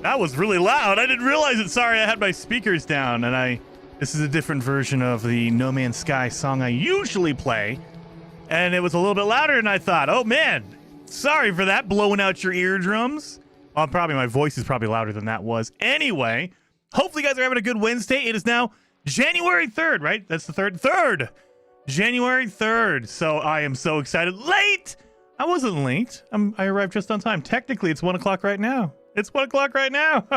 That was really loud. I didn't realize it. Sorry, I had my speakers down, and this is a different version of the No Man's Sky song I usually play, and it was a little bit louder, and I thought, oh man, sorry for that, blowing out your eardrums. Well, probably my voice is probably louder than that was. Anyway, hopefully you guys are having a good Wednesday. It is now January 3rd, right? That's the 3rd. January 3rd. So I am so excited. Late! I wasn't late. I arrived just on time. Technically, it's 1 o'clock right now. It's 1 o'clock right now.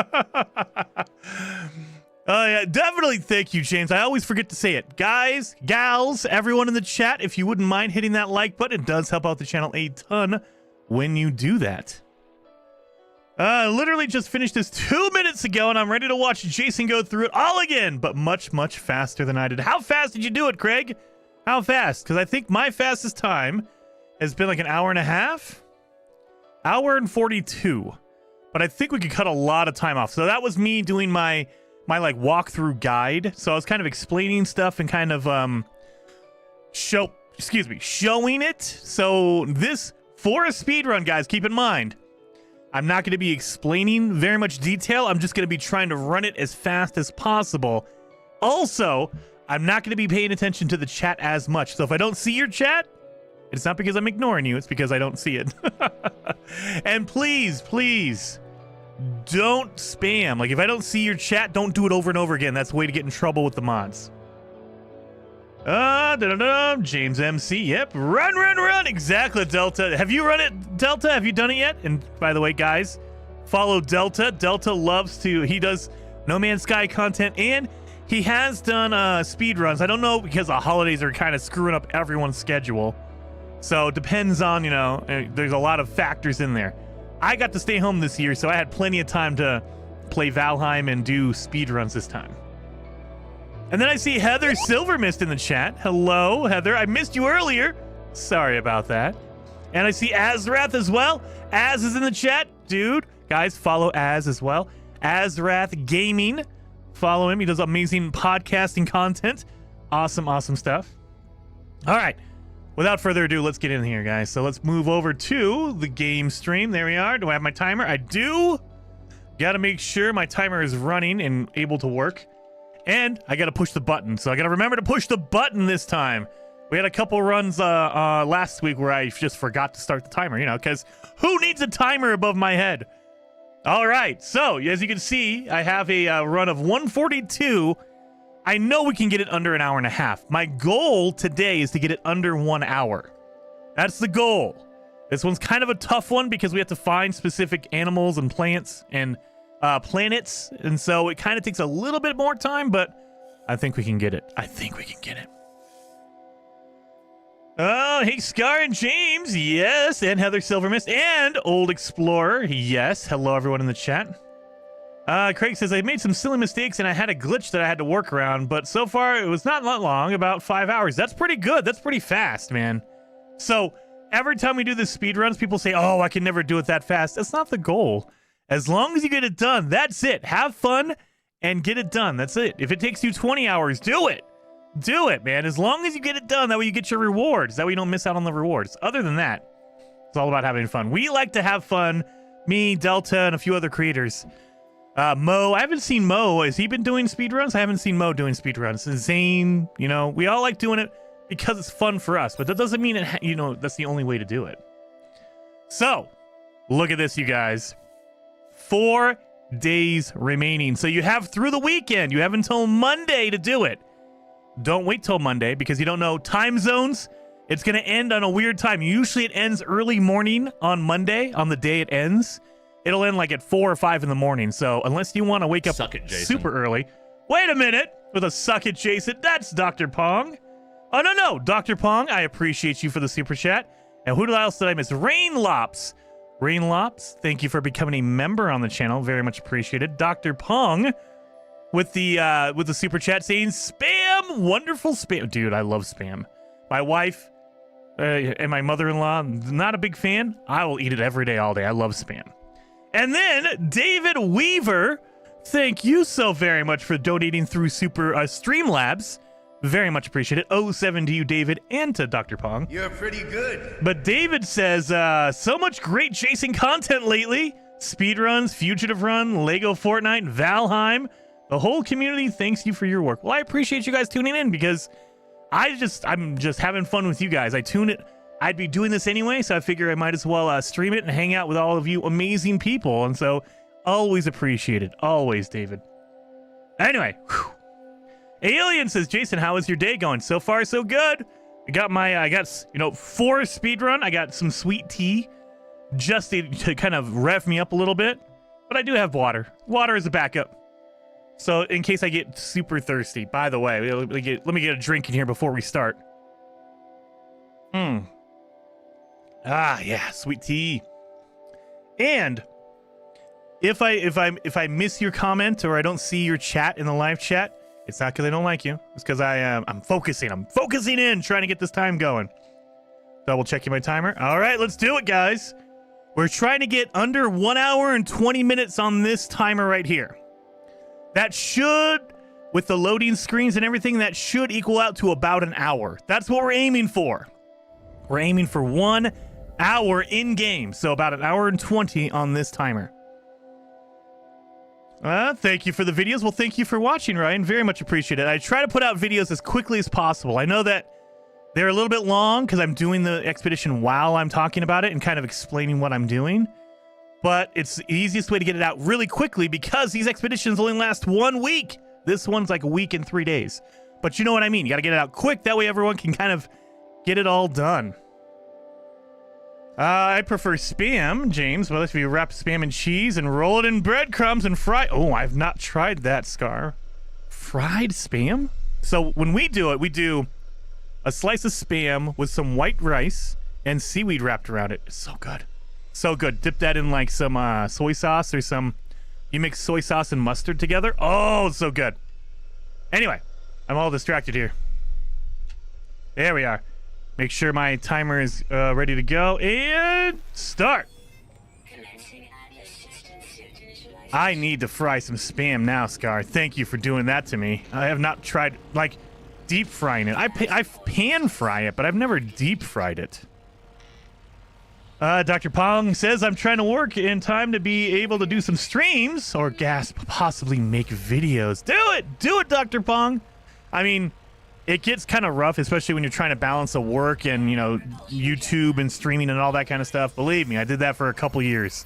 Oh, yeah, definitely. Thank you, James. I always forget to say it. Guys, gals, everyone in the chat, if you wouldn't mind hitting that like button, it does help out the channel a ton when you do that. I literally just finished this 2 minutes ago, and I'm ready to watch Jason go through it all again, but much, much faster than I did. How fast did you do it, Craig? How fast? Because I think my fastest time has been like an hour and a half. Hour and 42. But I think we could cut a lot of time off. So that was me doing my like walkthrough guide. So I was kind of explaining stuff and kind of showing it. So this, for a speed run, guys, keep in mind, I'm not going to be explaining very much detail. I'm just going to be trying to run it as fast as possible. Also, I'm not going to be paying attention to the chat as much. So if I don't see your chat, it's not because I'm ignoring you. It's because I don't see it. And please, please, don't spam. Like, if I don't see your chat, don't do it over and over again. That's a way to get in trouble with the mods. James MC. Yep. Run. Exactly, Delta. Have you run it, Delta? Have you done it yet? And by the way, guys, follow Delta. Delta loves to, he does No Man's Sky content, and he has done speed runs. I don't know, because the holidays are kind of screwing up everyone's schedule. So it depends on, you know, there's a lot of factors in there. I got to stay home this year, so I had plenty of time to play Valheim and do speed runs this time. And then I see Heather Silvermist in the chat. Hello, Heather. I missed you earlier. Sorry about that. And I see Azrath as well. Az is in the chat. Dude, guys, follow Az as well. Azrath Gaming. Follow him. He does amazing podcasting content. Awesome, awesome stuff. All right. Without further ado, let's get in here, guys. So let's move over to the game stream. There we are. Do I have my timer? I do. Got to make sure my timer is running and able to work. And I got to push the button. So I got to remember to push the button this time. We had a couple runs last week where I just forgot to start the timer, you know, because who needs a timer above my head? All right. So as you can see, I have a run of 142. I know we can get it under an hour and a half. My goal today is to get it under 1 hour. That's the goal. This one's kind of a tough one because we have to find specific animals and plants and planets. And so it kind of takes a little bit more time, but I think we can get it. I think we can get it. Oh, hey, Scar and James. Yes. And Heather Silvermist and Old Explorer. Yes. Hello, everyone in the chat. Craig says, I made some silly mistakes and I had a glitch that I had to work around, but so far it was not long, about 5 hours. That's pretty good. That's pretty fast, man. So every time we do the speed runs, people say, oh, I can never do it that fast. That's not the goal. As long as you get it done, that's it. Have fun and get it done. That's it. If it takes you 20 hours, do it. Do it, man. As long as you get it done, that way you get your rewards. That way you don't miss out on the rewards. Other than that, it's all about having fun. We like to have fun. Me, Delta, and a few other creators. Mo, I haven't seen Mo. Has he been doing speedruns? I haven't seen Mo doing speedruns. Zane, you know, we all like doing it because it's fun for us, but that doesn't mean it, you know, that's the only way to do it. So, look at this, you guys. 4 days remaining. So you have through the weekend. You have until Monday to do it. Don't wait till Monday because you don't know time zones. It's going to end on a weird time. Usually it ends early morning on Monday, on the day it ends. It'll end like at 4 or 5 in the morning. So unless you want to wake up super early. Wait a minute. With a suck it, Jason. That's Dr. Pong. Oh, no. Dr. Pong, I appreciate you for the super chat. And who else did I miss? Rainlops. Rainlops, thank you for becoming a member on the channel. Very much appreciated. Dr. Pong with the super chat saying spam. Wonderful spam. Dude, I love spam. My wife and my mother-in-law, not a big fan. I will eat it every day, all day. I love spam. And then David Weaver, thank you so very much for donating through Super Streamlabs. Very much appreciated. 07 to you, David, and to Dr. Pong. You're pretty good. But David says, so much great chasing content lately. Speedruns, Fugitive Run, Lego Fortnite, Valheim. The whole community thanks you for your work. Well, I appreciate you guys tuning in because I'm just having fun with you guys. I tune it. I'd be doing this anyway, so I figure I might as well stream it and hang out with all of you amazing people. And so, always appreciate it. Always, David. Anyway, whew. Alien says, Jason, how is your day going? So far, so good. I got 4 speedrun. I got some sweet tea just to kind of rev me up a little bit. But I do have water. Water is a backup. So in case I get super thirsty. By the way, let me get a drink in here before we start. Ah, yeah, sweet tea. And if I miss your comment or I don't see your chat in the live chat, it's not because I don't like you. It's because I'm focusing. I'm focusing in, trying to get this time going. Double checking my timer. All right, let's do it, guys. We're trying to get under 1 hour and 20 minutes on this timer right here. That should, with the loading screens and everything, that should equal out to about an hour. That's what we're aiming for. We're aiming for 1 hour in game, so about an hour and 20 on this timer. Thank you for the videos. Well, thank you for watching, Ryan. Very much appreciated. I try to put out videos as quickly as possible. I know that they're a little bit long because I'm doing the expedition while I'm talking about it and kind of explaining what I'm doing. But it's the easiest way to get it out really quickly because these expeditions only last 1 week. This one's like a week and 3 days. But you know what I mean. You got to get it out quick. That way everyone can kind of get it all done. I prefer Spam, James. Well, if you wrap Spam in cheese and roll it in breadcrumbs and fry... Oh, I've not tried that, Scar. Fried Spam? So when we do it, we do a slice of Spam with some white rice and seaweed wrapped around it. It's so good. So good. Dip that in like some soy sauce or some... You mix soy sauce and mustard together. Oh, it's so good. Anyway, I'm all distracted here. There we are. Make sure my timer is ready to go, and start. I need to fry some Spam now, Scar. Thank you for doing that to me. I have not tried, like, deep frying it. I pan fry it, but I've never deep fried it. Dr. Pong says, I'm trying to work in time to be able to do some streams, or gasp, possibly make videos. Do it! Do it, Dr. Pong! I mean... It gets kind of rough, especially when you're trying to balance the work and, you know, YouTube and streaming and all that kind of stuff. Believe me, I did that for a couple years.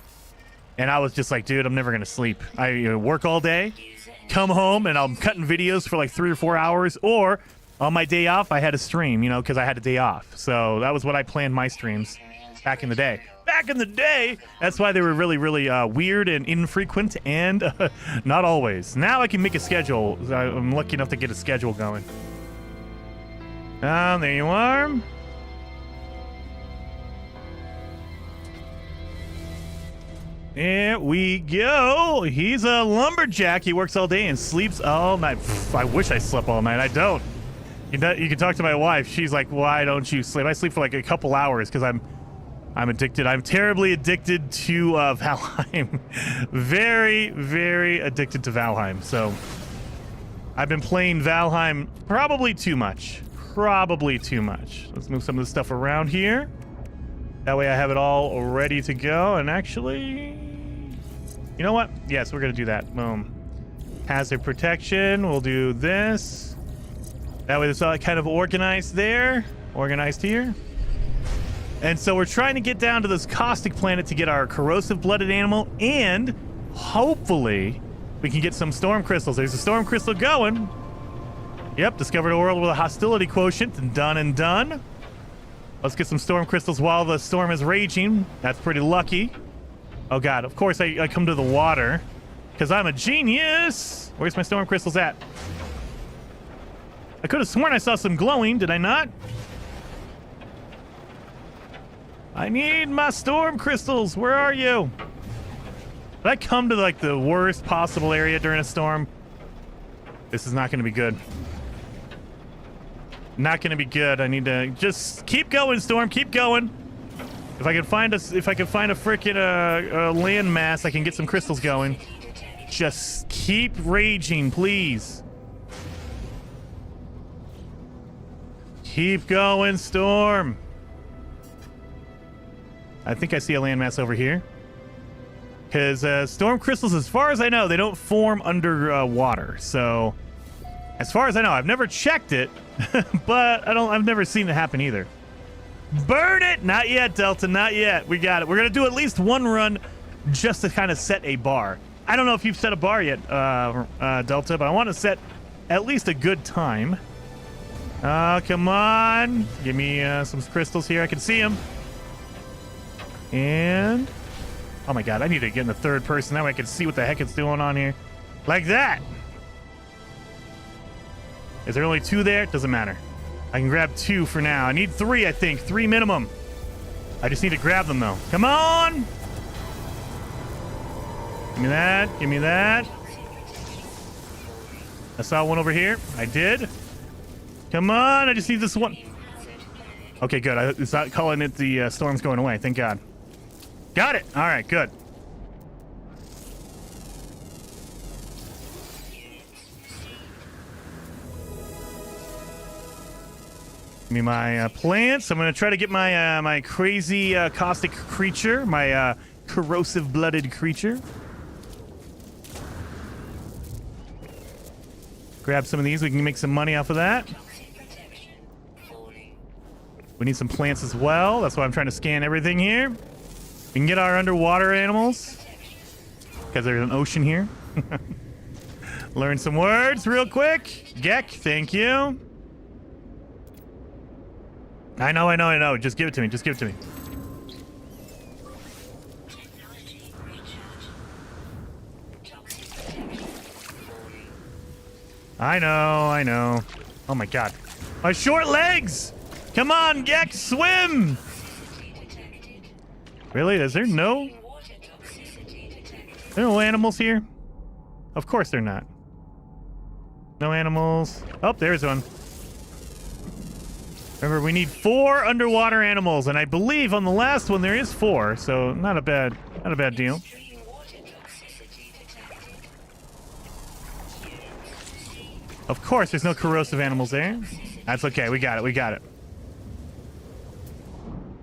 And I was just like, dude, I'm never going to sleep. I work all day, come home, and I'm cutting videos for like 3 or 4 hours. Or on my day off, I had a stream, you know, because I had a day off. So that was what I planned my streams back in the day. Back in the day, that's why they were really, really weird and infrequent and not always. Now I can make a schedule. I'm lucky enough to get a schedule going. There you are. There we go. He's a lumberjack. He works all day and sleeps all night. Pff, I wish I slept all night. I don't. You can talk to my wife. She's like, why don't you sleep? I sleep for like a couple hours because I'm addicted. I'm terribly addicted to Valheim. Very, very addicted to Valheim. So I've been playing Valheim probably too much. Probably too much. Let's move some of the stuff around here. That way I have it all ready to go. And actually, you know what? Yes, we're going to do that. Boom. Hazard protection. We'll do this. That way it's all kind of organized there. Organized here. And so we're trying to get down to this caustic planet to get our corrosive blooded animal. And hopefully we can get some storm crystals. There's a storm crystal going. Yep, discovered a world with a hostility quotient, and done. Let's get some storm crystals while the storm is raging. That's pretty lucky. Oh god, of course I come to the water, because I'm a genius! Where's my storm crystals at? I could have sworn I saw some glowing, did I not? I need my storm crystals, where are you? Did I come to like the worst possible area during a storm? This is not going to be good. Not gonna be good. I need to just keep going, Storm. Keep going. If I can find a freaking land mass, I can get some crystals going. Just keep raging, please. Keep going, Storm. I think I see a landmass over here. Because storm crystals, as far as I know, they don't form under water. So, as far as I know, I've never checked it, but I've never seen it happen either. Burn it! Not yet, Delta. Not yet. We got it. We're gonna do at least one run just to kind of set a bar. I don't know if you've set a bar yet, Delta, but I want to set at least a good time. Come on. Give me some crystals here. I can see them. And... oh my god, I need to get in the third person. That way I can see what the heck is going on here. Like that. Is there only 2 there? Doesn't matter. I can grab 2 for now. I need 3, I think. 3 minimum. I just need to grab them, though. Come on! Give me that. Give me that. I saw one over here. I did. Come on. I just need this one. Okay, good. It's not calling it the storm's going away. Thank God. Got it. All right, good. Give me my plants. I'm going to try to get my my crazy caustic creature, my corrosive-blooded creature. Grab some of these. We can make some money off of that. We need some plants as well. That's why I'm trying to scan everything here. We can get our underwater animals because there's an ocean here. Learn some words real quick. Gek, thank you. I know. Just give it to me. Just give it to me. I know. Oh my god. My short legs! Come on, Gek, swim! Really? Is there no animals here? Of course they're not. No animals. Oh, there's one. Remember, we need 4 underwater animals, and I believe on the last one there is 4, so not a bad deal. Of course, there's no corrosive animals there. That's okay. We got it.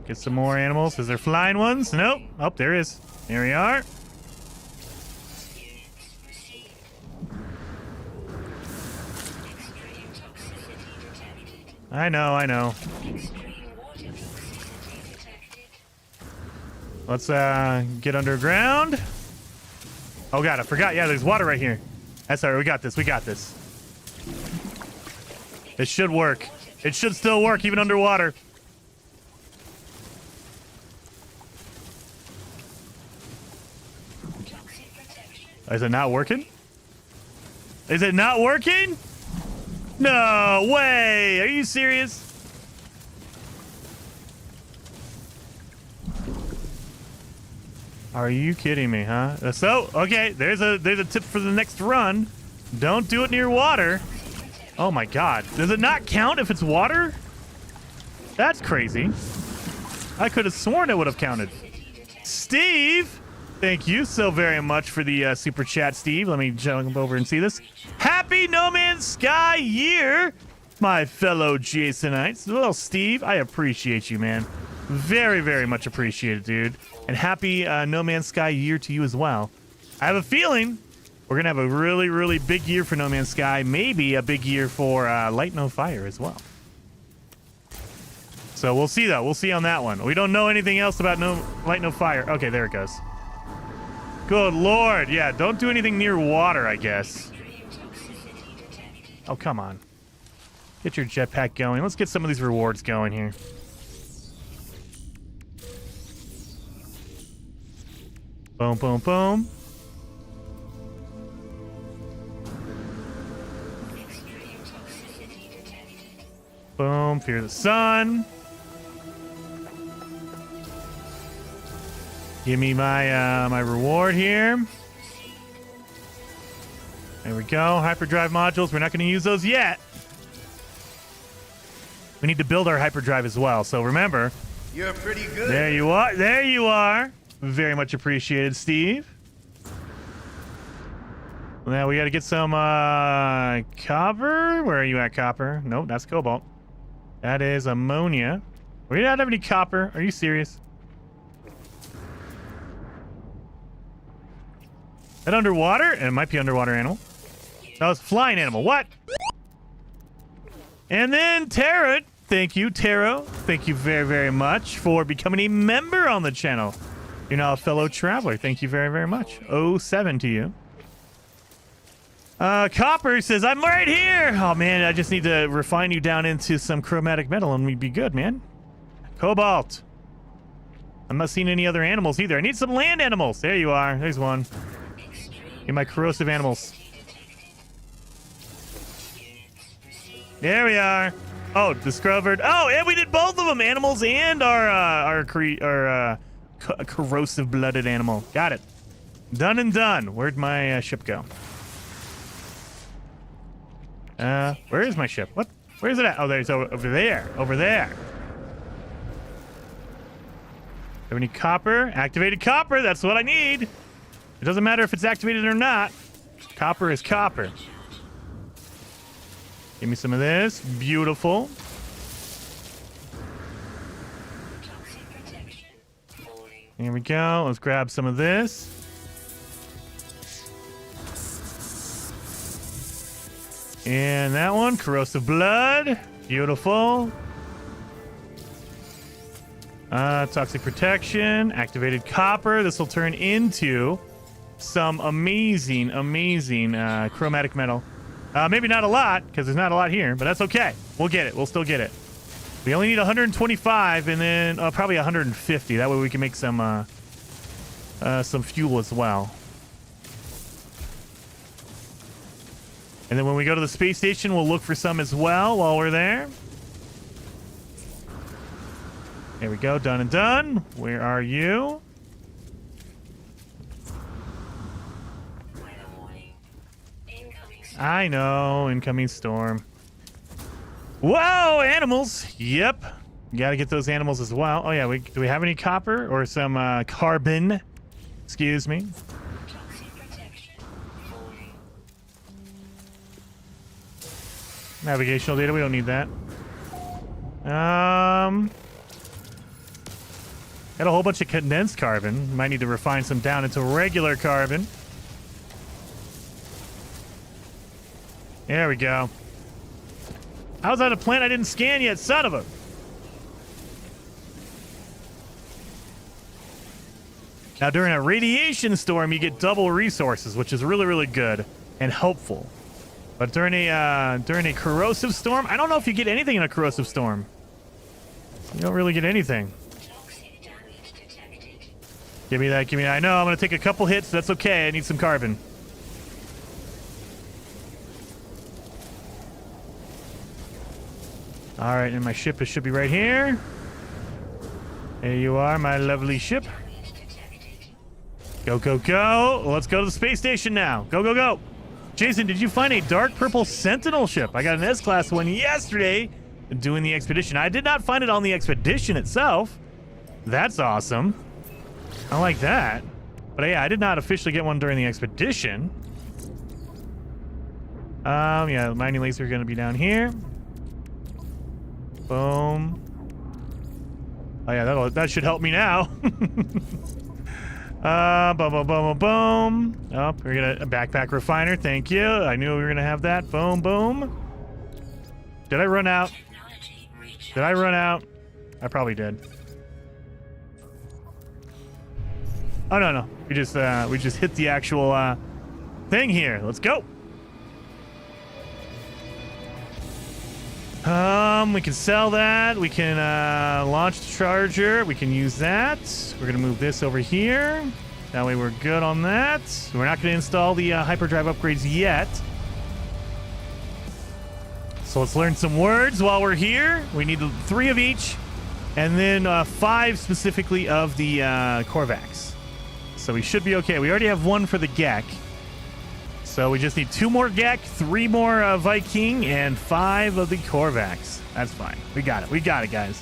Get some more animals. Is there flying ones? Nope. Oh, there is. There we are. I know. Let's get underground. Oh god, I forgot. Yeah, there's water right here. That's all right. We got this. It should work. It should still work even underwater. Is it not working? Is it not working? No way! Are you serious? Are you kidding me, huh? So, okay, there's a tip for the next run. Don't do it near water. Oh my god. Does it not count if it's water? That's crazy. I could have sworn it would have counted. Steve! Thank you so very much for the super chat, Steve. Let me jump over and see this. Happy No Man's Sky year, my fellow Jasonites. Well, Steve, I appreciate you, man. Very, very much appreciated, dude. And happy No Man's Sky year to you as well. I have a feeling we're going to have a really, really big year for No Man's Sky. Maybe a big year for Light No Fire as well. So we'll see, though. We'll see on that one. We don't know anything else about Light No Fire. Okay, there it goes. Good lord. Yeah, don't do anything near water, I guess. Oh, come on. Get your jetpack going. Let's get some of these rewards going here. Boom, boom, boom. Boom, fear the sun. Give me my my reward here. There we go. Hyperdrive modules. We're not going to use those yet. We need to build our hyperdrive as well. So remember. You're pretty good. There you are. There you are. Very much appreciated, Steve. Now we got to get some copper. Where are you at, copper? Nope, that's cobalt. That is ammonia. We don't have any copper. Are you serious? That underwater? It might be underwater animal. Oh, it's flying animal. What? And then Tara. Thank you, Taro. Thank you very, very much for becoming a member on the channel. You're now a fellow traveler. Thank you very, very much. 07 to you. Copper says, I'm right here. Oh, man, I just need to refine you down into some chromatic metal and we'd be good, man. Cobalt. I'm not seeing any other animals either. I need some land animals. There you are. There's one. You're my corrosive animals. There we are. Oh, discovered. Oh, and we did both of them, animals and our corrosive-blooded animal. Got it. Done and done. Where'd my ship go? Where is my ship? What? Where is it at? Oh, there's over there. Over there. Have any copper? Activated copper. That's what I need. It doesn't matter if it's activated or not. Copper is copper. Give me some of this. Beautiful. Here we go. Let's grab some of this. And that one, corrosive blood. Beautiful. Toxic protection, activated copper. This will turn into some amazing chromatic metal. Maybe not a lot, because there's not a lot here, but that's okay. We'll get it. We'll still get it. We only need 125 and then probably 150. That way we can make some fuel as well. And then when we go to the space station, we'll look for some as well while we're there. There we go. Done and done. Where are you? I know. Incoming storm. Whoa! Animals. Yep. Gotta get those animals as well. Oh, yeah. Do we have any copper or some carbon? Excuse me. Navigational data. We don't need that. Got a whole bunch of condensed carbon. Might need to refine some down into regular carbon. There we go. How's that a plant I didn't scan yet? Son of a... Now, during a radiation storm, you get double resources, which is really, really good and helpful. But during a corrosive storm, I don't know if you get anything in a corrosive storm. You don't really get anything. Give me that, give me that. I know, I'm going to take a couple hits. That's okay. I need some carbon. All right, and my ship should be right here. There you are, my lovely ship. Go, go, go. Let's go to the space station now. Go, go, go. Jason, did you find a dark purple Sentinel ship? I got an S-Class one yesterday doing the expedition. I did not find it on the expedition itself. That's awesome. I like that. But yeah, I did not officially get one during the expedition. Yeah, the mining laser are going to be down here. Boom. Oh yeah, that should help me now. Boom, boom, boom, boom, boom. Oh, we're gonna a backpack refiner. Thank you. I knew we were gonna have that. Boom, boom. Did I run out? Did I run out? I probably did. Oh no. We just hit the actual thing here. Let's go. We can sell that. We can launch the charger. We can use that. We're gonna move this over here. That way we're good on that. We're not gonna install the hyperdrive upgrades yet. So let's learn some words while we're here. We need 3 of each, and then 5 specifically of the Korvax. So we should be okay. We already have 1 for the Gek. So we just need 2 more Gek, 3 more Viking, and 5 of the Korvax. That's fine. We got it. We got it, guys.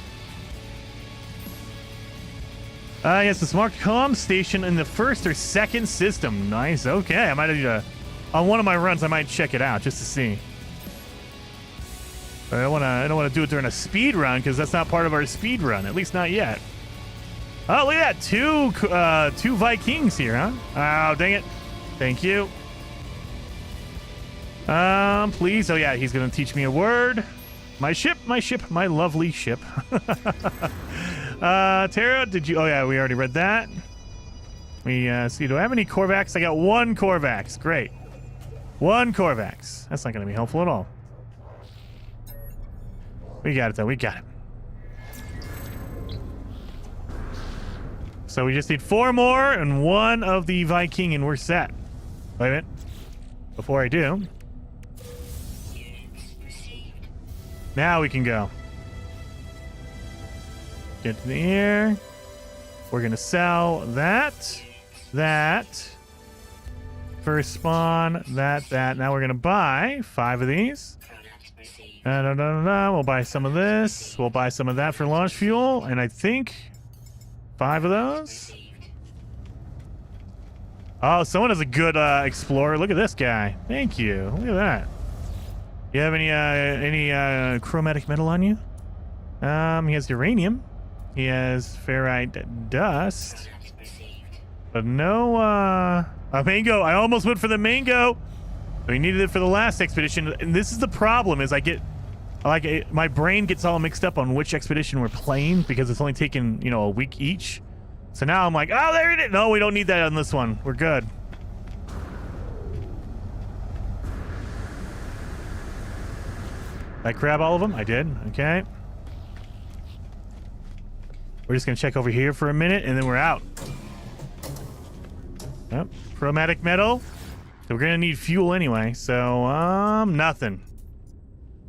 Yes, the smart comm station in the 1st or 2nd system. Nice. Okay, I might have on one of my runs. I might check it out just to see. But I don't want to do it during a speed run because that's not part of our speed run. At least not yet. Oh, look at that. 2 Vikings here, huh? Oh, dang it. Thank you. Please. Oh yeah, he's gonna teach me a word. My ship, my lovely ship. Tara, did you? Oh yeah, we already read that. We see. Do I have any Korvax? I got 1 Korvax. Great. 1 Korvax. That's not gonna be helpful at all. We got it though. We got it. So we just need 4 more and 1 of the Viking, and we're set. Wait a minute. Before I do, now we can go. Get to the air. We're gonna sell that. First spawn, that. Now we're gonna buy 5 of these. We'll buy some of this. We'll buy some of that for launch fuel, and I think 5 of those. Oh, someone is a good explorer. Look at this guy. Thank you. Look at that. You have any chromatic metal on you? He has uranium. He has ferrite dust. But no a mango. I almost went for the mango. We needed it for the last expedition. And this is the problem, is my brain gets all mixed up on which expedition we're playing because it's only taken, you know, a week each. So now I'm like, oh, there it is. No, we don't need that on this one. We're good. Did I grab all of them? I did. Okay. We're just going to check over here for a minute, and then we're out. Yep. Chromatic metal. So we're going to need fuel anyway. So, nothing.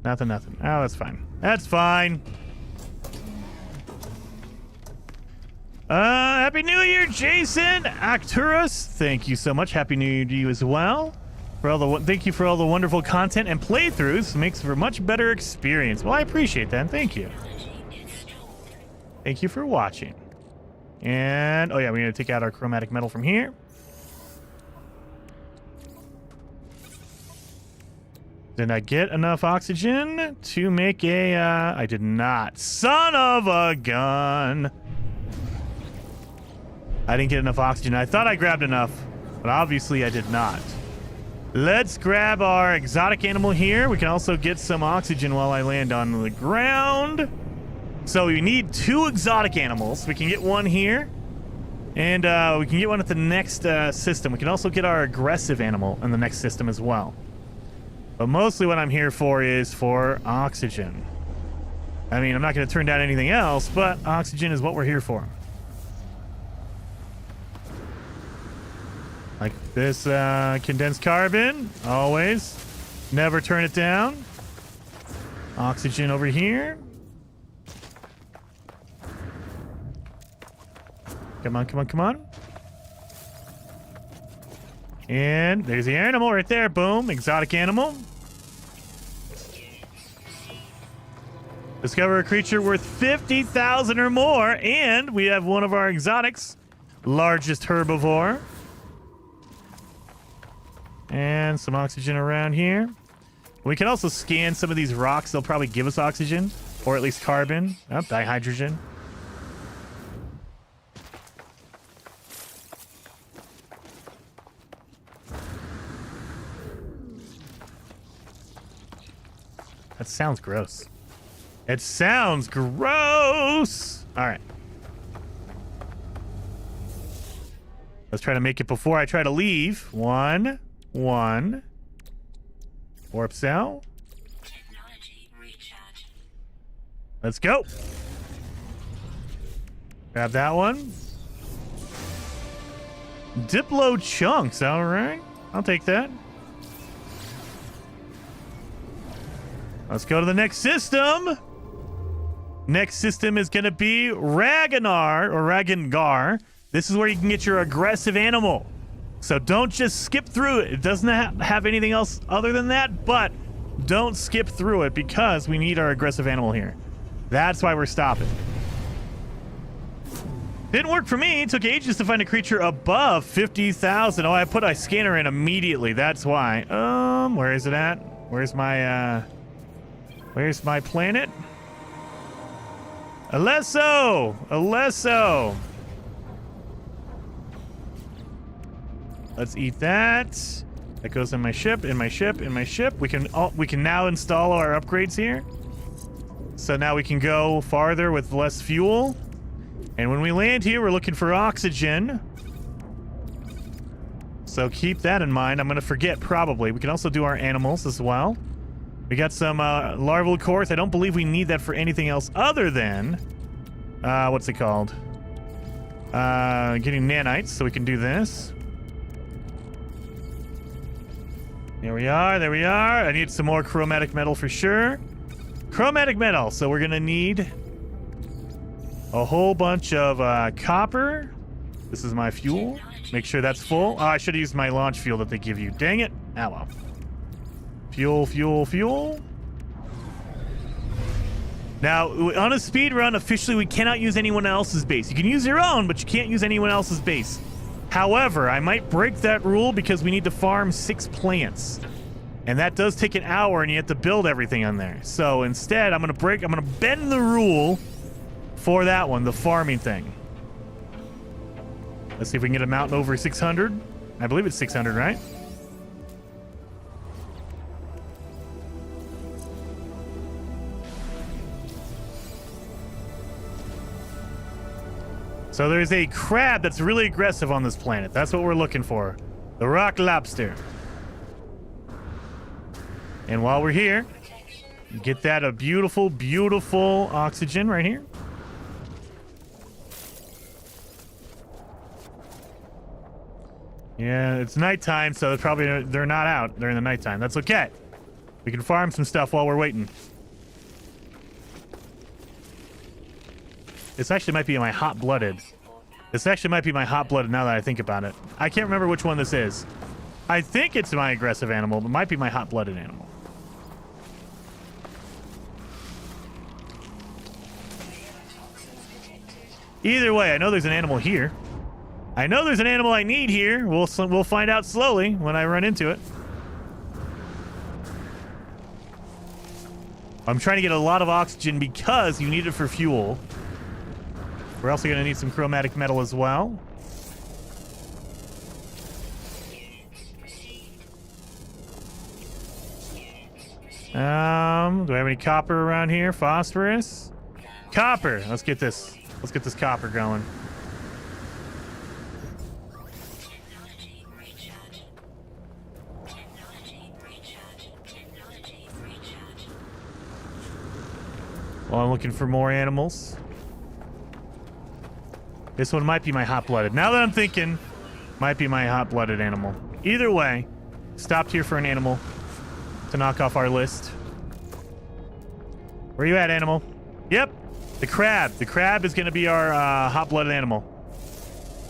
Nothing. Oh, that's fine. That's fine. Happy New Year, Jason Arcturus. Thank you so much. Happy New Year to you as well. Thank you for all the wonderful content and playthroughs. Makes for a much better experience. Well, I appreciate that. Thank you. Thank you for watching. And oh yeah, we're gonna take out our chromatic metal from here. Did I get enough oxygen to make a? I did not. Son of a gun. I didn't get enough oxygen. I thought I grabbed enough, but obviously I did not. Let's grab our exotic animal here. We can also get some oxygen while I land on the ground. So we need 2 exotic animals. We can get 1 here, and we can get 1 at the next system. We can also get our aggressive animal in the next system as well. But mostly what I'm here for is for oxygen. I mean, I'm not going to turn down anything else, but oxygen is what we're here for. Like this condensed carbon, always. Never turn it down. Oxygen over here. Come on. And there's the animal right there. Boom. Exotic animal. Discover a creature worth 50,000 or more. And we have one of our exotics. Largest herbivore. And some oxygen around here. We can also scan some of these rocks. They'll probably give us oxygen. Or at least carbon. Oh, dihydrogen. That sounds gross. It sounds gross! Alright. Let's try to make it before I try to leave. 1. Warp cell. Technology recharge. Let's go. Grab that one. Diplo chunks, alright. I'll take that. Let's go to the next system. Next system is going to be Ragangar. This is where you can get your aggressive animal. So don't just skip through it. It doesn't have anything else other than that, but don't skip through it because we need our aggressive animal here. That's why we're stopping. Didn't work for me. It took ages to find a creature above 50,000. Oh, I put a scanner in immediately. That's why. Where is it at? Where's my planet? Alesso! Let's eat that. That goes in my ship, in my ship, in my ship. We can now install our upgrades here. So now we can go farther with less fuel. And when we land here, we're looking for oxygen. So keep that in mind. I'm going to forget probably. We can also do our animals as well. We got some larval cores. I don't believe we need that for anything else other than... what's it called? Getting nanites, so we can do this. There we are, there we are. I need some more chromatic metal for sure. Chromatic metal, so we're going to need a whole bunch of copper. This is my fuel. Make sure that's full. Oh, I should have used my launch fuel that they give you. Dang it. Ah, well. Fuel, fuel, fuel. Now, on a speed run, officially, we cannot use anyone else's base. You can use your own, but you can't use anyone else's base. However, I might break that rule because we need to farm 6 plants. And that does take an hour, and you have to build everything on there. So instead, I'm going to bend the rule for that one, the farming thing. Let's see if we can get a mountain over 600. I believe it's 600, right? So there's a crab that's really aggressive on this planet. That's what we're looking for. The rock lobster. And while we're here, get that a beautiful, beautiful oxygen right here. Yeah, it's nighttime, so they're not out during the nighttime. That's okay. We can farm some stuff while we're waiting. This actually might be my hot-blooded. This actually might be my hot-blooded now that I think about it. I can't remember which one this is. I think it's my aggressive animal, but it might be my hot-blooded animal. Either way, I know there's an animal here. I know there's an animal I need here. We'll find out slowly when I run into it. I'm trying to get a lot of oxygen because you need it for fuel. We're also going to need some chromatic metal as well. Do I have any copper around here? Phosphorus? Copper! Let's get this copper going. Well, I'm looking for more animals. This one might be my hot-blooded. Now that I'm thinking, might be my hot-blooded animal. Either way, stopped here for an animal to knock off our list. Where you at, animal? Yep, the crab. The crab is going to be our hot-blooded animal.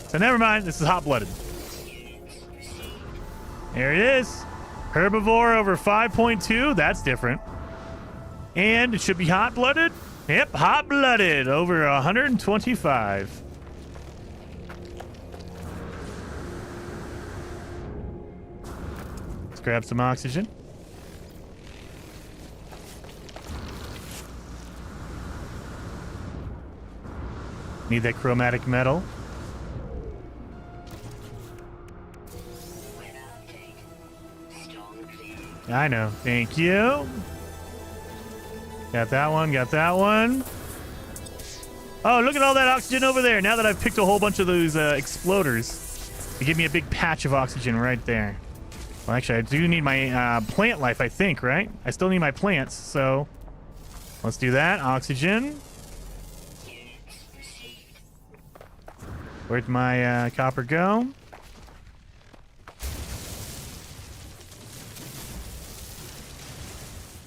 So never mind, this is hot-blooded. There it is. Herbivore over 5.2. That's different. And it should be hot-blooded. Yep, hot-blooded over 125. Let's grab some oxygen. Need that chromatic metal. I know. Thank you. Got that one. Got that one. Oh, look at all that oxygen over there. Now that I've picked a whole bunch of those exploders, they give me a big patch of oxygen right there. Well, actually, I do need my plant life, I think, right? I still need my plants, so let's do that. Oxygen. Where'd my copper go?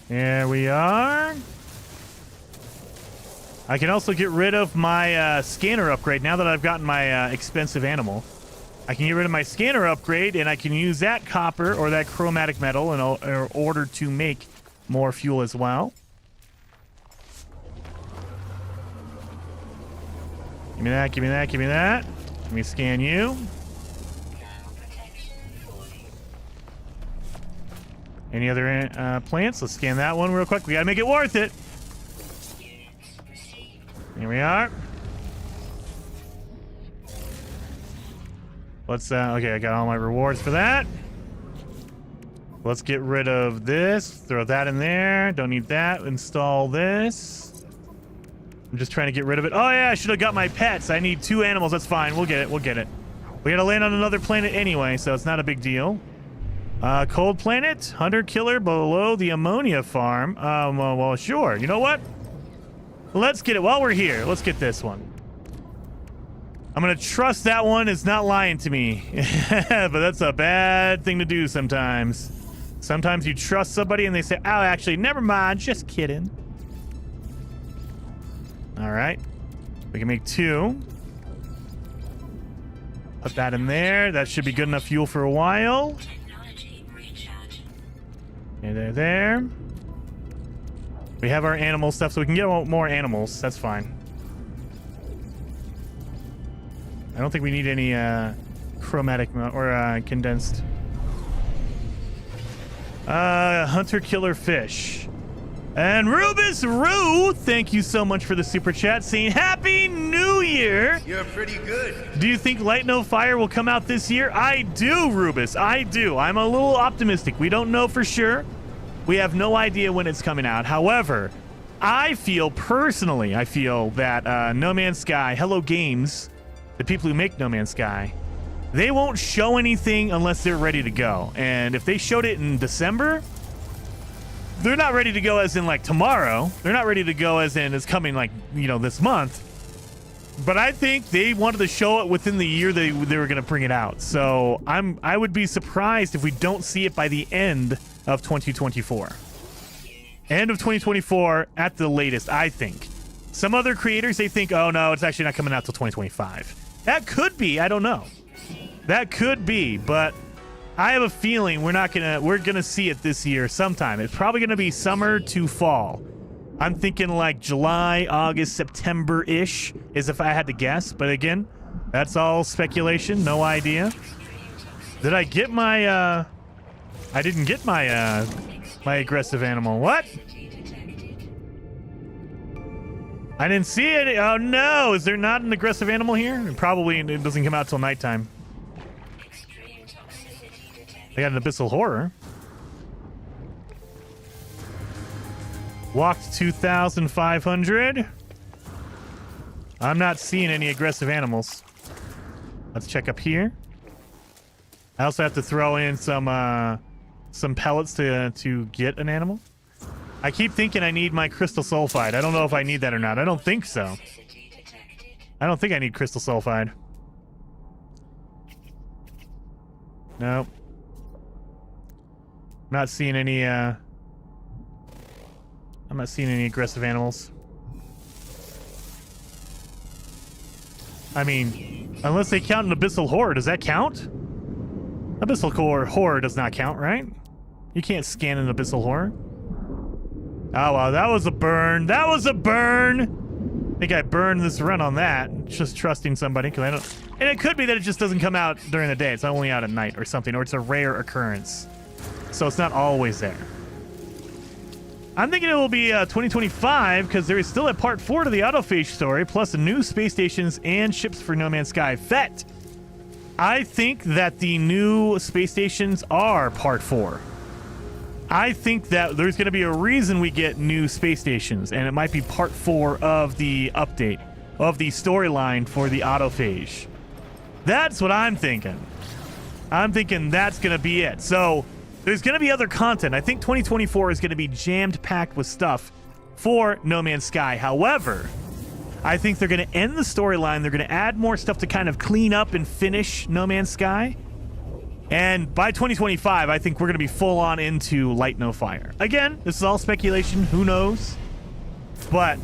There we are. I can also get rid of my scanner upgrade now that I've gotten my expensive animal. I can get rid of my scanner upgrade, and I can use that copper or that chromatic metal in order to make more fuel as well. Give me that, give me that, give me that. Let me scan you. Any other plants? Let's scan that one real quick. We gotta make it worth it. Here we are. Let's, okay, I got all my rewards for that. Let's get rid of this. Throw that in there. Don't need that. Install this. I'm just trying to get rid of it. Oh, yeah, I should have got my pets. I need 2 animals. That's fine. We'll get it. We'll get it. We gotta land on another planet anyway, so it's not a big deal. Cold planet. Hunter-killer below the ammonia farm. Well, sure. You know what? Let's get it. While we're here, let's get this one. I'm gonna trust that one is not lying to me. But that's a bad thing to do sometimes. Sometimes you trust somebody and they say, oh, actually, never mind. Just kidding. All right. We can make 2. Put that in there. That should be good enough fuel for a while. Okay, there. We have our animal stuff, so we can get more animals. That's fine. I don't think we need any chromatic or condensed. Hunter-killer fish. And Rubus Roo, thank you so much for the super chat, saying Happy New Year. You're pretty good. Do you think Light No Fire will come out this year? I do, Rubus. I do. I'm a little optimistic. We don't know for sure. We have no idea when it's coming out. However, I feel that No Man's Sky, Hello Games, the people who make No Man's Sky, they won't show anything unless they're ready to go. And if they showed it in December, they're not ready to go as in like tomorrow. They're not ready to go as in it's coming like, this month. But I think they wanted to show it within the year they were going to bring it out. So I would be surprised if we don't see it by the end of 2024. End of 2024 at the latest, I think. Some other creators, they think, oh no, it's actually not coming out till 2025. That could be, I don't know. That could be, but I have a feeling we're gonna see it this year sometime. It's probably gonna be summer to fall. I'm thinking like July, August, September-ish is if I had to guess. But again, that's all speculation, no idea. Did I get my I didn't get my my aggressive animal. What? I didn't see it. Oh no, is there not an aggressive animal here? Probably it doesn't come out till nighttime. I got an abyssal horror. Walked 2,500. I'm not seeing any aggressive animals. Let's check up here. I also have to throw in some pellets to get an animal. I keep thinking I need my crystal sulfide. I don't know if I need that or not. I don't think so. I don't think I need crystal sulfide. Nope. Not seeing any I'm not seeing any aggressive animals. I mean, unless they count an abyssal horror, does that count? Abyssal horror does not count, right? You can't scan an abyssal horror. Oh wow, that was a burn. That was a burn. I think I burned this run on that. Just trusting somebody, because I don't. And it could be that it just doesn't come out during the day. It's only out at night or something, or it's a rare occurrence. So it's not always there. I'm thinking it will be 2025 because there is still a part 4 to the autophage story, plus new space stations and ships for No Man's Sky. Fet, I think that the new space stations are part 4. I think that there's going to be a reason we get new space stations, and it might be part 4 of the update, of the storyline for the autophage. That's what I'm thinking. I'm thinking that's going to be it. So there's going to be other content. I think 2024 is going to be jammed packed with stuff for No Man's Sky. However, I think they're going to end the storyline. They're going to add more stuff to kind of clean up and finish No Man's Sky. And by 2025, I think we're going to be full on into Light No Fire. Again, this is all speculation. Who knows? But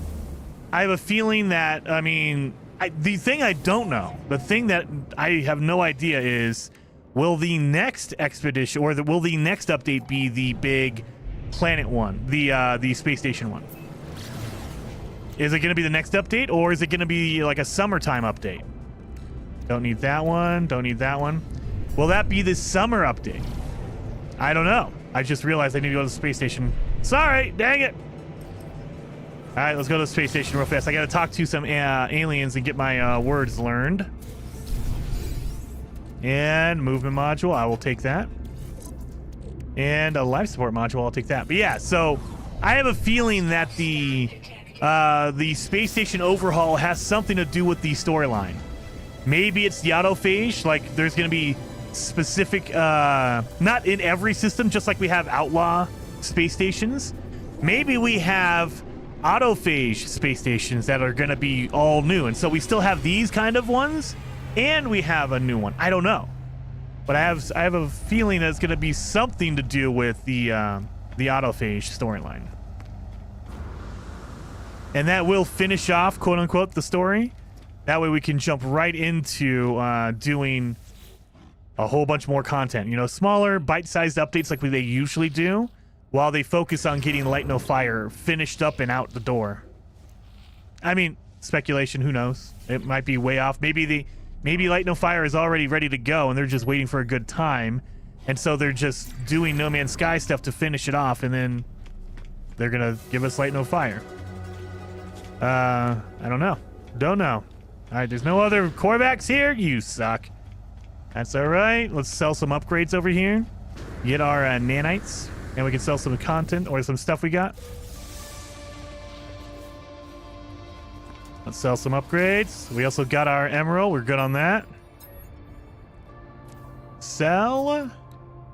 I have a feeling that, I mean, the thing I don't know, the thing that I have no idea is, will the next expedition, or will the next update be the big planet one, the space station one? Is it going to be the next update, or is it going to be like a summertime update? Don't need that one. Don't need that one. Will that be the summer update? I don't know. I just realized I need to go to the space station. Sorry, dang it. All right, let's go to the space station real fast. I got to talk to some aliens and get my words learned. And movement module, I will take that. And a life support module, I'll take that. But yeah, so I have a feeling that the space station overhaul has something to do with the storyline. Maybe it's the autophage, like there's going to be specific, not in every system, just like we have outlaw space stations. Maybe we have autophage space stations that are going to be all new. And so we still have these kind of ones, and we have a new one. I don't know. But I have a feeling that it's going to be something to do with the autophage storyline. And that will finish off, quote unquote, the story. That way we can jump right into doing a whole bunch more content. You know, smaller, bite-sized updates like they usually do, while they focus on getting Light No Fire finished up and out the door. I mean, speculation, who knows? It might be way off. Maybe Light No Fire is already ready to go and they're just waiting for a good time. And so they're just doing No Man's Sky stuff to finish it off, and then they're gonna give us Light No Fire. I don't know. Don't know. Alright, there's no other Corvax here? You suck. That's alright. Let's sell some upgrades over here. Get our nanites. And we can sell some content or some stuff we got. Let's sell some upgrades. We also got our emerald. We're good on that. Sell.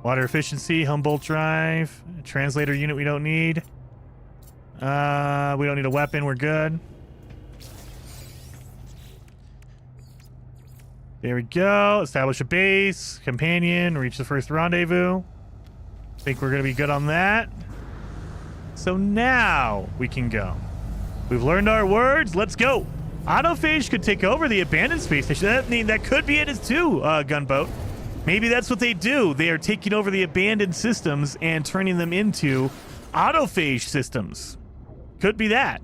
Water efficiency, Humboldt drive. Translator unit we don't need. We don't need a weapon. We're good. There we go. Establish a base. Companion. Reach the first rendezvous. Think we're going to be good on that. So now we can go. We've learned our words. Let's go. Autophage could take over the abandoned space station. That could be it as too, Gunboat. Maybe that's what they do. They are taking over the abandoned systems and turning them into autophage systems. Could be that.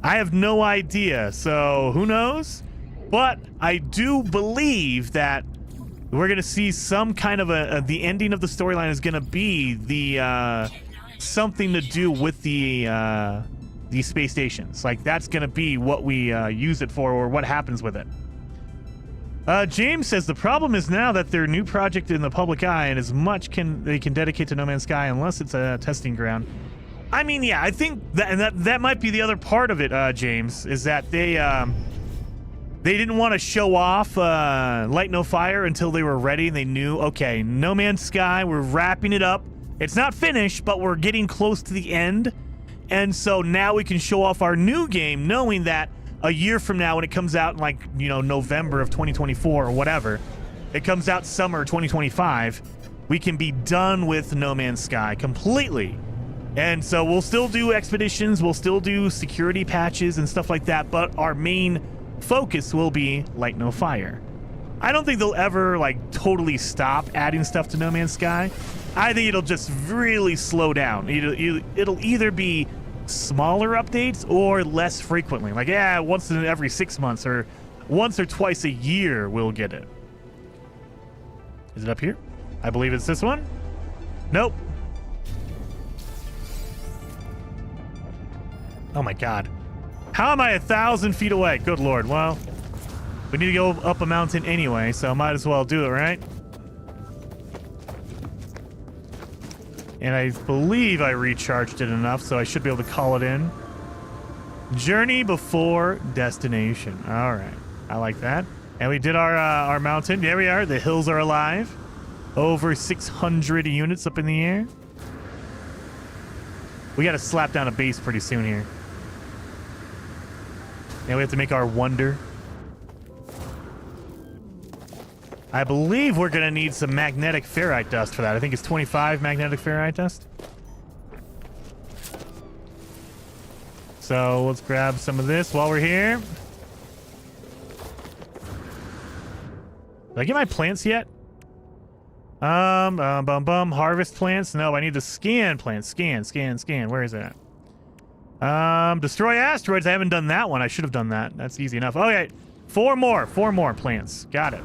I have no idea. So who knows? But I do believe that we're going to see some kind of the ending of the storyline is going to be the something to do with the space stations. Like, that's going to be what we use it for, or what happens with it. James says the problem is now that their new project in the public eye, and as much they can dedicate to No Man's Sky unless it's a testing ground. I mean, yeah, I think that might be the other part of it, James, is that they didn't want to show off Light No Fire until they were ready and they knew, okay, No Man's Sky, we're wrapping it up. It's not finished, but we're getting close to the end. And so now we can show off our new game, knowing that a year from now when it comes out in, like, you know, November of 2024 or whatever, it comes out summer 2025, we can be done with No Man's Sky completely. And so we'll still do expeditions, we'll still do security patches and stuff like that, but our main focus will be Light No Fire. I don't think they'll ever, like, totally stop adding stuff to No Man's Sky. I think it'll just really slow down. It'll either be smaller updates or less frequently. Like, yeah, once in every 6 months or once or twice a year we'll get it. Is it up here? I believe it's this one. Nope. Oh my god. How am I 1,000 feet away? Good lord. Well, we need to go up a mountain anyway, so might as well do it, right? And I believe I recharged it enough, so I should be able to call it in. Journey before destination. All right. I like that. And we did our mountain. There we are. The hills are alive. Over 600 units up in the air. We got to slap down a base pretty soon here. And we have to make our wonder. I believe we're going to need some magnetic ferrite dust for that. I think it's 25 magnetic ferrite dust. So let's grab some of this while we're here. Did I get my plants yet? Harvest plants? No, I need to scan plants. Scan. Where is it at? Destroy asteroids. I haven't done that one. I should have done that. That's easy enough. Okay, 4 more plants. Got it.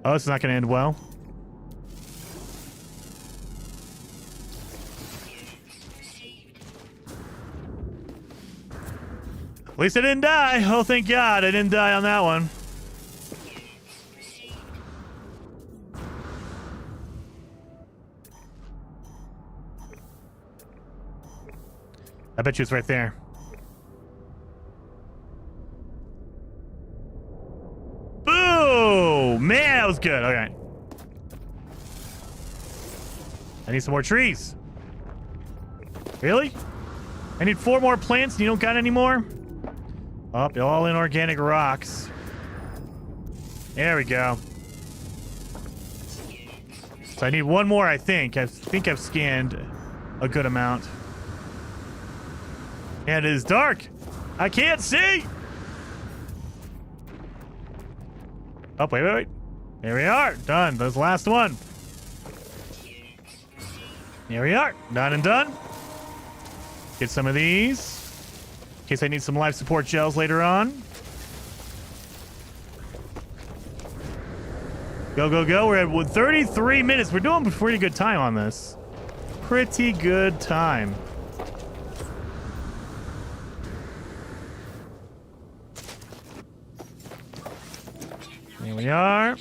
Oh, this is not going to end well. At least I didn't die. Oh, thank God I didn't die on that one. I bet you it's right there. Boo! Man, that was good. Okay. I need some more trees. Really? I need 4 more plants and you don't got any more? Oh, they're all in organic rocks. There we go. So I need 1 more, I think. I think I've scanned a good amount. And it is dark. I can't see. Oh, wait. There we are. Done. That's the last one. Here we are. Done and done. Get some of these. In case I need some life support gels later on. Go, go, go. We're at 33 minutes. We're doing a pretty good time on this. Pretty good time. Here we are.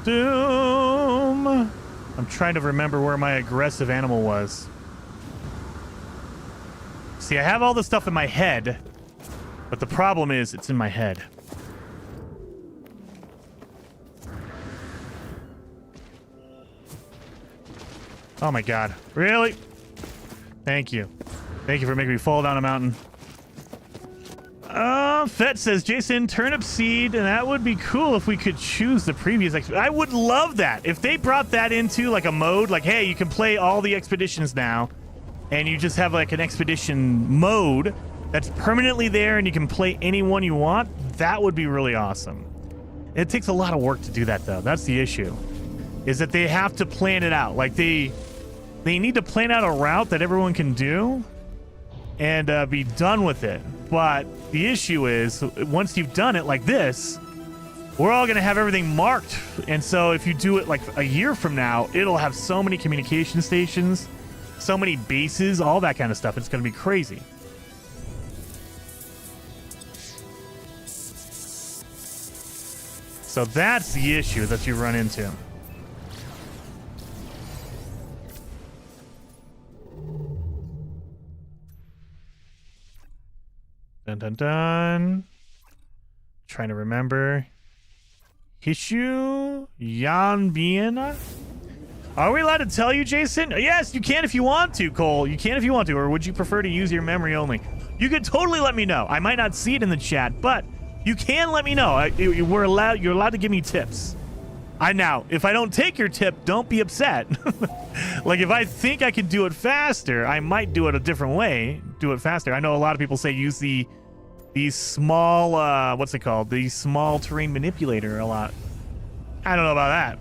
Doom. I'm trying to remember where my aggressive animal was. See, I have all this stuff in my head, but the problem is it's in my head. Oh my God. Really? Thank you. Thank you for making me fall down a mountain. Fett says, Jason, turnip seed, and that would be cool if we could choose the previous I would love that. If they brought that into like a mode, like, hey, you can play all the expeditions now, and you just have like an expedition mode that's permanently there and you can play any one you want, that would be really awesome. It takes a lot of work to do that, though. That's the issue, is that they have to plan it out. Like, they need to plan out a route that everyone can do and be done with it. But the issue is, once you've done it like this, we're all going to have everything marked. And so if you do it like a year from now, it'll have so many communication stations, so many bases, all that kind of stuff. It's going to be crazy. So that's the issue that you run into. Dun dun dun. Trying to remember. Hishu Yanbiena? Are we allowed to tell you, Jason? Yes, you can if you want to, Cole. You can if you want to, or would you prefer to use your memory only? You could totally let me know. I might not see it in the chat, but you can let me know. You're allowed to give me tips. Now, if I don't take your tip, don't be upset. Like, if I think I can do it faster, I might do it a different way. Do it faster. I know a lot of people say use these small, what's it called? The small terrain manipulator a lot. I don't know about that.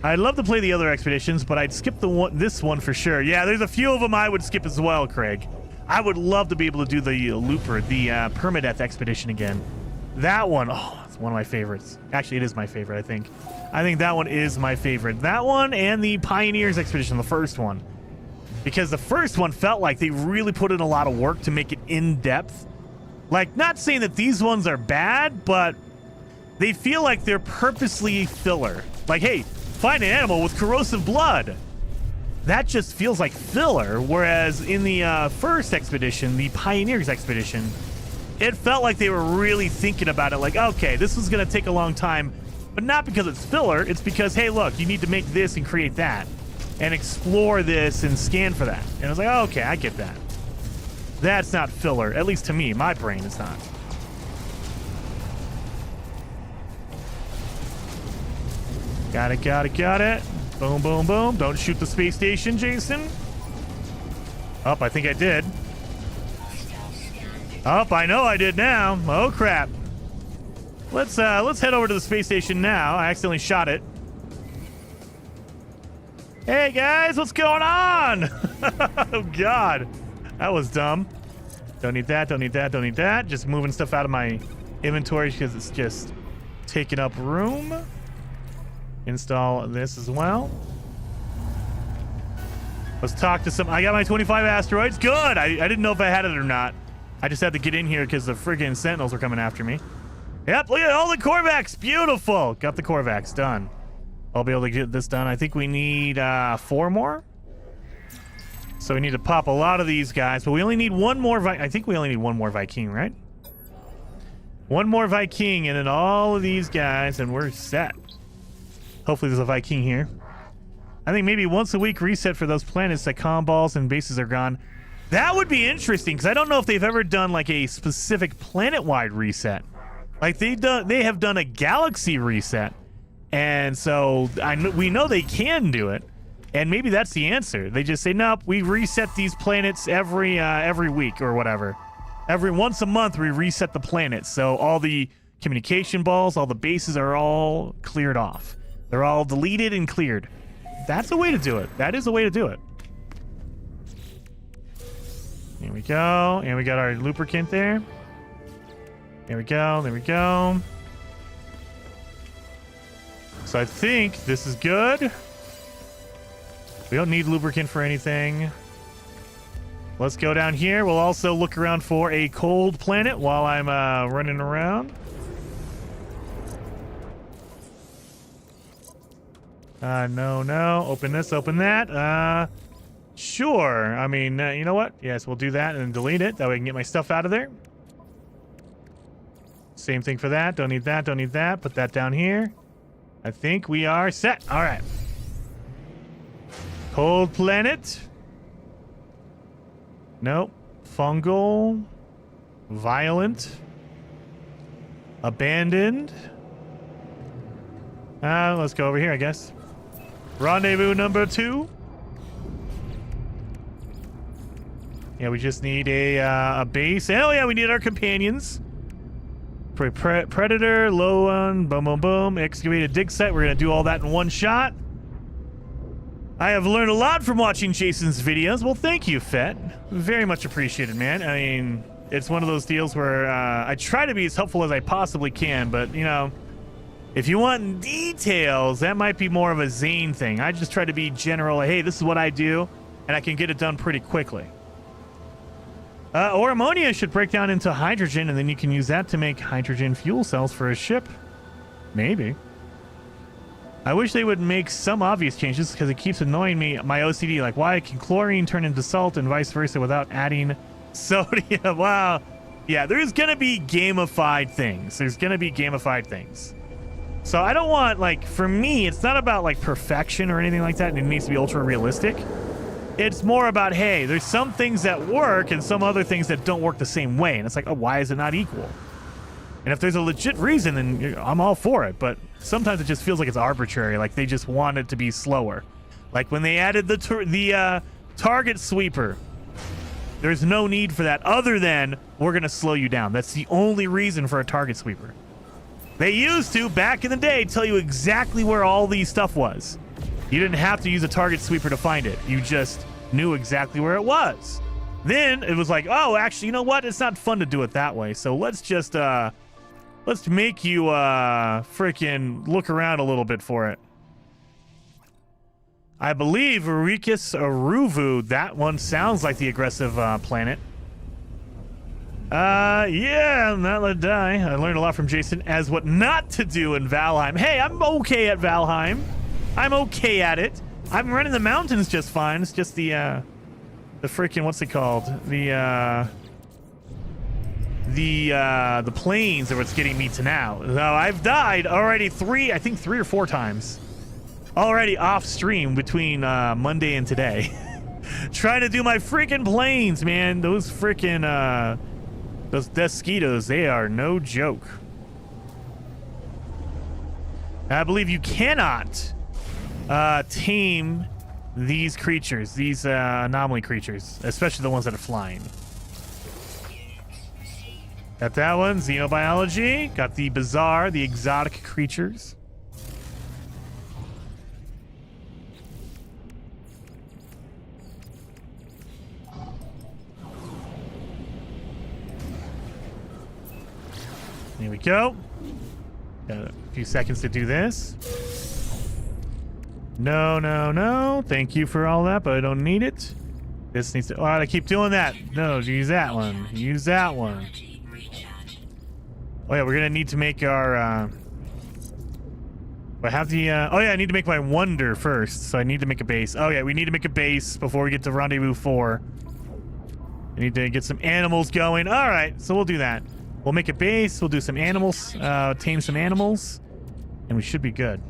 I'd love to play the other expeditions, but I'd skip this one for sure. Yeah, there's a few of them I would skip as well, Craig. I would love to be able to do the Looper, the Permadeath expedition again. That one, oh, it's one of my favorites. Actually, it is my favorite, I think. I think that one is my favorite. That one and the Pioneers expedition, the first one. Because the first one felt like they really put in a lot of work to make it in-depth. Like, not saying that these ones are bad, but they feel like they're purposely filler. Like, hey, find an animal with corrosive blood. That just feels like filler. Whereas in the first expedition, the Pioneers expedition, it felt like they were really thinking about it. Like, okay, this is going to take a long time, but not because it's filler. It's because, hey, look, you need to make this and create that and explore this and scan for that. And I was like, oh, okay, I get that. That's not filler. At least to me, my brain is not. Got it, got it, got it. Boom, boom, boom. Don't shoot the space station, Jason. Oh, I think I did. Oh, I know I did now. Oh, crap. Let's head over to the space station now. I accidentally shot it. Hey, guys, what's going on? Oh, God. That was dumb. Don't need that, don't need that, don't need that. Just moving stuff out of my inventory because it's just taking up room. Install this as well. Let's talk to some. I got my 25 asteroids. Good. I didn't know if I had it or not. I just had to get in here because the friggin' sentinels were coming after me. Yep, look at all the Korvax. Beautiful. Got the Korvax done. I'll be able to get this done. I think we need 4 more. So we need to pop a lot of these guys, but we only need one more. I think we only need one more Viking, right? One more Viking, and then all of these guys, and we're set. Hopefully there's a Viking here. I think maybe once a week reset for those planets that comm balls and bases are gone. That would be interesting, because I don't know if they've ever done like a specific planet-wide reset. Like they have done a galaxy reset, and so we know they can do it, and maybe that's the answer. They just say, nope, we reset these planets every week or whatever. Once a month we reset the planets, so all the communication balls, all the bases are all cleared off. They're all deleted and cleared. That's a way to do it. That is a way to do it. Here we go. And we got our lubricant there. There we go. There we go. So I think this is good. We don't need lubricant for anything. Let's go down here. We'll also look around for a cold planet while I'm running around. No. Open this, open that. Sure. I mean, you know what? Yes, we'll do that and then delete it. That way I can get my stuff out of there. Same thing for that. Don't need that, don't need that. Put that down here. I think we are set. All right. Cold planet. Nope. Fungal. Violent. Abandoned. Let's go over here, I guess. Rendezvous number 2. Yeah, we just need a base. Oh yeah, we need our companions. Predator, low one, boom, boom, boom. Excavated dig site. We're gonna do all that in one shot. I have learned a lot from watching Jason's videos. Well, thank you, Fett. Very much appreciated, man. I mean, it's one of those deals where I try to be as helpful as I possibly can, but you know, if you want details, that might be more of a Zane thing. I just try to be general. Like, hey, this is what I do, and I can get it done pretty quickly. Or ammonia should break down into hydrogen, and then you can use that to make hydrogen fuel cells for a ship. Maybe. I wish they would make some obvious changes because it keeps annoying me, my OCD. Like, why can chlorine turn into salt and vice versa without adding sodium? Wow. Yeah, there's going to be gamified things. There's going to be gamified things. So I don't want, like, for me, it's not about, like, perfection or anything like that, and it needs to be ultra realistic. It's more about, hey, there's some things that work and some other things that don't work the same way. And it's like, oh, why is it not equal? And if there's a legit reason, then I'm all for it. But sometimes it just feels like it's arbitrary, like they just want it to be slower. Like when they added the target sweeper, there's no need for that other than we're going to slow you down. That's the only reason for a target sweeper. They used to, back in the day, tell you exactly where all these stuff was. You didn't have to use a target sweeper to find it. You just knew exactly where it was. Then it was like, oh, actually, you know what? It's not fun to do it that way. So let's just, let's make you freaking look around a little bit for it. I believe Eurykis Aruvu, that one sounds like the aggressive planet. Yeah, not let die. I learned a lot from Jason as what not to do in Valheim. Hey, I'm okay at Valheim. I'm okay at it. I'm running the mountains just fine. It's just the freaking, what's it called? The planes are what's getting me to now. So I've died already I think three or four times. Already off stream between Monday and today. Trying to do my freaking planes, man. Those freaking those mosquitoes, they are no joke. I believe you cannot tame these creatures, these anomaly creatures, especially the ones that are flying. Got that one, xenobiology. Got the bizarre, the exotic creatures. Here we go. Got a few seconds to do this. No, no, no. Thank you for all that, but I don't need it. This needs to... Oh, I keep doing that. No, use that one. Use that one. Oh, yeah, we're going to need to make our... I have the... Oh, yeah, I need to make my wonder first. So I need to make a base. Oh, yeah, we need to make a base before we get to Rendezvous 4. I need to get some animals going. All right, so we'll do that. We'll make a base. We'll do some animals. Tame some animals. And we should be good.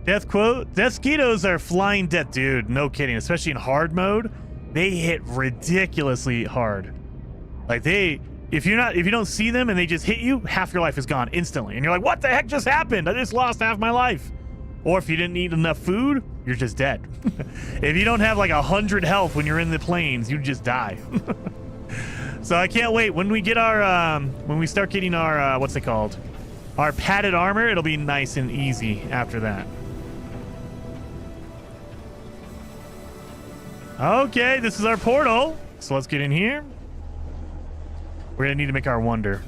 Death quote. Mosquitoes are flying death, dude. No kidding. Especially in hard mode. They hit ridiculously hard. Like if you don't see them and they just hit you, half your life is gone instantly. And you're like, what the heck just happened? I just lost half my life. Or if you didn't eat enough food, you're just dead. If you don't have like 100 health when you're in the plains, you just die. So I can't wait. When we get our, when we start getting our, what's it called? Our padded armor, it'll be nice and easy after that. Okay, this is our portal. So let's get in here. We're gonna need to make our wonder.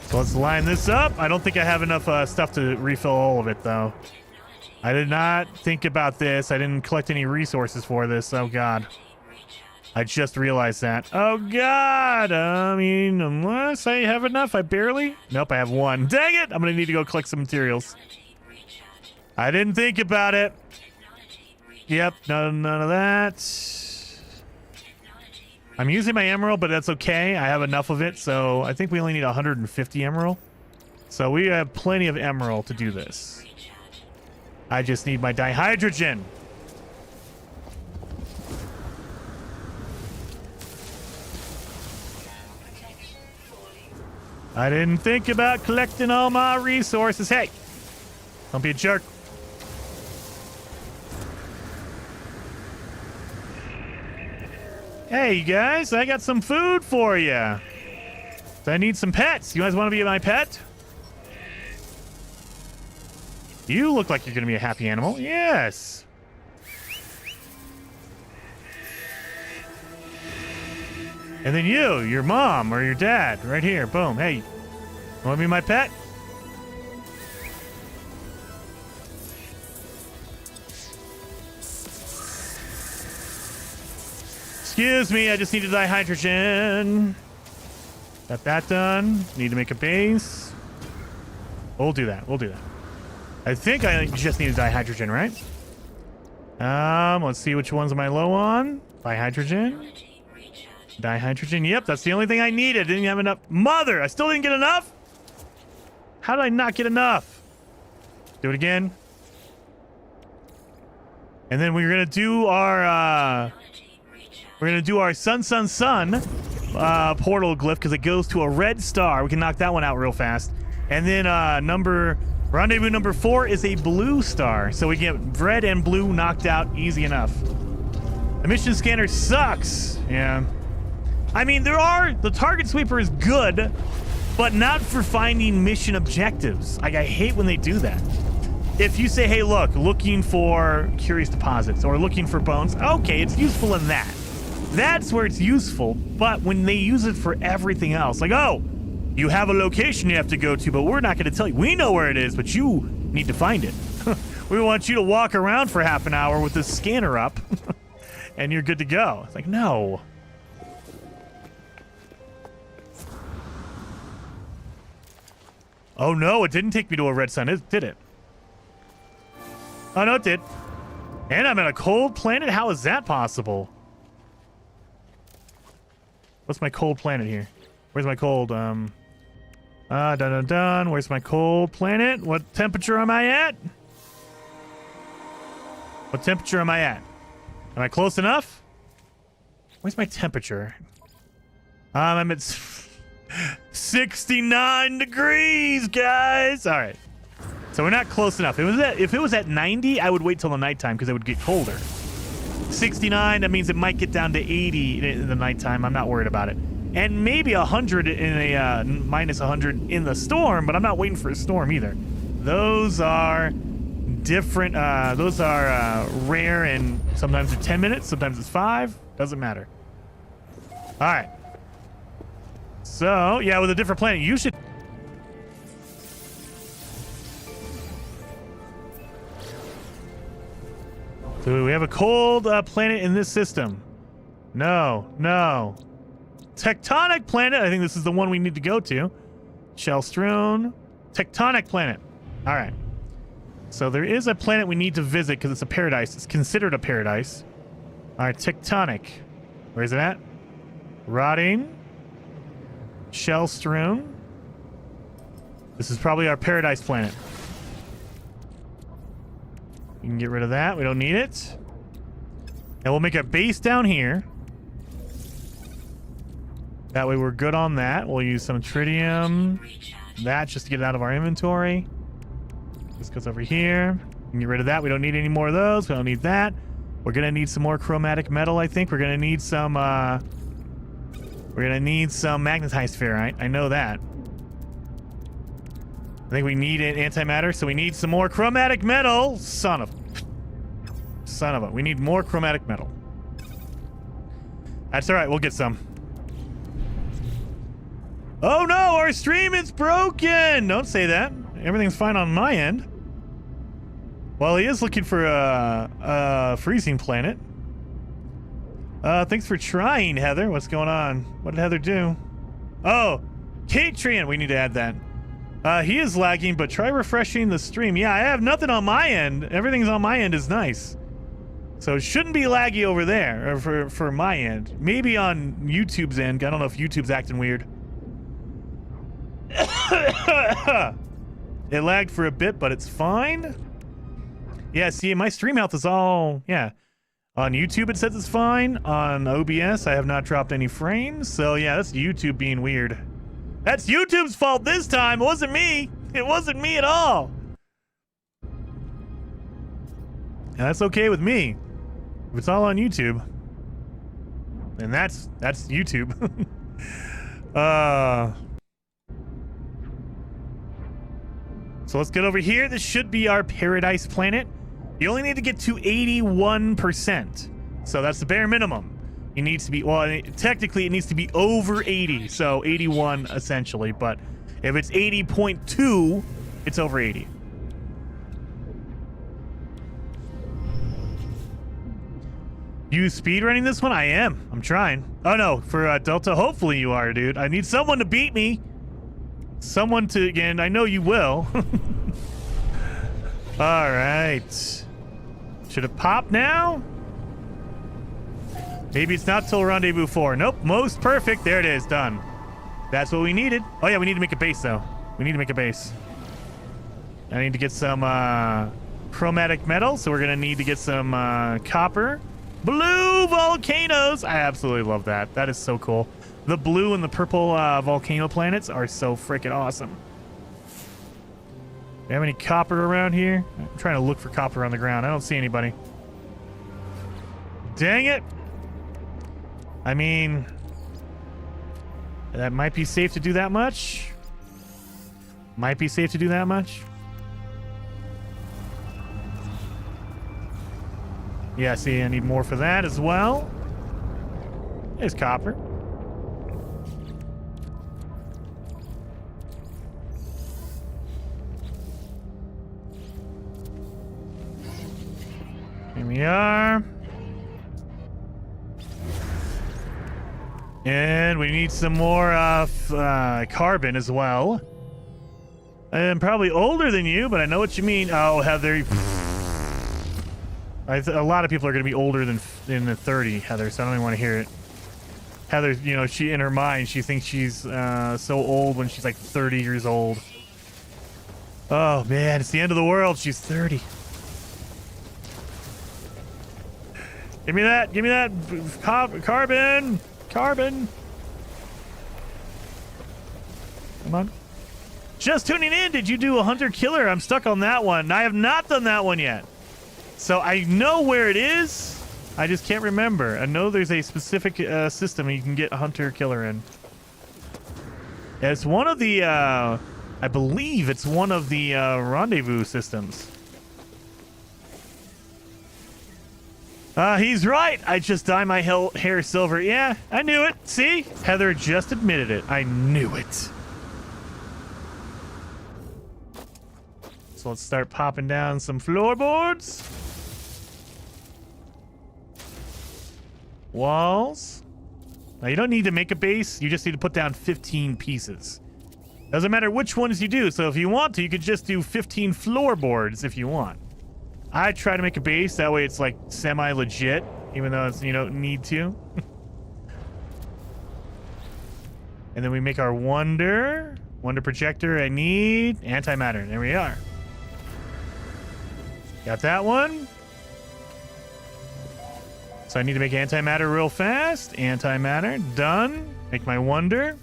So let's line this up. I don't think I have enough stuff to refill all of it, though. I did not think about this. I didn't collect any resources for this. Oh, God. I just realized that. Oh, God. I mean, unless I have enough, I barely... Nope, I have one. Dang it! I'm gonna need to go collect some materials. I didn't think about it. Yep, none of that. I'm using my emerald, but that's okay. I have enough of it, so I think we only need 150 emerald. So we have plenty of emerald to do this. I just need my dihydrogen. I didn't think about collecting all my resources. Hey, don't be a jerk. Hey, you guys, I got some food for you. So I need some pets. You guys want to be my pet? You look like you're going to be a happy animal. Yes. And then your mom or your dad, right here. Boom. Hey, you want to be my pet? Excuse me, I just need to dye hydrogen. Got that done. Need to make a base. We'll do that. We'll do that. I think I just need to dye hydrogen, right? Let's see which ones am I low on. Dye hydrogen. Dye hydrogen. Yep, that's the only thing I needed. Didn't have enough. Mother, I still didn't get enough? How did I not get enough? Do it again. And then we're gonna do our sun portal glyph because it goes to a red star. We can knock that one out real fast. And then rendezvous number 4 is a blue star. So we get red and blue knocked out easy enough. The mission scanner sucks. Yeah. I mean, the target sweeper is good, but not for finding mission objectives. Like, I hate when they do that. If you say, hey, look, looking for curious deposits or looking for bones, okay, it's useful in that. That's where it's useful, but when they use it for everything else, like, oh, you have a location you have to go to, but we're not going to tell you. We know where it is, but you need to find it. We want you to walk around for half an hour with this scanner up, and you're good to go. It's like, no. Oh, no, it didn't take me to a red sun, did it? Oh, no, it did. And I'm on a cold planet? How is that possible? What's my cold planet here? Where's my cold, dun. Where's my cold planet? What temperature am I at? What temperature am I at? Am I close enough? Where's my temperature? I'm at 69 degrees, guys. All right. So we're not close enough. If it was at 90, I would wait till the nighttime because it would get colder. 69, that means it might get down to 80 in the nighttime. I'm not worried about it. And maybe 100 in a minus 100 in the storm, but I'm not waiting for a storm either. Those are different. Those are rare, and sometimes they're 10 minutes, sometimes it's 5. Doesn't matter. All right. So, yeah, with a different planet, you should... So we have a cold planet in this system. No. Tectonic planet. I think this is the one we need to go to. Shell strewn. Tectonic planet. All right. So there is a planet we need to visit because it's a paradise. It's considered a paradise. All right, tectonic. Where is it at? Rotting. Shell strewn. This is probably our paradise planet. You can get rid of that. We don't need it. And we'll make a base down here. That way we're good on that. We'll use some tritium. That just to get it out of our inventory. This goes over here. You can get rid of that. We don't need any more of those. We don't need that. We're gonna need some more chromatic metal, I think. We're gonna need some magnetized ferrite. I know that. I think we need an antimatter, so we need some more chromatic metal. Son of it. We need more chromatic metal. That's all right. We'll get some. Oh no, our stream is broken. Don't say that. Everything's fine on my end. Well, he is looking for a freezing planet. Thanks for trying, Heather. What's going on? What did Heather do? Oh, Catrian. We need to add that. He is lagging, but try refreshing the stream. Yeah, I have nothing on my end. Everything's on my end is nice. So it shouldn't be laggy over there, or for my end. Maybe on YouTube's end. I don't know if YouTube's acting weird. It lagged for a bit, but it's fine. Yeah, see, my stream health is all... Yeah. On YouTube, it says it's fine. On OBS, I have not dropped any frames. So, yeah, that's YouTube being weird. That's YouTube's fault this time. It wasn't me. It wasn't me at all. And that's okay with me. If it's all on YouTube. And that's YouTube. So let's get over here. This should be our paradise planet. You only need to get to 81%. So that's the bare minimum. It needs to be, well, technically it needs to be over 80. So 81 essentially. But if it's 80.2, it's over 80. You speedrunning this one? I am. I'm trying. Oh no, for Delta, hopefully you are, dude. I need someone to beat me. Someone to, again, I know you will. All right. Should it pop now? Maybe it's not till Rendezvous 4. Nope, most perfect. There it is, done. That's what we needed. Oh yeah, we need to make a base though. We need to make a base. I need to get some chromatic metal, so we're gonna need to get some copper. Blue volcanoes. I absolutely love that. That is so cool. The blue and the purple volcano planets are so freaking awesome. Do you have any copper around here? I'm trying to look for copper on the ground. I don't see anybody. Dang it. I mean, that might be safe to do that much. Might be safe to do that much. Yeah, see, I need more for that as well. There's copper. Here we are. And we need some more carbon as well. I'm probably older than you, but I know what you mean. Oh, Heather. A lot of people are going to be older than in the 30, Heather, so I don't even want to hear it. Heather, you know, she in her mind, she thinks she's so old when she's like 30 years old. Oh, man, it's the end of the world. She's 30. Give me that. Give me that carbon. Carbon. Come on. Just tuning in. Did you do a hunter killer? I'm stuck on that one. I have not done that one yet. So I know where it is. I just can't remember. I know there's a specific system you can get a hunter killer in. It's one of the, I believe it's one of the rendezvous systems. He's right. I just dye my hair silver. Yeah, I knew it. See? Heather just admitted it. I knew it. So let's start popping down some floorboards. Walls. Now, you don't need to make a base. You just need to put down 15 pieces. Doesn't matter which ones you do. So if you want to, you could just do 15 floorboards if you want. I try to make a base. That way it's like semi-legit, even though it's, you don't need to. And then we make our wonder projector. I need antimatter. There we are. Got that one. So I need to make antimatter real fast. Antimatter, done. Make my wonder.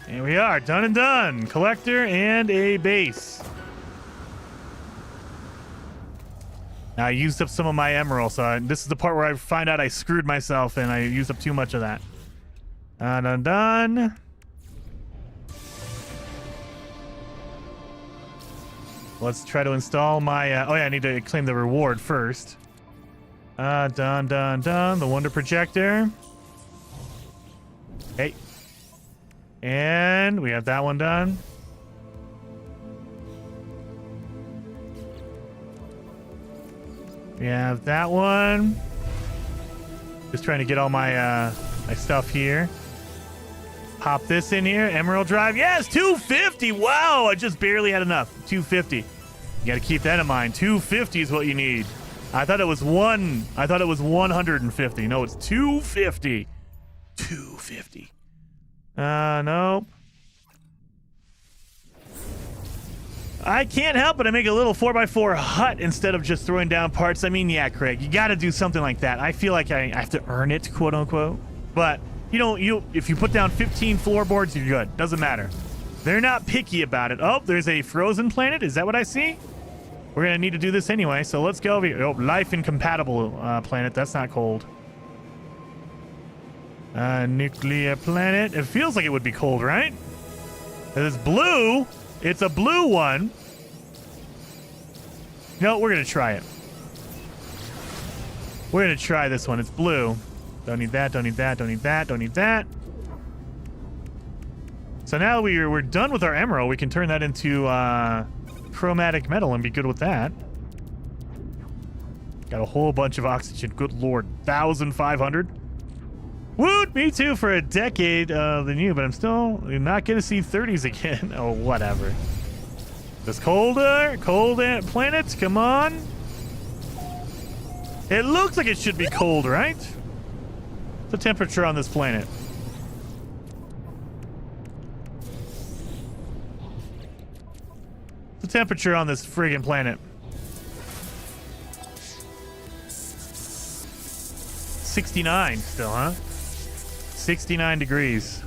There we are, done and done. Collector and a base. Now I used up some of my emerald, so this is the part where I find out I screwed myself and I used up too much of that. Done. Let's try to install my, oh yeah, I need to claim the reward first. Done. The wonder projector. Okay. And we have that one done. We have that one. Just trying to get all my my stuff here. Pop this in here. Emerald drive. Yes, 250. Wow, I just barely had enough. 250. You got to keep that in mind. 250 is what you need. I thought it was 150. No, it's 250. 250. Nope. I can't help but I make a little 4x4 hut instead of just throwing down parts. I mean, yeah, Craig, you got to do something like that. I feel like I have to earn it, quote unquote. But if you put down 15 floorboards, you're good. Doesn't matter. They're not picky about it. Oh, there's a frozen planet. Is that what I see? We're gonna need to do this anyway. So let's go over here. Oh, life incompatible planet. That's not cold. Nuclear planet. It feels like it would be cold, right? It's blue. It's a blue one. No, we're gonna try it. We're gonna try this one. It's blue. Don't need that. Don't need that. Don't need that. Don't need that. So now we're done with our emerald. We can turn that into chromatic metal and be good with that. Got a whole bunch of oxygen. Good lord, 1,500. Woot! Me too for a decade than you, but I'm still not gonna see 30s again. Oh, whatever. This colder planet. Come on. It looks like it should be cold, right? What's the temperature on this planet? The temperature on this friggin' planet. 69 still, huh? 69 degrees.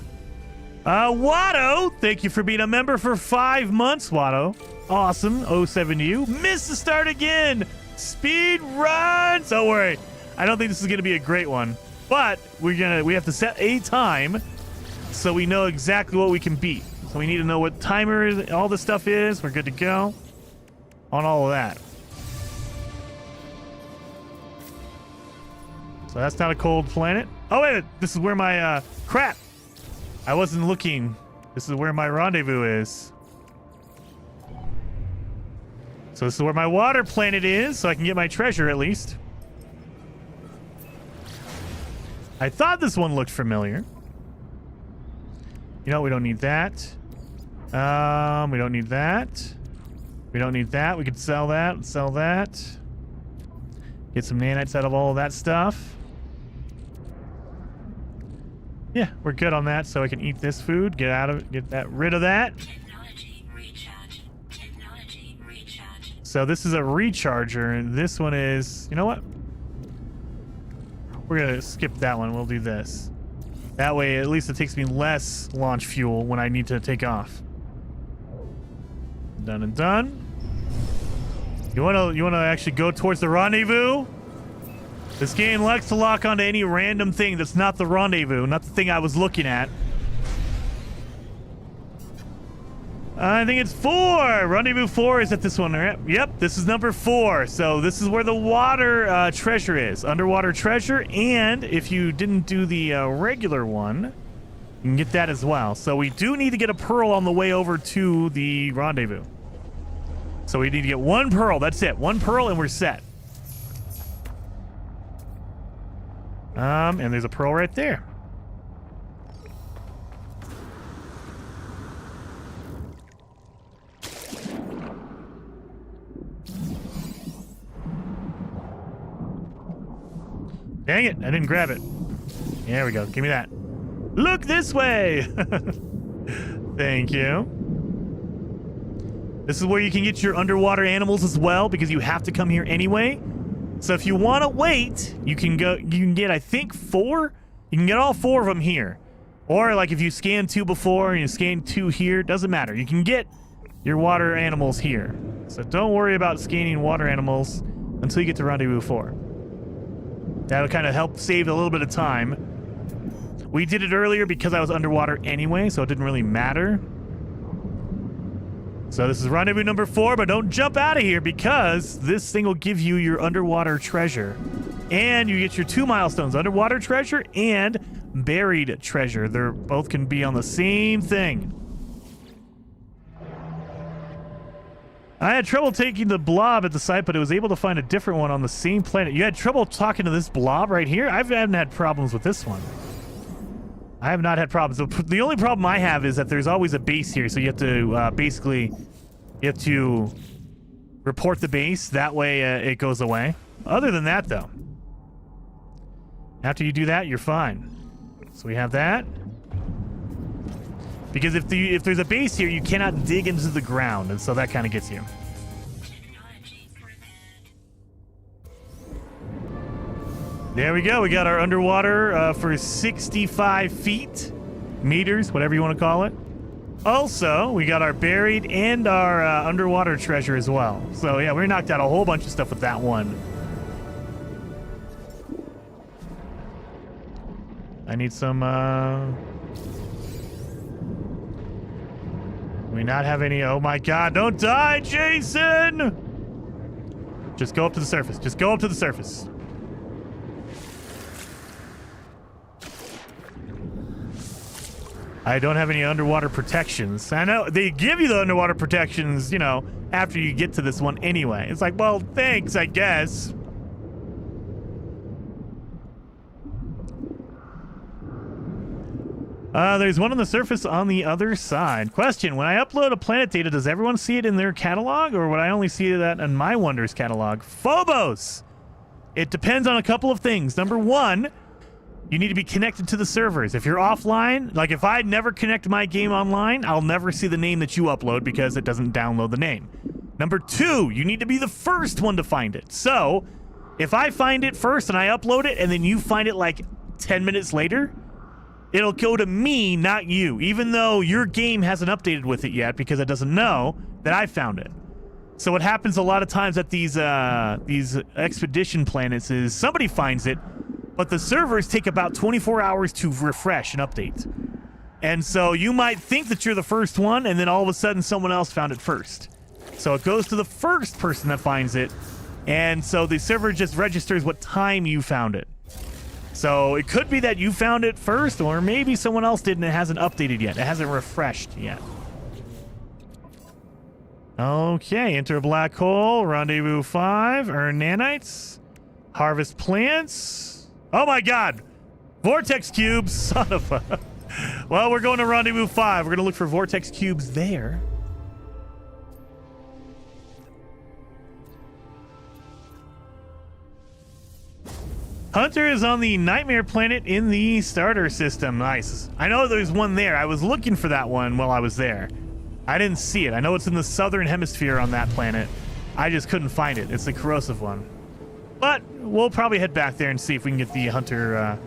Watto, thank you for being a member for 5 months, Watto. Awesome. 07 to you. Missed the start again. Speed run. Don't worry. I don't think this is gonna be a great one, but we have to set a time so we know exactly what we can beat. So we need to know what timer all this stuff is. We're good to go on all of that. So that's not a cold planet. Oh, wait, this is where my, crap. I wasn't looking. This is where my rendezvous is. So this is where my water planet is, so I can get my treasure at least. I thought this one looked familiar. You know, we don't need that. We don't need that. We don't need that. We could sell that. Sell that. Get some nanites out of all of that stuff. Yeah, we're good on that. So I can eat this food. Get rid of that. Technology recharge. Technology recharge. So this is a recharger, and this one is. You know what? We're gonna skip that one. We'll do this. That way, at least it takes me less launch fuel when I need to take off. Done and done. You wanna actually go towards the rendezvous? This game likes to lock onto any random thing that's not the rendezvous, not the thing I was looking at. I think it's 4. Rendezvous 4 is at this one. Yep, this is number 4. So this is where the water treasure is. Underwater treasure. And if you didn't do the regular one, you can get that as well. So we do need to get a pearl on the way over to the rendezvous. So we need to get 1 pearl. That's it. 1 pearl and we're set. And there's a pearl right there. Dang it, I didn't grab it. There we go, give me that. Look this way! Thank you. This is where you can get your underwater animals as well, because you have to come here anyway. So if you want to wait, you can get, I think, 4? You can get all 4 of them here. Or like if you scanned 2 before and you scanned 2 here, doesn't matter. You can get your water animals here. So don't worry about scanning water animals until you get to Rendezvous 4. That'll kind of help save a little bit of time. We did it earlier because I was underwater anyway, so it didn't really matter. So this is rendezvous number 4, but don't jump out of here because this thing will give you your underwater treasure. And you get your 2 milestones, underwater treasure and buried treasure. They're both can be on the same thing. I had trouble taking the blob at the site, but it was able to find a different one on the same planet. You had trouble talking to this blob right here? I haven't had problems with this one. I have not had problems. The only problem I have is that there's always a base here, so you have to basically, you have to report the base. That way it goes away. Other than that, though, after you do that, you're fine. So we have that. Because if there's a base here, you cannot dig into the ground, and so that kind of gets you. There we go. We got our underwater for 65 feet, meters, whatever you want to call it. Also, we got our buried and our underwater treasure as well. So yeah, we knocked out a whole bunch of stuff with that one. I need some. We not have any. Oh my God! Don't die, Jason! Just go up to the surface. Just go up to the surface. I don't have any underwater protections. I know they give you the underwater protections, you know, after you get to this one anyway. It's like, well, thanks, I guess. There's one on the surface on the other side. Question, when I upload a planet data, does everyone see it in their catalog, or would I only see that in my Wonders catalog? Phobos! It depends on a couple of things. Number 1, you need to be connected to the servers. If you're offline, like if I never connect my game online, I'll never see the name that you upload because it doesn't download the name. Number 2, you need to be the first one to find it. So, if I find it first and I upload it, and then you find it like 10 minutes later, it'll go to me, not you, even though your game hasn't updated with it yet because it doesn't know that I found it. So what happens a lot of times at these expedition planets is somebody finds it, but the servers take about 24 hours to refresh and update. And so you might think that you're the first one, and then all of a sudden someone else found it first. So it goes to the first person that finds it, and so the server just registers what time you found it. So it could be that you found it first, or maybe someone else did and it hasn't updated yet. It hasn't refreshed yet. Okay, enter a black hole, rendezvous 5, earn nanites, harvest plants. Oh my God! Vortex cubes, son of a... Well, we're going to rendezvous 5. We're going to look for vortex cubes there. Hunter is on the Nightmare planet in the starter system. Nice. I know there's one there. I was looking for that one while I was there. I didn't see it. I know it's in the southern hemisphere on that planet. I just couldn't find it. It's the corrosive one. But we'll probably head back there and see if we can get the Hunter,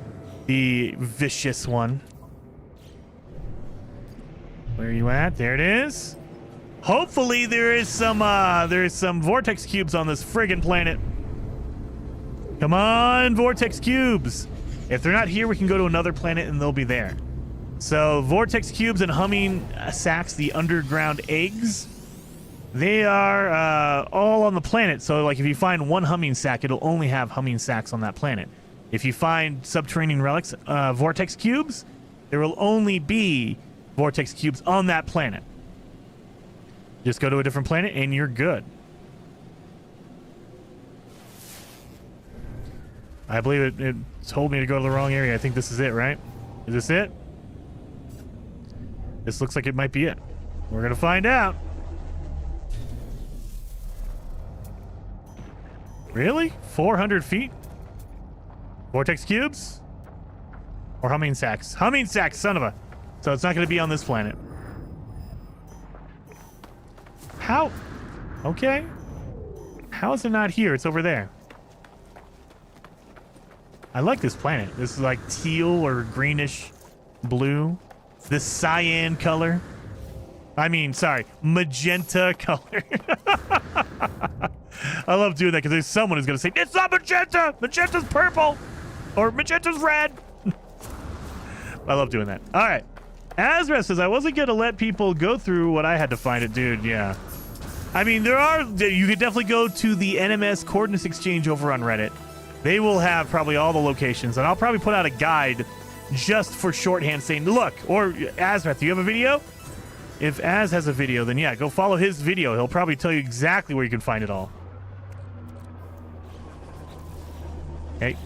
the vicious one. Where are you at? There it is. Hopefully there's some vortex cubes on this friggin' planet. Come on, vortex cubes. If they're not here, we can go to another planet and they'll be there. So vortex cubes and humming sacks, the underground eggs, they are all on the planet. So like if you find one humming sack, it'll only have humming sacks on that planet. If you find subterranean relics, vortex cubes, there will only be vortex cubes on that planet. Just go to a different planet and you're good. I believe it told me to go to the wrong area. I think this is it, right? Is this it? This looks like it might be it. We're gonna find out. Really? 400 feet? Vortex cubes? Or humming sacks? Humming sacks, son of a... So it's not gonna be on this planet. How? Okay. How is it not here? It's over there. I like this planet. This is like teal or greenish blue. This cyan color. I mean, sorry, magenta color. I love doing that because there's someone who's going to say, it's not magenta! Magenta's purple! Or magenta's red! I love doing that. All right. Azra says, I wasn't going to let people go through what I had to find it. Dude, yeah. I mean, you could definitely go to the NMS Coordinates Exchange over on Reddit. They will have probably all the locations, and I'll probably put out a guide just for shorthand saying, look, or Azrath, do you have a video? If Az has a video, then yeah, go follow his video. He'll probably tell you exactly where you can find it all. Okay.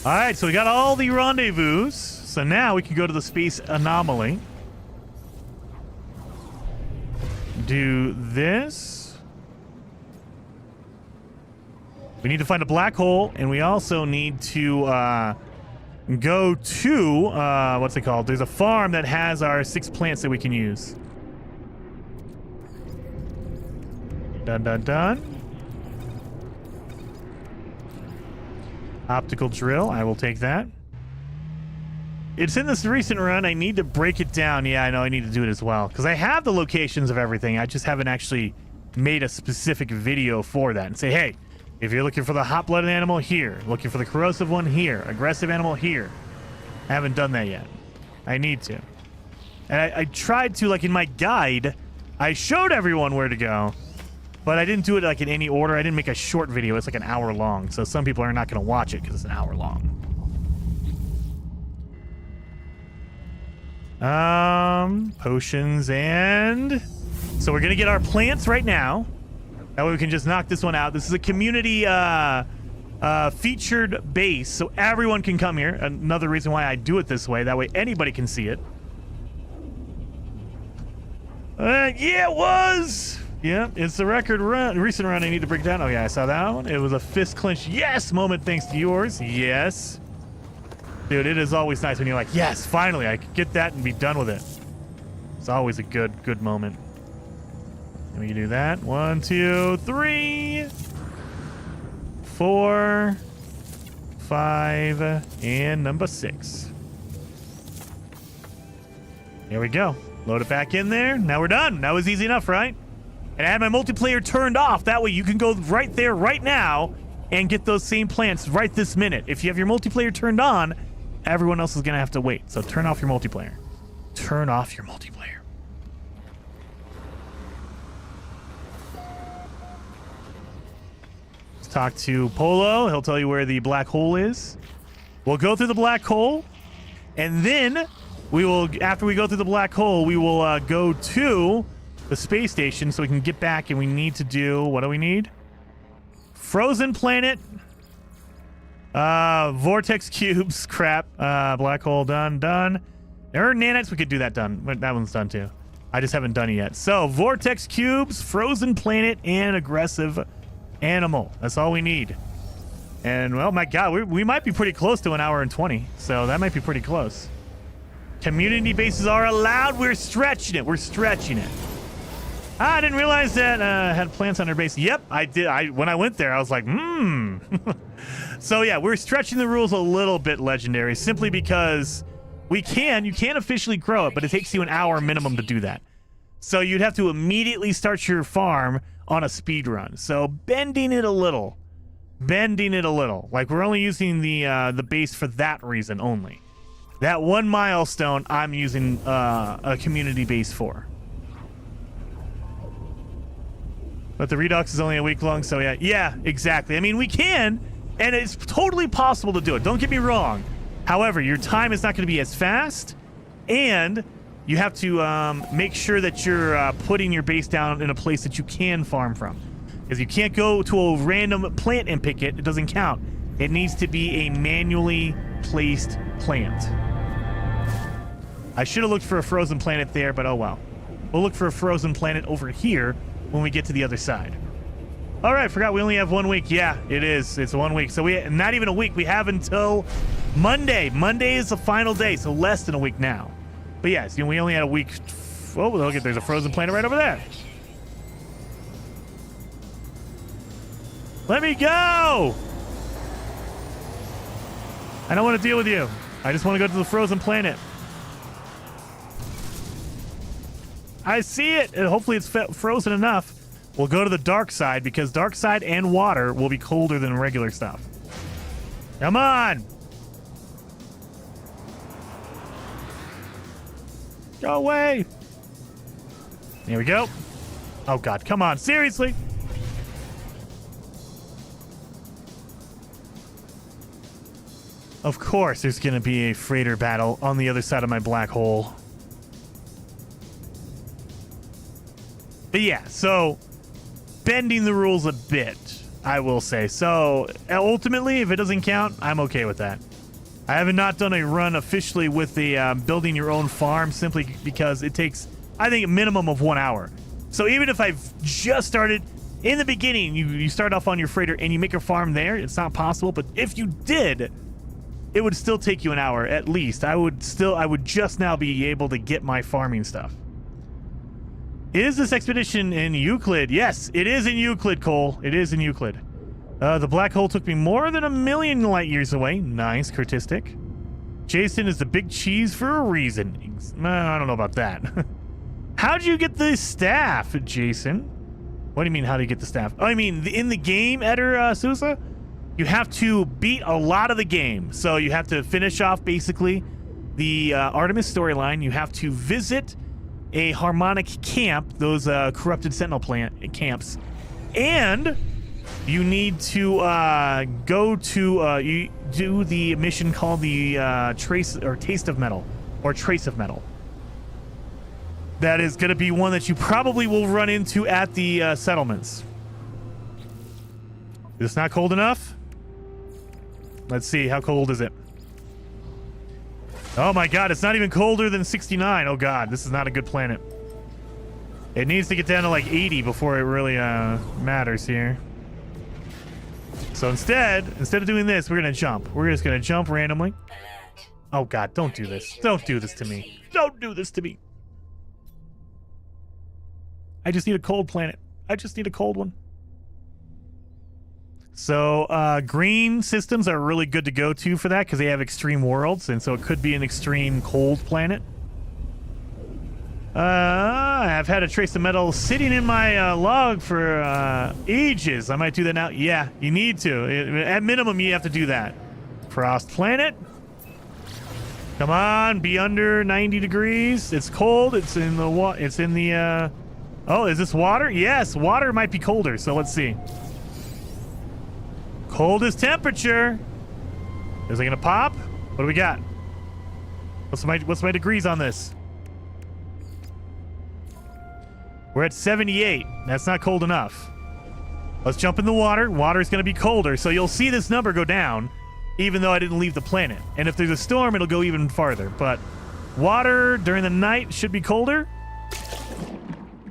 All right, so we got all the rendezvous. So now we can go to the space anomaly. Do this. We need to find a black hole, and we also need to go to what's it called? There's a farm that has our 6 plants that we can use. Dun dun dun. Optical drill, I will take that. It's in this recent run. I need to break it down. Yeah, I know I need to do it as well. Because I have the locations of everything. I just haven't actually made a specific video for that. And say, hey, if you're looking for the hot-blooded animal, here. Looking for the corrosive one, here. Aggressive animal, here. I haven't done that yet. I need to. And I tried to, like in my guide, I showed everyone where to go. But I didn't do it like in any order. I didn't make a short video. It's like an hour long. So some people are not going to watch it because it's an hour long. Potions and... So we're going to get our plants right now. That way we can just knock this one out. This is a community featured base, so everyone can come here. Another reason why I do it this way. That way anybody can see it. Yeah, it was! Yeah, it's the record run. Recent run I need to break down. Oh, yeah, I saw that one. It was a fist clench. Yes! Moment thanks to yours. Yes. Dude, it is always nice when you're like, yes, finally, I can get that and be done with it. It's always a good moment. And we can do that. 1, 2, 3, 4, 5, and number 6. Here we go. Load it back in there. Now we're done. That was easy enough, right? And I had my multiplayer turned off. That way you can go right there, right now, and get those same plants right this minute. If you have your multiplayer turned on, everyone else is going to have to wait. So turn off your multiplayer. Turn off your multiplayer. Let's talk to Polo. He'll tell you where the black hole is. We'll go through the black hole, and then we will, after we go through the black hole, we will go to the space station so we can get back, and we need to do, what do we need? Frozen planet. Vortex cubes, crap. Black hole, done. There are nanites, we could do that done. That one's done too. I just haven't done it yet. So, vortex cubes, frozen planet, and aggressive animal. That's all we need. And, well, my God, we might be pretty close to 1 hour and 20. So, that might be pretty close. Community bases are allowed. We're stretching it. I didn't realize that had plants on their base. Yep, I did. When I went there, I was like, So yeah, we're stretching the rules a little bit, Legendary, simply because you can officially grow it, but it takes you an hour minimum to do that. So you'd have to immediately start your farm on a speed run. So bending it a little. Like we're only using the base for that reason only. That one milestone I'm using a community base for. But the Redux is only a week long, so yeah, exactly. I mean, we can, and it's totally possible to do it. Don't get me wrong. However, your time is not going to be as fast, and you have to make sure that you're putting your base down in a place that you can farm from. Because you can't go to a random plant and pick it. It doesn't count. It needs to be a manually placed plant. I should have looked for a frozen planet there, but oh well. We'll look for a frozen planet over here when we get to the other side. All right, forgot we only have 1 week. Yeah, it is. It's 1 week. So we not even a week. We have until Monday. Monday is the final day, so less than a week now. But yes, we only had a week. Oh, look at there's a frozen planet right over there. Let me go! I don't want to deal with you. I just want to go to the frozen planet. I see it, and hopefully it's frozen enough. We'll go to the dark side, because dark side and water will be colder than regular stuff. Come on! Go away! Here we go. Oh god, come on, seriously? Of course there's gonna be a freighter battle on the other side of my black hole. But yeah, so bending the rules a bit, I will say. So ultimately, if it doesn't count, I'm okay with that. I have not done a run officially with the building your own farm simply because it takes, I think, a minimum of 1 hour. So even if I've just started in the beginning, you start off on your freighter and you make a farm there, it's not possible. But if you did, it would still take you an hour at least. I would just now be able to get my farming stuff. Is this expedition in Euclid? Yes, it is in Euclid, Cole. It is in Euclid. The black hole took me more than 1,000,000 light years away. Nice, Kurtistic. Jason is the big cheese for a reason. I don't know about that. How'd you get the staff, Jason? What do you mean, how do you get the staff? Oh, I mean, in the game, Eder Sousa, you have to beat a lot of the game. So you have to finish off, basically, the Artemis storyline. You have to visit a harmonic camp, those corrupted sentinel plant camps, and you need to go to you do the mission called the taste of metal, or trace of metal. That is going to be one that you probably will run into at the settlements. Is this not cold enough? Let's see, how cold is it? Oh my god, it's not even colder than 69. Oh god, this is not a good planet. It needs to get down to like 80 before it really matters here. So instead of doing this, we're gonna jump. We're just gonna jump randomly. Oh god, don't do this. Don't do this to me. Don't do this to me. I just need a cold planet. I just need a cold one. So green systems are really good to go to for that because they have extreme worlds, and so it could be an extreme cold planet. I've had a trace of metal sitting in my log for ages. I might do that now. Yeah, you need to. At minimum, you have to do that. Frost planet. Come on, be under 90 degrees. It's cold. It's in the oh, is this water? Yes, water might be colder. So let's see. Coldest temperature. Is it gonna pop? What do we got? What's my degrees on this? We're at 78. That's not cold enough. Let's jump in the water. Water's gonna be colder, so you'll see this number go down, even though I didn't leave the planet. And if there's a storm, it'll go even farther. But water during the night should be colder.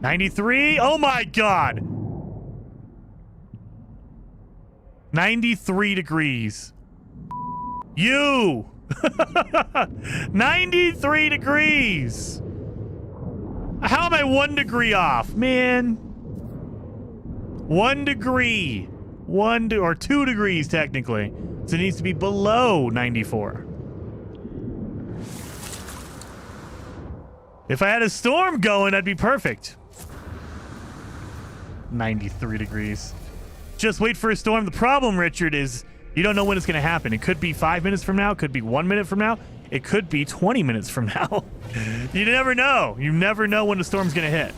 93. Oh my god. 93 degrees. You! 93 degrees! How am I 1 degree off? Man. 1 degree. Or 2 degrees, technically. So it needs to be below 94. If I had a storm going, that'd be perfect. 93 degrees. Just wait for a storm. The problem, Richard, is you don't know when it's going to happen. It could be 5 minutes from now. It could be 1 minute from now. It could be 20 minutes from now. You never know. You never know when the storm's going to hit.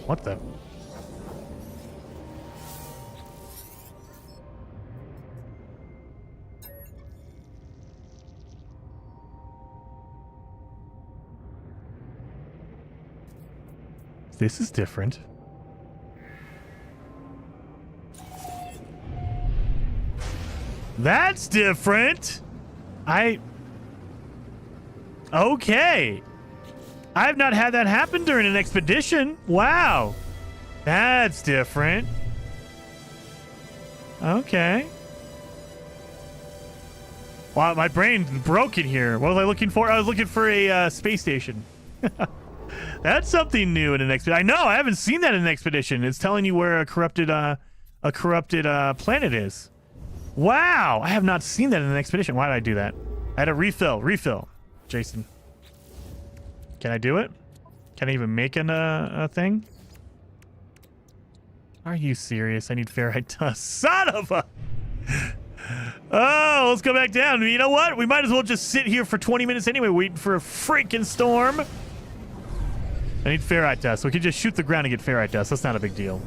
What the? This is different. That's different. Okay. I've not had that happen during an expedition. Wow. That's different. Okay. Wow, my brain broke in here. What was I looking for? I was looking for a space station. That's something new in an expedition. I know, I haven't seen that in an expedition. It's telling you where a corrupted planet is. Wow, I have not seen that in an expedition. Why did I do that? I had a refill. Jason. Can I do it? Can I even make a thing? Are you serious? I need ferrite dust. Son of a... Oh, let's go back down. You know what? We might as well just sit here for 20 minutes anyway, waiting for a freaking storm. I need ferrite dust. We can just shoot the ground and get ferrite dust. That's not a big deal.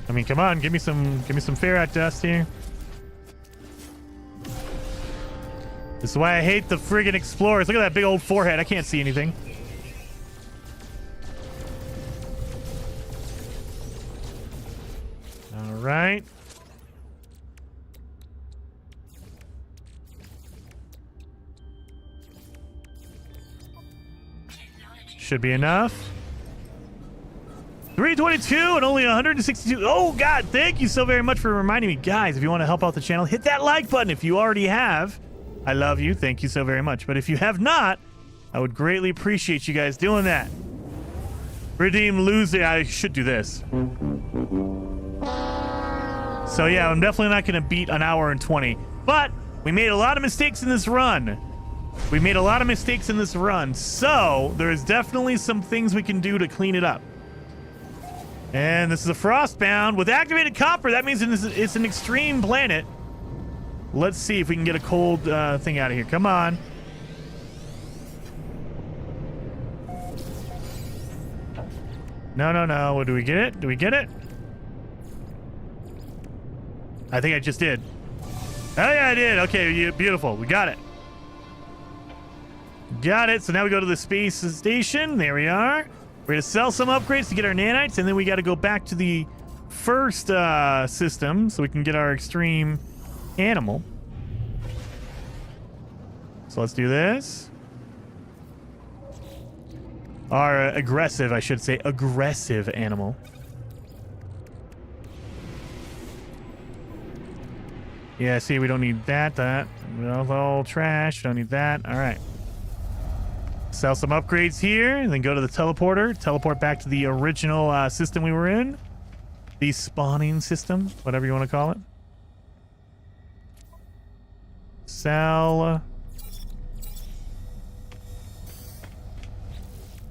I mean, come on, give me some ferrite dust here. This is why I hate the friggin' explorers. Look at that big old forehead. I can't see anything. All right. Should be enough. 322 and only 162. Oh, God, thank you so very much for reminding me. Guys, if you want to help out the channel, hit that like button. If you already have, I love you. Thank you so very much. But if you have not, I would greatly appreciate you guys doing that. Redeem losing. I should do this. So, yeah, I'm definitely not going to beat an hour and 20. But we made a lot of mistakes in this run. So there's definitely some things we can do to clean it up. And this is a frostbound with activated copper. That means it's an extreme planet. Let's see if we can get a cold thing out of here. Come on. No. Do we get it? I think I just did. Oh, yeah, I did. Okay, beautiful. We got it. So now we go to the space station. There we are. We're going to sell some upgrades to get our nanites, and then we got to go back to the first system so we can get our extreme animal. So let's do this. Our aggressive, I should say, aggressive animal. Yeah, see, we don't need that. That's all trash. Don't need that. All right. Sell some upgrades here, and then go to the teleporter. Teleport back to the original system we were in. The spawning system, whatever you want to call it. Sell.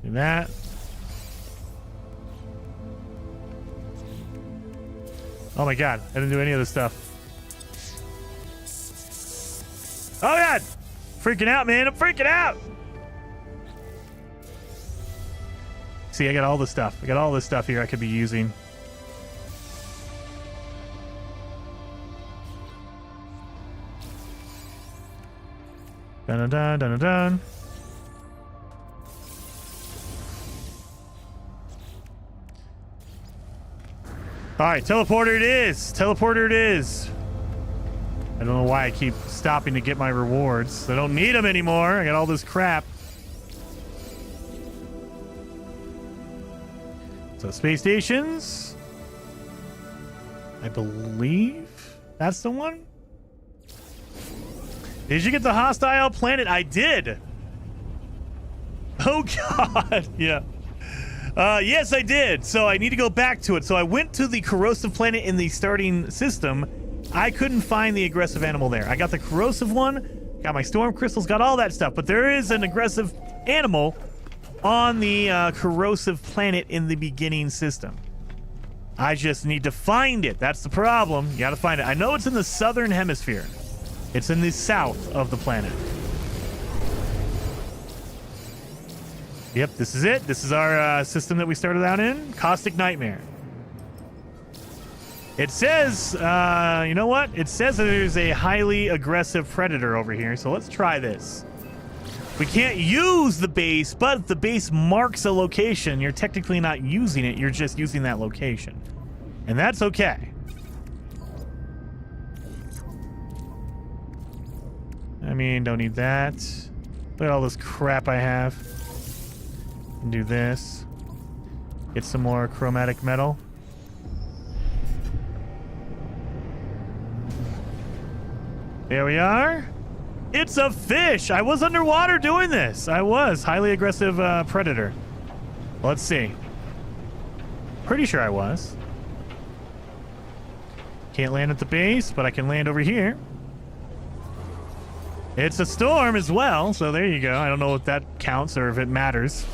Do that. Oh my God, I didn't do any of this stuff. Oh God! Freaking out, man. I'm freaking out! See, I got all this stuff. I got all this stuff here I could be using. Dun-dun-dun. All right, teleporter it is. I don't know why I keep stopping to get my rewards. I don't need them anymore. I got all this crap. So space stations. I believe that's the one. Did you get the hostile planet? I did. Oh, God. Yeah. Yes, I did. So I need to go back to it. So I went to the corrosive planet in the starting system. I couldn't find the aggressive animal there. I got the corrosive one, got my storm crystals, got all that stuff. But there is an aggressive animal on the corrosive planet in the beginning system. I just need to find it. That's the problem. You gotta find it. I know it's in the southern hemisphere. It's in the south of the planet. Yep, this is it. This is our system that we started out in. Caustic Nightmare. It says, you know what? It says that there's a highly aggressive predator over here, so let's try this. We can't use the base, but if the base marks a location, you're technically not using it, you're just using that location. And that's okay. I mean, don't need that. Look at all this crap I have. Do this. Get some more chromatic metal. There we are. It's a fish. I was underwater doing this. I was. Highly aggressive predator. Let's see. Pretty sure I was. Can't land at the base, but I can land over here. It's a storm as well, so there you go. I don't know if that counts or if it matters.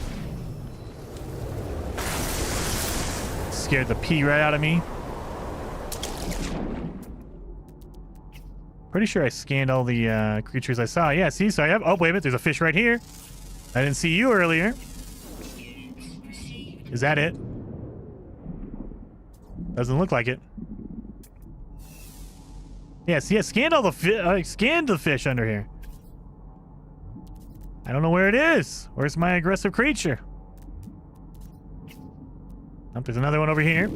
Scared the pee right out of me. Pretty sure I scanned all the creatures I saw. Yeah, see? So I have... Oh, wait a minute. There's a fish right here. I didn't see you earlier. Is that it? Doesn't look like it. Yeah, see, I scanned all the I scanned the fish under here. I don't know where it is. Where's my aggressive creature? Oh, there's another one over here.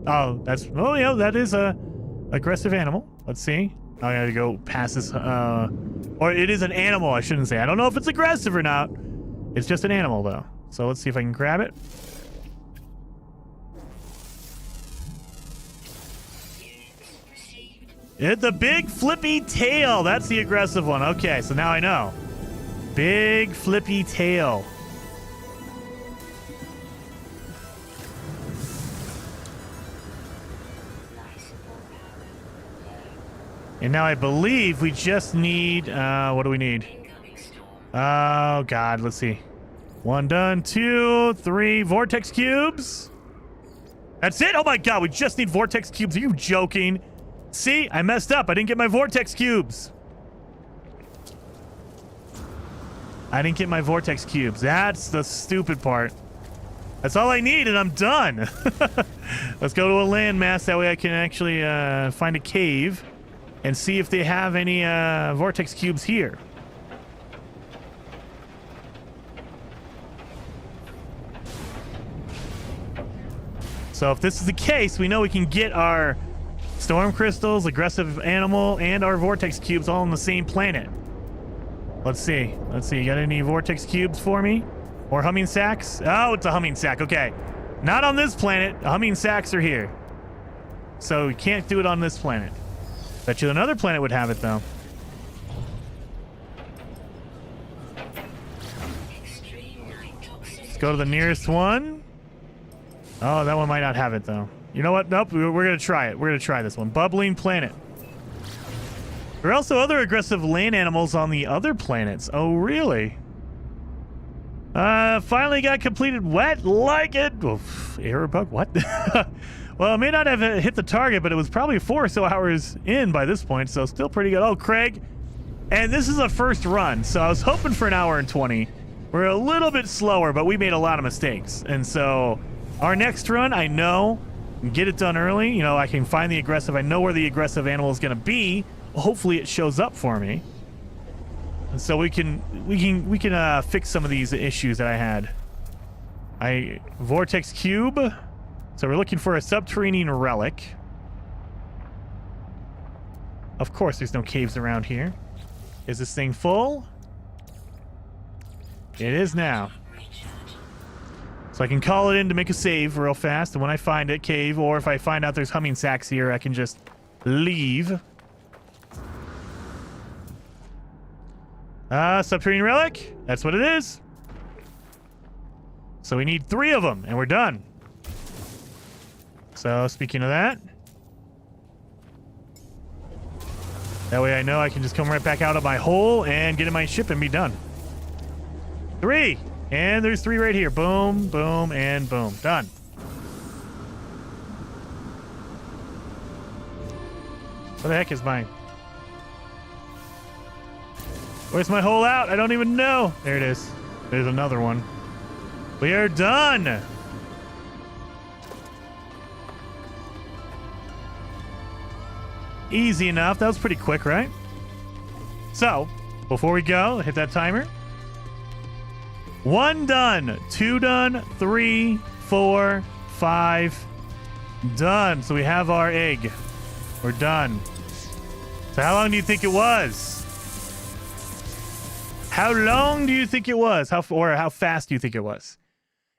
Oh, that's... Oh, yeah, that is a aggressive animal. Let's see. Oh, I gotta go past this, or it is an animal, I shouldn't say. I don't know if it's aggressive or not. It's just an animal, though. So let's see if I can grab it. It's the big flippy tail. That's the aggressive one. Okay, so now I know. Big flippy tail. And now I believe we just need, what do we need? Oh, God, let's see. 1 done, 2, 3, vortex cubes. That's it? Oh, my God, we just need vortex cubes. Are you joking? See, I messed up. I didn't get my vortex cubes. I didn't get my vortex cubes. That's the stupid part. That's all I need, and I'm done. Let's go to a landmass. That way I can actually find a cave and see if they have any vortex cubes here. So if this is the case, we know we can get our storm crystals, aggressive animal, and our vortex cubes all on the same planet. Let's see. Let's see. You got any vortex cubes for me? Or humming sacks? Oh, it's a humming sack. Okay. Not on this planet. Humming sacks are here. So we can't do it on this planet. Bet you another planet would have it, though. Let's go to the nearest one. Oh, that one might not have it, though. You know what? Nope, we're going to try it. We're going to try this one. Bubbling planet. There are also other aggressive land animals on the other planets. Oh, really? Finally got completed wet like it. Oof, error bug? What? Well, it may not have hit the target, but it was probably 4 or so hours in by this point, so still pretty good. Oh, Craig. And this is a first run, so I was hoping for an hour and 20. We're a little bit slower, but we made a lot of mistakes. And so our next run, I know, get it done early. You know, I can find the aggressive. I know where the aggressive animal is going to be. Hopefully it shows up for me. And so we can fix some of these issues that I had. Vortex cube. So we're looking for a subterranean relic. Of course, there's no caves around here. Is this thing full? It is now. So I can call it in to make a save real fast, and when I find it, cave, or if I find out there's humming sacks here, I can just leave. Subterranean relic. That's what it is. So we need 3 of them, and we're done. So speaking of that, that way I know I can just come right back out of my hole and get in my ship and be done. 3, and there's 3 right here. Boom, boom, and boom. Done. What the heck is mine? Where's my hole out? I don't even know. There it is. There's another one. We are done. Easy enough. That was pretty quick, right? So, before we go, hit that timer. 1 done. 2 done. 3, 4, 5. Done. So we have our egg. We're done. So how long do you think it was? How long do you think it was? How fast do you think it was?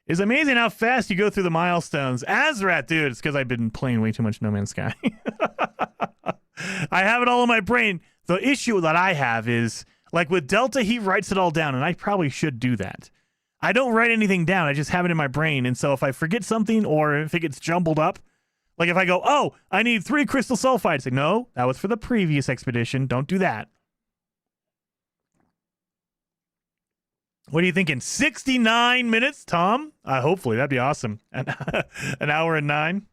It's amazing how fast you go through the milestones. Azrat, dude, it's because I've been playing way too much No Man's Sky. I have it all in my brain. The issue that I have is, like with Delta, he writes it all down, and I probably should do that. I don't write anything down. I just have it in my brain, and so if I forget something or if it gets jumbled up, like if I go, oh, I need 3 crystal sulfides. Like, no, that was for the previous expedition. Don't do that. What are you thinking? 69 minutes, Tom? Hopefully, that'd be awesome. An hour and 9.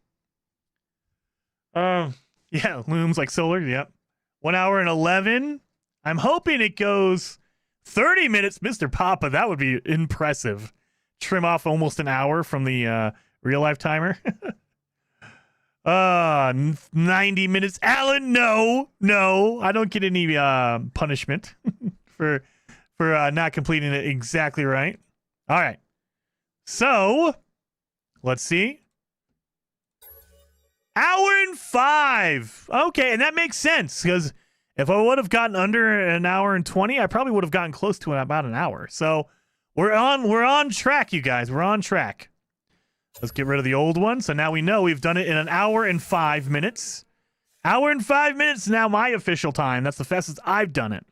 Yeah, looms like solar. Yep. 1 hour and 11. I'm hoping it goes 30 minutes, Mr. Papa. That would be impressive. Trim off almost an hour from the real life timer. 90 minutes. Alan, no. I don't get any punishment for not completing it exactly right. All right. So, let's see. Hour and 5. Okay, and that makes sense because if I would have gotten under an hour and 20, I probably would have gotten close to about an hour. So, we're on track, you guys. We're on track. Let's get rid of the old one. So now we know we've done it in an hour and 5 minutes. Hour and 5 minutes is now my official time. That's the fastest I've done it.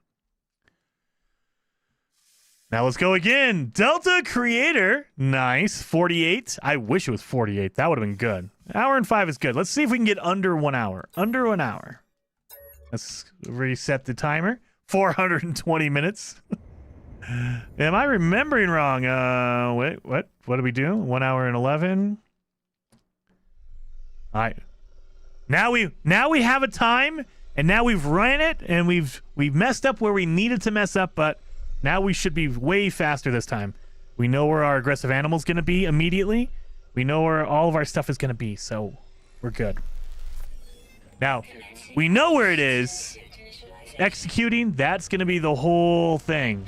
Now let's go again. Delta Creator. Nice. 48. I wish it was 48. That would have been good. Hour and 5 is good. Let's see if we can get under 1 hour. Under 1 hour. Let's reset the timer. 420 minutes. Am I remembering wrong? Wait, what? What do we do? 1 hour and 11. All right. Now we have a time, and now we've run it, and we've messed up where we needed to mess up, but now we should be way faster this time. We know where our aggressive animal's going to be immediately. We know where all of our stuff is going to be, so we're good. Now, we know where it is. Executing, that's going to be the whole thing.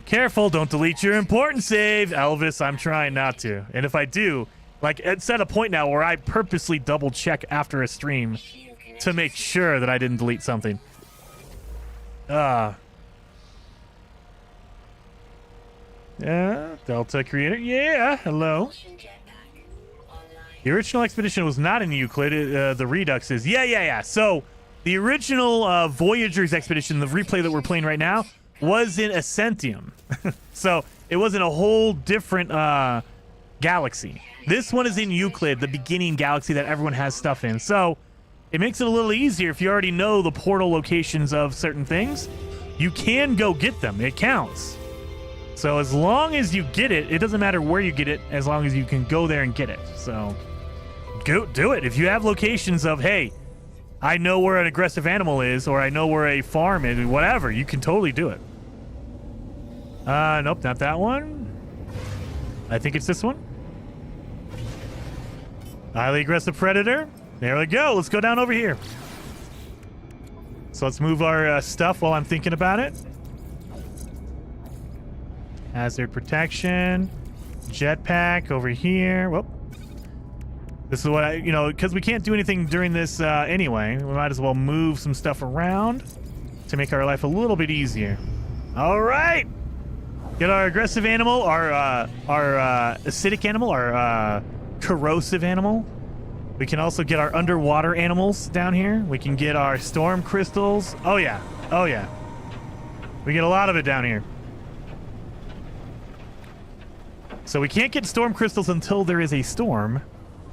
Careful, don't delete your important save. Elvis, I'm trying not to. And if I do, like, it's at a point now where I purposely double check after a stream to make sure that I didn't delete something. Yeah, Delta Creator. Yeah, hello. The original expedition was not in Euclid. The Redux is. Yeah. So, the original Voyagers Expedition, the replay that we're playing right now, was in Ascentium. So, it was in a whole different galaxy. This one is in Euclid, the beginning galaxy that everyone has stuff in. So, it makes it a little easier if you already know the portal locations of certain things. You can go get them. It counts. So as long as you get it, it doesn't matter where you get it, as long as you can go there and get it. So go do it. If you have locations of, hey, I know where an aggressive animal is, or I know where a farm is, whatever, you can totally do it. Nope, not that one. I think it's this one. Highly aggressive predator. There we go. Let's go down over here. So let's move our stuff while I'm thinking about it. Hazard protection. Jetpack over here. Whoop. This is what I, because we can't do anything during this anyway. We might as well move some stuff around to make our life a little bit easier. All right. Get our aggressive animal, our acidic animal, our corrosive animal. We can also get our underwater animals down here. We can get our storm crystals. Oh, yeah. We get a lot of it down here. So we can't get storm crystals until there is a storm.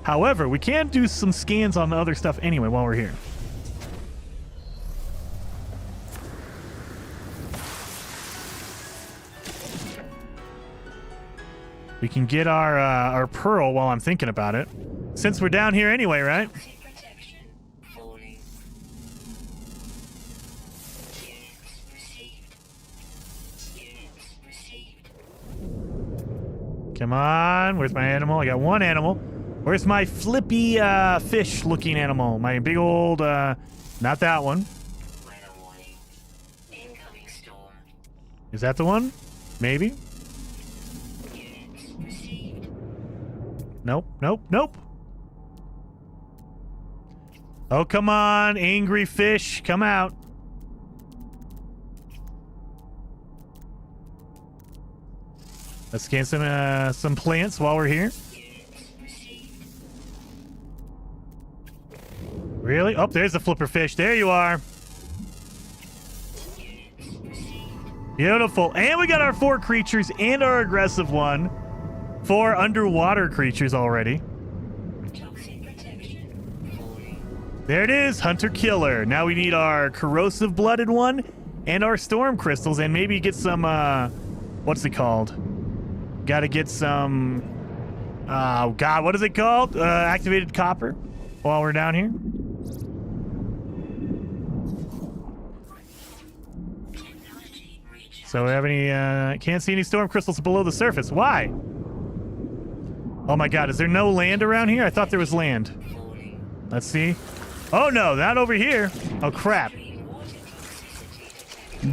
However, we can do some scans on the other stuff anyway while we're here. We can get our pearl while I'm thinking about it. Since we're down here anyway, right? Come on, where's my animal? I got one animal. Where's my flippy fish-looking animal? My big old, not that one. Is that the one? Maybe. Nope, nope, nope. Oh, come on, angry fish, come out. Let's scan some plants while we're here. Really? Oh, there's the flipper fish. There you are. Beautiful. And we got our 4 creatures and our aggressive one. 4 underwater creatures already. There it is, Hunter Killer. Now we need our corrosive blooded one and our storm crystals and maybe get some, what's it called? Gotta get some, oh god, what is it called? Activated copper while we're down here. So we have any, can't see any storm crystals below the surface. Why? Oh my god, is there no land around here? I thought there was land. Let's see. Oh no, not over here. Oh crap.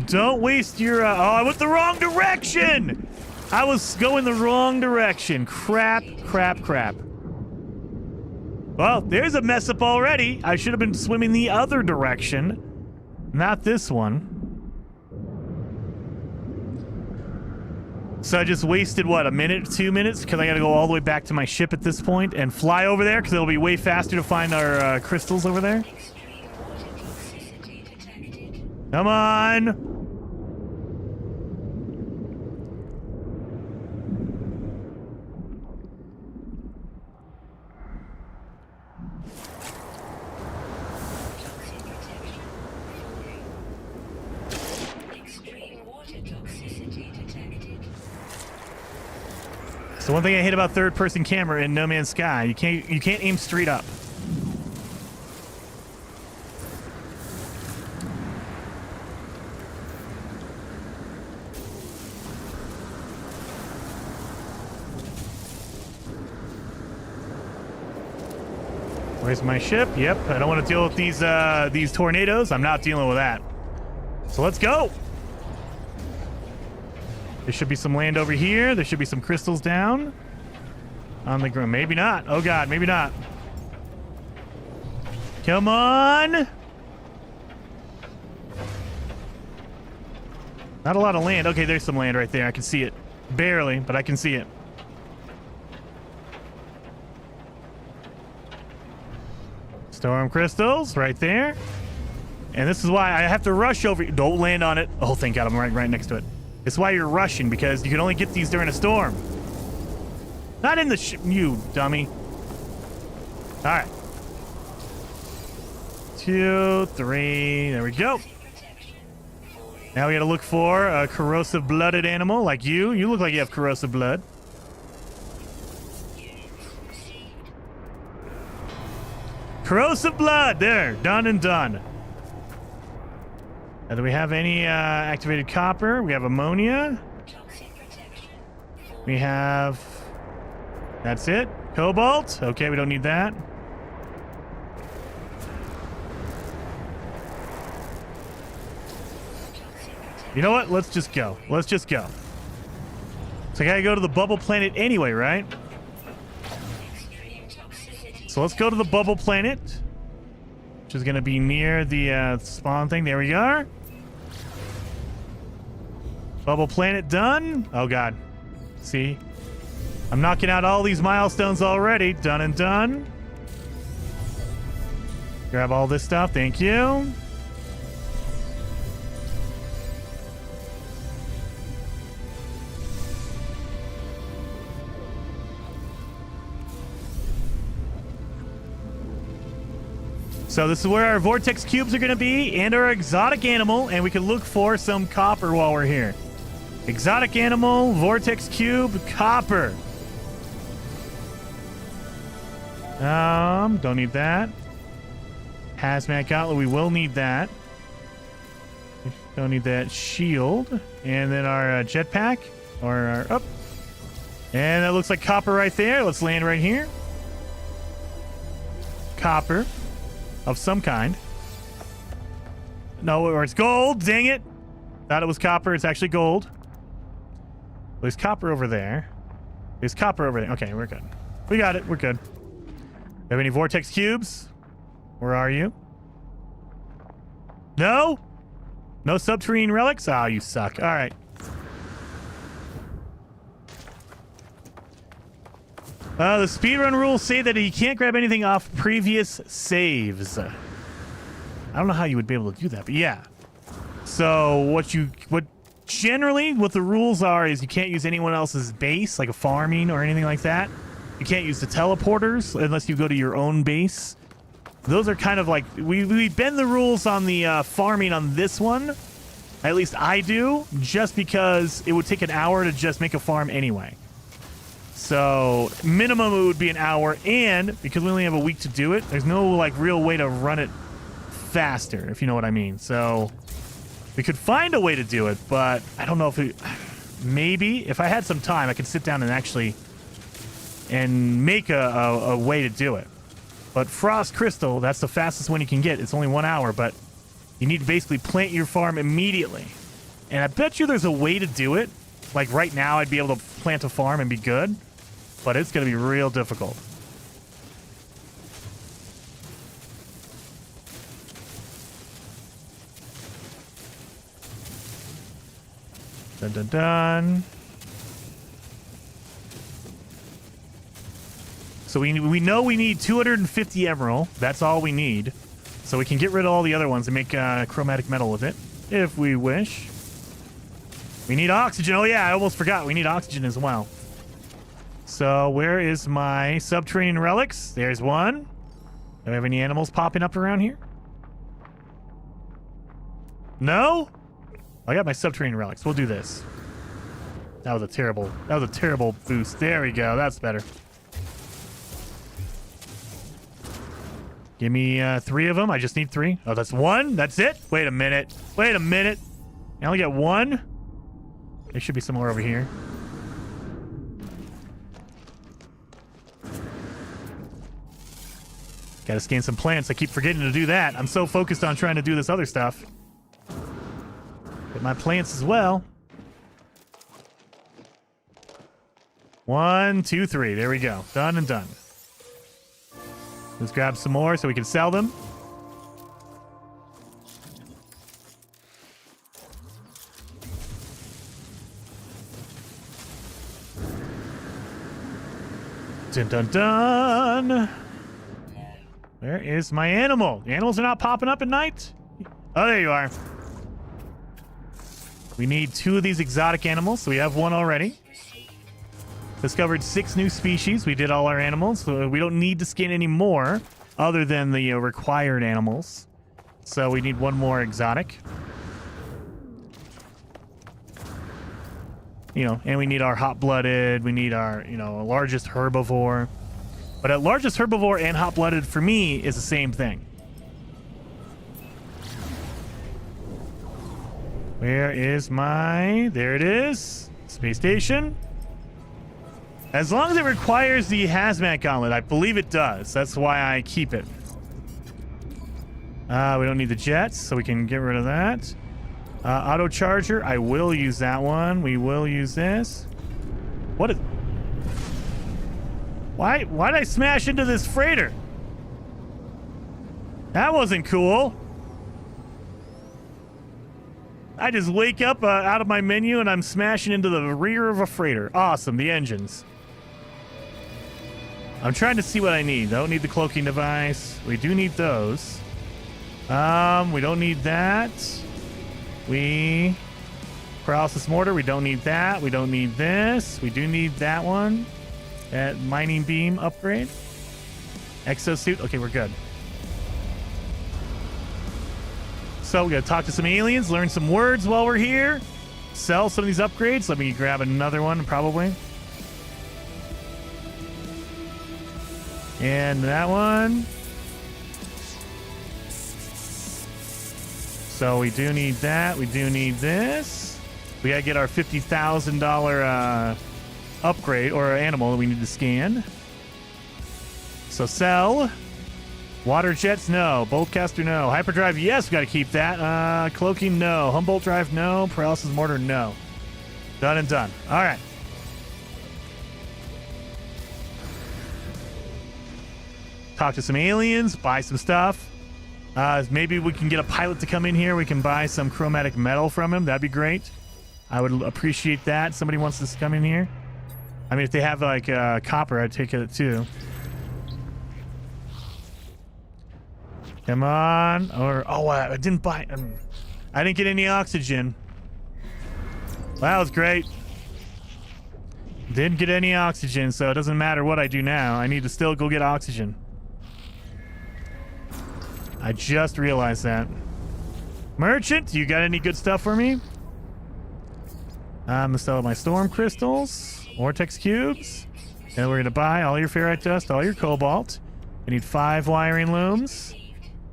Don't waste your, oh, I went the wrong direction! I was going the wrong direction. Crap, crap, crap. Well, there's a mess up already. I should have been swimming the other direction, not this one. So I just wasted, what, a minute, 2 minutes? Because I got to go all the way back to my ship at this point and fly over there because it'll be way faster to find our crystals over there. Come on! So one thing I hate about third-person camera in No Man's Sky, you can't aim straight up. Where's my ship? Yep, I don't want to deal with these tornadoes. I'm not dealing with that. So let's go. There should be some land over here. There should be some crystals down on the ground. Maybe not. Oh god, maybe not. Come on. Not a lot of land. Okay, there's some land right there. I can see it. Barely, but I can see it. Storm crystals right there. And this is why I have to rush over. Don't land on it. Oh, thank god, I'm right next to it. It's why you're rushing, because you can only get these during a storm. Not in the you dummy. All right. 2, 3. There we go. Now we got to look for a corrosive blooded animal like you. You look like you have corrosive blood. Corrosive blood. There. Done and done. Do we have any activated copper? We have ammonia. We have... That's it. Cobalt. Okay, we don't need that. You know what? Let's just go. Let's just go. So I gotta go to the bubble planet anyway, right? So let's go to the bubble planet, which is gonna be near the spawn thing. There we are. Bubble planet done. Oh god. See? I'm knocking out all these milestones already. Done and done. Grab all this stuff. Thank you. So this is where our vortex cubes are going to be and our exotic animal, and we can look for some copper while we're here. Exotic animal, vortex cube, copper. Don't need that. Hazmat gauntlet, we will need that. Don't need that shield. And then our jetpack, or our up. And that looks like copper right there. Let's land right here. Copper of some kind. No, or it's gold. Dang it. Thought it was copper. It's actually gold. There's copper over there. There's copper over there. Okay, we're good. We got it. We're good. Have any vortex cubes? Where are you? No? No subterranean relics? Oh, you suck. All right. The speedrun rules say that you can't grab anything off previous saves. I don't know how you would be able to do that, but yeah. So what generally what the rules are is you can't use anyone else's base, like a farming or anything like that. You can't use the teleporters unless you go to your own base. Those are kind of like, we bend the rules on the farming on this one. At least I do, just because it would take an hour to just make a farm anyway. So minimum it would be an hour, and because we only have a week to do it, there's no like real way to run it faster, if you know what I mean. So we could find a way to do it, but I don't know if it, maybe if I had some time, I could sit down and actually make a way to do it. But Frost Crystal, that's the fastest one you can get. It's only 1 hour, but you need to basically plant your farm immediately. And I bet you there's a way to do it. Like right now, I'd be able to plant a farm and be good, but it's going to be real difficult. Dun dun dun. So we know we need 250 emerald. That's all we need. So we can get rid of all the other ones and make chromatic metal with it, if we wish. We need oxygen. Oh yeah, I almost forgot. We need oxygen as well. So where is my subterranean relics? There's one. Do I have any animals popping up around here? No? I got my subterranean relics. We'll do this. That was a terrible boost. There we go. That's better. Give me 3 of them. I just need 3. Oh, that's 1? That's it? Wait a minute. Wait a minute. I only got 1? There should be somewhere over here. Gotta scan some plants. I keep forgetting to do that. I'm so focused on trying to do this other stuff. Get my plants as well. 1, 2, 3. There we go. Done and done. Let's grab some more so we can sell them. Dun dun dun. Where is my animal? The animals are not popping up at night? Oh, there you are. We need 2 of these exotic animals, so we have 1 already. Discovered 6 new species. We did all our animals, so we don't need to scan any more other than the required animals. So we need 1 more exotic. You know, and we need our hot-blooded. We need our, largest herbivore. But at largest herbivore and hot-blooded for me is the same thing. Where is my... There it is. Space station. As long as it requires the hazmat gauntlet, I believe it does. That's why I keep it. We don't need the jets, so we can get rid of that. Auto charger, I will use that one. We will use this. What is... Why did I smash into this freighter? That wasn't cool. I just wake up out of my menu and I'm smashing into the rear of a freighter. Awesome, the engines. I'm trying to see what I need. I don't need the cloaking device. We do need those. We don't need that. Paralysis mortar, we don't need that. We don't need this. We do need that one. That mining beam upgrade. Exosuit, okay, we're good. So we gotta talk to some aliens, learn some words while we're here, sell some of these upgrades. Let me grab another one, probably. And that one. So we do need that. We do need this. We gotta get our $50,000 upgrade or animal that we need to scan. So sell. Water jets, no. Boltcaster, no. Hyperdrive, yes, we gotta keep that. Cloaking, no. Humboldt drive, no. Paralysis mortar, no. Done and done. All right. Talk to some aliens, buy some stuff. Maybe we can get a pilot to come in here. We can buy some chromatic metal from him. That'd be great. I would appreciate that. Somebody wants to come in here. I mean, if they have like copper, I'd take it too. Come on. Or I didn't buy. I didn't get any oxygen. Well, that was great. Didn't get any oxygen, so it doesn't matter what I do now. I need to still go get oxygen. I just realized that. Merchant, you got any good stuff for me? I'm gonna sell my storm crystals, vortex cubes, and we're gonna buy all your ferrite dust, all your cobalt. I need 5 wiring looms,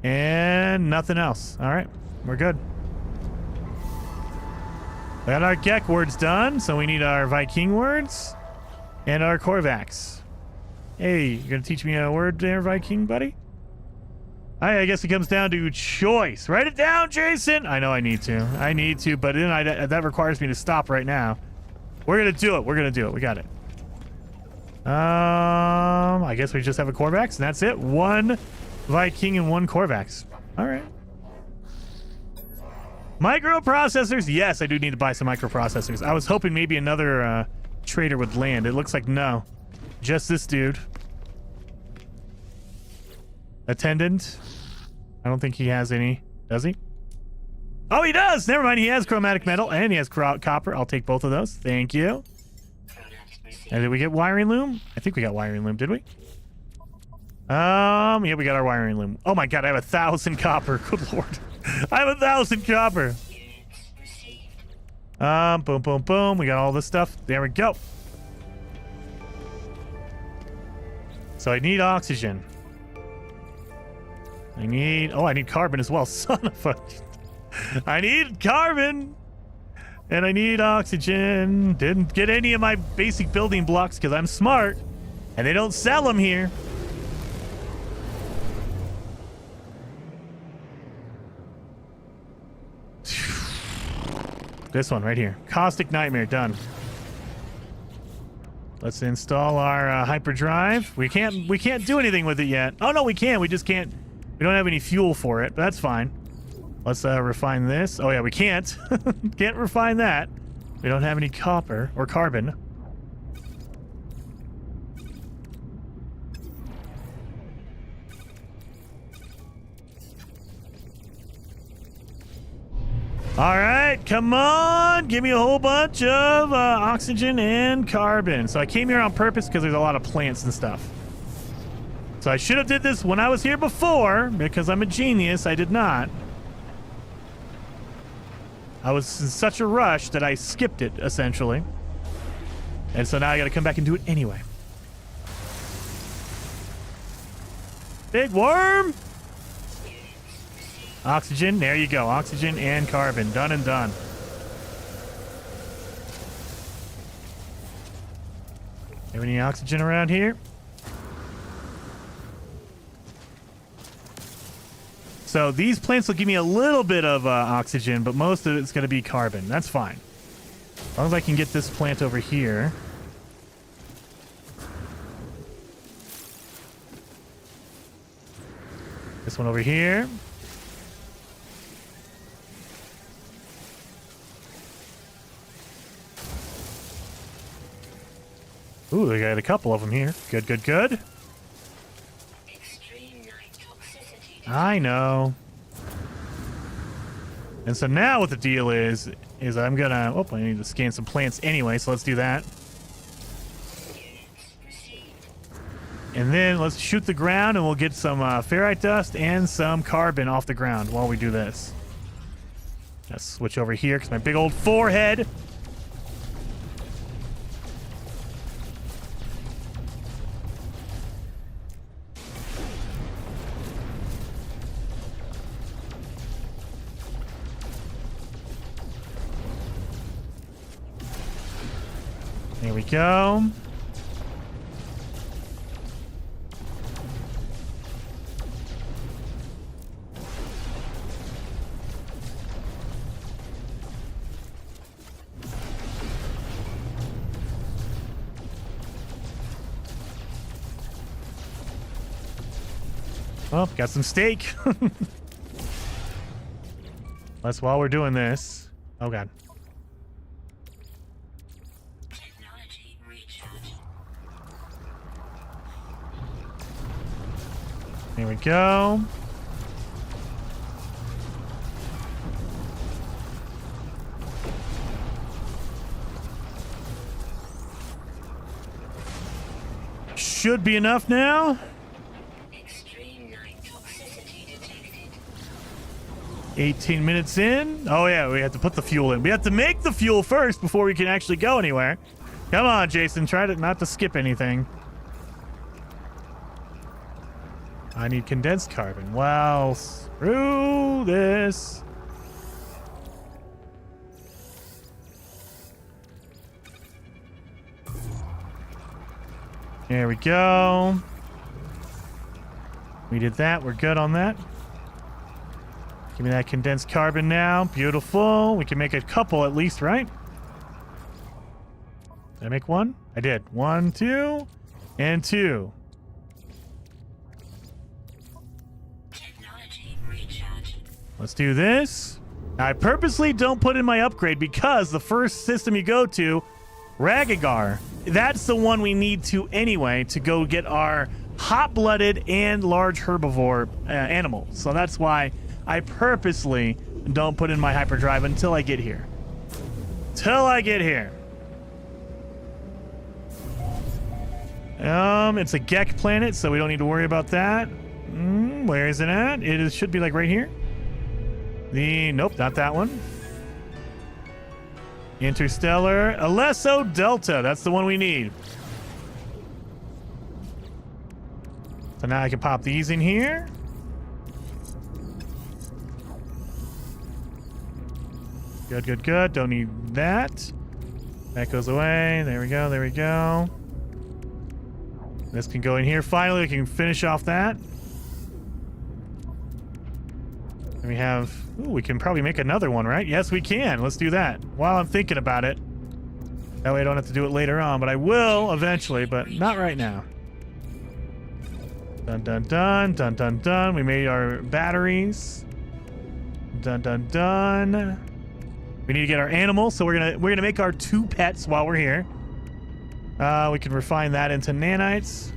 and nothing else. All right, we're good. We got our Gek words done, so we need our Viking words and our Korvax. Hey, you gonna teach me a word there, Viking buddy? I guess it comes down to choice. Write it down, Jason. I know I need to, but then that requires me to stop right now. We're gonna do it. We're gonna do it. We got it. I guess we just have a Korvax, and that's it. 1 Viking and 1 Korvax. All right. Microprocessors. Yes, I do need to buy some microprocessors. I was hoping maybe another trader would land. It looks like no. Just this dude. Attendant. I don't think he has any. Does he? Oh, he does. Never mind. He has chromatic metal and he has copper. I'll take both of those. Thank you. And did we get wiring loom? I think we got wiring loom. Did we? Yeah, we got our wiring loom. Oh my God, I have 1,000 copper. Good Lord. I have 1,000 copper. Boom, boom, boom. We got all this stuff. There we go. So I need oxygen. I need carbon as well. Son of a... I need carbon. And I need oxygen. Didn't get any of my basic building blocks because I'm smart. And they don't sell them here. This one right here. Caustic Nightmare, done. Let's install our hyperdrive. We can't do anything with it yet. Oh no, we can. We just can't. We don't have any fuel for it, but that's fine. Let's refine this. Oh yeah, we can't. Can't refine that. We don't have any copper or carbon. All right, come on. Give me a whole bunch of oxygen and carbon. So I came here on purpose because there's a lot of plants and stuff. So I should have did this when I was here before because I'm a genius. I did not. I was in such a rush that I skipped it, essentially. And so now I got to come back and do it anyway. Big worm. Oxygen, there you go. Oxygen and carbon. Done and done. Have any oxygen around here? So these plants will give me a little bit of oxygen, but most of it's going to be carbon. That's fine. As long as I can get this plant over here. This one over here. Ooh, they got a couple of them here. Good, good, good. Extreme night toxicity. I know. And so now what the deal is I'm gonna... Oh, I need to scan some plants anyway, so let's do that. And then let's shoot the ground and we'll get some ferrite dust and some carbon off the ground while we do this. Let's switch over here because my big old forehead. There we go. Oh, got some steak. That's while we're doing this. Oh, God. Technology recharge. There we go. Should be enough now. Extreme night toxicity detected. 18 minutes in. Oh, yeah, we have to put the fuel in. We have to make the fuel first before we can actually go anywhere. Come on, Jason. Try to not to skip anything. I need condensed carbon. Well, screw this. There we go. We did that. We're good on that. Give me that condensed carbon now. Beautiful. We can make a couple at least, right? Did I make one? I did. 1, 2, and 2. Technology recharge. Let's do this. I purposely don't put in my upgrade because the first system you go to, Ragagar, that's the one we need to anyway to go get our hot-blooded and large herbivore animal. So that's why I purposely don't put in my hyperdrive until I get here. Till I get here. It's a Gek planet, so we don't need to worry about that. Where is it at? Should be like right here. Nope, not that one. Interstellar. Alesso Delta. That's the one we need. So now I can pop these in here. Good, good, good. Don't need that. That goes away. There we go, there we go. This can go in here. Finally, we can finish off that. And we have... Ooh, we can probably make another one, right? Yes, we can. Let's do that while I'm thinking about it. That way I don't have to do it later on, but I will eventually, but not right now. Dun, dun, dun, dun, dun, dun. We made our batteries. Dun, dun, dun. We need to get our animals, so we're gonna make our 2 pets while we're here. We can refine that into nanites.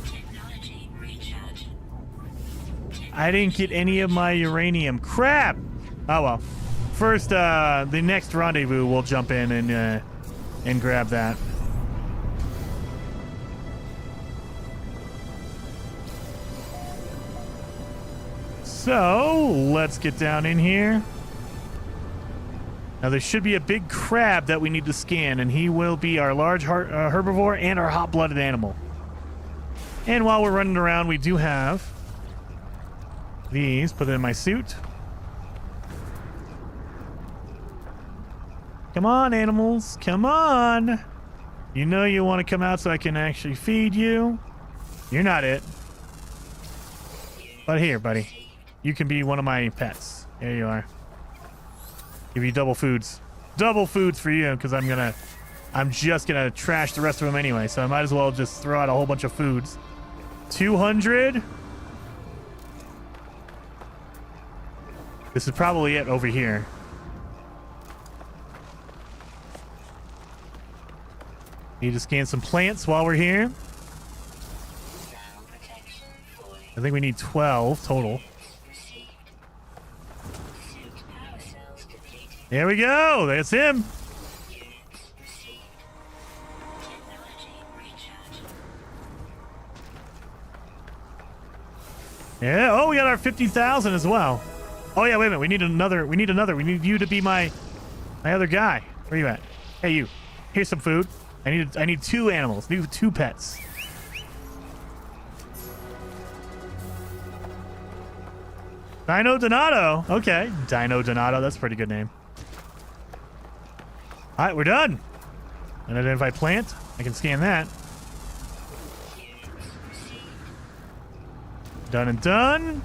Technology recharge. I didn't get any of my uranium. Crap! Oh well. First, the next rendezvous, we'll jump in and grab that. So let's get down in here. Now there should be a big crab that we need to scan, and he will be our large herbivore and our hot-blooded animal. And while we're running around, we do have these. Put it in my suit. Come on, animals. Come on. You know you want to come out so I can actually feed you. You're not it. But here, buddy. You can be one of my pets. There you are. Give you double foods. Double foods for you, because I'm just gonna trash the rest of them anyway, so I might as well just throw out a whole bunch of foods. 200. This is probably it over here. Need to scan some plants while we're here. Sound protection fully I think we need 12 total. received. Suit power cells depleted. There we go. That's him. Units received. Technology recharge. Yeah. Oh, we got our 50,000 as well. Oh yeah, wait a minute. We need another. We need you to be my other guy. Where you at? Hey, you. Here's some food. I need 2 animals. I need 2 pets. Dino Donato. Okay. Dino Donato. That's a pretty good name. All right, we're done. Unidentified plant. I can scan that. Done and done.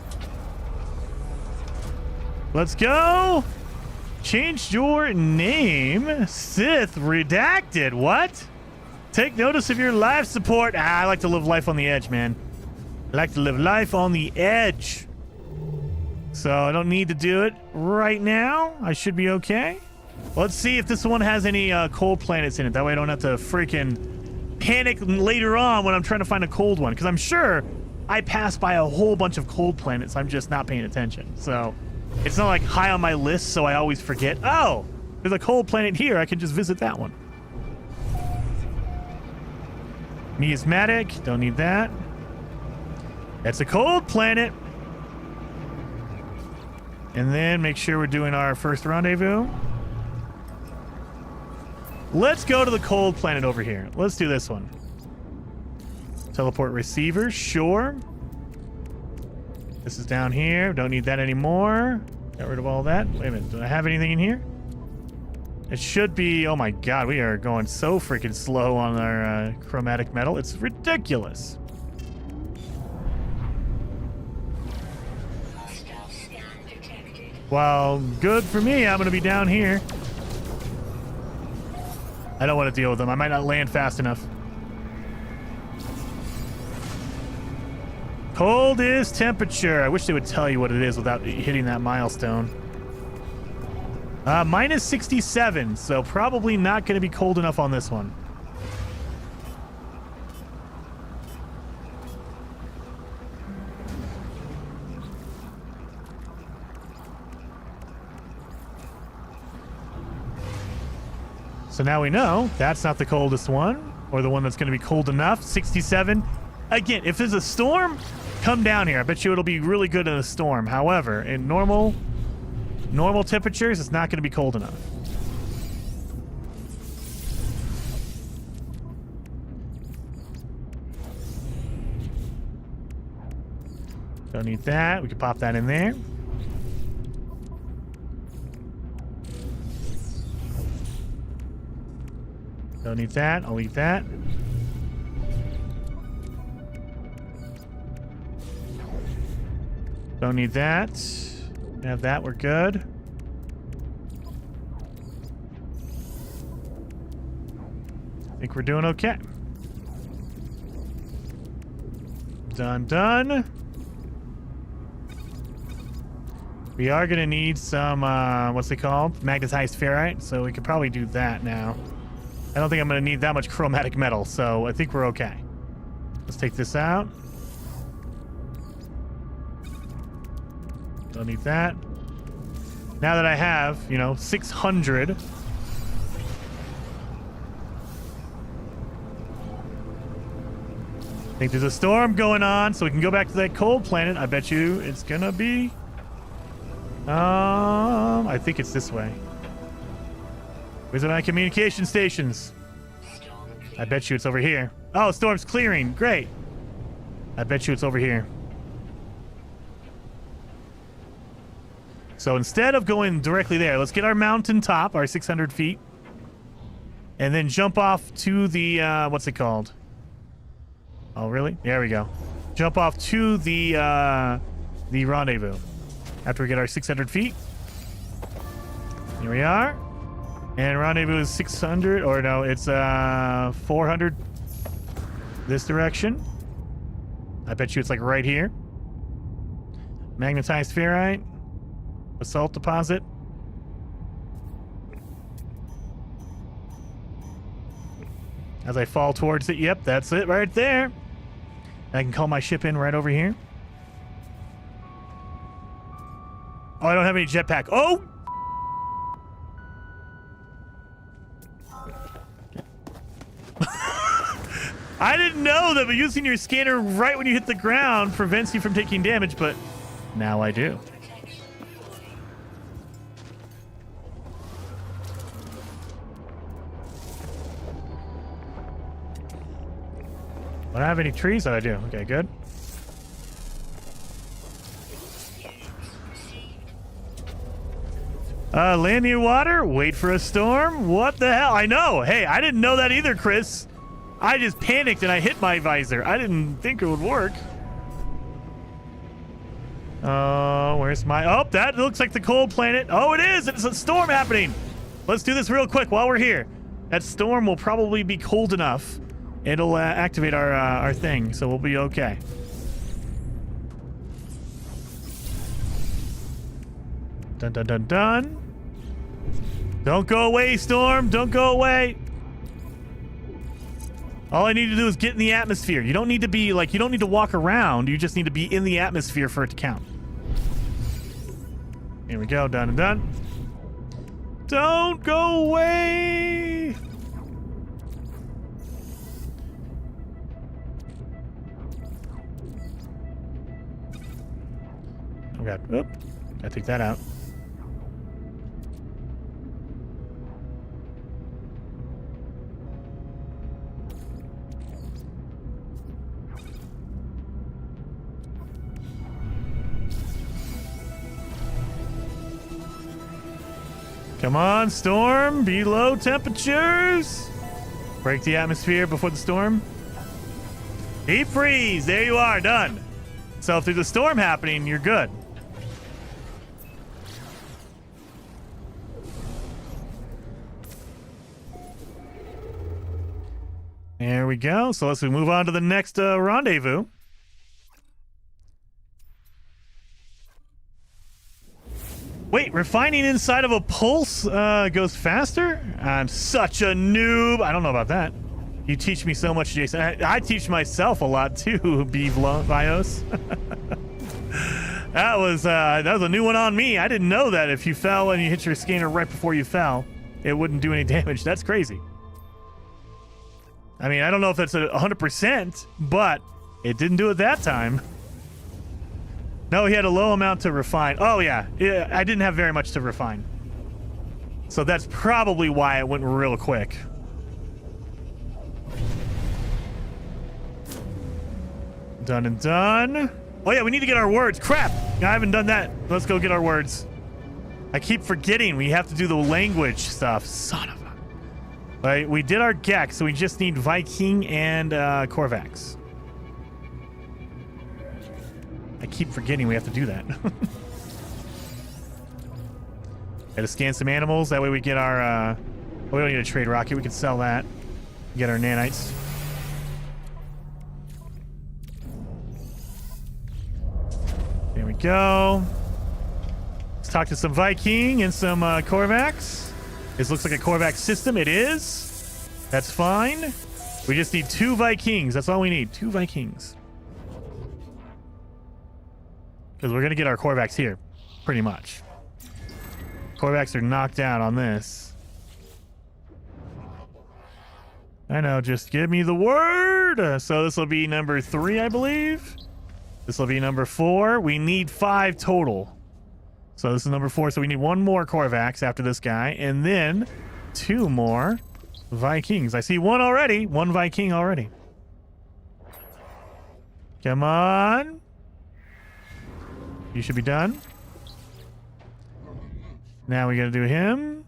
Let's go. Changed your name. Sith redacted. What? Take notice of your life support. I like to live life on the edge, man. I like to live life on the edge. So I don't need to do it right now. I should be okay. Let's see if this one has any cold planets in it. That way I don't have to freaking panic later on when I'm trying to find a cold one. Because I'm sure I pass by a whole bunch of cold planets. I'm just not paying attention. So it's not like high on my list, so I always forget. Oh, there's a cold planet here. I can just visit that one. Miasmatic. Don't need that. That's a cold planet. And then make sure we're doing our first rendezvous. Let's go to the cold planet over here. Let's do this one. Teleport receiver, sure. This is down here. Don't need that anymore. Got rid of all that. Wait a minute. Do I have anything in here? It should be... Oh my god, we are going so freaking slow on our chromatic metal. It's ridiculous. Well, good for me. I'm going to be down here. I don't want to deal with them. I might not land fast enough. Cold is temperature. I wish they would tell you what it is without hitting that milestone. Minus 67, so probably not going to be cold enough on this one. So now we know that's not the coldest one, or the one that's going to be cold enough. 67. Again, if there's a storm, come down here. I bet you it'll be really good in a storm. However, in normal temperatures, it's not going to be cold enough. Don't need that. We can pop that in there. Don't need that. I'll leave that. Don't need that. Have that. We're good. I think we're doing okay. Done. We are going to need some, what's it called? Magnetized ferrite. So we could probably do that now. I don't think I'm going to need that much chromatic metal, so I think we're okay. Let's take this out. Don't need that. Now that I have, 600. I think there's a storm going on, so we can go back to that cold planet. I bet you it's going to be... I think it's this way. Where's my communication stations? I bet you it's over here. Oh, storm's clearing. Great. I bet you it's over here. So instead of going directly there, let's get our mountain top, our 600 feet, and then jump off to the, what's it called? Oh, really? There we go. Jump off to the rendezvous after we get our 600 feet. Here we are. And rendezvous is 600, or no, it's 400 this direction. I bet you it's like right here. Magnetized ferrite. Basalt deposit. As I fall towards it, yep, that's it right there. I can call my ship in right over here. Oh, I don't have any jetpack. Oh! I didn't know that, but using your scanner right when you hit the ground prevents you from taking damage, but now I do. Don't have any trees? Oh, I do. Okay, good. Land near water, wait for a storm. What the hell? I know. Hey, I didn't know that either, Chris. I just panicked and I hit my visor. I didn't think it would work. Where's my... Oh, that looks like the cold planet. Oh, it is. It's a storm happening. Let's do this real quick while we're here. That storm will probably be cold enough. It'll activate our thing, so we'll be okay. Dun, dun, dun, dun. Don't go away, Storm. Don't go away. All I need to do is get in the atmosphere. You don't need to be, like, you don't need to walk around. You just need to be in the atmosphere for it to count. Here we go. Done and done. Don't go away. Oh, God. Oop. Gotta take that out. Come on, storm. Be low temperatures. Break the atmosphere before the storm. Deep freeze. There you are. Done. So through the storm happening, you're good. There we go. So let's move on to the next rendezvous. Wait, refining inside of a pulse goes faster? I'm such a noob. I don't know about that. You teach me so much, Jason. I teach myself a lot too, Bios. That was a new one on me. I didn't know that if you fell and you hit your scanner right before you fell, it wouldn't do any damage. That's crazy. I mean, I don't know if that's 100%, but it didn't do it that time. No, he had a low amount to refine. Oh, yeah. I didn't have very much to refine. So that's probably why it went real quick. Done and done. Oh, yeah, we need to get our words. Crap. I haven't done that. Let's go get our words. I keep forgetting we have to do the language stuff. Son of a... Right, we did our Gex, so we just need Viking and Korvax. I keep forgetting we have to do that. Gotta scan some animals. That way we get our... we don't need a trade rocket. We can sell that. Get our nanites. There we go. Let's talk to some Viking and some Korvax. This looks like a Korvax system. It is. That's fine. We just need 2 Vikings. That's all we need. 2 Vikings. Because we're going to get our Korvax here, pretty much. Korvax are knocked out on this. I know, just give me the word. So this will be number 3, I believe. This will be number 4. We need 5 total. So this is number 4. So we need 1 more Korvax after this guy. And then 2 more Vikings. I see 1 already. 1 Viking already. Come on. You should be done. Now we gotta do him.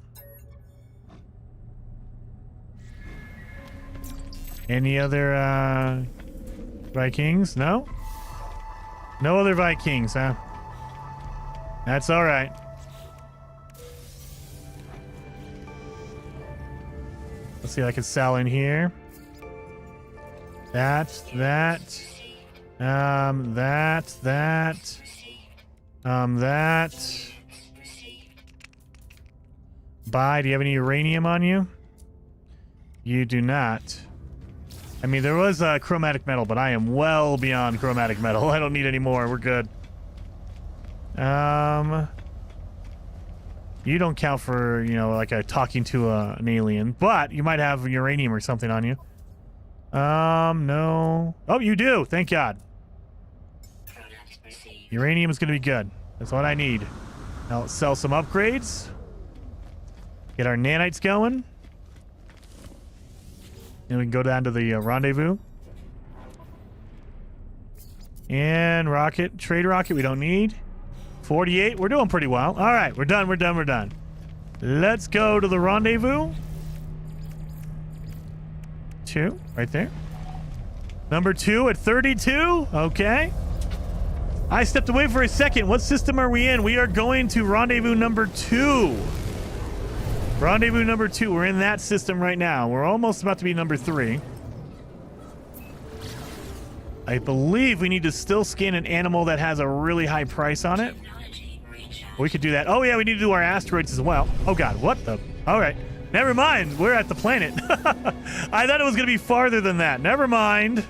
Any other Vikings? No? No other Vikings, huh? That's alright. Let's see if I can sell in here. That. That. Buy. Do you have any uranium on you? You do not. I mean, there was chromatic metal, but I am well beyond chromatic metal. I don't need any more. We're good. You don't count for, you know, like talking to an alien, but you might have uranium or something on you. No. Oh, you do. Thank God. Uranium is going to be good. That's what I need. Now let's sell some upgrades. Get our nanites going. And we can go down to the rendezvous. And rocket. Trade rocket we don't need. 48. We're doing pretty well. All right. We're done. We're done. We're done. Let's go to the rendezvous. 2. Right there. Number 2 at 32. Okay. I stepped away for a second. What system are we in? We are going to rendezvous number 2. Rendezvous number 2. We're in that system right now. We're almost about to be number 3. I believe we need to still scan an animal that has a really high price on it. Technology recharge. We could do that. Oh, yeah, we need to do our asteroids as well. Oh, God, what the? All right. Never mind. We're at the planet. I thought it was going to be farther than that. Never mind.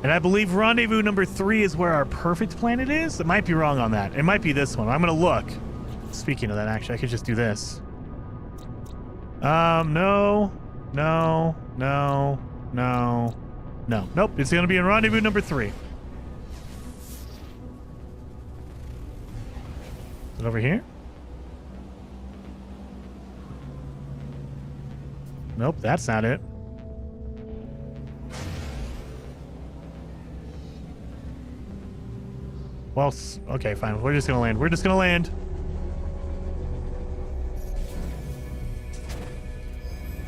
And I believe rendezvous number 3 is where our perfect planet is. It might be wrong on that. It might be this one. I'm going to look. Speaking of that, actually, I could just do this. No. Nope, it's going to be in rendezvous number 3. Is it over here? Nope, that's not it. Well, okay, fine. We're just going to land. We're just going to land.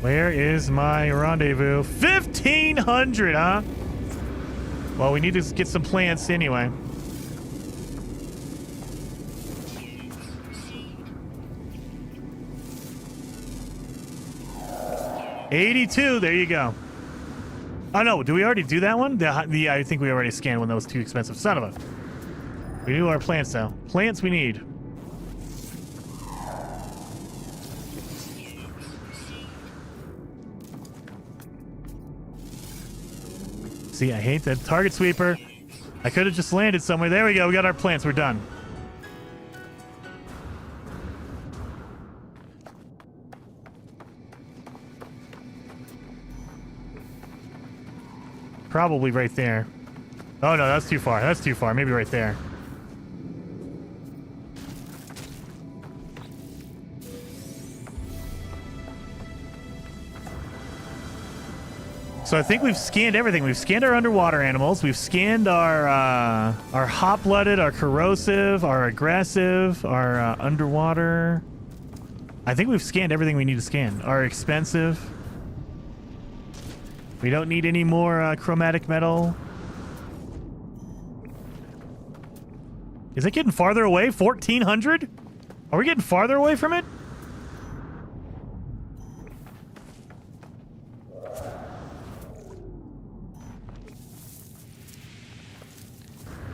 Where is my rendezvous? 1,500, huh? Well, we need to get some plants anyway. $82. There you go. Oh no, do we already do that one? I think we already scanned one that was too expensive. Son of a. We do our plants though. Plants we need. See, I hate that target sweeper. I could have just landed somewhere. There we go. We got our plants. We're done. Probably right there. Oh, no, that's too far. That's too far. Maybe right there. So I think we've scanned everything. We've scanned our underwater animals. We've scanned our hot-blooded, our corrosive, our aggressive, our underwater. I think we've scanned everything we need to scan. Our expensive. We don't need any more chromatic metal. Is it getting farther away? 1,400? Are we getting farther away from it?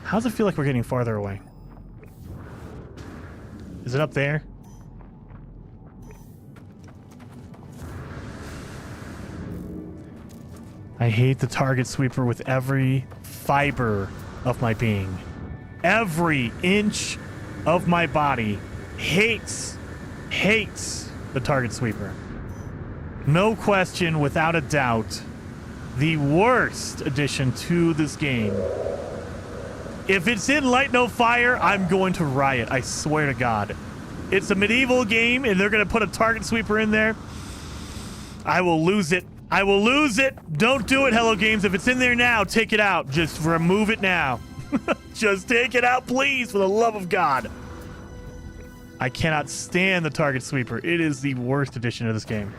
How does it feel like we're getting farther away? Is it up there? I hate the target sweeper with every fiber of my being. Every inch of my body hates the target sweeper. No question, without a doubt, the worst addition to this game. If it's in Light No Fire, I'm going to riot. I swear to God. It's a medieval game, and they're going to put a target sweeper in there. I will lose it. I will lose it. Don't do it, Hello Games. If it's in there now, take it out. Just remove it now. Just take it out, please, for the love of God. I cannot stand the target sweeper. It is the worst addition to this game.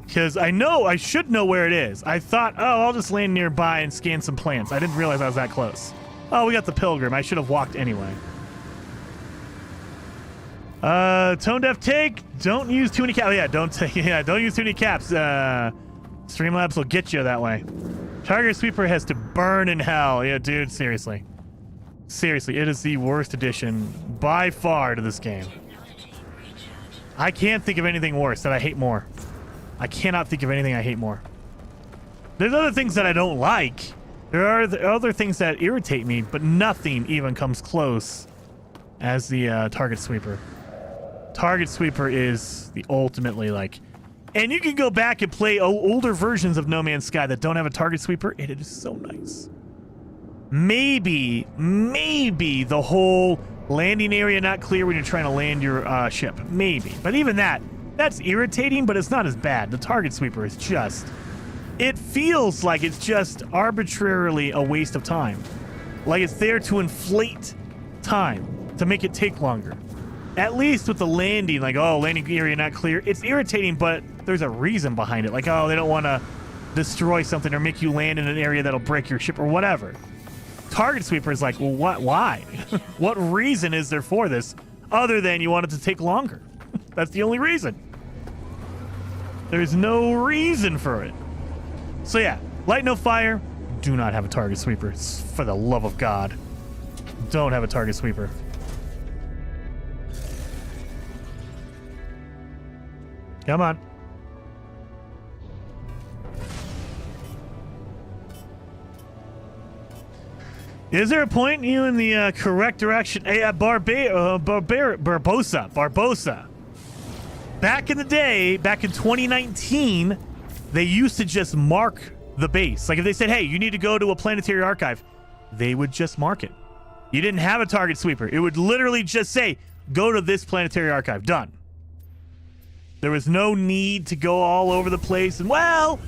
Because I should know where it is. I thought, oh, I'll just land nearby and scan some plants. I didn't realize I was that close. Oh, we got the pilgrim. I should have walked anyway. Tone deaf take. Don't use too many caps. Yeah, don't use too many caps. Streamlabs will get you that way. Target sweeper has to burn in hell. Yeah, dude, seriously. Seriously, it is the worst addition by far to this game. I can't think of anything worse that I hate more. I cannot think of anything I hate more. There's other things that I don't like. There are other things that irritate me, but nothing even comes close as the target sweeper. Target sweeper is the ultimately like... And you can go back and play older versions of No Man's Sky that don't have a target sweeper, and it is so nice. Maybe the whole landing area not clear when you're trying to land your ship. Maybe. But even that That's irritating, but it's not as bad. The target sweeper is just... It feels like it's just arbitrarily a waste of time. Like it's there to inflate time, to make it take longer. At least with the landing, like, oh, landing area not clear. It's irritating, but there's a reason behind it. Like, oh, they don't want to destroy something or make you land in an area that'll break your ship or whatever. Target sweeper is like, well, what? Why? What reason is there for this other than you want it to take longer? That's the only reason. There's no reason for it. So yeah, light no fire. Do not have a target sweeper. For the love of God, don't have a target sweeper. Come on. Is there a point in you in the correct direction? Barbosa. Back in the day, back in 2019, they used to just mark the base. Like if they said, hey, you need to go to a planetary archive, they would just mark it. You didn't have a target sweeper. It would literally just say, go to this planetary archive. Done. There was no need to go all over the place and, well,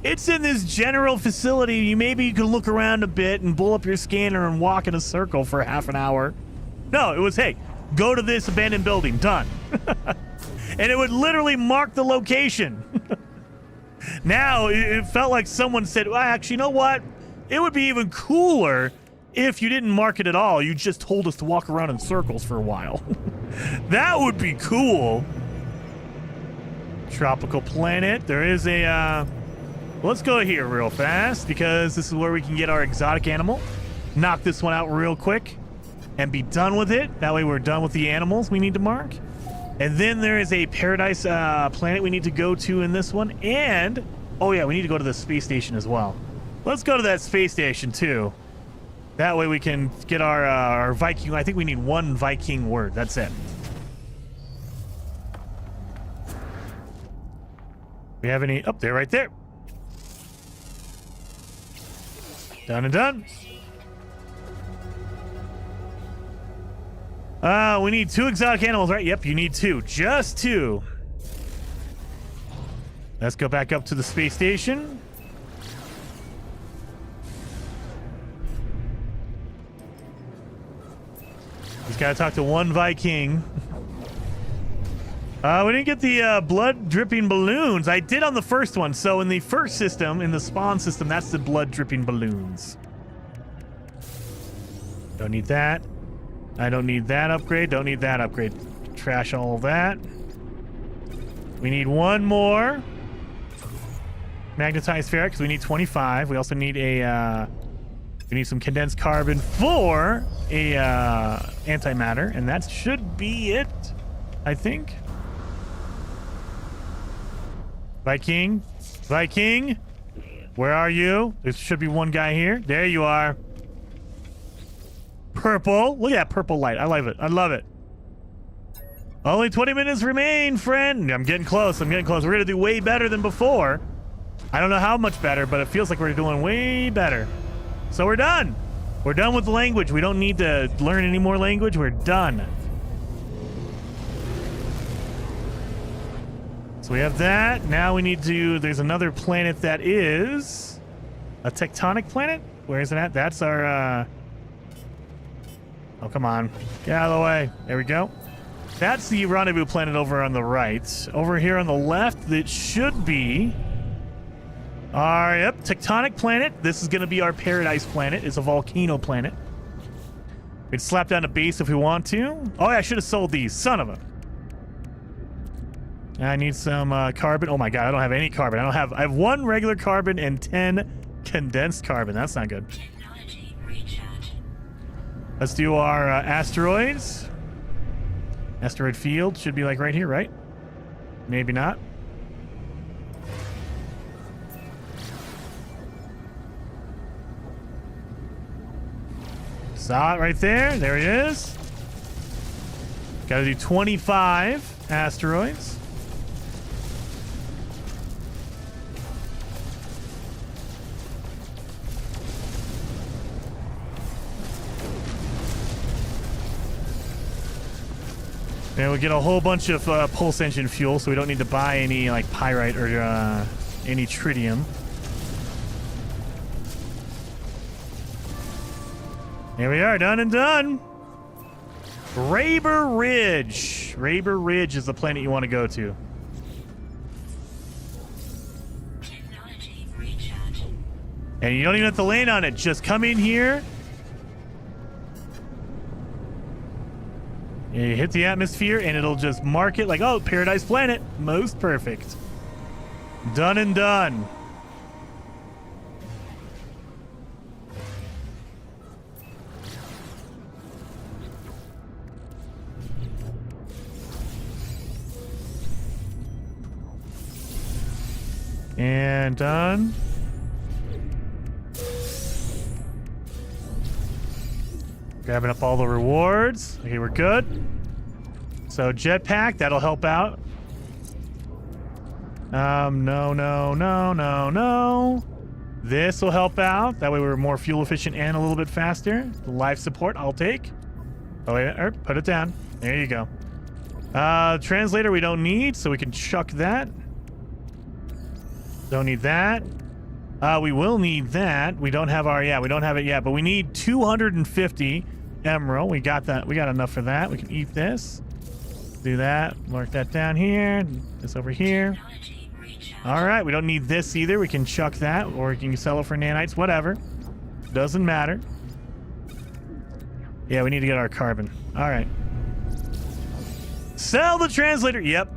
it's in this general facility. Maybe you can look around a bit and pull up your scanner and walk in a circle for half an hour. No, it was, hey, go to this abandoned building. Done. And it would literally mark the location. Now, it felt like someone said, well, actually, you know what? It would be even cooler if you didn't mark it at all. You just told us to walk around in circles for a while. That would be cool. Tropical planet. There is a... let's go here real fast because this is where we can get our exotic animal. Knock this one out real quick and be done with it. That way we're done with the animals we need to mark. And then there is a paradise planet we need to go to in this one. And, oh yeah, we need to go to the space station as well. Let's go to that space station too. That way we can get our Viking. I think we need one Viking word. That's it. We have any up there, right there. Done and done. We need 2 exotic animals, right? Yep, you need 2. Just 2. Let's go back up to the space station. Just gotta talk to one Viking. We didn't get the blood dripping balloons. I did on the first one. So in the first system, in the spawn system, that's the blood dripping balloons. Don't need that. I don't need that upgrade. Don't need that upgrade. Trash all of that. We need one more magnetized ferrite because we need 25. We also need a we need some condensed carbon for a antimatter, and that should be it, I think. Viking, where are you? There should be one guy here. There you are. Purple. Look at that purple light. I love it. I love it. Only 20 minutes remain, friend. I'm getting close. I'm getting close. We're going to do way better than before. I don't know how much better, but it feels like we're doing way better. So we're done. We're done with the language. We don't need to learn any more language. We're done. So we have that. Now we need to... There's another planet that is a tectonic planet. Where is it at? That's our... Oh, come on. Get out of the way. There we go. That's the rendezvous planet over on the right. Over here on the left, it should be our, yep, tectonic planet. This is going to be our paradise planet. It's a volcano planet. We can slap down a base if we want to. Oh, yeah, I should have sold these. Son of a... I need some carbon. Oh, my God. I don't have any carbon. I have 1 regular carbon and 10 condensed carbon. That's not good. Technology recharge. Let's do our asteroids. Asteroid field should be like right here, right? Maybe not. Saw it right there. There he is. Got to do 25 asteroids. And we get a whole bunch of pulse engine fuel, so we don't need to buy any like pyrite or any tritium. Here we are, done and done. Raber Ridge. Raber Ridge is the planet you want to go to. Technology recharge. And you don't even have to land on it. Just come in here. You hit the atmosphere and it'll just mark it like, oh, Paradise Planet. Most perfect. Done and done. And done. Grabbing up all the rewards. Okay, we're good. So jetpack, that'll help out. No. This will help out. That way we're more fuel efficient and a little bit faster. The life support, I'll take. Oh, wait, put it down. There you go. Translator we don't need, so we can chuck that. Don't need that. We will need that. We don't have our, we don't have it yet, but we need 250 emerald. We got that. We got enough for that. We can eat this. Do that. Mark that down here. This over here. All right. We don't need this either. We can chuck that, or we can sell it for nanites. Whatever. Doesn't matter. Yeah, we need to get our carbon. All right. Sell the translator. Yep.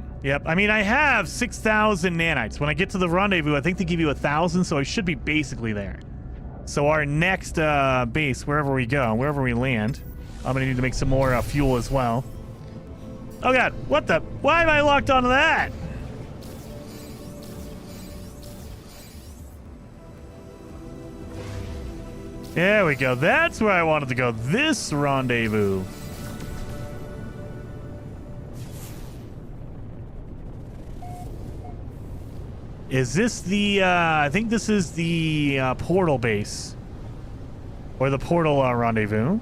I mean, I have 6,000 nanites. When I get to the rendezvous, I think they give you 1,000, so I should be basically there. So our next base, wherever we go, wherever we land, I'm gonna need to make some more fuel as well. Oh god, what the? Why am I locked onto that? There we go. That's where I wanted to go. This rendezvous. Is this the, I think this is the portal base. Or the portal rendezvous.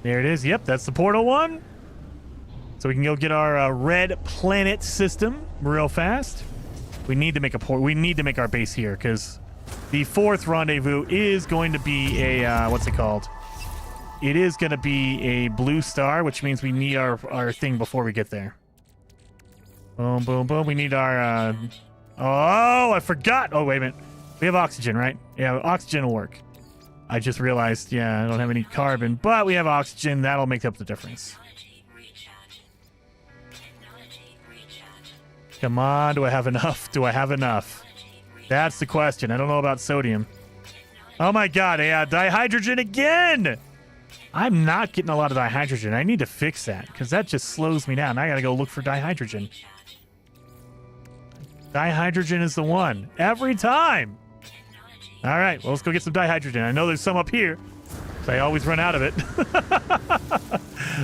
There it is. Yep, that's the portal one. So we can go get our red planet system real fast. We need to make a we need to make our base here, because the 4th rendezvous is going to be a, what's it called? It is going to be a blue star, which means we need our thing before we get there. Boom, boom, boom. We need our, oh, I forgot. Oh, wait a minute. We have oxygen, right? Yeah, oxygen will work. I just realized, yeah, I don't have any carbon, but we have oxygen. That'll make up the difference. Come on, do I have enough? Do I have enough? That's the question. I don't know about sodium. Oh my god, yeah, dihydrogen again! I'm not getting a lot of dihydrogen. I need to fix that, because that just slows me down. I gotta go look for dihydrogen. Dihydrogen is the one. Every time! Alright, well, let's go get some dihydrogen. I know there's some up here. So I always run out of it.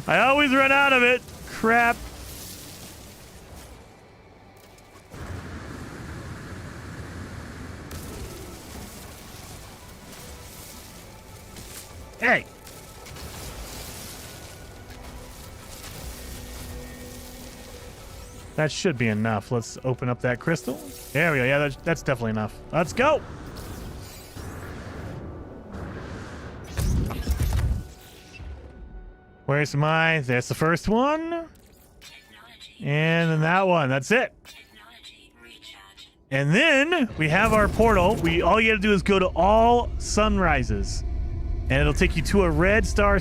I always run out of it. Crap. Hey! That should be enough. Let's open up that crystal. There we go. Yeah, that's definitely enough. Let's go! Where's my... There's the first one. And then that one. That's it. And then we have our portal. All you gotta do is go to all sunrises. And it'll take you to a red star.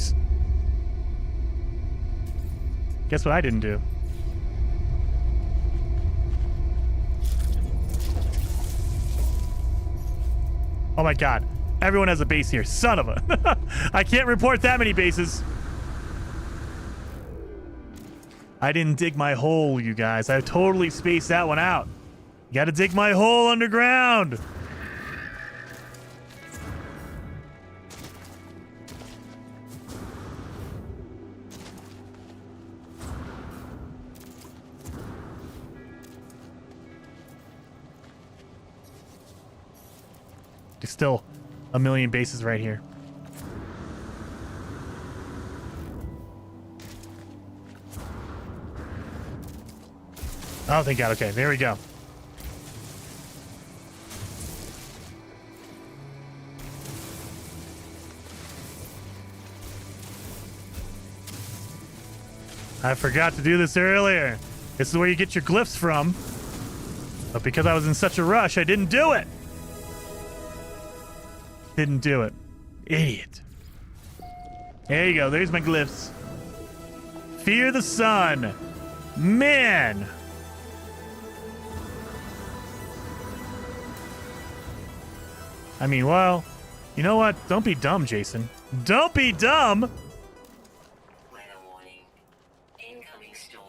Guess what I didn't do? Oh my god. Everyone has a base here. Son of a... I can't report that many bases. I didn't dig my hole, you guys. I totally spaced that one out. You gotta dig my hole underground. There's still a million bases right here. Oh, thank God. Okay, there we go. I forgot to do this earlier. This is where you get your glyphs from. But because I was in such a rush, I didn't do it. Didn't do it. Idiot. There you go. There's my glyphs. Fear the sun. Man. I mean, well, you know what? Don't be dumb, Jason. Don't be dumb. Weather warning. Incoming storm.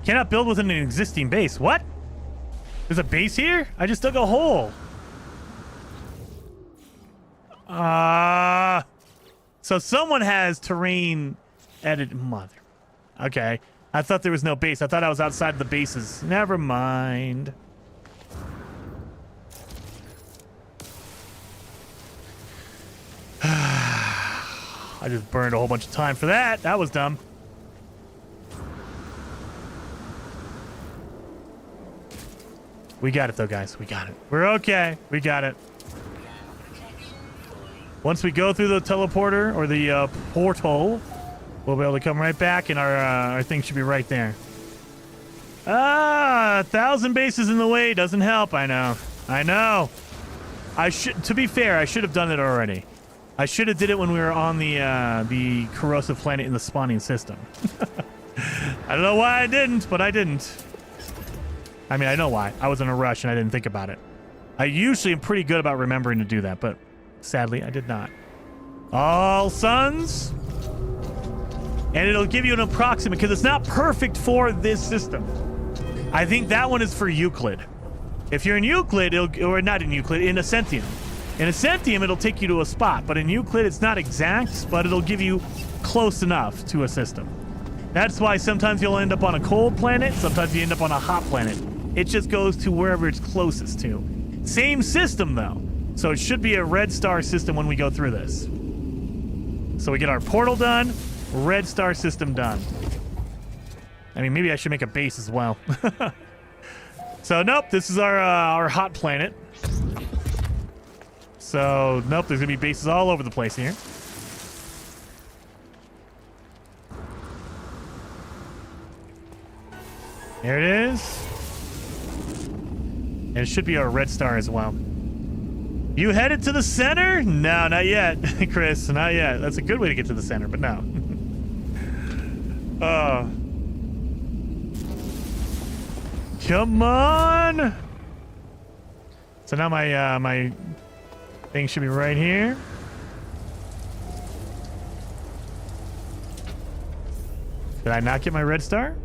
Cannot build within an existing base. What? There's a base here? I just dug a hole. So someone has terrain edited. Mother. Okay. I thought there was no base. I thought I was outside the bases. Never mind. I just burned a whole bunch of time for that. That was dumb. We got it, though, guys. We got it. We're okay. We got it. Once we go through the teleporter or the portal, we'll be able to come right back, and our thing should be right there. 1,000 bases in the way doesn't help. I know. I know. To be fair, I should have done it already. I should have did it when we were on the corrosive planet in the spawning system. I don't know why I didn't, but I didn't. I mean, I know why. I was in a rush and I didn't think about it. I usually am pretty good about remembering to do that, but sadly, I did not. All suns. And it'll give you an approximate, because it's not perfect for this system. I think that one is for Euclid. If you're in Euclid, or not in Euclid, in Ascentium. In Ascentium, it'll take you to a spot, but in Euclid, it's not exact, but it'll give you close enough to a system. That's why sometimes you'll end up on a cold planet, sometimes you end up on a hot planet. It just goes to wherever it's closest to. Same system, though. So it should be a red star system when we go through this. So we get our portal done, red star system done. I mean, maybe I should make a base as well. So, nope, this is our hot planet. So, nope, there's going to be bases all over the place here. There it is. And it should be our red star as well. You headed to the center? No, not yet, Chris. Not yet. That's a good way to get to the center, but no. Come on. So now my thing should be right here. Did I not get my red star?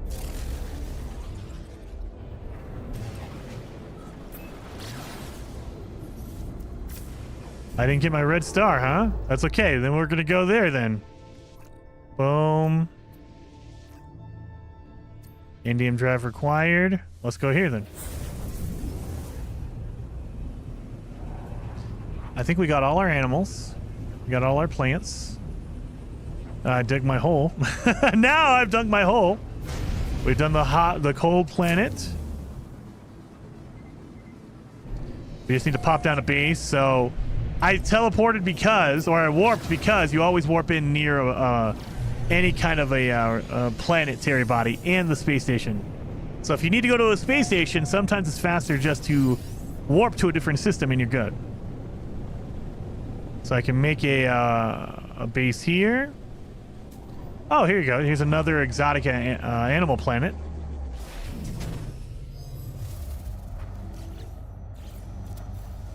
I didn't get my red star, huh? That's okay. Then we're going to go there then. Boom. Indium drive required. Let's go here then. I think we got all our animals. We got all our plants. I dug my hole. Now I've dug my hole. We've done the cold planet. We just need to pop down a base, so I teleported because, or I warped because you always warp in near any kind of a planetary body and the space station. So if you need to go to a space station, sometimes it's faster just to warp to a different system and you're good. So I can make a base here. Oh, here you go. Here's another exotic animal planet.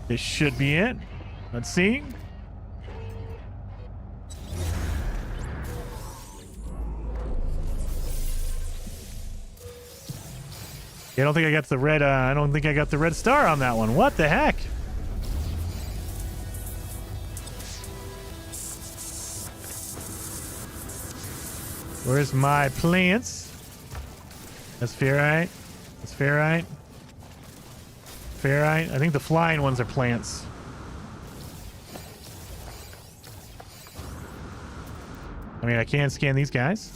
This should be it. Let's see. I don't think I got the red. I don't think I got the red star on that one. What the heck? Where's my plants? That's ferrite. That's ferrite. Ferrite. I think the flying ones are plants. I mean, I can scan these guys.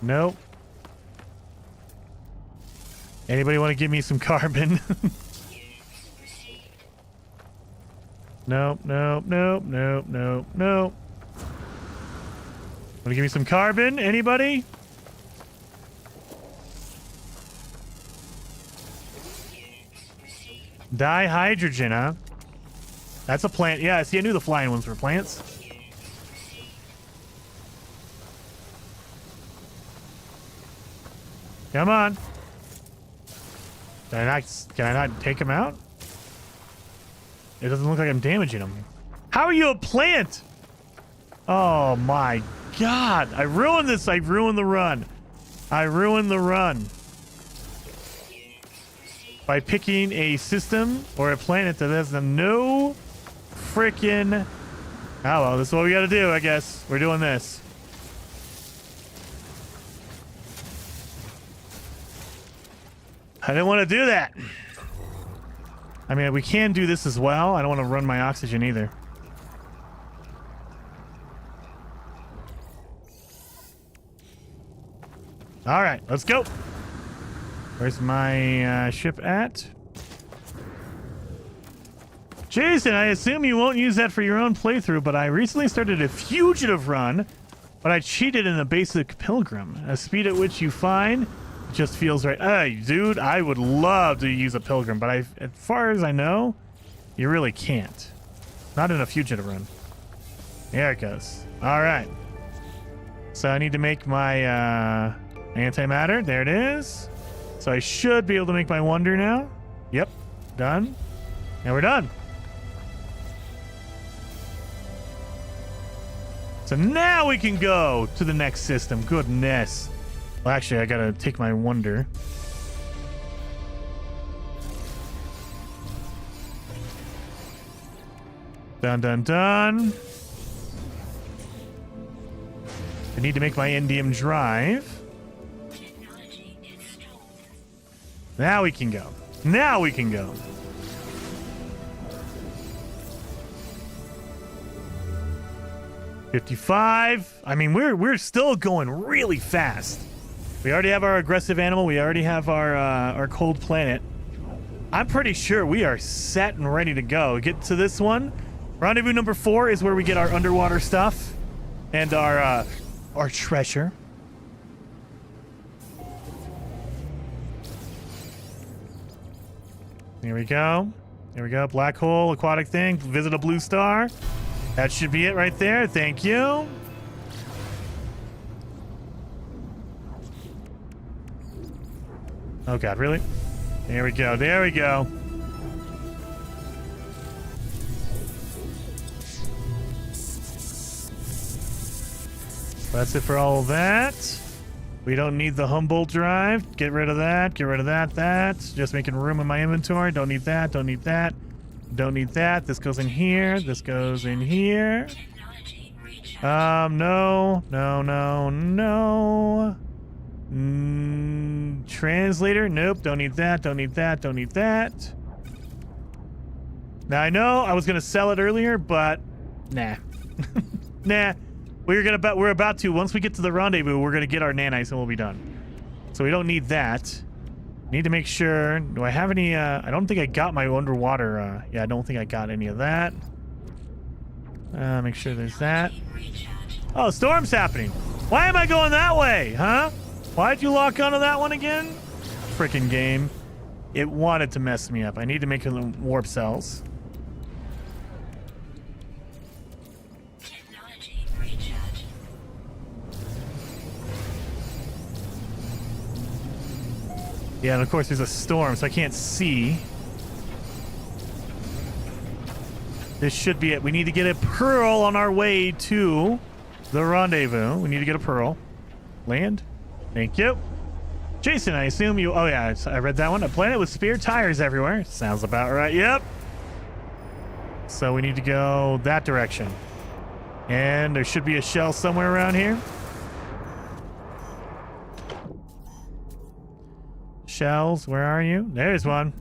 Nope. Anybody want to give me some carbon? Nope, nope, nope, nope, nope, nope. Want to give me some carbon? Anybody? Dihydrogen, huh? That's a plant. Yeah, see, I knew the flying ones were plants. Come on. Can I not take him out? It doesn't look like I'm damaging him. How are you a plant? Oh my god. I ruined this. I ruined the run. I ruined the run. By picking a system or a planet that has no freaking... Oh well, this is what we gotta do, I guess. We're doing this. I didn't want to do that. I mean, we can do this as well. I don't want to run my oxygen either. All right, let's go. Where's my ship at? Jason, I assume you won't use that for your own playthrough, but I recently started a fugitive run, but I cheated in a basic pilgrim. A speed at which you find just feels right. Hey, dude, I would love to use a pilgrim, but as far as I know, you really can't. Not in a fugitive run. There it goes. All right. So I need to make my antimatter. There it is. So I should be able to make my wonder now. Yep. Done. And we're done. So now we can go to the next system. Goodness. Well, actually, I gotta take my wonder. Done, done, done. I need to make my endium drive. Now we can go. Now we can go. $55. I mean, we're still going really fast. We already have our aggressive animal. We already have our cold planet. I'm pretty sure we are set and ready to go. Get to this one. Rendezvous number 4 is where we get our underwater stuff and our treasure. Here we go. Here we go. Black hole, aquatic thing. Visit a blue star. That should be it right there. Thank you. Oh god, really? There we go. There we go. That's it for all of that. We don't need the Humboldt drive. Get rid of that. Get rid of that. That's just making room in my inventory. Don't need that. Don't need that. Don't need that. This goes in here. This goes in here. No. No, no, no. Translator. Nope. Don't need that. Don't need that. Don't need that. Now, I know I was going to sell it earlier, but nah. Nah. We're about to, once we get to the rendezvous, we're going to get our nanites and we'll be done. So we don't need that. Need to make sure, do I have any, I don't think I got my underwater, yeah, I don't think I got any of that. Make sure there's that. Oh, storm's happening. Why am I going that way, huh? Why'd you lock onto that one again? Frickin' game. It wanted to mess me up. I need to make warp cells. Yeah, and of course there's a storm, so I can't see. This should be it. We need to get a pearl on our way to the rendezvous. We need to get a pearl. Land. Thank you. Jason, I assume you... Oh, yeah, I read that one. A planet with spare tires everywhere. Sounds about right. Yep. So we need to go that direction. And there should be a shell somewhere around here. Shells, where are you? There's one.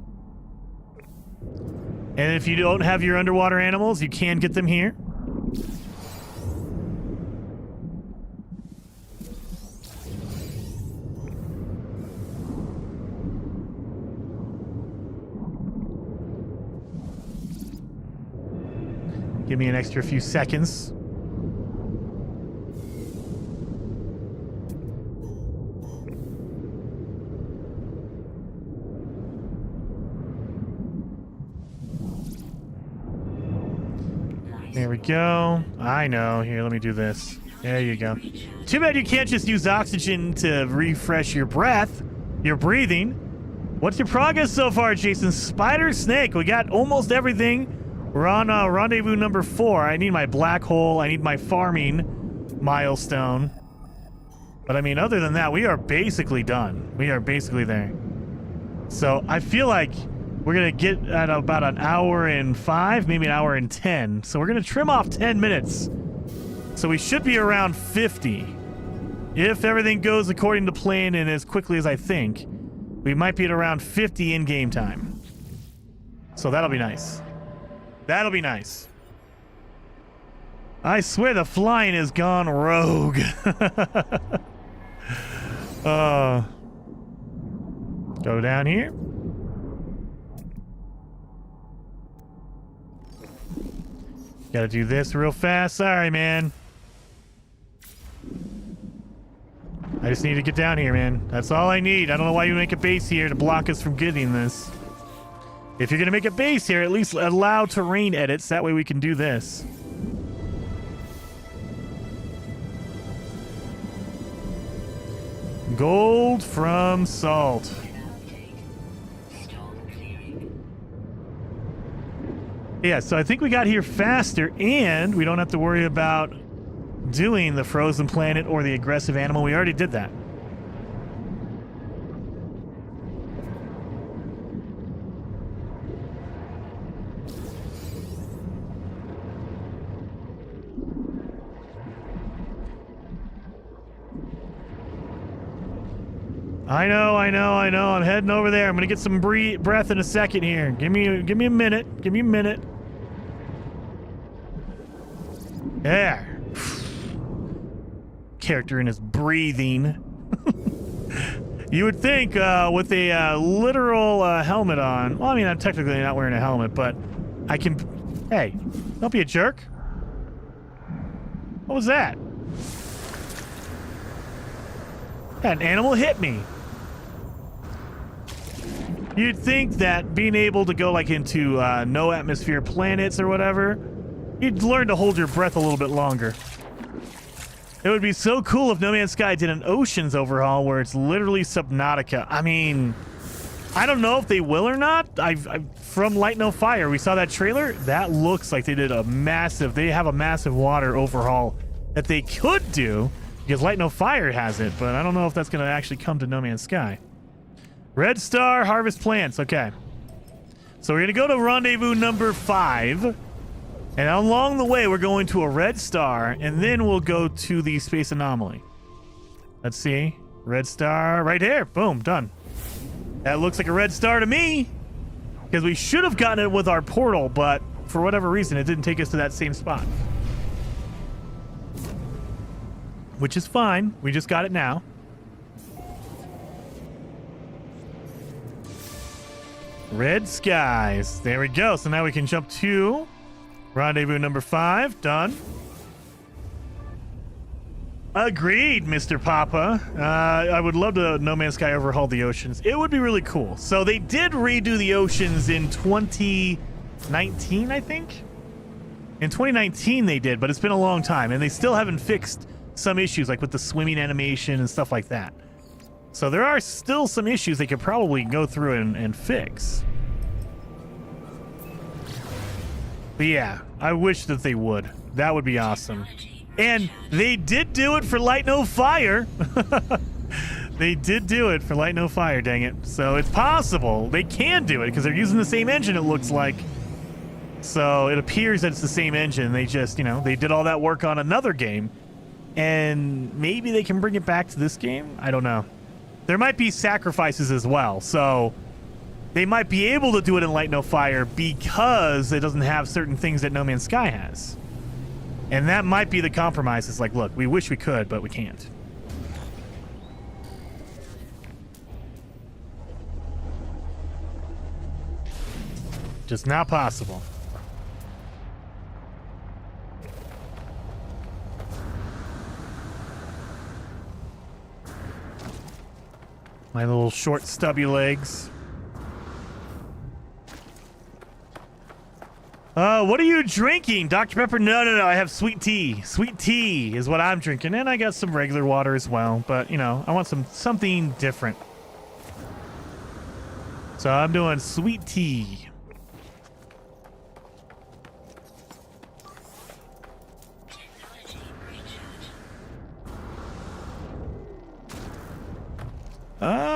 And if you don't have your underwater animals, you can get them here. Give me an extra few seconds. There we go. I know. Here, let me do this. There you go. Too bad you can't just use oxygen to refresh your breath, your breathing. What's your progress so far, Jason? Spider, snake. We got almost everything. We're on rendezvous number 4. I need my black hole. I need my farming milestone. But I mean, other than that, we are basically done. We are basically there. So I feel like we're going to get at about an hour and 5, maybe an hour and 10. So we're going to trim off 10 minutes. So we should be around 50. If everything goes according to plan and as quickly as I think, we might be at around 50 in game time. So that'll be nice. That'll be nice. I swear the flying has gone rogue. Go down here. Gotta do this real fast. Sorry, man. I just need to get down here, man. That's all I need. I don't know why you make a base here to block us from getting this. If you're gonna make a base here, at least allow terrain edits. That way we can do this. Gold from salt. Yeah, so I think we got here faster, and we don't have to worry about doing the frozen planet or the aggressive animal. We already did that. I know. I'm heading over there. I'm gonna get some breath in a second here. Give me a minute. Give me a minute. There. Character in his breathing. You would think with a literal helmet on. Well, I mean, I'm technically not wearing a helmet, but I can. Hey, don't be a jerk. What was that? An animal hit me. You'd think that being able to go like into no atmosphere planets or whatever, you'd learn to hold your breath a little bit longer. It would be so cool if No Man's Sky did an oceans overhaul where it's literally Subnautica. I mean, I don't know if they will or not. From Light No Fire, we saw that trailer. That looks like they did a massive, they have a massive water overhaul that they could do because Light No Fire has it, but I don't know if that's going to actually come to No Man's Sky. Red Star, harvest plants. Okay. So we're going to go to rendezvous number 5. And along the way, we're going to a red star, and then we'll go to the space anomaly. Let's see. Red star right here. Boom, done. That looks like a red star to me. Because we should have gotten it with our portal, but for whatever reason, it didn't take us to that same spot. Which is fine. We just got it now. Red skies. There we go. So now we can jump to rendezvous number 5. Done. Agreed, Mr. Papa. I would love to No Man's Sky overhaul the oceans. It would be really cool. So they did redo the oceans in 2019, I think? In 2019 they did, but it's been a long time. And they still haven't fixed some issues, like with the swimming animation and stuff like that. So there are still some issues they could probably go through and fix. But yeah, I wish that they would. That would be awesome. And they did do it for Light No Fire. They did do it for Light No Fire, dang it. So it's possible. They can do it because they're using the same engine, it looks like. So it appears that it's the same engine. They just, you know, they did all that work on another game, and maybe they can bring it back to this game. I don't know. There might be sacrifices as well, so they might be able to do it in Light No Fire because it doesn't have certain things that No Man's Sky has. And that might be the compromise. It's like, look, we wish we could, but we can't. Just not possible. My little short stubby legs. What are you drinking? Dr. Pepper? No. I have sweet tea. Sweet tea is what I'm drinking. And I got some regular water as well. But, you know, I want something different. So I'm doing sweet tea.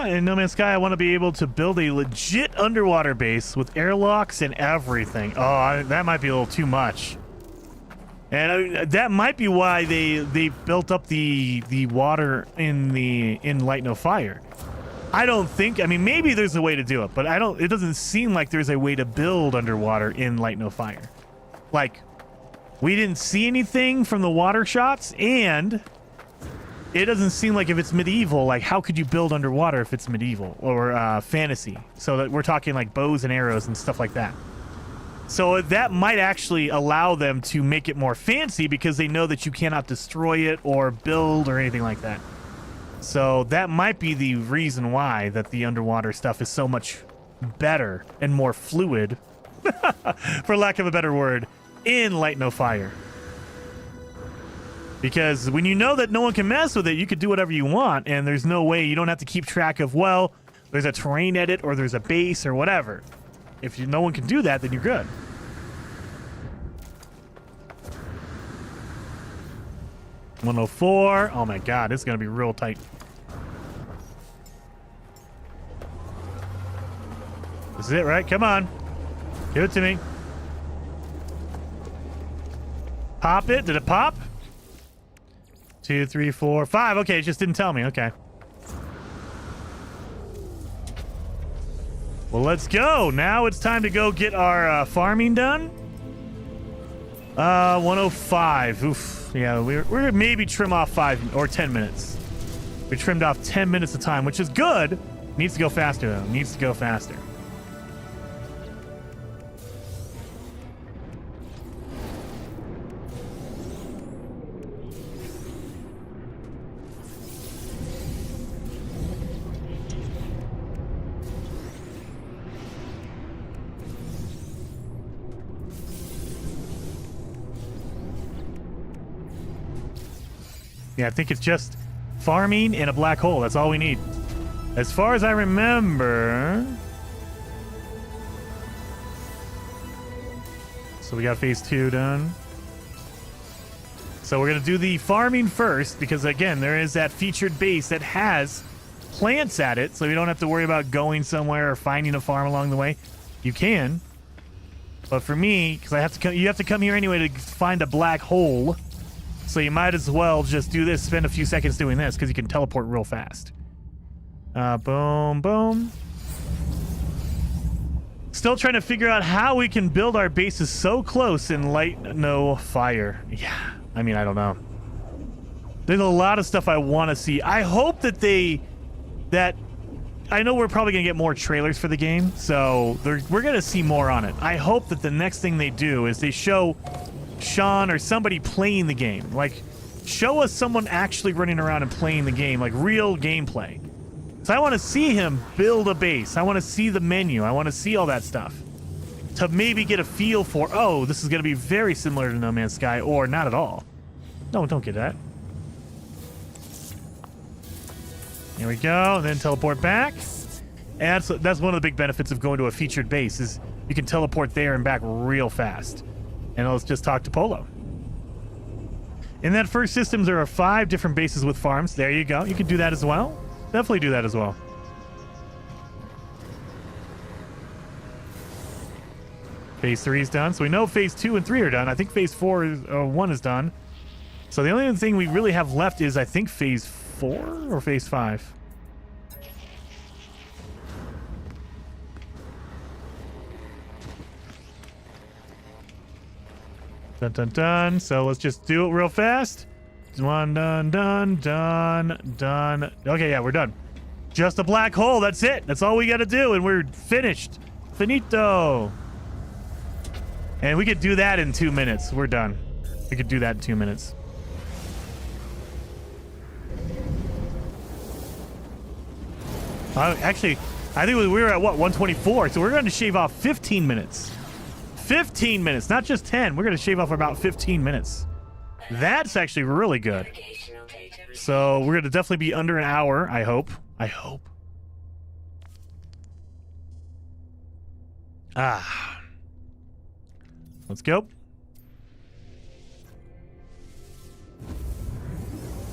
In No Man's Sky, I want to be able to build a legit underwater base with airlocks and everything. Oh, that might be a little too much. And that might be why they built up the water in Light No Fire. I don't think, I mean, maybe there's a way to do it, but it doesn't seem like there's a way to build underwater in Light No Fire. Like, we didn't see anything from the water shots, and it doesn't seem like if it's medieval, like how could you build underwater if it's medieval or fantasy? So that we're talking like bows and arrows and stuff like that. So that might actually allow them to make it more fancy because they know that you cannot destroy it or build or anything like that. So that might be the reason why that the underwater stuff is so much better and more fluid, for lack of a better word, in Light No Fire. Because when you know that no one can mess with it, you could do whatever you want, and there's no way, you don't have to keep track of, well, there's a terrain edit or there's a base or whatever. If no one can do that, then you're good. $104. Oh my god, it's gonna be real tight. This is it, right? Come on. Give it to me. Pop it. Did it pop? 2, 3, 4, 5. Okay, it just didn't tell me. Okay. Well, let's go. Now it's time to go get our farming done. 105. Oof. Yeah, we're gonna maybe trim off 5 or 10 minutes. We trimmed off 10 minutes of time, which is good. Needs to go faster, though. Needs to go faster. Yeah, I think it's just farming and a black hole. That's all we need. As far as I remember. So we got phase 2 done. So we're going to do the farming first because, again, there is that featured base that has plants at it. So you don't have to worry about going somewhere or finding a farm along the way. You can. But for me, because I have to come, you have to come here anyway to find a black hole. So you might as well just do this, spend a few seconds doing this, because you can teleport real fast. Boom, boom. Still trying to figure out how we can build our bases so close in Light No Fire. Yeah, I mean, I don't know. There's a lot of stuff I want to see. I hope that I know we're probably going to get more trailers for the game, so we're going to see more on it. I hope that the next thing they do is they show Sean or somebody playing the game. Like, show us someone actually running around and playing the game, like real gameplay. So I want to see him build a base. I want to see the menu. I want to see all that stuff to maybe get a feel for, oh, this is going to be very similar to No Man's Sky, or not at all. No, don't get that. Here we go, and then teleport back. And that's one of the big benefits of going to a featured base is you can teleport there and back real fast. And let's just talk to Polo. In that first system, there are 5 different bases with farms. There you go. You can do that as well. Definitely do that as well. Phase 3 is done. So we know phase 2 and 3 are done. I think phase 4 is 1 is done. So the only thing we really have left is, I think, phase 4 or phase 5. Dun dun dun. So let's just do it real fast. Done, done, done, done, done. Okay, yeah, we're done. Just a black hole. That's it. That's all we got to do, and we're finished. Finito. And we could do that in 2 minutes. We're done. We could do that in 2 minutes. Actually, I think we were at, what, 124, so we're going to shave off 15 minutes. 15 minutes, not just 10. We're going to shave off about 15 minutes. That's actually really good. So we're going to definitely be under an hour, I hope. I hope. Ah. Let's go.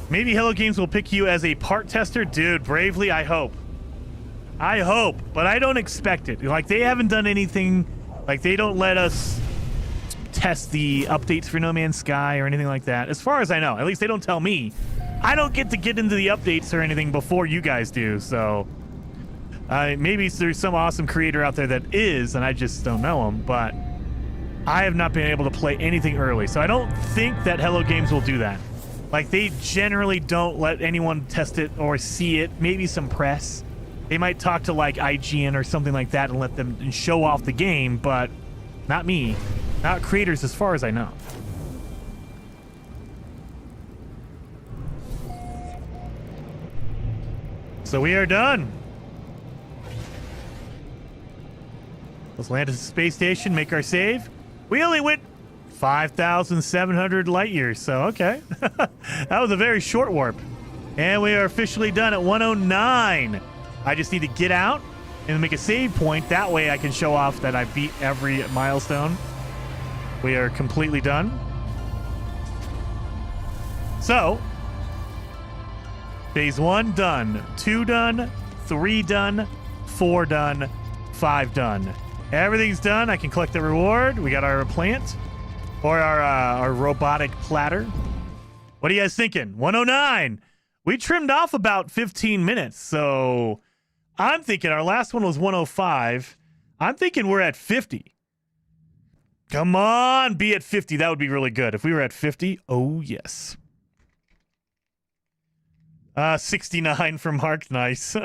Maybe Hello Games will pick you as a part tester. Dude, bravely, I hope. I hope, but I don't expect it. Like, they haven't done anything. Like, they don't let us test the updates for No Man's Sky or anything like that. As far as I know. At least they don't tell me. I don't get to get into the updates or anything before you guys do, so... maybe there's some awesome creator out there that is, and I just don't know him, but... I have not been able to play anything early, so I don't think that Hello Games will do that. Like, they generally don't let anyone test it or see it. Maybe some press. They might talk to, like, IGN or something like that and let them show off the game, but not me. Not creators as far as I know. So we are done. Let's land at the space station, make our save. We only went 5,700 light years, so okay. That was a very short warp. And we are officially done at 109. I just need to get out and make a save point. That way I can show off that I beat every milestone. We are completely done. So, phase 1 done, 2 done, 3 done, 4 done, 5 done. Everything's done. I can collect the reward. We got our plant or our robotic platter. What are you guys thinking? 109. We trimmed off about 15 minutes. So I'm thinking our last one was 105. I'm thinking we're at 50. Come on, be at 50. That would be really good. If we were at 50, oh yes. 69 from Mark. Nice.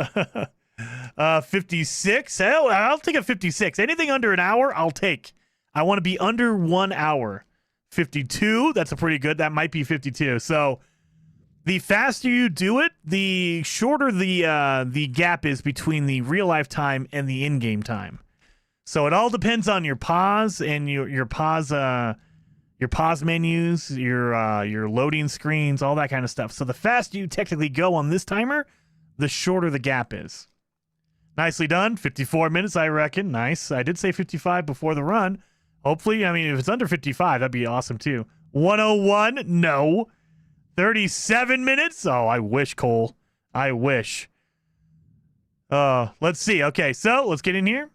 56. Hell, I'll take a 56. Anything under an hour, I'll take. I want to be under 1 hour. 52. That's a pretty good. That might be 52. So the faster you do it, the shorter the gap is between the real life time and the in-game time. So it all depends on your pause and your pause menus, your loading screens, all that kind of stuff. So the faster you technically go on this timer, the shorter the gap is. Nicely done. 54 minutes, I reckon. Nice. I did say 55 before the run. Hopefully, I mean, if it's under 55, that'd be awesome too. 101? No. 37 minutes? Oh, I wish, Cole. I wish. Let's see. Okay, so let's get in here.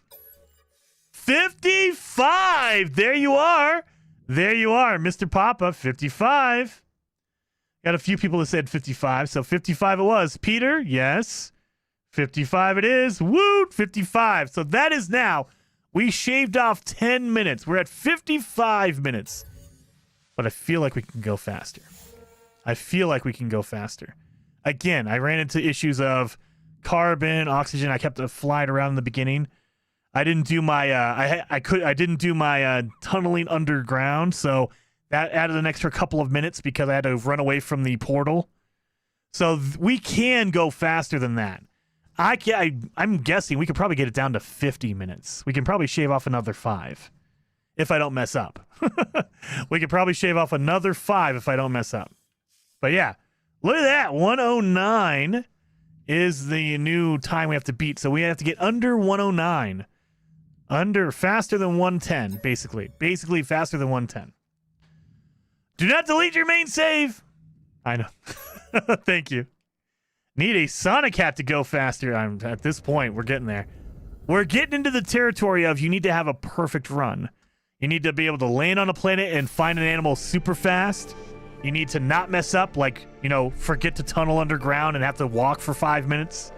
55! There you are. There you are, Mr. Papa. 55. Got a few people that said 55, so 55 it was. Peter, yes. 55 it is. Woot! 55. So that is now. We shaved off 10 minutes. We're at 55 minutes. But I feel like we can go faster. I feel like we can go faster. Again, I ran into issues of carbon, oxygen. I kept flying around in the beginning. I didn't do my I didn't do my tunneling underground, so that added an extra couple of minutes because I had to run away from the portal. So we can go faster than that. I'm guessing we could probably get it down to 50 minutes. We can probably shave off another 5 if I don't mess up. We could probably shave off another 5 if I don't mess up. But yeah, look at that. 109 is the new time we have to beat. So we have to get under 109. Faster than 110, basically. Basically faster than 110. Do not delete your main save. I know. Thank you. Need a Sonic hat to go faster. At this point, we're getting there. We're getting into the territory of you need to have a perfect run. You need to be able to land on a planet and find an animal super fast. You need to not mess up, like, you know, forget to tunnel underground and have to walk for 5 minutes.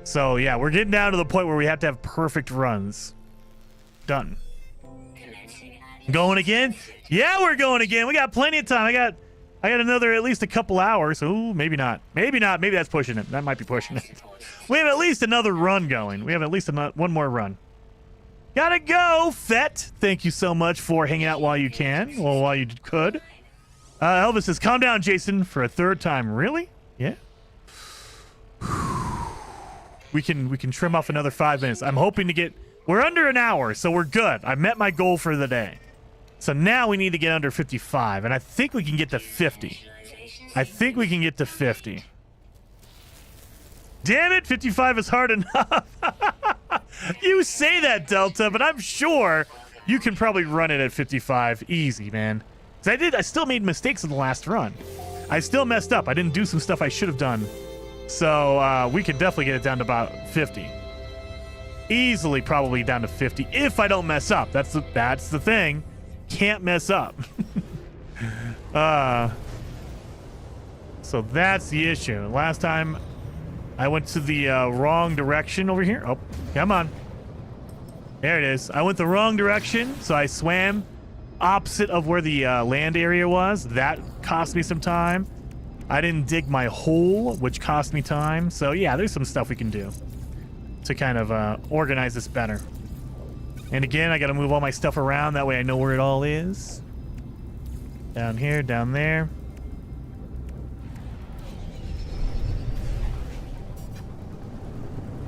So, yeah, we're getting down to the point where we have to have perfect runs. Done. Going again? Yeah, we're going again. We got plenty of time. I got another at least a couple hours. Ooh, maybe not. Maybe not. Maybe that's pushing it. That might be pushing it. We have at least another run going. We have at least one more run. Gotta go, Fett. Thank you so much for hanging out while you can. Well, while you could. Elvis says, calm down, Jason, for a third time. Really? Yeah. We can trim off another 5 minutes. I'm hoping to get... We're under an hour, so we're good. I met my goal for the day. So now we need to get under 55, and I think we can get to 50. I think we can get to 50. Damn it, 55 is hard enough. You say that, Delta, but I'm sure you can probably run it at 55 easy, man. I still made mistakes in the last run. I still messed up. I didn't do some stuff I should have done. So we could definitely get it down to about 50. Easily probably down to 50 if I don't mess up. That's the thing. Can't mess up. So that's the issue. Last time I went to the wrong direction over here. Oh, come on. There it is. I went the wrong direction, so I swam opposite of where the land area was. That cost me some time. I didn't dig my hole, which cost me time. So yeah, there's some stuff we can do to kind of organize this better. And again, I got to move all my stuff around. That way I know where it all is. Down here, down there.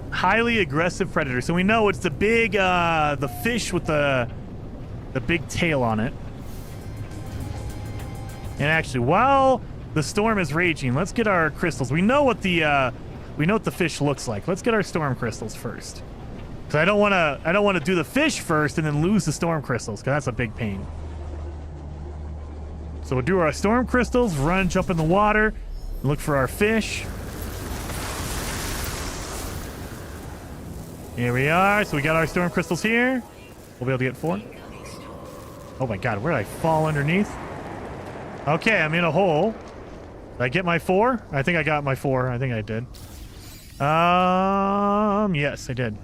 Highly aggressive predator. So we know it's the big, the fish with the big tail on it. And actually, while the storm is raging, let's get our crystals. We know what the fish looks like. Let's get our storm crystals first. Because I don't want to do the fish first and then lose the storm crystals, because that's a big pain. So we'll do our storm crystals, run, jump in the water, look for our fish. Here we are. So we got our storm crystals here. We'll be able to get 4. Oh my god, where did I fall underneath? Okay, I'm in a hole. Did I get my 4? I think I got my 4. I think I did. Yes, I did.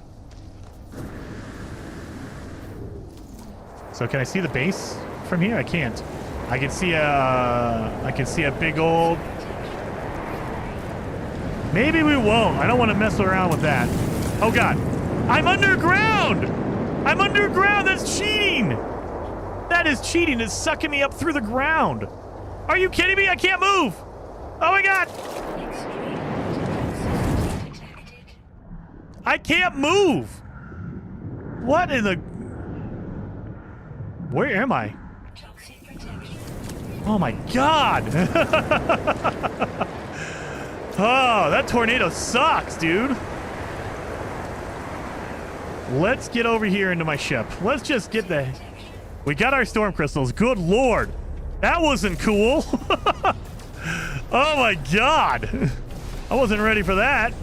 So can I see the base from here? I can't. I can see a big old... Maybe we won't. I don't want to mess around with that. Oh god. I'm underground! I'm underground! That's cheating! That is cheating. It's sucking me up through the ground. Are you kidding me? I can't move! Oh my god! I can't move! What in the... Where am I? Oh my god! Oh, that tornado sucks, dude. Let's get over here into my ship. Let's just get the... We got our storm crystals. Good lord. That wasn't cool. Oh my god. I wasn't ready for that.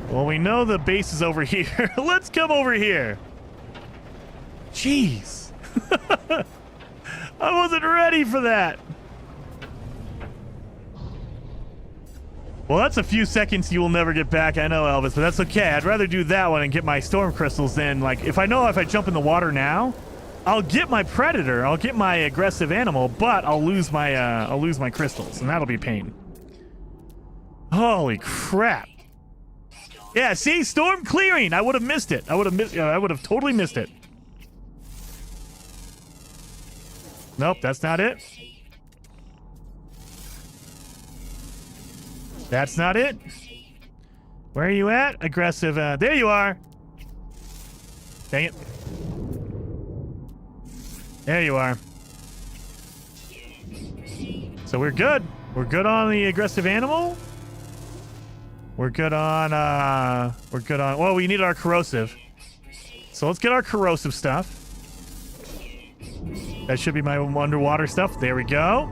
Well, we know the base is over here. Let's come over here. Jeez. I wasn't ready for that. Well, that's a few seconds you will never get back. I know, Elvis, but that's okay. I'd rather do that one and get my storm crystals than, like, if I jump in the water now, I'll get my predator, I'll get my aggressive animal, but I'll lose my crystals, and that'll be pain. Holy crap. Yeah, see? Storm clearing. I would have missed it. I would have totally missed it. Nope, that's not it. That's not it. Where are you at? Aggressive. There you are. Dang it. There you are. So we're good. We're good on the aggressive animal. We're good on, well, we need our corrosive. So let's get our corrosive stuff. That should be my underwater stuff. There we go.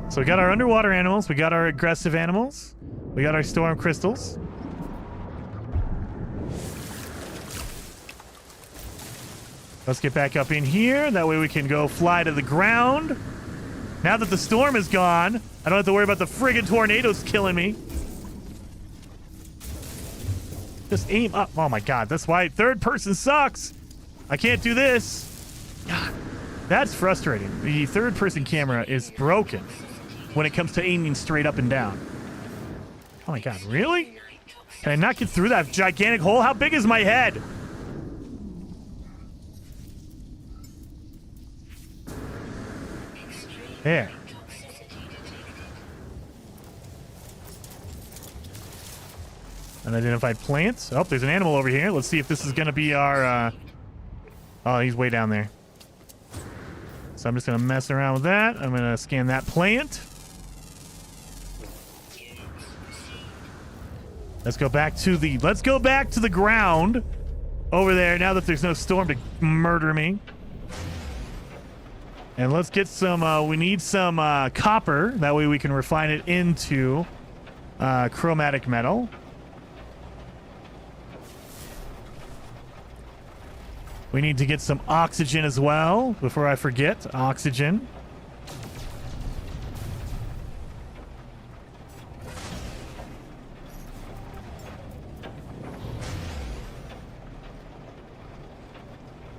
So we got our underwater animals, we got our aggressive animals, we got our storm crystals. Let's get back up in here. That way we can go fly to the ground. Now that the storm is gone, I don't have to worry about the friggin' tornadoes killing me. Just aim up. Oh my god, that's why third person sucks. I can't do this. God, that's frustrating. The third person camera is broken when it comes to aiming straight up and down. Oh my god, really? Can I not get through that gigantic hole? How big is my head? There. Unidentified plants. Oh, there's an animal over here. Let's see if this is going to be our... Oh, he's way down there. So I'm just going to mess around with that. I'm going to scan that plant. Let's go back to the ground over there now that there's no storm to murder me. And let's get some, we need some copper. That way we can refine it into chromatic metal. We need to get some oxygen as well before I forget. Oxygen.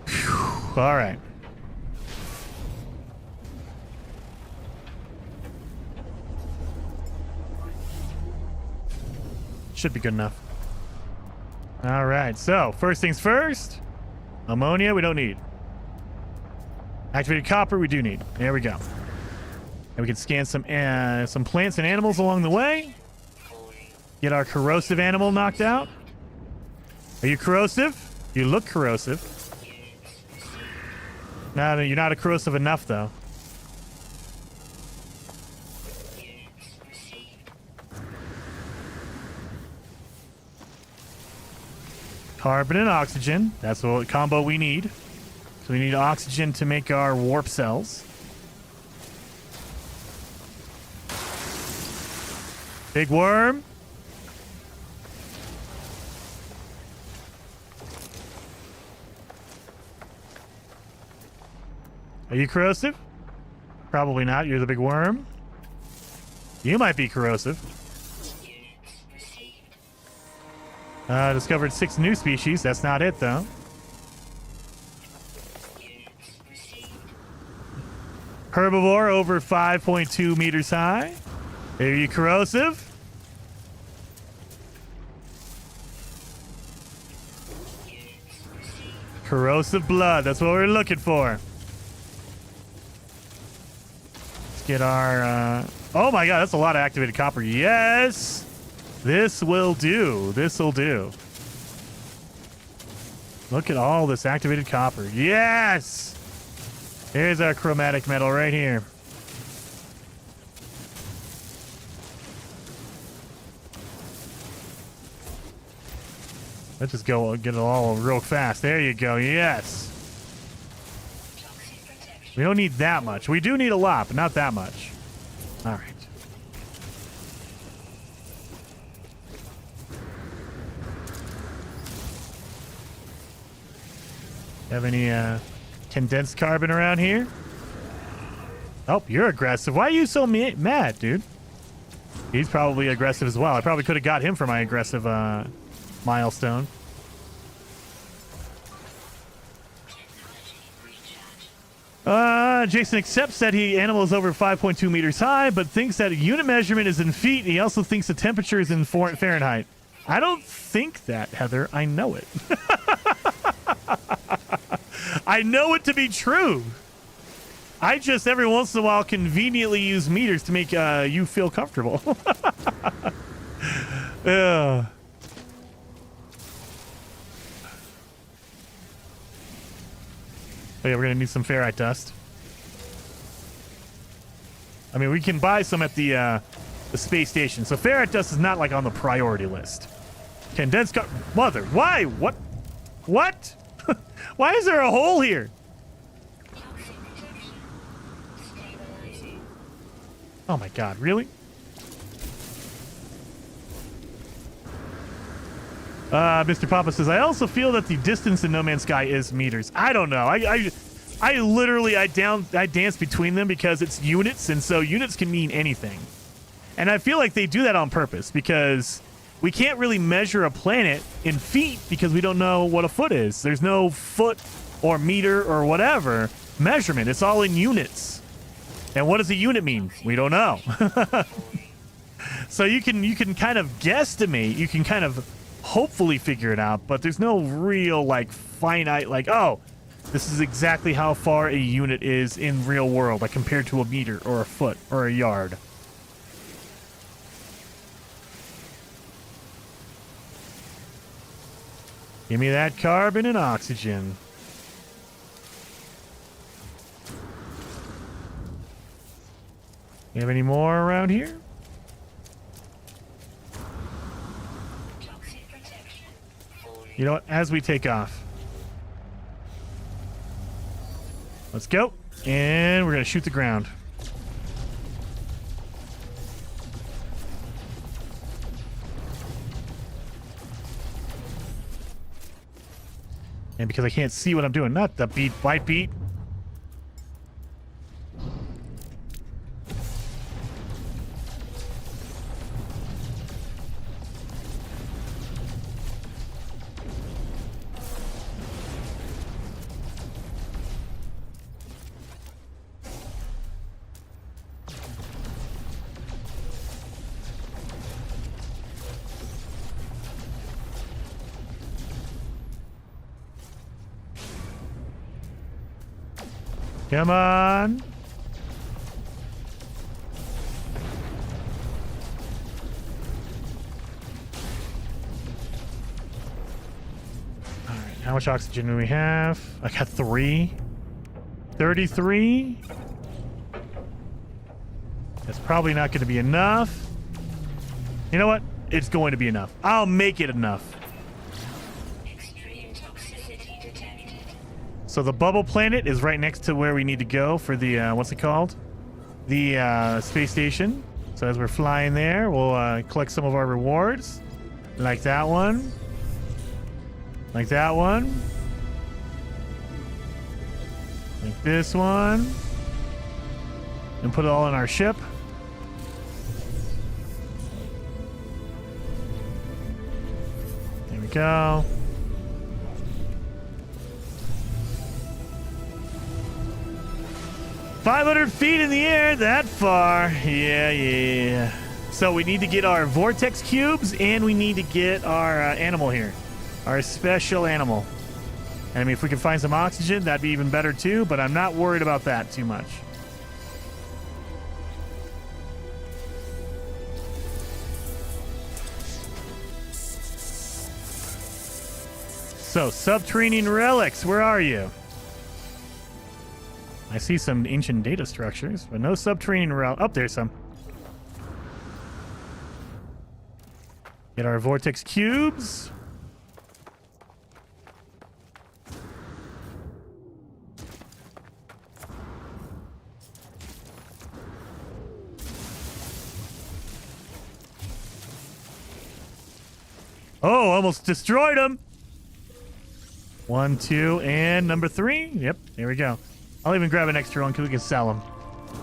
Whew. All right. Should be good enough. All right, so first things first. Ammonia we don't need. Activated copper we do need. There we go. And we can scan some plants and animals along the way. Get our corrosive animal knocked out. Are you corrosive? You look corrosive. No, you're not corrosive enough though. Carbon and oxygen. That's what combo we need. So we need oxygen to make our warp cells. Big worm. Are you corrosive? Probably not. You're the big worm. You might be corrosive. Discovered 6 new species. That's not it, though. Herbivore over 5.2 meters high. Are you corrosive? Corrosive blood. That's what we're looking for. Let's get our... Oh my god, that's a lot of activated copper. Yes! This will do. This'll do. Look at all this activated copper. Yes! Here's our chromatic metal right here. Let's just go get it all real fast. There you go. Yes. We don't need that much. We do need a lot, but not that much. All right. Have any condensed carbon around here? Oh, you're aggressive. Why are you so mad, dude? He's probably aggressive as well. I probably could have got him for my aggressive milestone. Jason accepts that animal is over 5.2 meters high, but thinks that unit measurement is in feet. He also thinks the temperature is in Fahrenheit. I don't think that, Heather. I know it. I know it to be true. I just every once in a while conveniently use meters to make you feel comfortable. Yeah. Oh yeah, we're gonna need some ferrite dust. I mean, we can buy some at the space station. So ferrite dust is not like on the priority list. Condensed mother, why? What? What? Why is there a hole here? Oh my god, really? Mr. Papa says, I also feel that the distance in No Man's Sky is meters. I don't know. I literally dance between them because it's units, and so units can mean anything. And I feel like they do that on purpose because we can't really measure a planet in feet because we don't know what a foot is. There's no foot or meter or whatever measurement. It's all in units. And what does a unit mean? We don't know. So you can kind of guesstimate. You can kind of hopefully figure it out, but there's no real like finite like, oh, this is exactly how far a unit is in real world, like compared to a meter or a foot or a yard. Give me that carbon and oxygen. You have any more around here? You know what? As we take off, let's go. And we're going to shoot the ground. And because I can't see what I'm doing, not the beat, white beat. Come on. All right, how much oxygen do we have? I got 3. 33. That's probably not going to be enough. You know what? It's going to be enough. I'll make it enough. So the bubble planet is right next to where we need to go for the, what's it called? The space station. So as we're flying there, we'll collect some of our rewards. Like that one. Like that one. Like this one. And put it all in our ship. There we go. 500 feet in the air, that far. Yeah. So we need to get our vortex cubes, and we need to get our animal here. Our special animal. And I mean, if we can find some oxygen, that'd be even better too, but I'm not worried about that too much. So, subterranean relics, where are you? I see some ancient data structures, but no subterranean relics. Oh, there's some. Get our vortex cubes. Oh, almost destroyed them. 1, 2, and number 3. Yep, there we go. I'll even grab an extra one because we can sell them.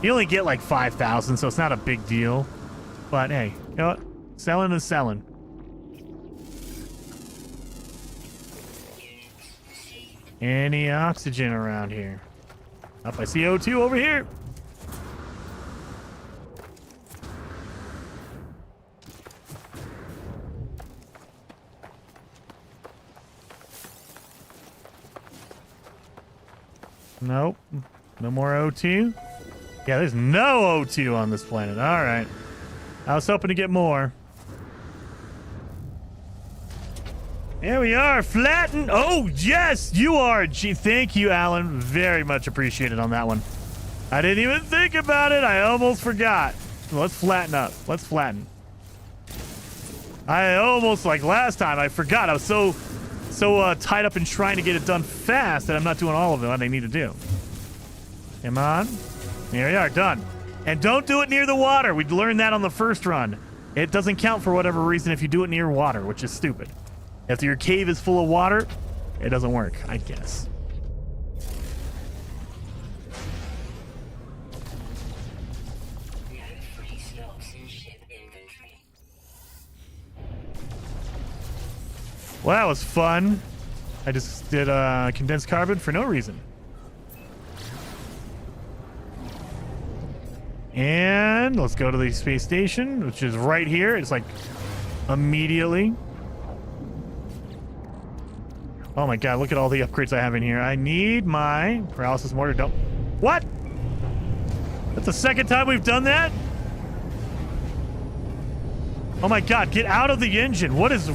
You only get like 5,000, so it's not a big deal. But hey, you know what? Selling is selling. Any oxygen around here? Up, I see O2 over here. Nope. No more O2? Yeah, there's no O2 on this planet. All right. I was hoping to get more. Here we are, flatten. Oh, yes, you are. Gee, thank you, Alan. Very much appreciated on that one. I didn't even think about it. I almost forgot. Let's flatten up. Let's flatten. I almost, like last time, I forgot. I was so tied up in trying to get it done fast that I'm not doing all of it what I need to do. Come on. Here we are, done. And don't do it near the water. We learned that on the first run. It doesn't count for whatever reason if you do it near water, which is stupid. If your cave is full of water, it doesn't work, I guess. No free slots in ship inventory. Well, that was fun. I just did condensed carbon for no reason. And let's go to the space station, which is right here. It's like immediately. Oh my god, look at all the upgrades I have in here. I need my paralysis mortar. Don't. What? That's the second time we've done that? Oh my god, get out of the engine. What is...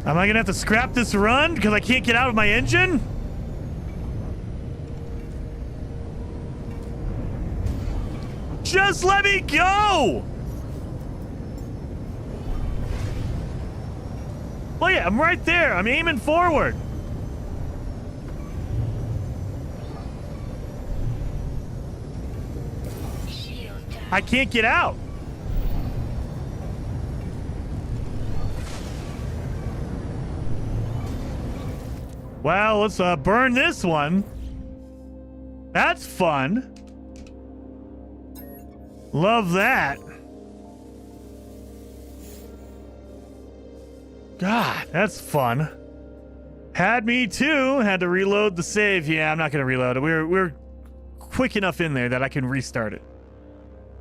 Am I gonna have to scrap this run because I can't get out of my engine? Just let me go! Well, yeah, I'm right there. I'm aiming forward. I can't get out. Well, let's burn this one. That's fun. Love that. God, that's fun. Had me too. Had to reload the save. Yeah, I'm not gonna reload it. We're quick enough in there that I can restart it.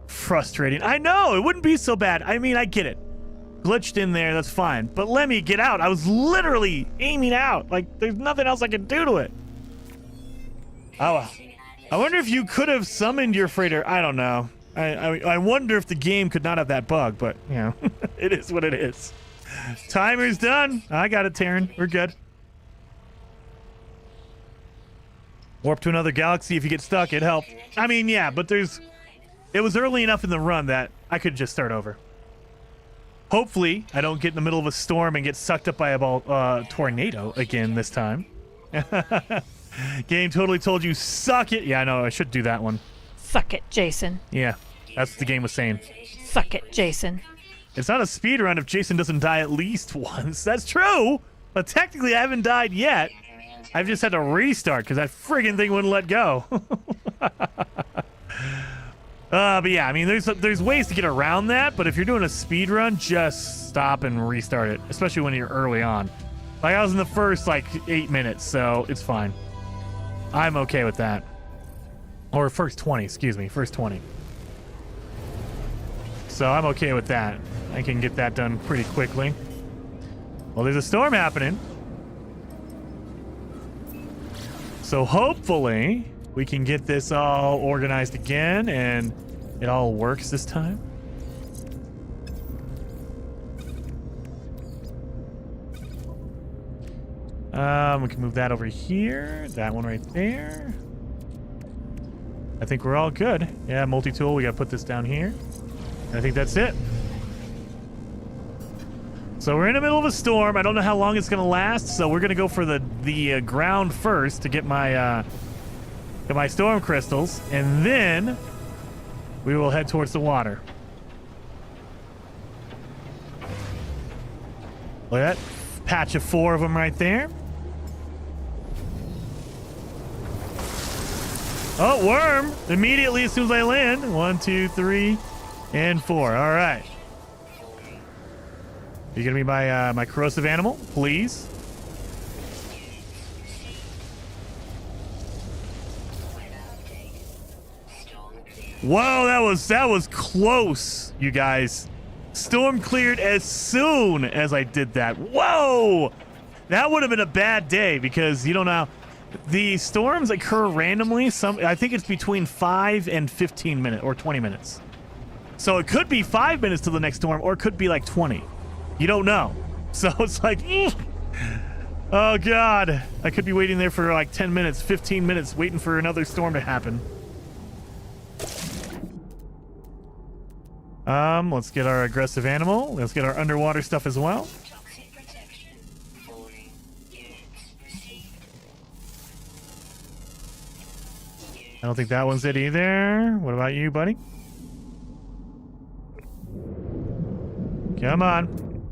Frustrating. I know, it wouldn't be so bad. I mean, I get it. Glitched in there, that's fine. But let me get out. I was literally aiming out. Like, there's nothing else I can do to it. Oh, well. I wonder if you could have summoned your freighter. I don't know. I wonder if the game could not have that bug, but, you know, it is what it is. Timer's done. I got it, Taryn. We're good. Warp to another galaxy if you get stuck. It helped. I mean, yeah, but it was early enough in the run that I could just start over. Hopefully, I don't get in the middle of a storm and get sucked up by a tornado again this time. Game totally told you, suck it. Yeah, I know. I should do that one. Suck it, Jason. Yeah, that's what the game was saying. Suck it, Jason. It's not a speed run if Jason doesn't die at least once. That's true, but technically I haven't died yet. I've just had to restart because that friggin' thing wouldn't let go. But yeah, I mean, there's ways to get around that, but if you're doing a speed run, just stop and restart it, especially when you're early on. Like, I was in the first, 8 minutes, so it's fine. I'm okay with that. Or first 20, excuse me, first 20. So I'm okay with that. I can get that done pretty quickly. Well, there's a storm happening. So hopefully we can get this all organized again and it all works this time. We can move that over here. That one right there. I think we're all good. Yeah, multi-tool. We got to put this down here. I think that's it. So we're in the middle of a storm. I don't know how long it's going to last, so we're going to go for the ground first to get my storm crystals, and then we will head towards the water. Look at that patch of 4 of them right there. Oh, worm! Immediately as soon as I land. 1, 2, 3, and 4. All right. You gonna be my corrosive animal, please? Whoa, that was close, you guys. Storm cleared as soon as I did that. Whoa! That would have been a bad day because you don't know. The storms occur randomly. I think it's between 5 and 15 minutes or 20 minutes. So it could be 5 minutes to the next storm, or it could be like 20. You don't know. So it's like, oh God, I could be waiting there for like 10 minutes, 15 minutes, waiting for another storm to happen. Let's get our aggressive animal. Let's get our underwater stuff as well. Toxic protection. 40 units received. Unit I don't think that one's it either. What about you, buddy? Come on.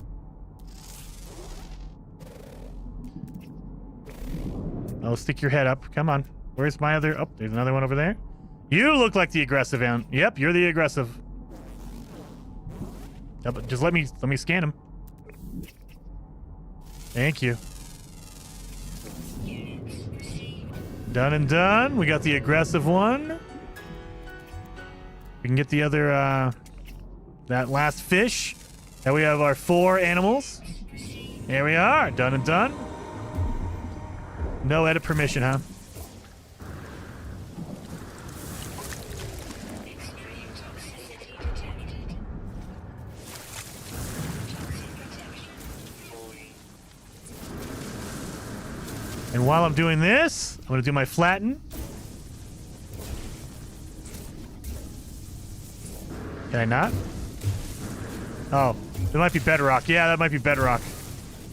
Oh, stick your head up. Come on. Where's my other... Oh, there's another one over there. You look like the aggressive one. Yep, you're the aggressive. Yep, just let me scan him. Thank you. Done and done. We got the aggressive one. We can get the other, that last fish. Now we have our 4 animals. There we are. Done and done. No edit permission, huh? And while I'm doing this, I'm going to do my flatten. Can I not? Oh, it might be bedrock. Yeah, that might be bedrock.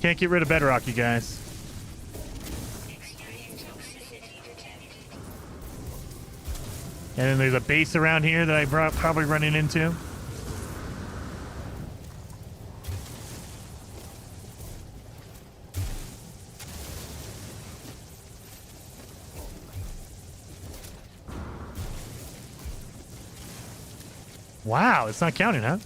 Can't get rid of bedrock, you guys. And then there's a base around here that I'm probably running into. Wow, it's not counting, huh?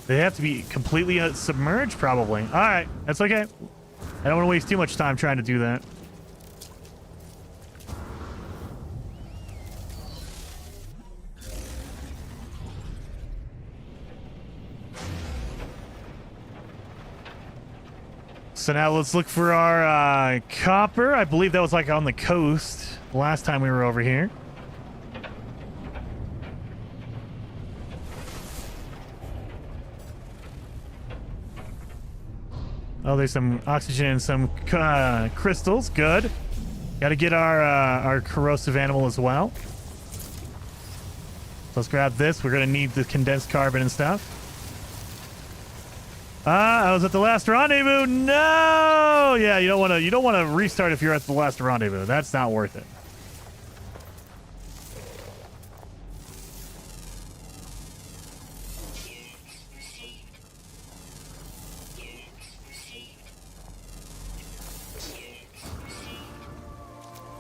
They have to be completely submerged, probably. All right, that's okay. I don't want to waste too much time trying to do that. So now let's look for our copper. I believe that was like on the coast last time we were over here. Oh, there's some oxygen and some crystals. Good. Got to get our corrosive animal as well. So let's grab this. We're gonna need the condensed carbon and stuff. I was at the last rendezvous. No. Yeah, you don't want to restart if you're at the last rendezvous. That's not worth it.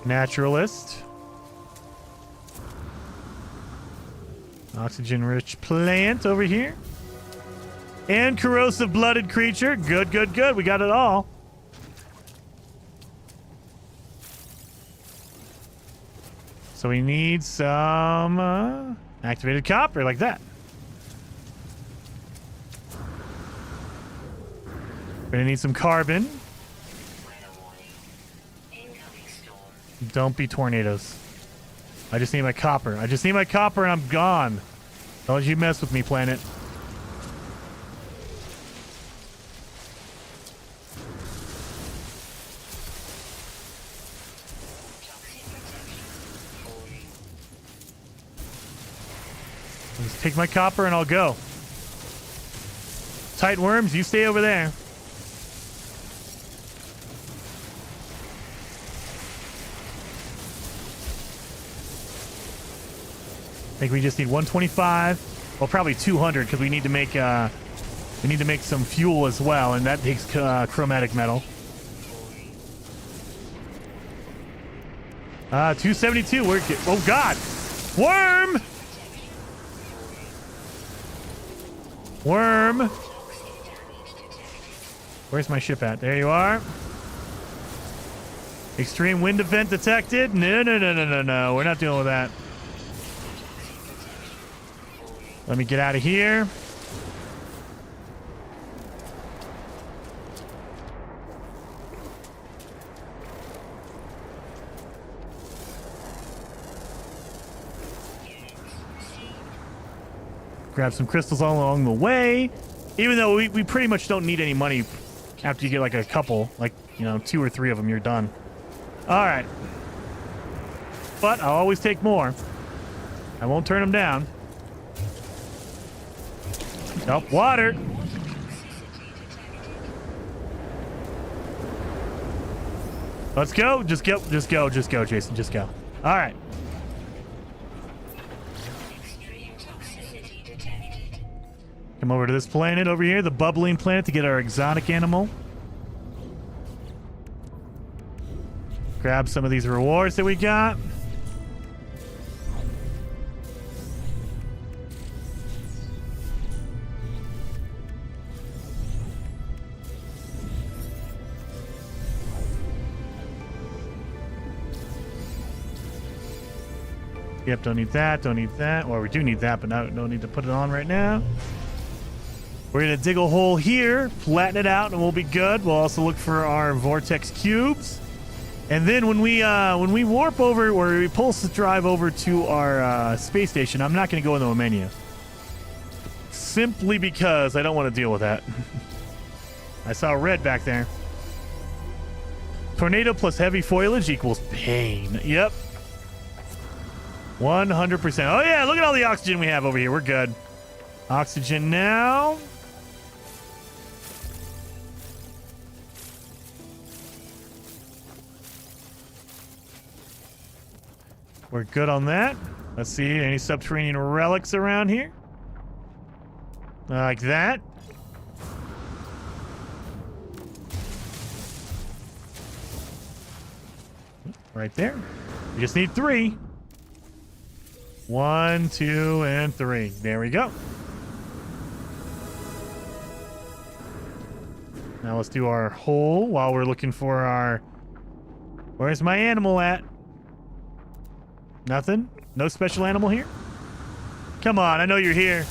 Naturalist. Oxygen-rich plant over here. And corrosive-blooded creature. Good, good, good. We got it all. So we need some activated copper like that. We're going to need some carbon. Don't be tornadoes. I just need my copper. I just need my copper and I'm gone. Don't you mess with me, planet. Just take my copper and I'll go. Tight worms, you stay over there. I think we just need 125. Well, probably 200 because we need to make some fuel as well, and that takes chromatic metal. 272. We're oh god, worm. Worm. Where's my ship at? There you are. Extreme wind event detected. No, no, no, no, no, no. We're not dealing with that. Let me get out of here. Grab some crystals all along the way. Even though we pretty much don't need any money after you get like a couple, like, you know, 2 or 3 of them, you're done. All right. But I'll always take more. I won't turn them down. Nope, water. Let's go. Just go, Jason. Just go. All right. Come over to this planet over here, the bubbling planet, to get our exotic animal. Grab some of these rewards that we got. Yep, don't need that, don't need that. Well, we do need that, but no need to put it on right now. We're gonna dig a hole here, flatten it out, and we'll be good. We'll also look for our vortex cubes. And then when we warp over, or we pulse the drive over to our space station, I'm not gonna go into a menu. Simply because I don't want to deal with that. I saw red back there. Tornado plus heavy foliage equals pain. Yep. 100%. Oh yeah, look at all the oxygen we have over here. We're good. Oxygen now. We're good on that. Let's see, any subterranean relics around here? Like that. Right there. We just need 3. 1, 2, and 3. There we go. Now let's do our hole while we're looking for our... Where's my animal at? Nothing? No special animal here? Come on, I know you're here.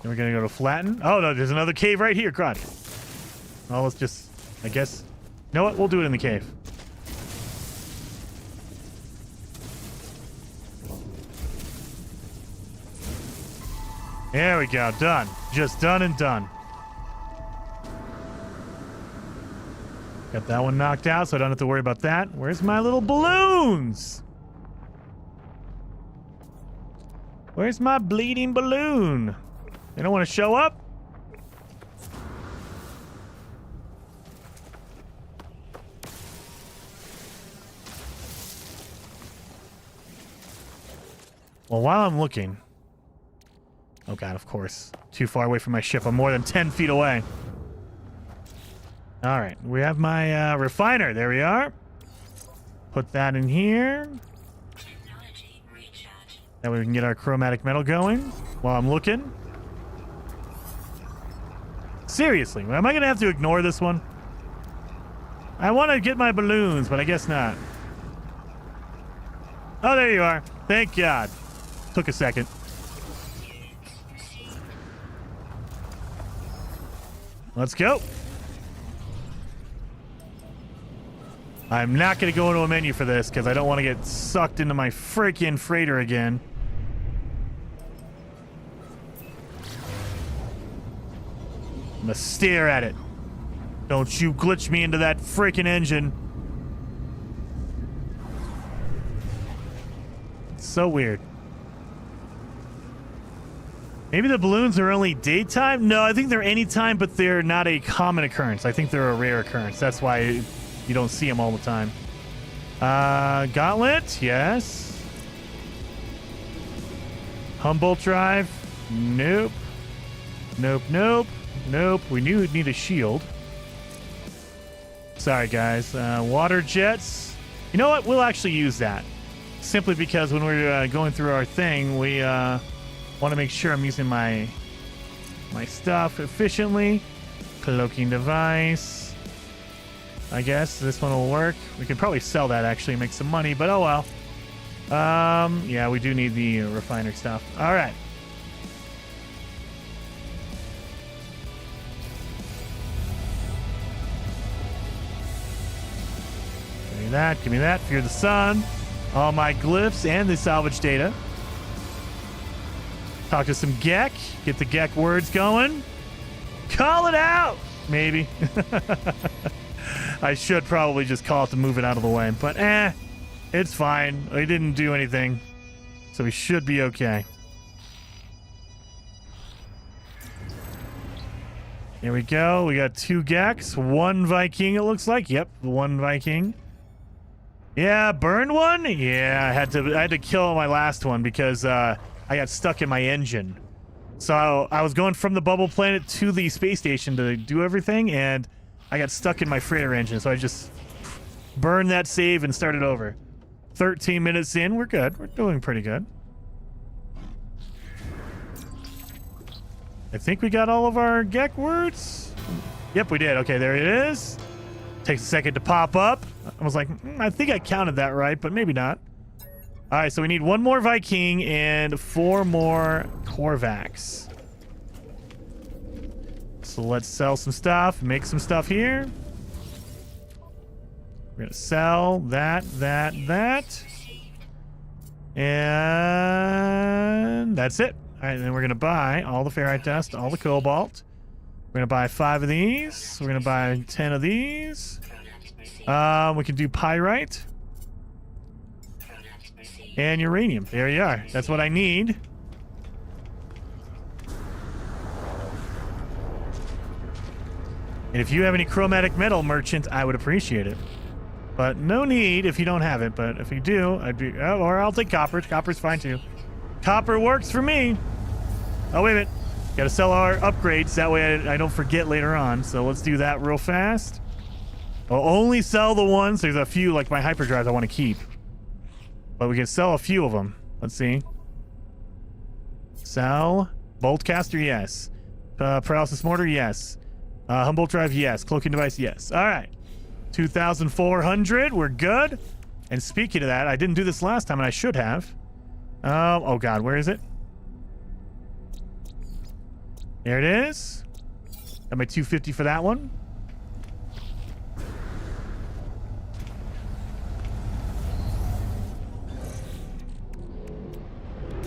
Then we're gonna go to flatten. Oh no, there's another cave right here, God. Well, let's just... I guess... You know what? We'll do it in the cave. There we go. Done. Just done and done. Got that one knocked out, so I don't have to worry about that. Where's my little balloons? Where's my bleeding balloon? They don't want to show up? Well, while I'm looking... Oh god, of course. Too far away from my ship. I'm more than 10 feet away. Alright, we have my refiner. There we are. Put that in here. Technology recharge. That way we can get our chromatic metal going while I'm looking. Seriously, am I going to have to ignore this one? I want to get my balloons, but I guess not. Oh, there you are. Thank God. Took a second. Let's go. I'm not going to go into a menu for this because I don't want to get sucked into my freaking freighter again. I'm going to stare at it. Don't you glitch me into that freaking engine. It's so weird. Maybe the balloons are only daytime? No, I think they're anytime, but they're not a common occurrence. I think they're a rare occurrence. That's why you don't see them all the time. Gauntlet? Yes. Humboldt drive? Nope. Nope, nope. Nope. We knew we'd need a shield. Sorry, guys. Water jets. You know what? We'll actually use that. Simply because when we're going through our thing, we... want to make sure I'm using my stuff efficiently. Cloaking device. I guess this one will work. We could probably sell that actually, make some money, but oh well. Yeah, we do need the refiner stuff. All right. Give me that. Give me that. Fear the sun. All my glyphs and the salvage data. Talk to some Gek. Get the Gek words going. Call it out! Maybe. I should probably just call it to move it out of the way. But it's fine. I didn't do anything. So we should be okay. Here we go. We got 2 Geks. 1 Viking, it looks like. Yep, 1 Viking. Yeah, burned one? Yeah, I had to kill my last one because I I got stuck in my engine. So I was going from the bubble planet to the space station to do everything, and I got stuck in my freighter engine. So I just burned that save and started over. 13 minutes in, we're good. We're doing pretty good. I think we got all of our GEC words. Yep, we did. Okay, there it is. Takes a second to pop up. I was like, I think I counted that right, but maybe not. All right, so we need 1 more Viking and 4 more Korvax. So let's sell some stuff, make some stuff here. We're gonna sell that. And that's it. All right, then we're gonna buy all the ferrite dust, all the cobalt. We're gonna buy 5 of these. We're gonna buy 10 of these. We can do pyrite and uranium. There you are. That's what I need. And if you have any chromatic metal merchant, I would appreciate it. But no need if you don't have it. But if you do, I'd be... Oh, or I'll take copper. Copper's fine too. Copper works for me. Oh, wait a minute. Got to sell our upgrades. That way I don't forget later on. So let's do that real fast. I'll only sell the ones. There's a few, like my hyperdrives, I want to keep. But we can sell a few of them. Let's see. Sell. Boltcaster, yes. Paralysis mortar, yes. Humboldt drive, yes. Cloaking device, yes. All right. 2,400. We're good. And speaking of that, I didn't do this last time, and I should have. Oh, God. Where is it? There it is. Got my 250 for that one.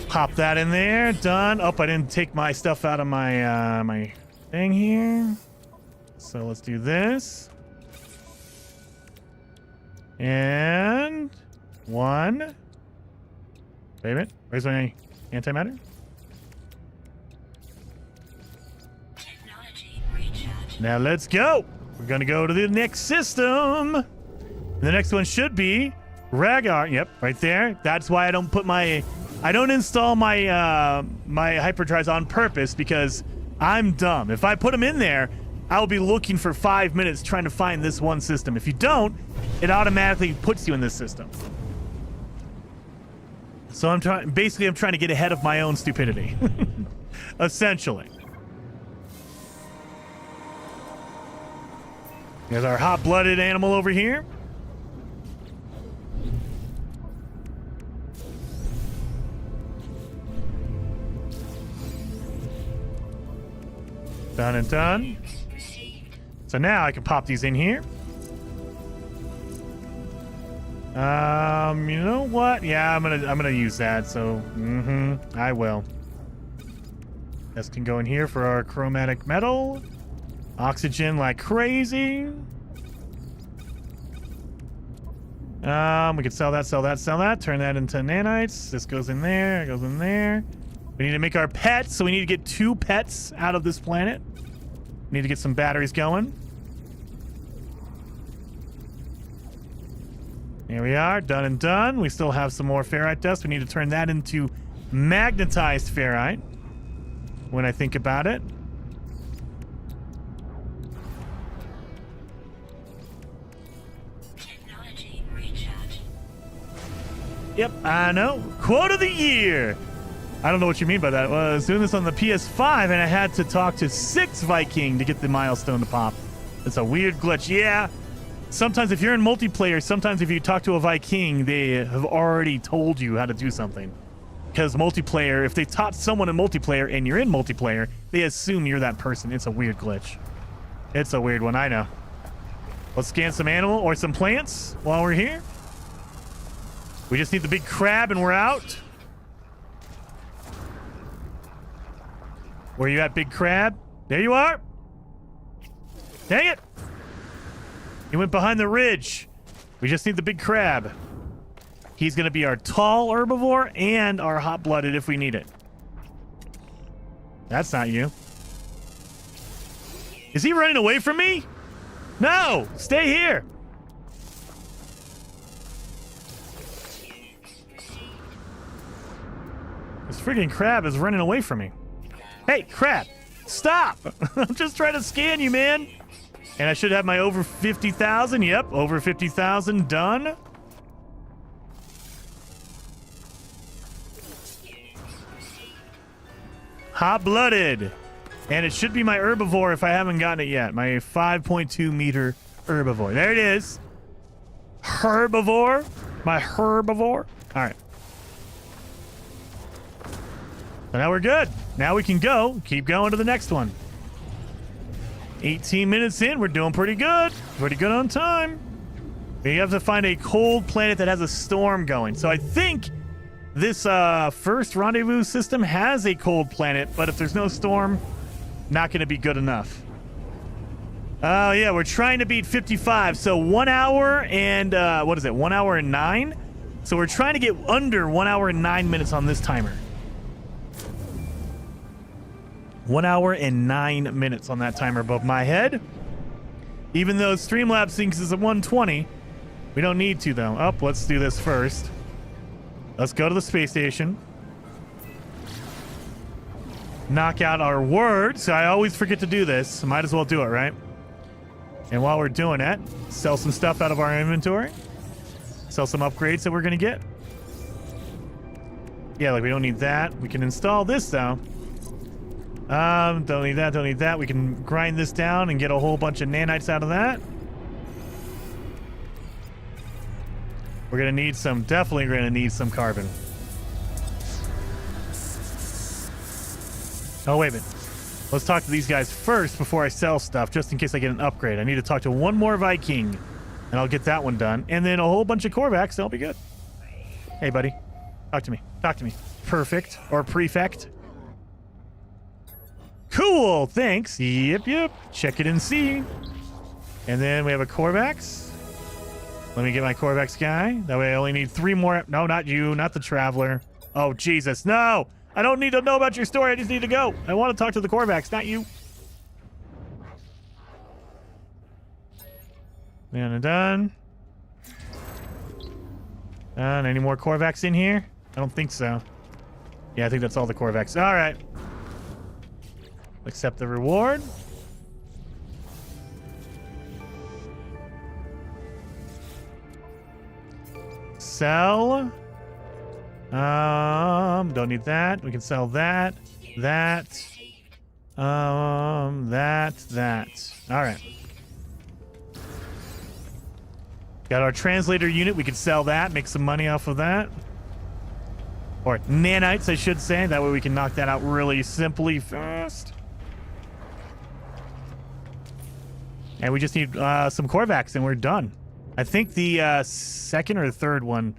Pop that in there. Done. Oh, I didn't take my stuff out of my my thing here. So let's do this. And 1. Wait a minute. Where's my antimatter? Now let's go. We're gonna go to the next system. The next one should be Ragar. Yep, right there. That's why I don't put my... I don't install my my hyperdrives on purpose because I'm dumb. If I put them in there, I'll be looking for 5 minutes trying to find this one system. If you don't, it automatically puts you in this system. So I'm trying to get ahead of my own stupidity. Essentially. There's our hot-blooded animal over here. Done and done. So now I can pop these in here. You know what? Yeah, I'm gonna use that. So, I will. This can go in here for our chromatic metal. Oxygen like crazy. We can sell that, sell that, sell that. Turn that into nanites. This goes in there. It goes in there. We need to make our pets, so we need to get 2 pets out of this planet. We need to get some batteries going. Here we are, done and done. We still have some more ferrite dust. We need to turn that into magnetized ferrite. When I think about it. Technology recharge. Yep, I know. Quote of the year. I don't know what you mean by that. Well, I was doing this on the PS5, and I had to talk to 6 Viking to get the milestone to pop. It's a weird glitch. Yeah. Sometimes if you're in multiplayer, sometimes if you talk to a Viking, they have already told you how to do something. Because multiplayer, if they taught someone in multiplayer and you're in multiplayer, they assume you're that person. It's a weird glitch. It's a weird one, I know. Let's scan some animal or some plants while we're here. We just need the big crab and we're out. Where you at, big crab? There you are. Dang it. He went behind the ridge. We just need the big crab. He's going to be our tall herbivore and our hot-blooded if we need it. That's not you. Is he running away from me? No! Stay here! This freaking crab is running away from me. Hey, crab, stop! I'm just trying to scan you, man. And I should have my over 50,000. Yep, over 50,000 done. Hot-blooded. And it should be my herbivore if I haven't gotten it yet. My 5.2 meter herbivore. There it is. Herbivore. My herbivore. All right. So now we're good. Now we can go. Keep going to the next one. 18 minutes in. We're doing pretty good. Pretty good on time. We have to find a cold planet that has a storm going. So I think this first rendezvous system has a cold planet, but if there's no storm, not going to be good enough. Oh, yeah, we're trying to beat 55. So 1 hour and, what is it, 1 hour and 9? So we're trying to get under 1 hour and 9 minutes on this timer. 1 hour and 9 minutes on that timer above my head. Even though Streamlabs thinks it's at 120, we don't need to, though. Oh, let's do this first. Let's go to the space station. Knock out our words. I always forget to do this. Might as well do it, right? And while we're doing that, sell some stuff out of our inventory. Sell some upgrades that we're going to get. Yeah, like we don't need that. We can install this, though. Don't need that, don't need that. We can grind this down and get a whole bunch of nanites out of that. We're going to need some, definitely going to need some carbon. Oh, wait a minute. Let's talk to these guys first before I sell stuff, just in case I get an upgrade. I need to talk to one more Viking, and I'll get that one done. And then a whole bunch of Korvax, that'll be good. Hey, buddy. Talk to me. Talk to me. Perfect. Or prefect. Cool. Thanks. Yep, yep. Check it and see. And then we have a Korvax. Let me get my Korvax guy. That way I only need 3 more. No, not you. Not the Traveler. Oh, Jesus. No. I don't need to know about your story. I just need to go. I want to talk to the Korvax, not you. And done. Done. Any more Korvax in here? I don't think so. Yeah, I think that's all the Korvax. All right. Accept the reward. Sell. Don't need that. We can sell that. That. That. All right. Got our translator unit. We can sell that. Make some money off of that. Or nanites, I should say. That way we can knock that out really simply fast. And we just need some Korvax and we're done. I think the second or third one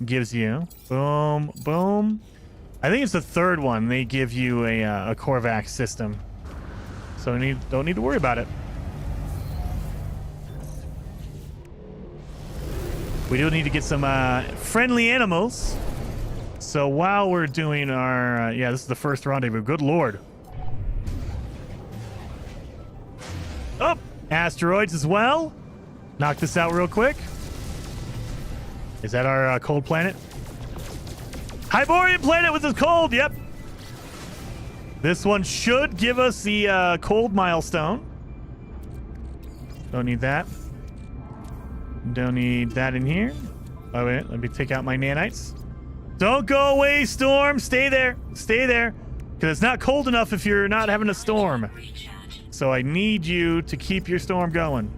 gives you boom, boom. I think it's the third one. They give you a Korvax system, so don't need to worry about it. We do need to get some friendly animals. So while we're doing our yeah, this is the first rendezvous. Good lord. Oh, asteroids as well. Knock this out real quick. Is that our cold planet? Hyborian planet with the cold, yep. This one should give us the cold milestone. Don't need that. Don't need that in here. Oh, wait, let me take out my nanites. Don't go away, Storm. Stay there. Stay there. Because it's not cold enough if you're not having a storm. So I need you to keep your storm going.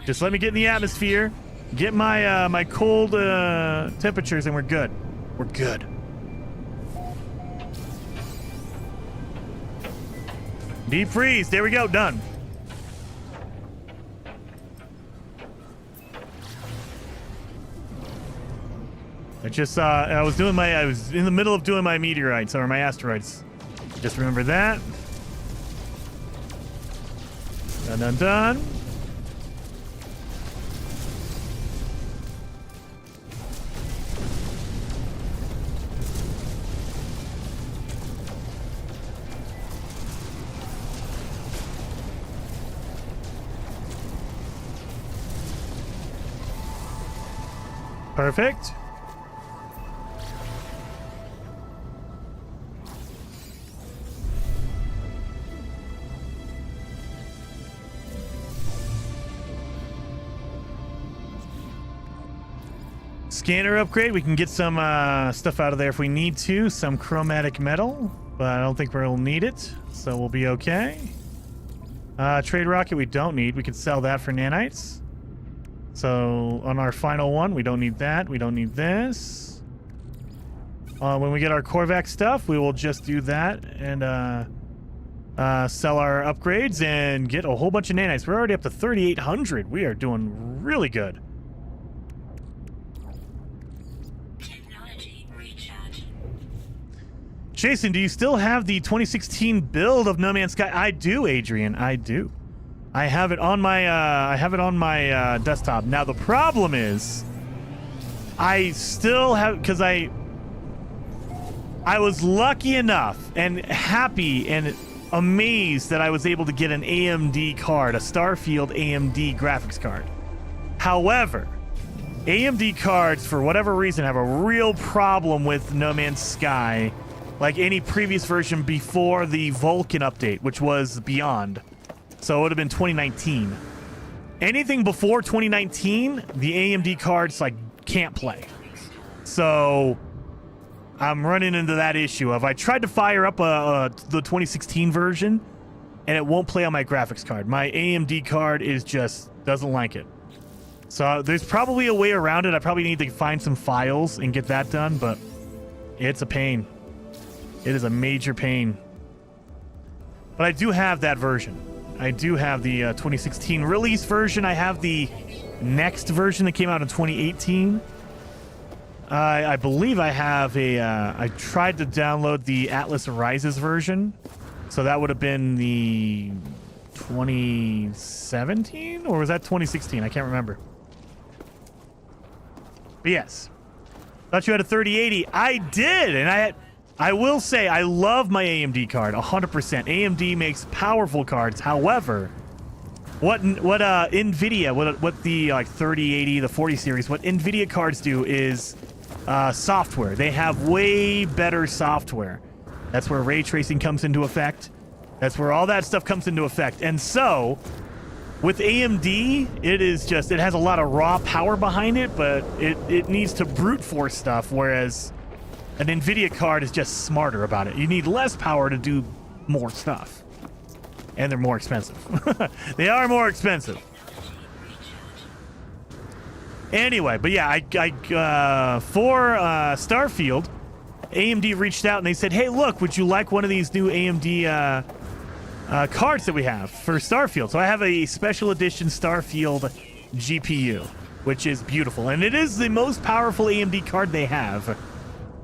Just let me get in the atmosphere. Get my my cold temperatures and we're good. We're good. Deep freeze. There we go. Done. I just I was in the middle of doing my meteorites or my asteroids. Just remember that. Done, done, done. Perfect. Scanner upgrade. We can get some stuff out of there if we need to. Some chromatic metal, but I don't think we'll need it, so we'll be okay. Trade rocket we don't need. We could sell that for nanites. So on our final one, we don't need that. We don't need this. When we get our Korvac stuff, we will just do that and sell our upgrades and get a whole bunch of nanites. We're already up to 3,800. We are doing really good. Technology recharge. Jason, do you still have the 2016 build of No Man's Sky? I do, Adrian. I do. I have it on my desktop. Now the problem is, I still have, because I was lucky enough and happy and amazed that I was able to get an AMD card, a Starfield AMD graphics card. However, AMD cards, for whatever reason, have a real problem with No Man's Sky, like any previous version before the Vulkan update, which was Beyond. So it would have been 2019. Anything before 2019, the AMD cards like can't play. So I'm running into that issue of I tried to fire up the 2016 version and it won't play on my graphics card. My AMD card is just doesn't like it. So there's probably a way around it. I probably need to find some files and get that done, but it's a pain. It is a major pain. But I do have that version. I do have the 2016 release version. I have the next version that came out in 2018. I believe I have a... I tried to download the Atlas Rises version. So that would have been the 2017? Or was that 2016? I can't remember. But yes. Thought you had a 3080. I did! And I will say, I love my AMD card, 100%. AMD makes powerful cards. However, what NVIDIA, what the like 3080, the 40 series, what NVIDIA cards do is software. They have way better software. That's where ray tracing comes into effect. That's where all that stuff comes into effect. And so, with AMD, it has a lot of raw power behind it, but it needs to brute force stuff, whereas an NVIDIA card is just smarter about it. You need less power to do more stuff. And they're more expensive. They are more expensive. Anyway, but yeah, for Starfield, AMD reached out and they said, hey, look, would you like one of these new AMD cards that we have for Starfield? So I have a special edition Starfield GPU, which is beautiful. And it is the most powerful AMD card they have.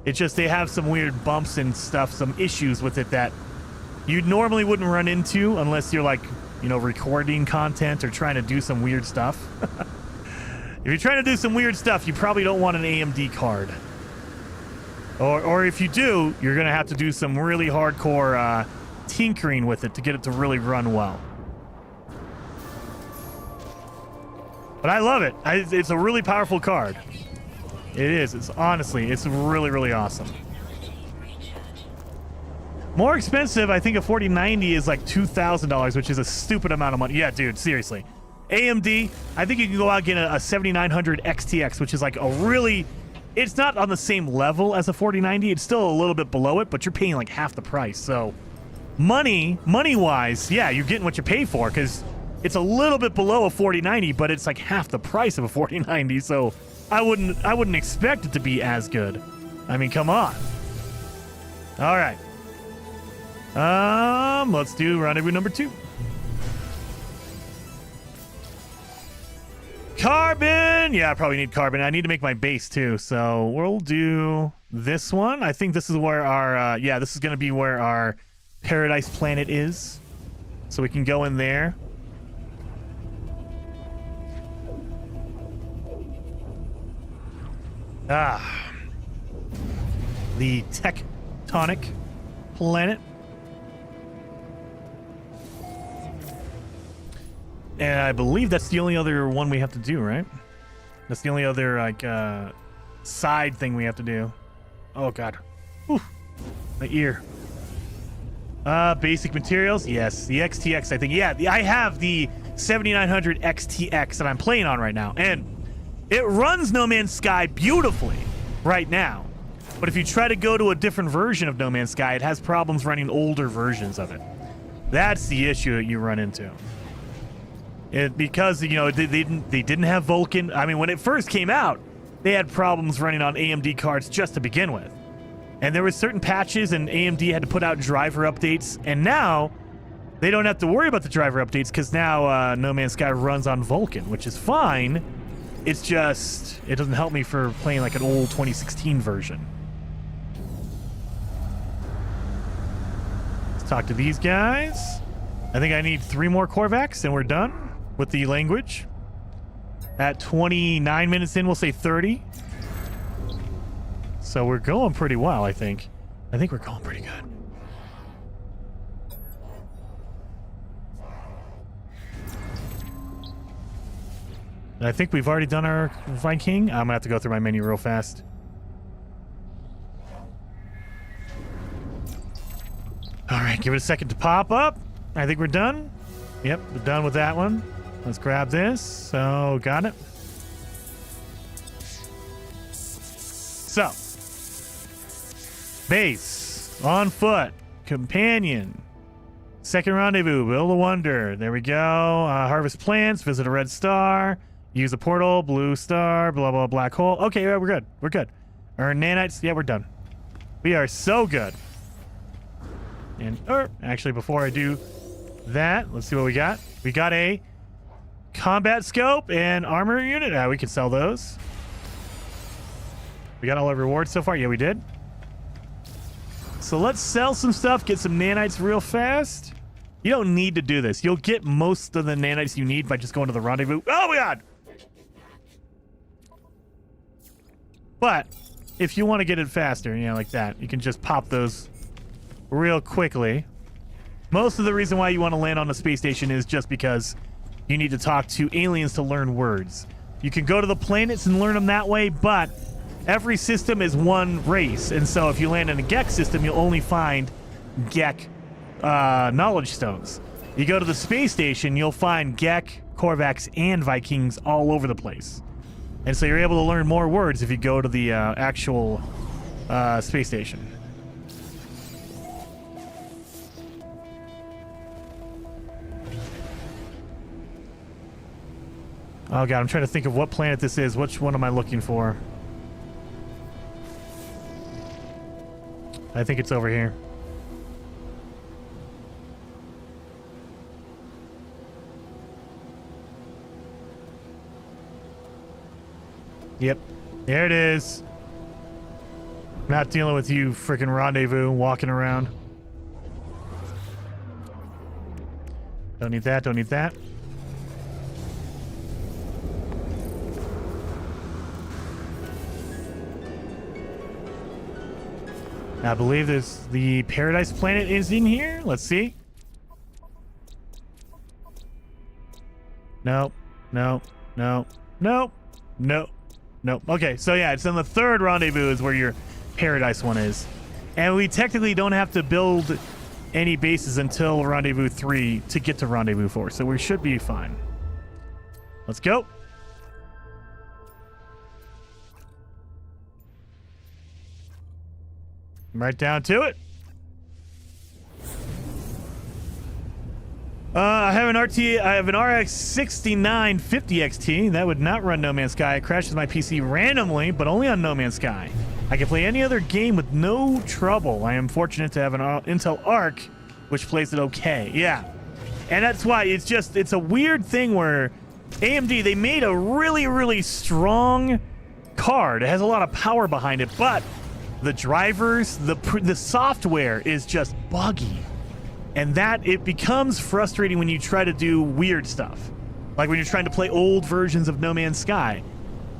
It's just they have some weird bumps and stuff, some issues with it that you normally wouldn't run into unless you're like, you know, recording content or trying to do some weird stuff. If you're trying to do some weird stuff, you probably don't want an AMD card. Or if you do, you're going to have to do some really hardcore tinkering with it to get it to really run well. But I love it. It's a really powerful card. It is. It's really, really awesome. More expensive, I think a 4090 is like $2,000, which is a stupid amount of money. Yeah, dude, seriously. AMD, I think you can go out and get a 7900 XTX, which is like a really... It's not on the same level as a 4090. It's still a little bit below it, but you're paying like half the price. So money-wise, yeah, you're getting what you pay for because it's a little bit below a 4090, but it's like half the price of a 4090. So I wouldn't expect it to be as good. I mean, come on. All right. Let's do rendezvous number 2. Carbon! Yeah, I probably need carbon. I need to make my base too, so we'll do this one. I think this is where our, this is going to be where our paradise planet is. So we can go in there. The tectonic planet. And I believe that's the only other one we have to do, right? That's the only other, like, side thing we have to do. Oh, God. Whew. My ear. Basic materials. Yes, the XTX, I think. Yeah, I have the 7900 XTX that I'm playing on right now. And It runs No Man's Sky beautifully right now. But if you try to go to a different version of No Man's Sky, it has problems running older versions of it. That's the issue that you run into. Because, you know, they didn't have Vulkan. I mean, when it first came out, they had problems running on AMD cards just to begin with. And there were certain patches, and AMD had to put out driver updates. And now, they don't have to worry about the driver updates because now No Man's Sky runs on Vulkan, which is fine. It's just, it doesn't help me for playing like an old 2016 version. Let's talk to these guys. I think I need 3 more Korvax, and we're done with the language. At 29 minutes in, we'll say 30. So we're going pretty well, I think. I think we're going pretty good. I think we've already done our Viking. I'm gonna have to go through my menu real fast. All right, give it a second to pop up. I think we're done. Yep, we're done with that one. Let's grab this. So, got it. So, base, on foot, companion, second rendezvous, build a wonder. There we go. Harvest plants, visit a red star, use a portal, blue star, blah, blah, black hole. Okay, yeah, we're good. We're good. Earn nanites. Yeah, we're done. We are so good. And actually, before I do that, let's see what we got. We got a combat scope and armor unit. We can sell those. We got all our rewards so far. Yeah, we did. So let's sell some stuff, get some nanites real fast. You don't need to do this. You'll get most of the nanites you need by just going to the rendezvous. Oh my god! But if you want to get it faster, you know, like that, you can just pop those real quickly. Most of the reason why you want to land on a space station is just because you need to talk to aliens to learn words. You can go to the planets and learn them that way, but every system is one race. And so if you land in a Gek system, you'll only find Gek knowledge stones. You go to the space station, you'll find Gek, Korvax, and Vikings all over the place. And so you're able to learn more words if you go to the actual space station. Oh god, I'm trying to think of what planet this is. Which one am I looking for? I think it's over here. Yep, there it is. Not dealing with you, freaking rendezvous, walking around. Don't need that, don't need that. I believe there's the Paradise planet is in here. Let's see. No, no, no, no, no, no. Okay, so yeah, it's on the third rendezvous is where your Paradise one is. And we technically don't have to build any bases until Rendezvous 3 to get to Rendezvous 4, so we should be fine. Let's go. Right down to it. I have an RX 6950 XT that would not run No Man's Sky. It crashes my PC randomly, but only on No Man's Sky. I can play any other game with no trouble. I am fortunate to have an Intel Arc, which plays it okay. Yeah, and that's why it's a weird thing where AMD, they made a really, really strong card. It has a lot of power behind it, but the drivers, the software is just buggy. And that, it becomes frustrating when you try to do weird stuff. Like when you're trying to play old versions of No Man's Sky.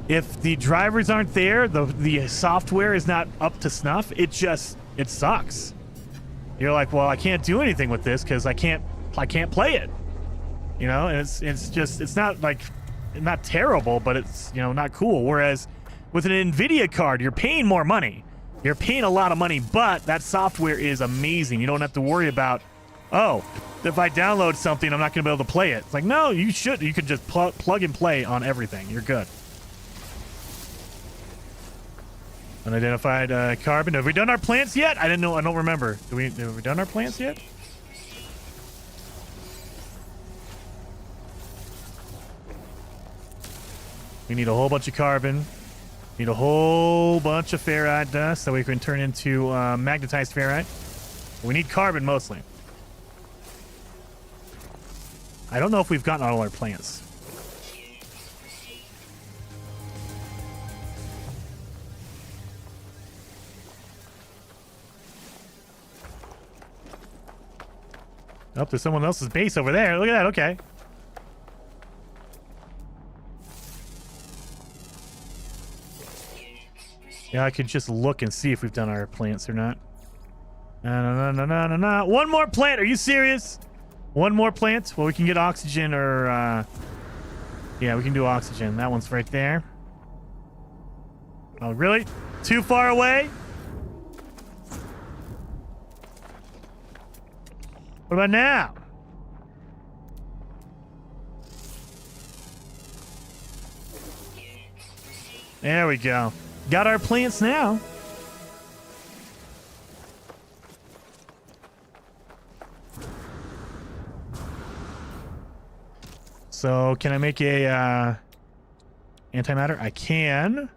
If the drivers aren't there, the software is not up to snuff, it sucks. You're like, well, I can't do anything with this because I can't play it. You know, and it's not like, not terrible, but it's, you know, not cool. Whereas with an NVIDIA card, you're paying more money. You're paying a lot of money, but that software is amazing. You don't have to worry about, oh, if I download something, I'm not going to be able to play it. It's like, no, you should. You could just plug and play on everything. You're good. Unidentified carbon. Have we done our plants yet? I didn't know. I don't remember. Have we done our plants yet? We need a whole bunch of carbon. Need a whole bunch of ferrite dust so we can turn into magnetized ferrite. We need carbon mostly. I don't know if we've gotten all our plants. Oh, there's someone else's base over there. Look at that. Okay. Yeah, I could just look and see if we've done our plants or not. No. One more plant. Are you serious? One more plant? Well, we can get oxygen or... yeah, we can do oxygen. That one's right there. Oh, really? Too far away? What about now? There we go. Got our plants now. So can I make a antimatter? I can.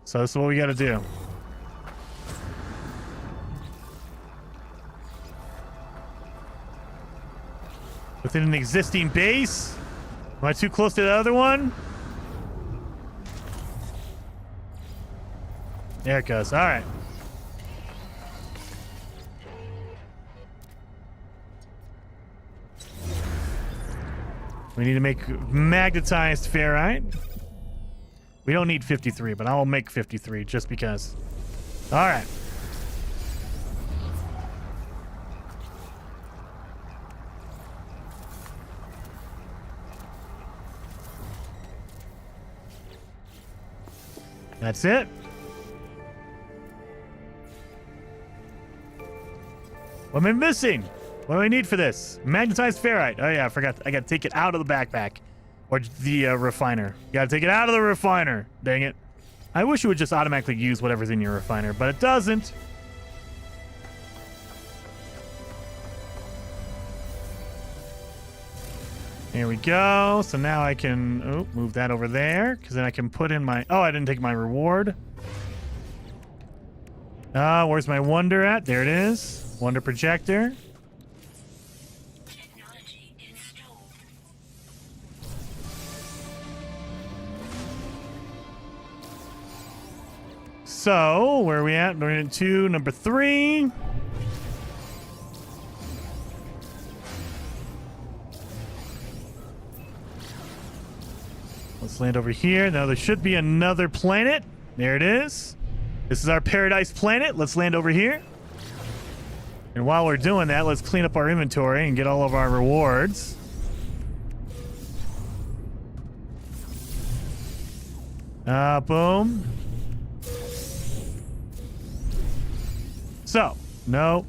So this is what we got to do. Within an existing base. Am I too close to the other one? There it goes. All right. We need to make magnetized ferrite. We don't need 53, but I'll make 53 just because. All right. That's it. What am I missing? What do I need for this? Magnetized ferrite. Oh yeah, I forgot. I gotta take it out of the backpack. Or the refiner. You gotta take it out of the refiner. Dang it. I wish it would just automatically use whatever's in your refiner, but it doesn't. Here we go. So now I can move that over there, because then I can put in my... Oh, I didn't take my reward. Where's my wonder at? There it is. Wonder projector. Technology installed. So, where are we at? We're into number 3. Let's land over here. Now there should be another planet. There it is. This is our paradise planet. Let's land over here. And while we're doing that, let's clean up our inventory and get all of our rewards. Boom. So, no.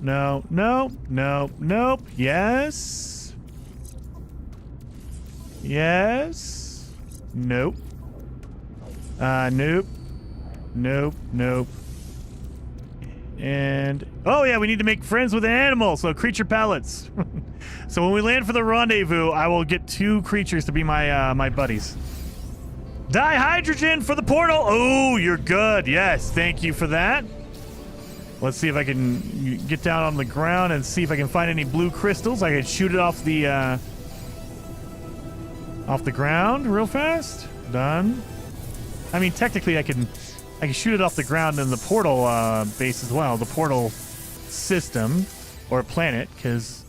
Yes. Yes. Nope. Nope. And oh yeah, we need to make friends with an animal, so creature pellets. So when we land for the rendezvous, I will get 2 creatures to be my my buddies. Dihydrogen for the portal. Oh, you're good. Yes, thank you for that. Let's see if I can get down on the ground and see if I can find any blue crystals. I can shoot it off the ground real fast. Done. I mean, technically, I can shoot it off the ground in the portal base as well, the portal system or planet, because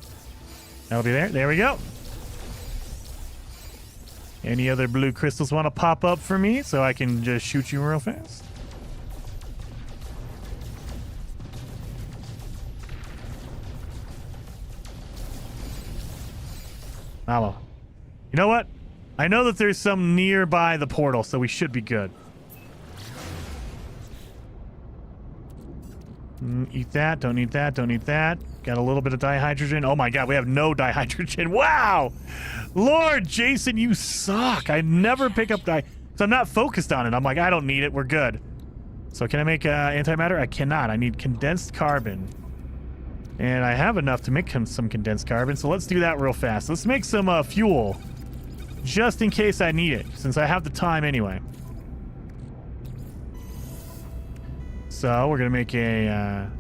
that'll be there. There we go. Any other blue crystals want to pop up for me so I can just shoot you real fast? Oh, you know what? I know that there's some nearby the portal, so we should be good. Eat that. Don't eat that. Don't eat that. Got a little bit of dihydrogen. Oh my god, we have no dihydrogen. Wow! Lord, Jason, you suck. I never pick up so I'm not focused on it. I'm like, I don't need it. We're good. So can I make antimatter? I cannot. I need condensed carbon. And I have enough to make some condensed carbon, so let's do that real fast. Let's make some fuel, just in case I need it, since I have the time anyway. So we're going to make a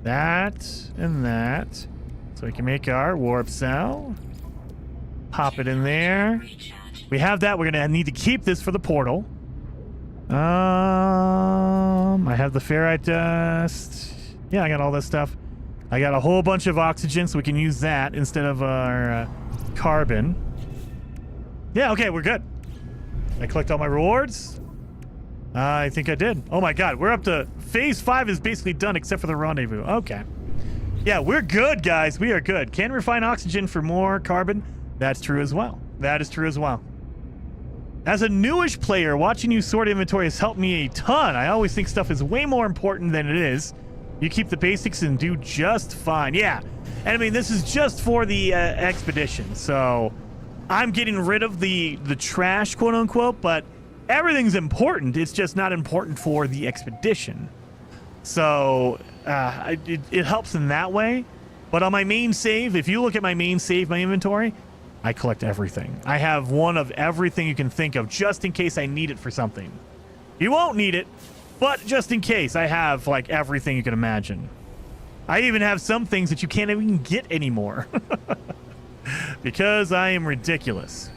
that and that, so we can make our warp cell. Pop it in there. We have that. We're going to need to keep this for the portal. I have the ferrite dust. Yeah, I got all this stuff. I got a whole bunch of oxygen, so we can use that instead of our carbon. Yeah, okay, we're good. I collect all my rewards. I think I did. Oh my god, we're up to... Phase 5 is basically done except for the rendezvous. Okay. Yeah, we're good, guys. We are good. Can refine oxygen for more carbon. That's true as well. That is true as well. As a newish player, watching you sort inventory has helped me a ton. I always think stuff is way more important than it is. You keep the basics and do just fine. Yeah. And I mean, this is just for the expedition. So I'm getting rid of the trash, quote unquote, but everything's important. It's just not important for the expedition. So it helps in that way. But on my main save, if you look at my main save, my inventory, I collect everything. I have one of everything you can think of just in case I need it for something. You won't need it. But just in case, I have, like, everything you can imagine. I even have some things that you can't even get anymore. Because I am ridiculous.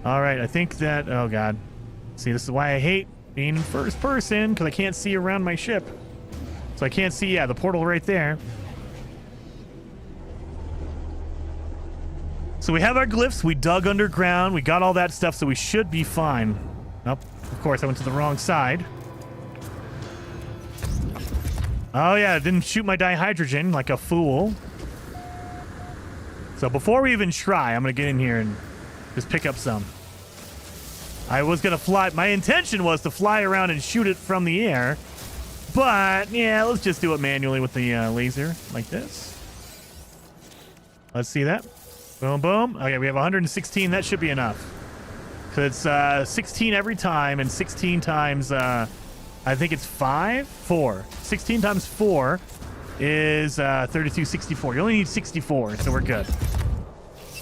All right, I think that... Oh, God. See, this is why I hate being in first person, because I can't see around my ship. So I can't see, yeah, the portal right there. So we have our glyphs. We dug underground. We got all that stuff, so we should be fine. Nope. Of course, I went to the wrong side. Oh, yeah, I didn't shoot my dihydrogen like a fool. So before we even try, I'm going to get in here and just pick up some. I was going to fly. My intention was to fly around and shoot it from the air. But, yeah, let's just do it manually with the laser like this. Let's see that. Boom, boom. Okay, we have 116. That should be enough. Because it's 16 every time, and 16 times... I think it's 4. 16 times 4 is 32, 64. You only need 64, so we're good.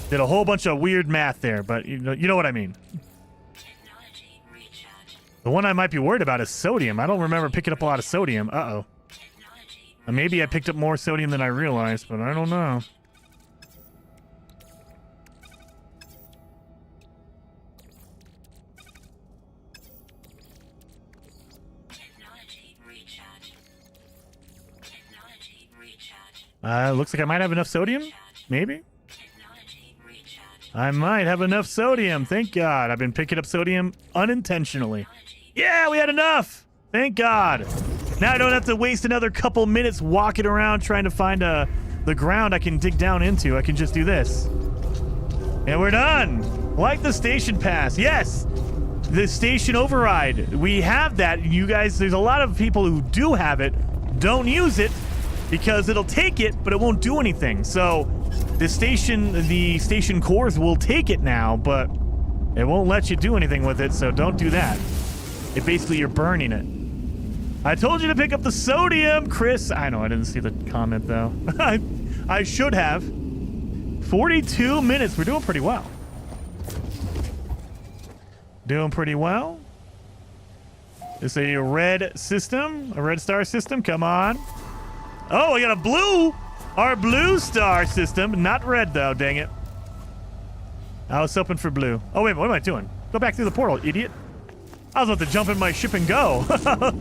Did a whole bunch of weird math there, but you know what I mean. The one I might be worried about is sodium. I don't remember picking up a lot of sodium. Uh-oh. Maybe I picked up more sodium than I realized, but I don't know. Looks like I might have enough sodium. Maybe. I might have enough sodium. Thank God. I've been picking up sodium unintentionally. Yeah, we had enough. Thank God. Now I don't have to waste another couple minutes walking around trying to find the ground I can dig down into. I can just do this. And we're done. Like the station pass. Yes. The station override. We have that. You guys, there's a lot of people who do have it. Don't use it. Because it'll take it, but it won't do anything. So the station cores will take it now, but it won't let you do anything with it, so don't do that. Basically, you're burning it. I told you to pick up the sodium, Chris. I know, I didn't see the comment, though. I should have. 42 minutes. We're doing pretty well. Doing pretty well. It's a red system, a red star system. Come on. Oh, I got a blue. Our blue star system. Not red, though. Dang it. I was hoping for blue. Oh, wait. What am I doing? Go back through the portal, idiot. I was about to jump in my ship and go.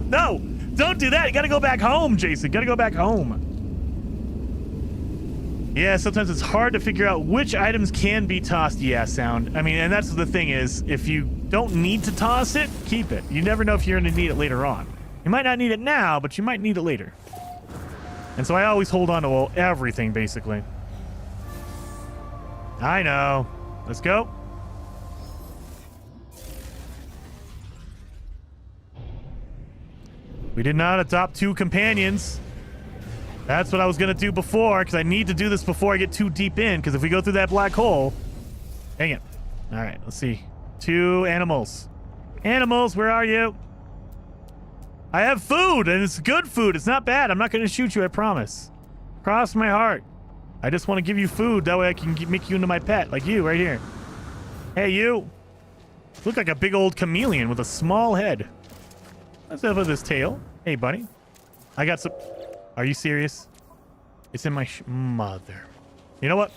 No. Don't do that. You got to go back home, Jason. Got to go back home. Yeah, sometimes it's hard to figure out which items can be tossed. Yeah, sound. I mean, and that's the thing is, if you don't need to toss it, keep it. You never know if you're going to need it later on. You might not need it now, but you might need it later. And so I always hold on to everything, basically. I know. Let's go. We did not adopt 2 companions. That's what I was going to do before, because I need to do this before I get too deep in, because if we go through that black hole... Dang it. All right, let's see. 2 animals. Animals, where are you? I have food, and it's good food. It's not bad. I'm not going to shoot you, I promise. Cross my heart. I just want to give you food. That way I can make you into my pet, like you right here. Hey, you. Look like a big old chameleon with a small head. Let's have this tail. Hey, buddy. I got some... Are you serious? It's in my mother. You know what?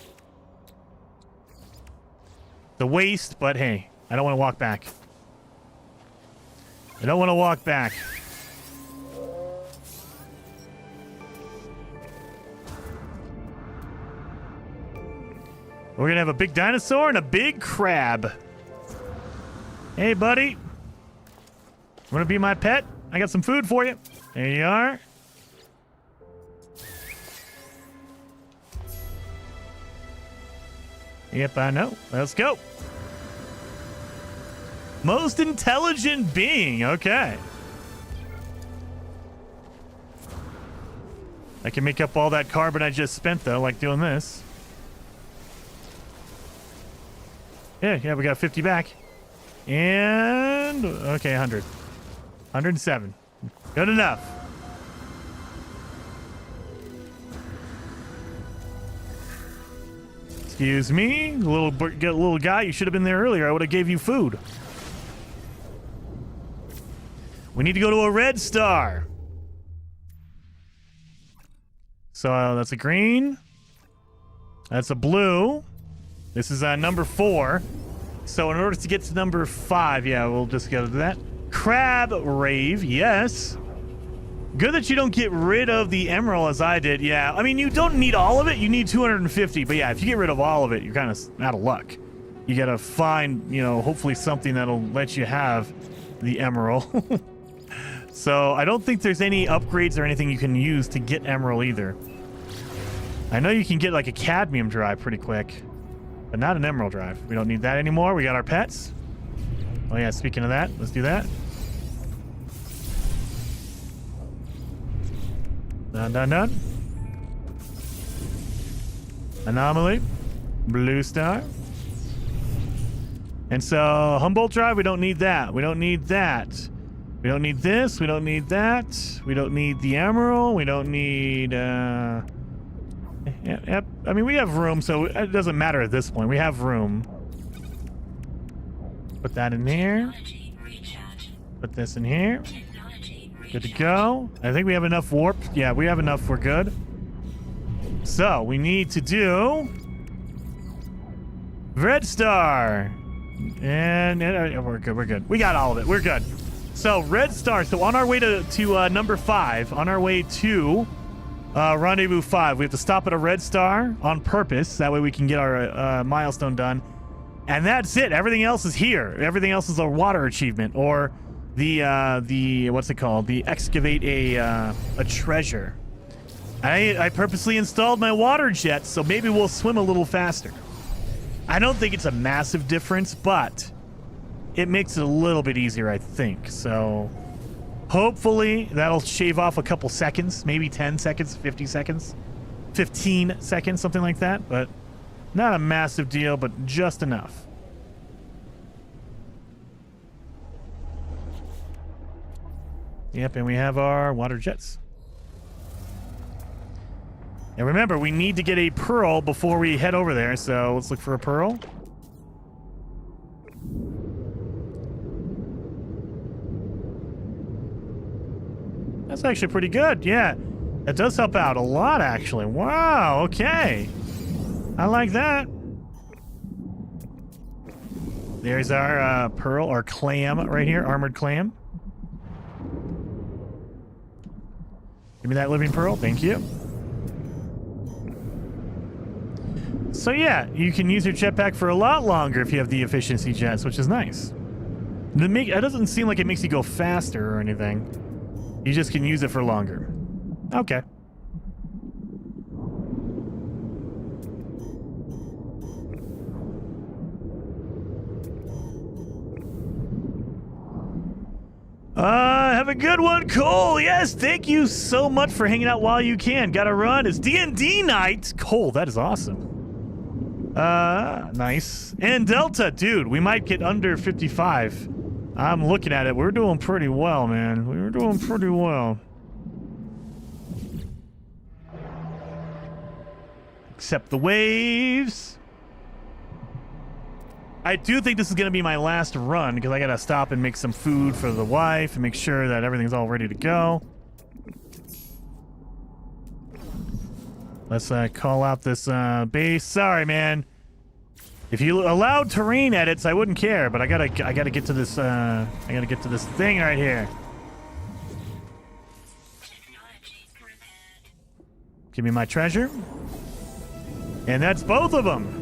The waste, but hey, I don't want to walk back. I don't want to walk back. We're going to have a big dinosaur and a big crab. Hey, buddy. Want to be my pet? I got some food for you. There you are. Yep, I know. Let's go. Most intelligent being. Okay. I can make up all that carbon I just spent, though, like doing this. Yeah, we got 50 back. And... Okay, 100. 107. Good enough. Excuse me, little guy. You should have been there earlier. I would have gave you food. We need to go to a red star. So that's a green. That's a blue. This is number 4. So in order to get to number 5, yeah, we'll just go to that. Crab Rave, yes. Good that you don't get rid of the emerald as I did. Yeah, I mean, you don't need all of it. You need 250. But yeah, if you get rid of all of it, you're kind of out of luck. You got to find, you know, hopefully something that'll let you have the emerald. So I don't think there's any upgrades or anything you can use to get emerald either. I know you can get like a cadmium drive pretty quick, but not an emerald drive. We don't need that anymore. We got our pets. Oh yeah, speaking of that, let's do that. Done. Anomaly. Blue star. And so, Humboldt drive, we don't need that. We don't need that. We don't need this. We don't need that. We don't need the emerald. We don't need, Yep. I mean, we have room, so it doesn't matter at this point. We have room. Put that in here. Put this in here. Good to go. I think we have enough warp. Yeah, we have enough. We're good. So, we need to do... Red star. And we're good. We're good. We got all of it. We're good. So, red star. So, on our way to number 5, on our way to Rendezvous 5, we have to stop at a red star on purpose. That way we can get our milestone done. And that's it. Everything else is here. Everything else is a water achievement or the what's it called? The excavate a treasure. I purposely installed my water jet, so maybe we'll swim a little faster. I don't think it's a massive difference, but it makes it a little bit easier, I think. So hopefully that'll shave off a couple seconds, maybe 10 seconds, 50 seconds, 15 seconds, something like that. But not a massive deal, but just enough. Yep, and we have our water jets. And remember, we need to get a pearl before we head over there, so let's look for a pearl. That's actually pretty good, yeah. That does help out a lot, actually. Wow, okay. I like that. There's our pearl, or clam right here, armored clam. Give me that living pearl, thank you. So yeah, you can use your jetpack for a lot longer if you have the efficiency jets, which is nice. It doesn't seem like it makes you go faster or anything. You just can use it for longer. Okay. Have a good one, Cole. Yes, thank you so much for hanging out while you can. Gotta run. It's D&D night. Cole, that is awesome. Nice. And Delta, dude, we might get under 55. I'm looking at it. We're doing pretty well, man. We were doing pretty well. Except the waves. I do think this is going to be my last run because I got to stop and make some food for the wife and make sure that everything's all ready to go. Let's call out this base. Sorry, man. If you allowed terrain edits, I wouldn't care, but I gotta get to this I gotta get to this thing right here. Give me my treasure. And that's both of them.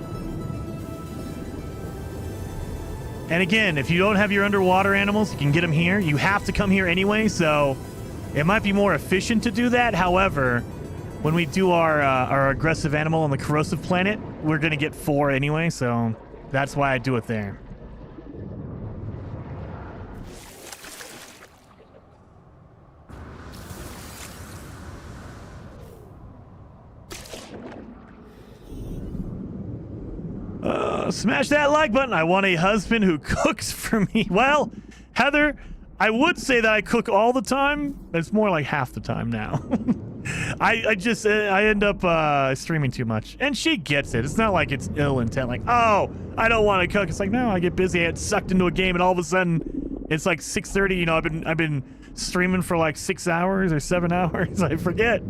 And again, if you don't have your underwater animals, you can get them here. You have to come here anyway, so it might be more efficient to do that. However, when we do our aggressive animal on the corrosive planet, we're going to get 4 anyway, so that's why I do it there. Smash that like button. I want a husband who cooks for me. Well, Heather, I would say that I cook all the time, but it's more like half the time now. I end up streaming too much, and she gets it. It's not like it's ill intent, like, oh, I don't want to cook. It's like, no, I get busy, I get sucked into a game, and all of a sudden it's like 6:30. You know, I've been streaming for like 6 hours or 7 hours. I forget.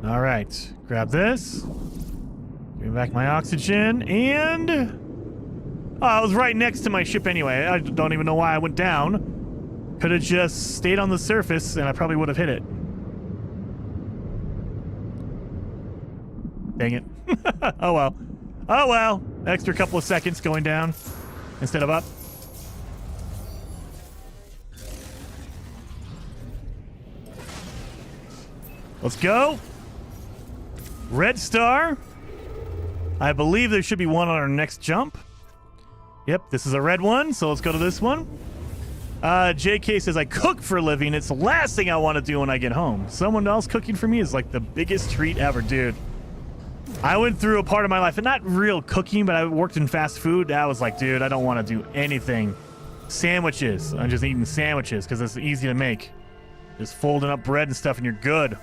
All right, grab this. Give me back my oxygen, and oh, I was right next to my ship anyway. I don't even know why I went down. Could have just stayed on the surface, and I probably would have hit it. Dang it. Oh well. Oh well. Extra couple of seconds going down instead of up. Let's go. Red star. I believe there should be one on our next jump. Yep, this is a red one, so let's go to this one. JK says, I cook for a living. It's the last thing I want to do when I get home. Someone else cooking for me is like the biggest treat ever, dude. I went through a part of my life, and not real cooking, but I worked in fast food. I was like, dude, I don't want to do anything. Sandwiches. I'm just eating sandwiches because it's easy to make. Just folding up bread and stuff, and you're good.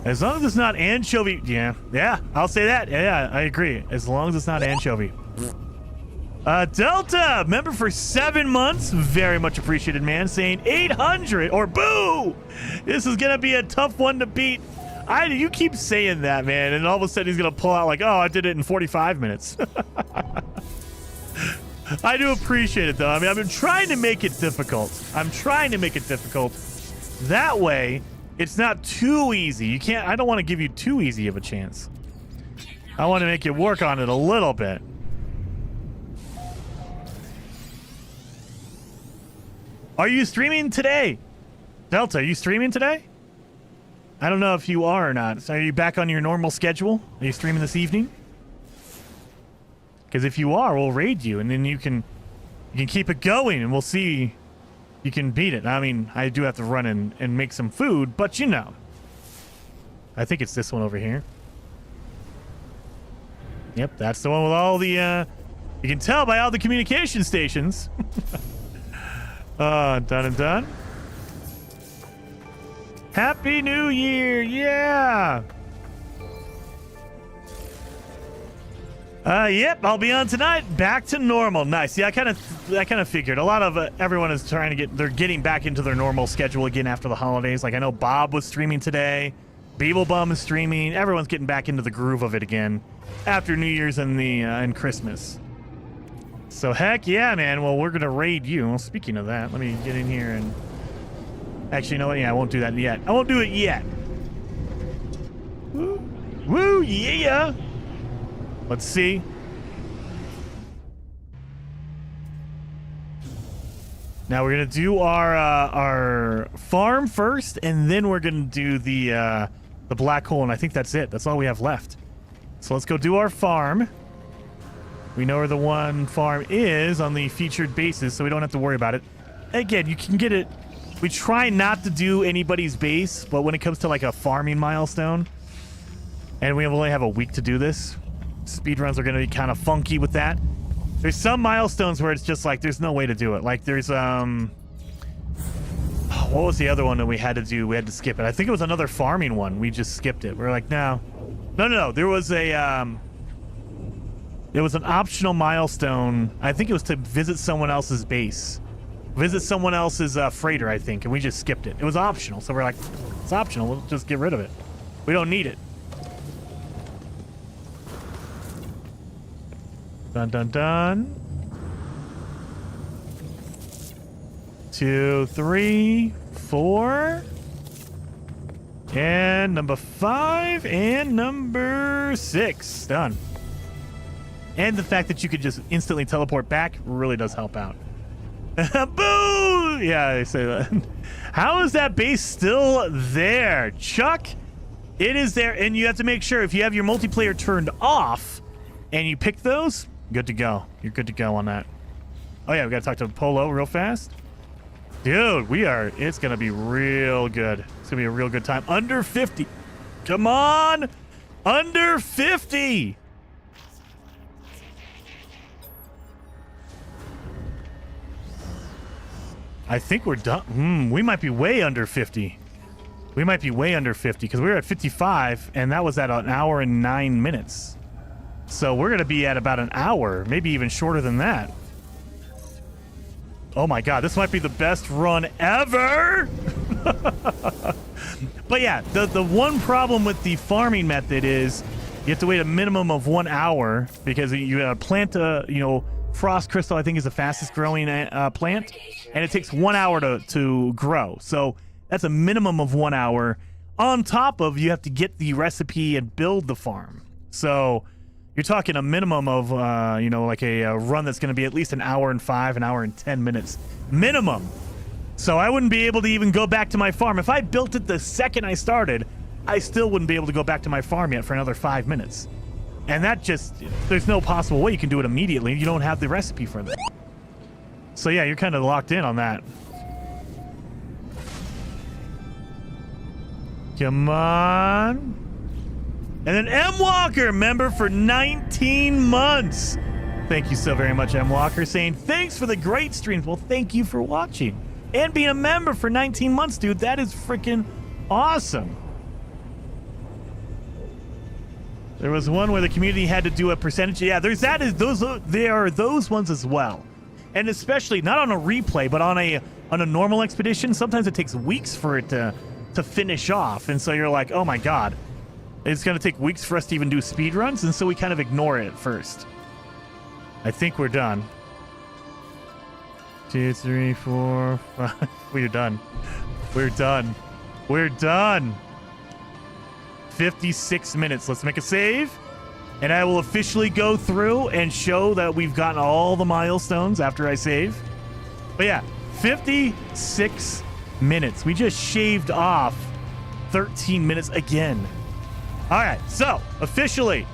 As long as it's not anchovy. Yeah, I'll say that. Yeah, I agree. As long as it's not anchovy. Delta, member for 7 months. Very much appreciated, man. Saying 800 or boo. This is going to be a tough one to beat. You keep saying that, man. And all of a sudden he's going to pull out like, oh, I did it in 45 minutes. I do appreciate it, though. I mean, I've been trying to make it difficult. That way, it's not too easy. I don't want to give you too easy of a chance. I want to make you work on it a little bit. Are you streaming today? Delta, are you streaming today? I don't know if you are or not. So are you back on your normal schedule? Are you streaming this evening? Because if you are, we'll raid you, and then you can keep it going, and we'll see. You can beat it. I mean, I do have to run and make some food, but you know. I think it's this one over here. Yep, that's the one with all the, you can tell by all the communication stations. Done and done. Happy New Year, yeah! Yep, I'll be on tonight. Back to normal. Nice. Yeah, I kind of figured. A lot of everyone is trying to they're getting back into their normal schedule again after the holidays. Like I know Bob was streaming today. Beeblebum is streaming. Everyone's getting back into the groove of it again after New Year's and Christmas. So heck yeah, man. Well, we're gonna raid you. Well, speaking of that, let me get in here and actually, you know what? Yeah, I won't do that yet. I won't do it yet. Woo, woo, yeah. Let's see. Now we're gonna do our farm first, and then we're gonna do the black hole, and I think that's it. That's all we have left. So let's go do our farm. We know where the one farm is on the featured basis, so we don't have to worry about it. Again, you can get it We try not to do anybody's base, but when it comes to like a farming milestone, and we only have a week to do this, speedruns are going to be kind of funky with that. There's some milestones where it's just like there's no way to do it. Like there's what was the other one that we had to do? We had to skip it. I think it was another farming one. We just skipped it. We're like, no. There was a it was an optional milestone. I think it was to visit someone else's base. Visit someone else's freighter, I think, and we just skipped it. It was optional, so we're like, it's optional. We'll just get rid of it. We don't need it. Dun, dun, dun. 2, 3, 4. And number 5 and number 6. Done. And the fact that you could just instantly teleport back really does help out. Boo! Yeah, I say that. How is that base still there? Chuck, it is there, and you have to make sure if you have your multiplayer turned off and you pick those, good to go. You're good to go on that. Oh yeah, we gotta talk to Polo real fast. Dude, it's gonna be real good. It's gonna be a real good time. Under 50. Come on! Under 50! I think we're done. We might be way under 50. We might be way under 50 because we were at 55 and that was at an hour and 9 minutes. So we're going to be at about an hour, maybe even shorter than that. Oh my God, this might be the best run ever. But yeah, the one problem with the farming method is you have to wait a minimum of 1 hour because you plant frost crystal, I think, is the fastest growing plant, and it takes 1 hour to grow. So that's a minimum of 1 hour. On top of, you have to get the recipe and build the farm. So you're talking a minimum of, like a run that's going to be at least an hour and 5, an hour and 10 minutes minimum. So I wouldn't be able to even go back to my farm. If I built it the second I started, I still wouldn't be able to go back to my farm yet for another 5 minutes. And that just, there's no possible way you can do it immediately. You don't have the recipe for that. So yeah, you're kind of locked in on that. Come on. And then M. Walker, member for 19 months. Thank you so very much, M. Walker, saying, thanks for the great streams. Well, thank you for watching. And being a member for 19 months, dude. That is freaking awesome. There was one where the community had to do a percentage. Yeah, there are those ones as well. And especially not on a replay, but on a normal expedition, sometimes it takes weeks for it to finish off. And so you're like, oh my God, it's going to take weeks for us to even do speed runs. And so we kind of ignore it at first. I think we're done. 2, 3, 4, 5. We're done. We're done. We're done. 56 minutes. Let's make a save. And I will officially go through and show that we've gotten all the milestones after I save. But yeah, 56 minutes. We just shaved off 13 minutes again. All right, so officially,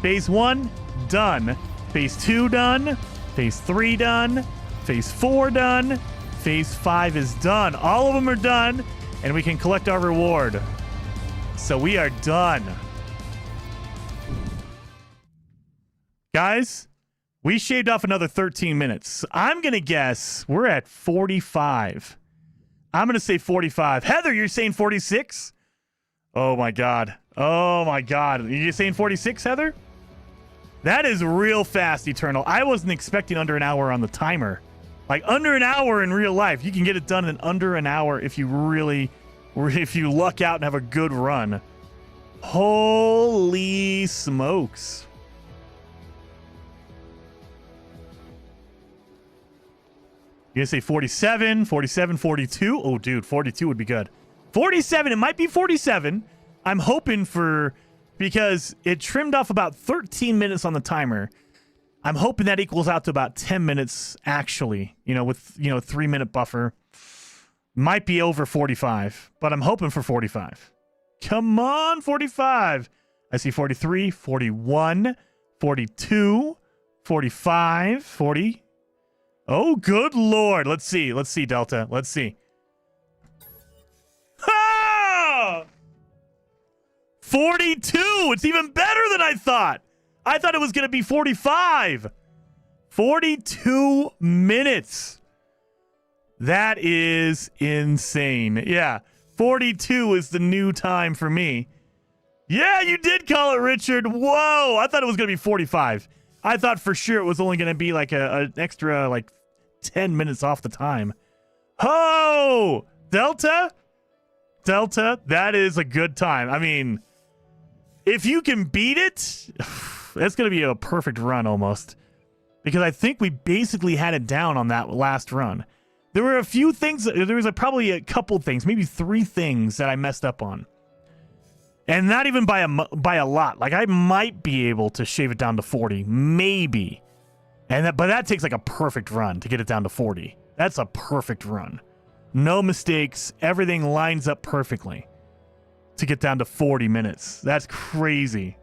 phase 1 done. Phase 2 done. Phase 3 done. Phase 4 done. Phase 5 is done. All of them are done, and we can collect our reward. So we are done. Guys, we shaved off another 13 minutes. I'm going to guess we're at 45. I'm going to say 45. Heather, you're saying 46? Oh, my God. Oh, my God. You're saying 46, Heather? That is real fast, Eternal. I wasn't expecting under an hour on the timer. Like, under an hour in real life. You can get it done in under an hour if you luck out and have a good run. Holy smokes. You're going to say 47, 47, 42? Oh, dude, 42 would be good. 47, it might be 47. I'm hoping for, because it trimmed off about 13 minutes on the timer. I'm hoping that equals out to about 10 minutes actually, with, 3-minute buffer. Might be over 45, but I'm hoping for 45. Come on, 45. I see 43, 41, 42, 45, 40. Oh, good Lord. Let's see, Delta. Let's see. 42. It's even better than I thought. I thought it was going to be 45. 42 minutes. That is insane. Yeah, 42 is the new time for me. Yeah, you did call it, Richard. Whoa, I thought it was going to be 45. I thought for sure it was only going to be like an extra like 10 minutes off the time. Oh, Delta, that is a good time. I mean, if you can beat it, that's going to be a perfect run almost. Because I think we basically had it down on that last run. There were a few things, there was probably a couple things, maybe 3 things that I messed up on. And not even by a lot. Like, I might be able to shave it down to 40, maybe. But that takes like a perfect run to get it down to 40. That's a perfect run. No mistakes. Everything lines up perfectly to get down to 40 minutes. That's crazy.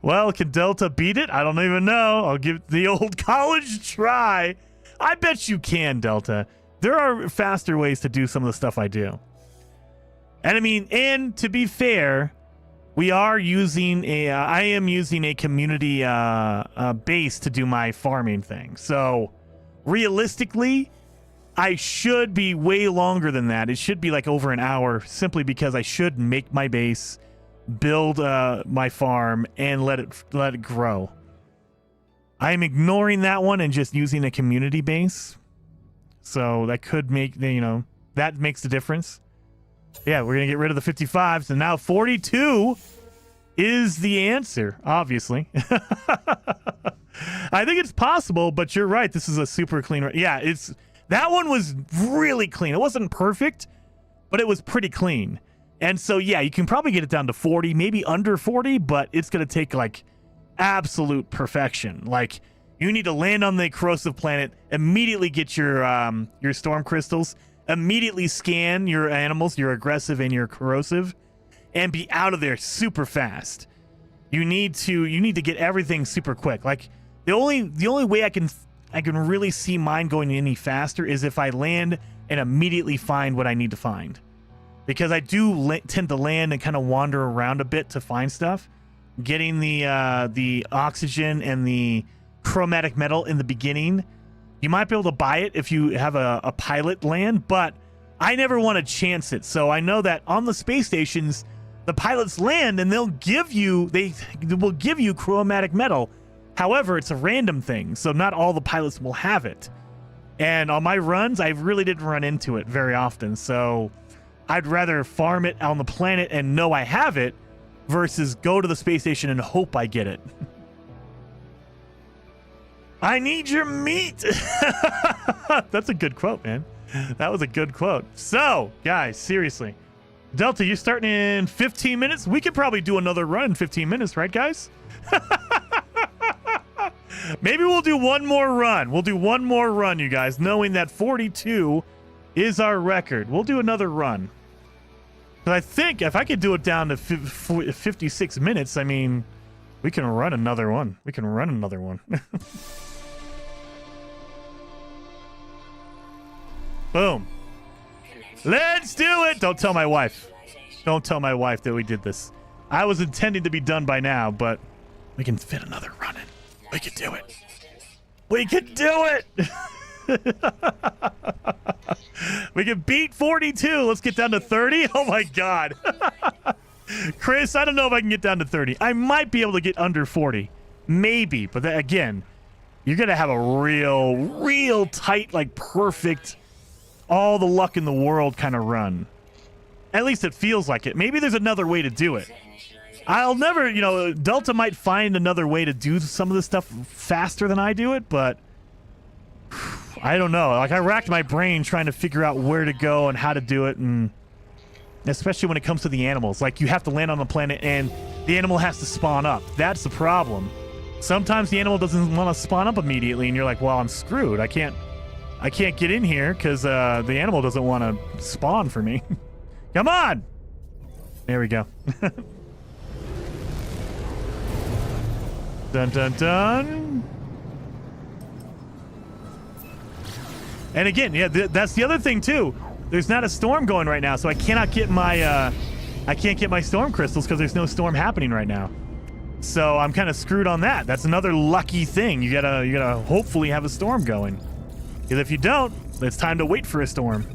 Well, can Delta beat it? I don't even know. I'll give the old college try. I bet you can, Delta. There are faster ways to do some of the stuff I do. And I mean, and to be fair, we are using I am using a community base to do my farming thing. So realistically, I should be way longer than that. It should be like over an hour, simply because I should make my base, build my farm, and let it grow. I'm ignoring that one and just using a community base. So that could make, that makes the difference. Yeah, we're going to get rid of the 55s, and now 42 is the answer, obviously. I think it's possible, but you're right. This is a super clean. Yeah, that one was really clean. It wasn't perfect, but it was pretty clean. And so, yeah, you can probably get it down to 40, maybe under 40, but it's going to take, like, absolute perfection. Like, you need to land on the corrosive planet, immediately get your storm crystals, immediately scan your animals, your aggressive and your corrosive, and be out of there super fast. You need to get everything super quick. Like, the only way I can really see mine going any faster is if I land and immediately find what I need to find. Because I do tend to land and kind of wander around a bit to find stuff. Getting the oxygen and the chromatic metal in the beginning, you might be able to buy it if you have a pilot land, but I never want to chance it. So I know that on the space stations, the pilots land and they will give you chromatic metal. However, it's a random thing, so not all the pilots will have it. And on my runs, I really didn't run into it very often. So I'd rather farm it on the planet and know I have it versus go to the space station and hope I get it. I need your meat. That's a good quote, man. That was a good quote. So, guys, seriously. Delta, you're starting in 15 minutes? We could probably do another run in 15 minutes, right, guys? Maybe we'll do one more run. We'll do one more run, you guys, knowing that 42 is our record. We'll do another run. But I think if I could do it down to 56 minutes, I mean, we can run another one. We can run another one. Boom. Let's do it. Don't tell my wife. Don't tell my wife that we did this. I was intending to be done by now, but we can fit another run in. We can do it. We can do it. We can beat 42. Let's get down to 30. Oh my God. Chris, I don't know if I can get down to 30. I might be able to get under 40. Maybe. But then, again, you're going to have a real tight, like perfect, all the luck in the world kind of run. At least it feels like it. Maybe there's another way to do it. I'll never, Delta might find another way to do some of this stuff faster than I do it, but I don't know. Like, I racked my brain trying to figure out where to go and how to do it, and especially when it comes to the animals. Like, you have to land on the planet and the animal has to spawn up. That's the problem. Sometimes the animal doesn't want to spawn up immediately, and you're like, well, I'm screwed. I can't get in here because the animal doesn't want to spawn for me. Come on! There we go. Dun, dun, dun. And again, yeah, that's the other thing, too. There's not a storm going right now, so I cannot get my I can't get my storm crystals because there's no storm happening right now. So I'm kind of screwed on that. That's another lucky thing. You gotta hopefully have a storm going. Because if you don't, it's time to wait for a storm.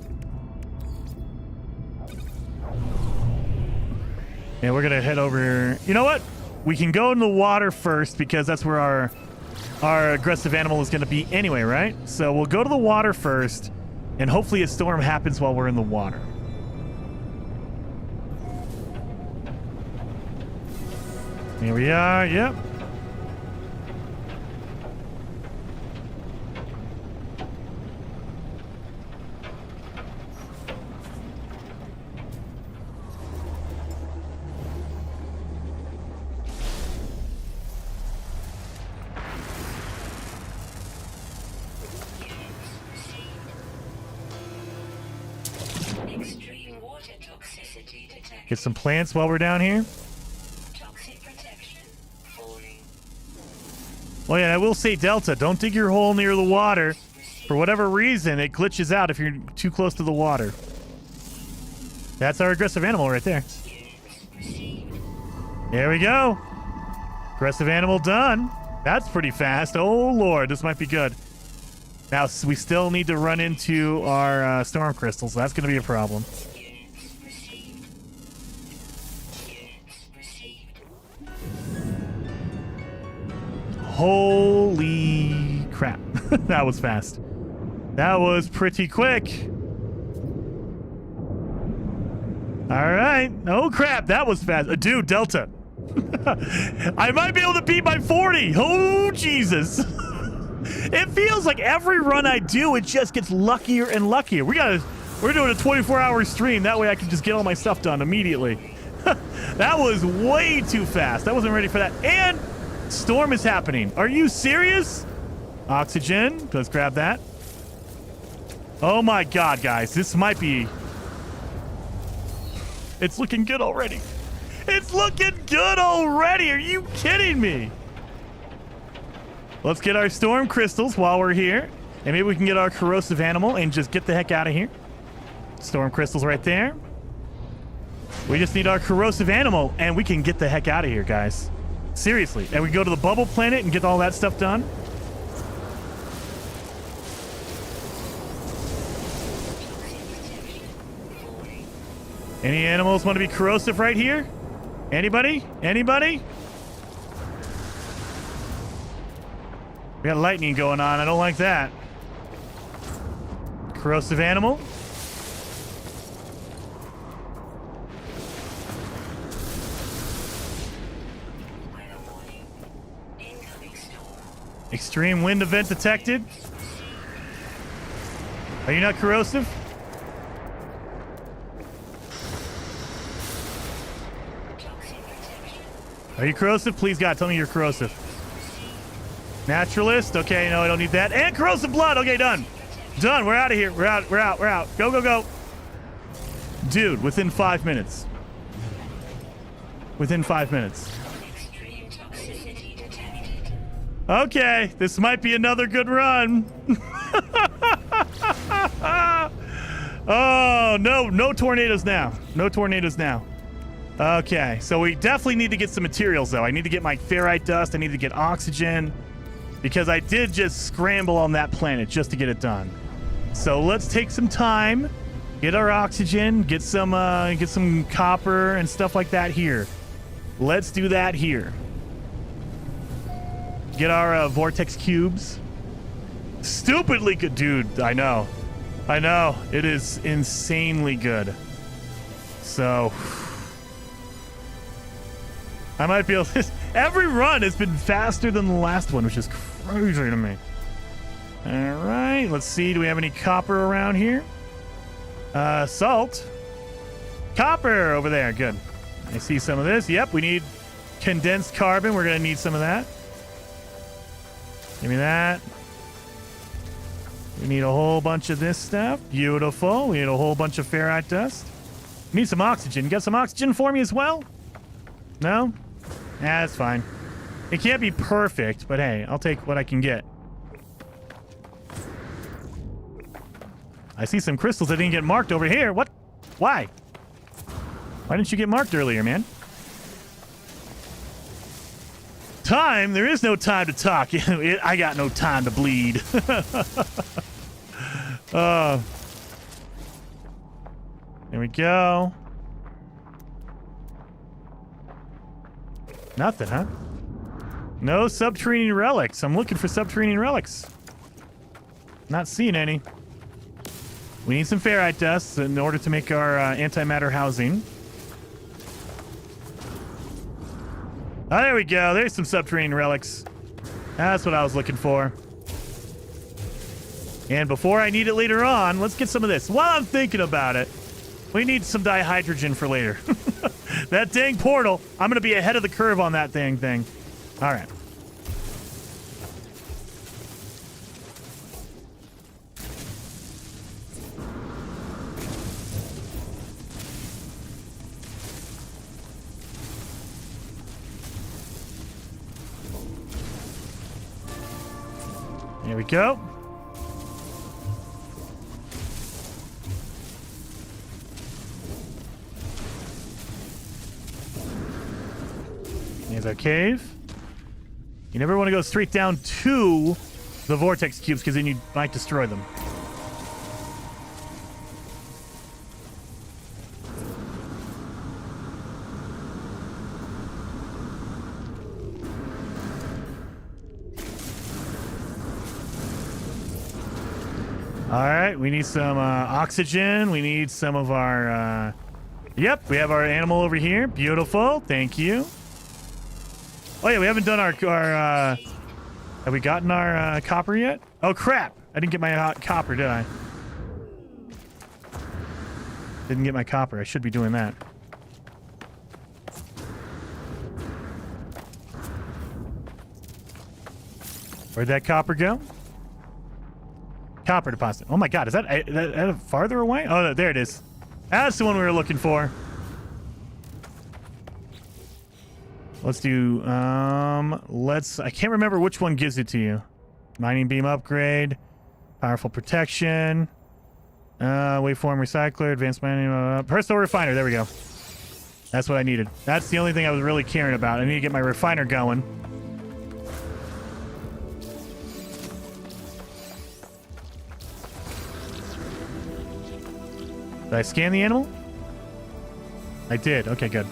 And we're gonna head over. You know what? We can go in the water first because that's where our aggressive animal is gonna be anyway, right? So we'll go to the water first, and hopefully a storm happens while we're in the water. Here we are, yep. Extreme water toxicity detected. Get some plants while we're down here. Toxic protection falling. Oh yeah, I will say, Delta, don't dig your hole near the water. For whatever reason, it glitches out if you're too close to the water. That's our aggressive animal right there. There we go. Aggressive animal done. That's pretty fast. Oh, Lord, this might be good. Now, we still need to run into our storm crystals. That's going to be a problem. Holy crap. That was fast. That was pretty quick. All right. Oh, crap. That was fast. Dude, Delta. I might be able to beat my 40. Oh, Jesus. It feels like every run I do, it just gets luckier and luckier. We're doing a 24-hour stream. That way I can just get all my stuff done immediately. That was way too fast. I wasn't ready for that. And storm is happening. Are you serious? Oxygen. Let's grab that. Oh my God, guys. This might be... It's looking good already. It's looking good already. Are you kidding me? Let's get our storm crystals while we're here. And maybe we can get our corrosive animal and just get the heck out of here. Storm crystals right there. We just need our corrosive animal and we can get the heck out of here, guys. Seriously. And we go to the bubble planet and get all that stuff done. Any animals want to be corrosive right here? Anybody? Anybody? We got lightning going on. I don't like that. Corrosive animal. Extreme wind event detected. Are you not corrosive? Are you corrosive? Please, God, tell me you're corrosive. Naturalist. Okay, no, I don't need that. And corrosive blood. Okay, done. Done. We're out of here. We're out. We're out. We're out. Go, go, go. Dude, within 5 minutes. Within 5 minutes. Extreme toxicity detected. Okay, this might be another good run. Oh, no. No tornadoes now. No tornadoes now. Okay, so we definitely need to get some materials, though. I need to get my ferrite dust. I need to get oxygen. Because I did just scramble on that planet just to get it done. So let's take some time, get our oxygen, get some copper and stuff like that here. Let's do that here. Get our vortex cubes. Stupidly good, dude. I know. I know. It is insanely good. So I might be able to... Every run has been faster than the last one, which is crazy to me. All right, let's see. Do we have any copper around here? Salt. Copper over there. Good. I see some of this. Yep, we need condensed carbon. We're going to need some of that. Give me that. We need a whole bunch of this stuff. Beautiful. We need a whole bunch of ferrite dust. Need some oxygen. Got some oxygen for me as well? No? Yeah, that's fine. It can't be perfect, but hey, I'll take what I can get. I see some crystals that didn't get marked over here. What? Why? Why didn't you get marked earlier, man? Time? There is no time to talk. I got no time to bleed. There we go. Nothing, huh? No subterranean relics. I'm looking for subterranean relics. Not seeing any. We need some ferrite dust in order to make our antimatter housing. Oh, there we go. There's some subterranean relics. That's what I was looking for. And before I need it later on, let's get some of this. While I'm thinking about it, we need some dihydrogen for later. That dang portal. I'm going to be ahead of the curve on that dang thing. All right. Here we go. Here's our cave. You never want to go straight down to the vortex cubes because then you might destroy them. All right, we need some oxygen. We need some of our... Yep, we have our animal over here. Beautiful. Thank you. Oh, yeah, we haven't done our have we gotten our copper yet? Oh, crap. I didn't get my copper, did I? Didn't get my copper. I should be doing that. Where'd that copper go? Copper deposit. Oh my god, is that farther away? Oh, there it is. That's the one we were looking for. Let's do, I can't remember which one gives it to you. Mining beam upgrade, powerful protection, waveform recycler, advanced mining, personal refiner. There we go. That's what I needed. That's the only thing I was really caring about. I need to get my refiner going. Did I scan the animal? I did. Okay, good.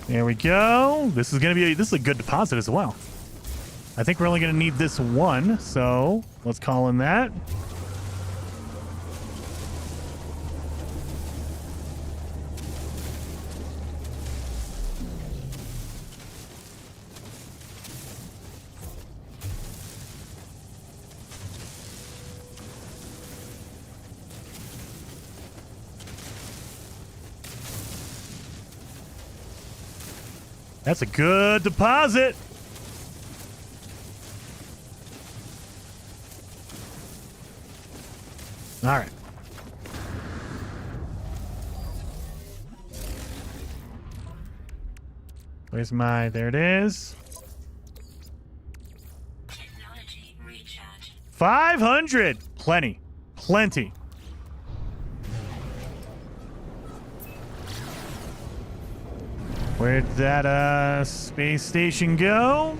There we go. This is a good deposit as well. I think we're only gonna need this one, so let's call in that. That's a good deposit. All right. Where's my... There it is. Technology recharge. 500. Plenty. Plenty. Where'd that space station go?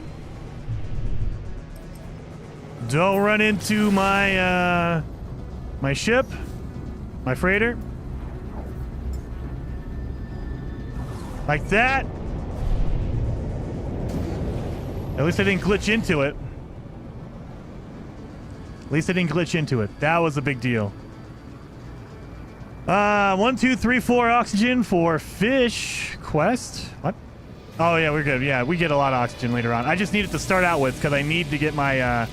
Don't run into my my ship, my freighter. Like that. At least I didn't glitch into it. At least I didn't glitch into it. That was a big deal. 1, 2, 3, 4 oxygen for fish quest. What? Oh yeah, we're good. Yeah, we get a lot of oxygen later on. I just needed to start out with because I need to get my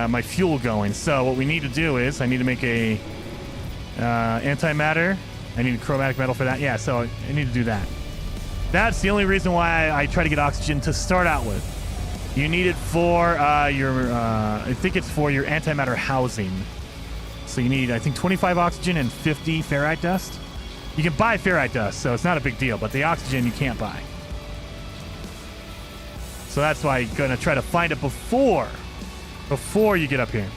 my fuel going. So what we need to do is I need to make a antimatter. I need a chromatic metal for that. Yeah, so I need to do that. That's the only reason why I try to get oxygen to start out with. You need it for your I think it's for your antimatter housing. So you need, I think, 25 oxygen and 50 ferrite dust. You can buy ferrite dust, so it's not a big deal, but the oxygen you can't buy. So that's why you're gonna try to find it before you get up here.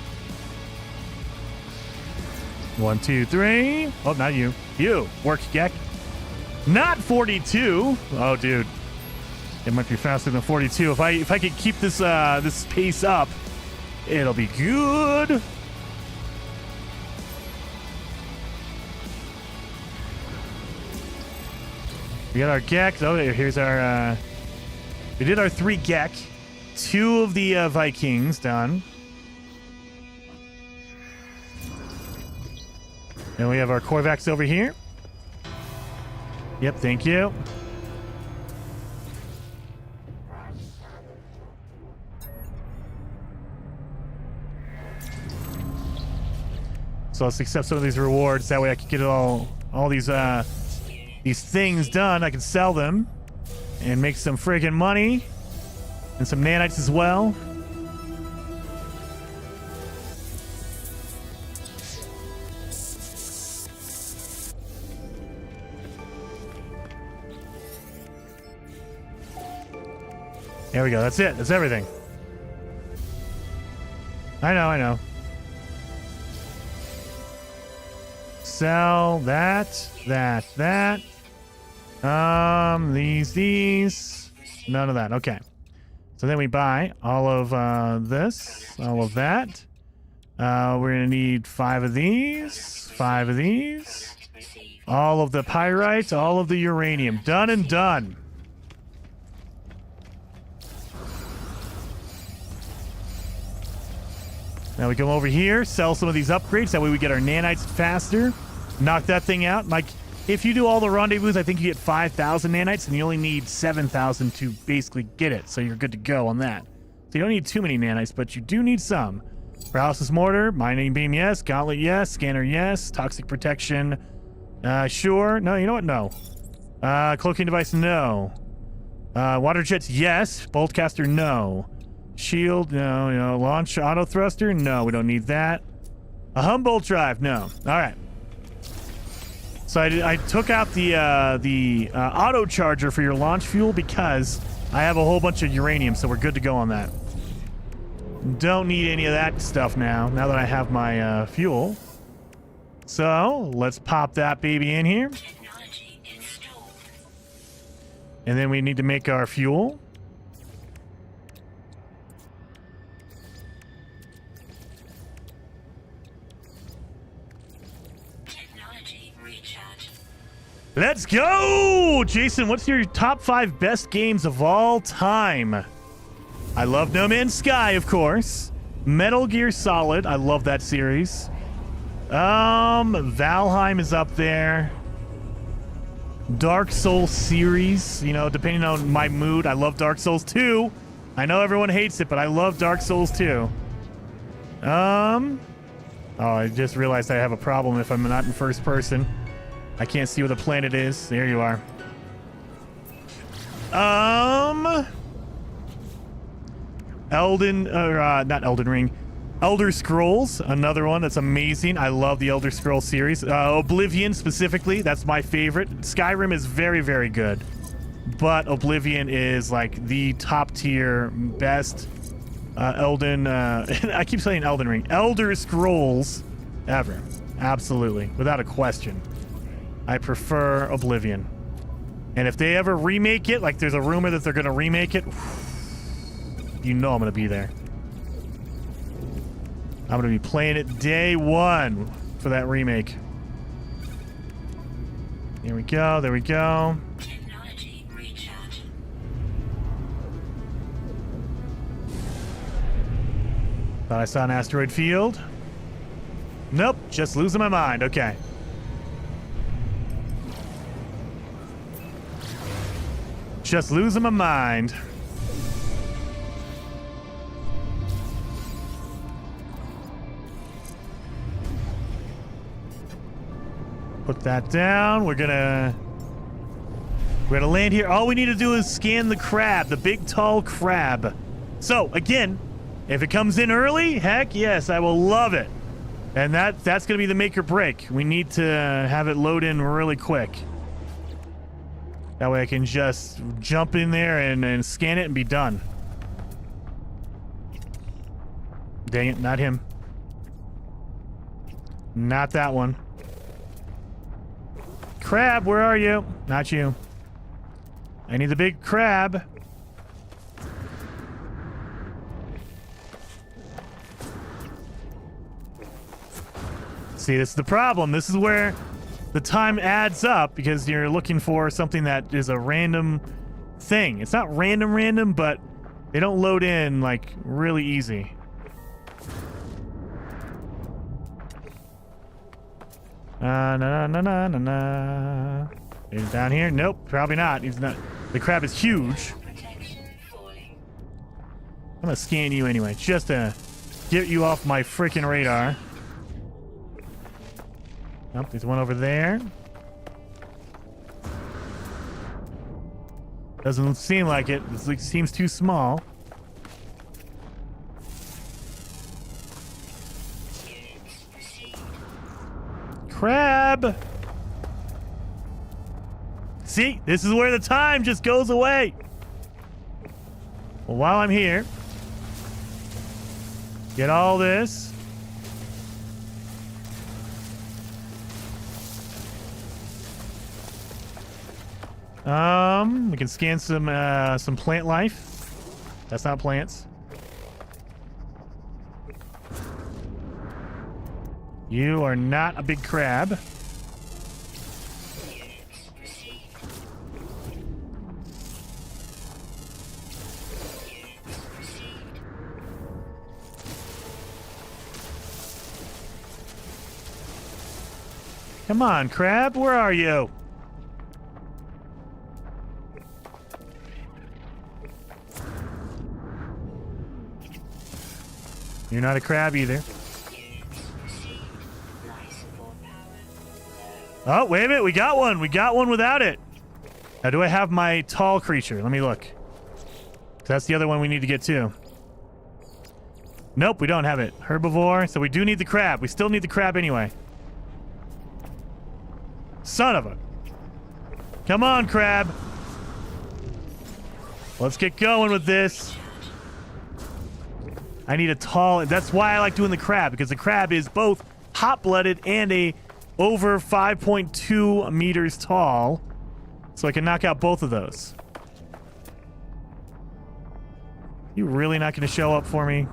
1, 2, 3. Oh, not you. You work, Gek. Not 42. Oh, dude, it might be faster than 42. If I could keep this this pace up, it'll be good. We got our Gek. Oh, here's our. We did our 3 Gek. 2 of the Vikings done. And we have our Korvax over here. Yep, thank you. So let's accept some of these rewards. That way I can get all these things done. I can sell them and make some friggin' money and some nanites as well. There we go. That's it. That's everything. I know. Sell that. These. None of that. Okay. So then we buy all of this, all of that. We're gonna need 5 of these, 5 of these, all of the pyrite, all of the uranium. Done and done. Now we come over here, sell some of these upgrades. That way we get our nanites faster. Knock that thing out. Like, if you do all the rendezvous, I think you get 5,000 nanites, and you only need 7,000 to basically get it. So you're good to go on that. So you don't need too many nanites, but you do need some. Paralysis mortar, mining beam, yes. Gauntlet, yes. Scanner, yes. Toxic protection, sure. No, you know what? No. Cloaking device, no. Water jets, yes. Boltcaster, no. Shield, no. Launch auto thruster, no. We don't need that. A Humboldt drive, no. All right. So I took out the auto charger for your launch fuel because I have a whole bunch of uranium, so we're good to go on that. Don't need any of that stuff now that I have my fuel. So let's pop that baby in here. And then we need to make our fuel. Let's go! Jason, what's your top 5 best games of all time? I love No Man's Sky, of course. Metal Gear Solid, I love that series. Valheim is up there. Dark Souls series, depending on my mood. I love Dark Souls 2. I know everyone hates it, but I love Dark Souls 2. Oh, I just realized I have a problem if I'm not in first person. I can't see where the planet is. There you are. Not Elden Ring. Elder Scrolls, another one that's amazing. I love the Elder Scrolls series. Oblivion specifically, that's my favorite. Skyrim is very, very good. But Oblivion is like the top tier, best I keep saying Elden Ring. Elder Scrolls ever. Absolutely. Without a question. I prefer Oblivion. And if they ever remake it, like there's a rumor that they're going to remake it, I'm going to be there. I'm going to be playing it day 1 for that remake. There we go. There we go. Technology recharge. Thought I saw an asteroid field. Nope, just losing my mind. Okay. Just losing my mind. Put that down. We're gonna land here. All we need to do is scan the crab, the big tall crab. So again, if it comes in early, heck yes, I will love it. And that's gonna be the make or break. We need to have it load in really quick. That way I can just jump in there and scan it and be done. Dang it, not him. Not that one. Crab, where are you? Not you. I need the big crab. See, this is the problem. This is where the time adds up because you're looking for something that is a random thing. It's not random, but they don't load in like really easy. Na. He's down here? Nope, probably not. He's not. The crab is huge. I'm gonna scan you anyway, just to get you off my freaking radar. Nope, there's one over there. Doesn't seem like it. It seems too small. Crab! See? This is where the time just goes away. Well, while I'm here, get all this. We can scan some plant life. That's not plants. You are not a big crab. Come on, crab, where are you? You're not a crab either. Oh, wait a minute. We got one. We got one without it. Now, do I have my tall creature? Let me look. That's the other one we need to get to. Nope, we don't have it. Herbivore. So we do need the crab. We still need the crab anyway. Son of a... Come on, crab. Let's get going with this. I need a tall... That's why I like doing the crab, because the crab is both hot-blooded and a over 5.2 meters tall. So I can knock out both of those. You really not going to show up for me?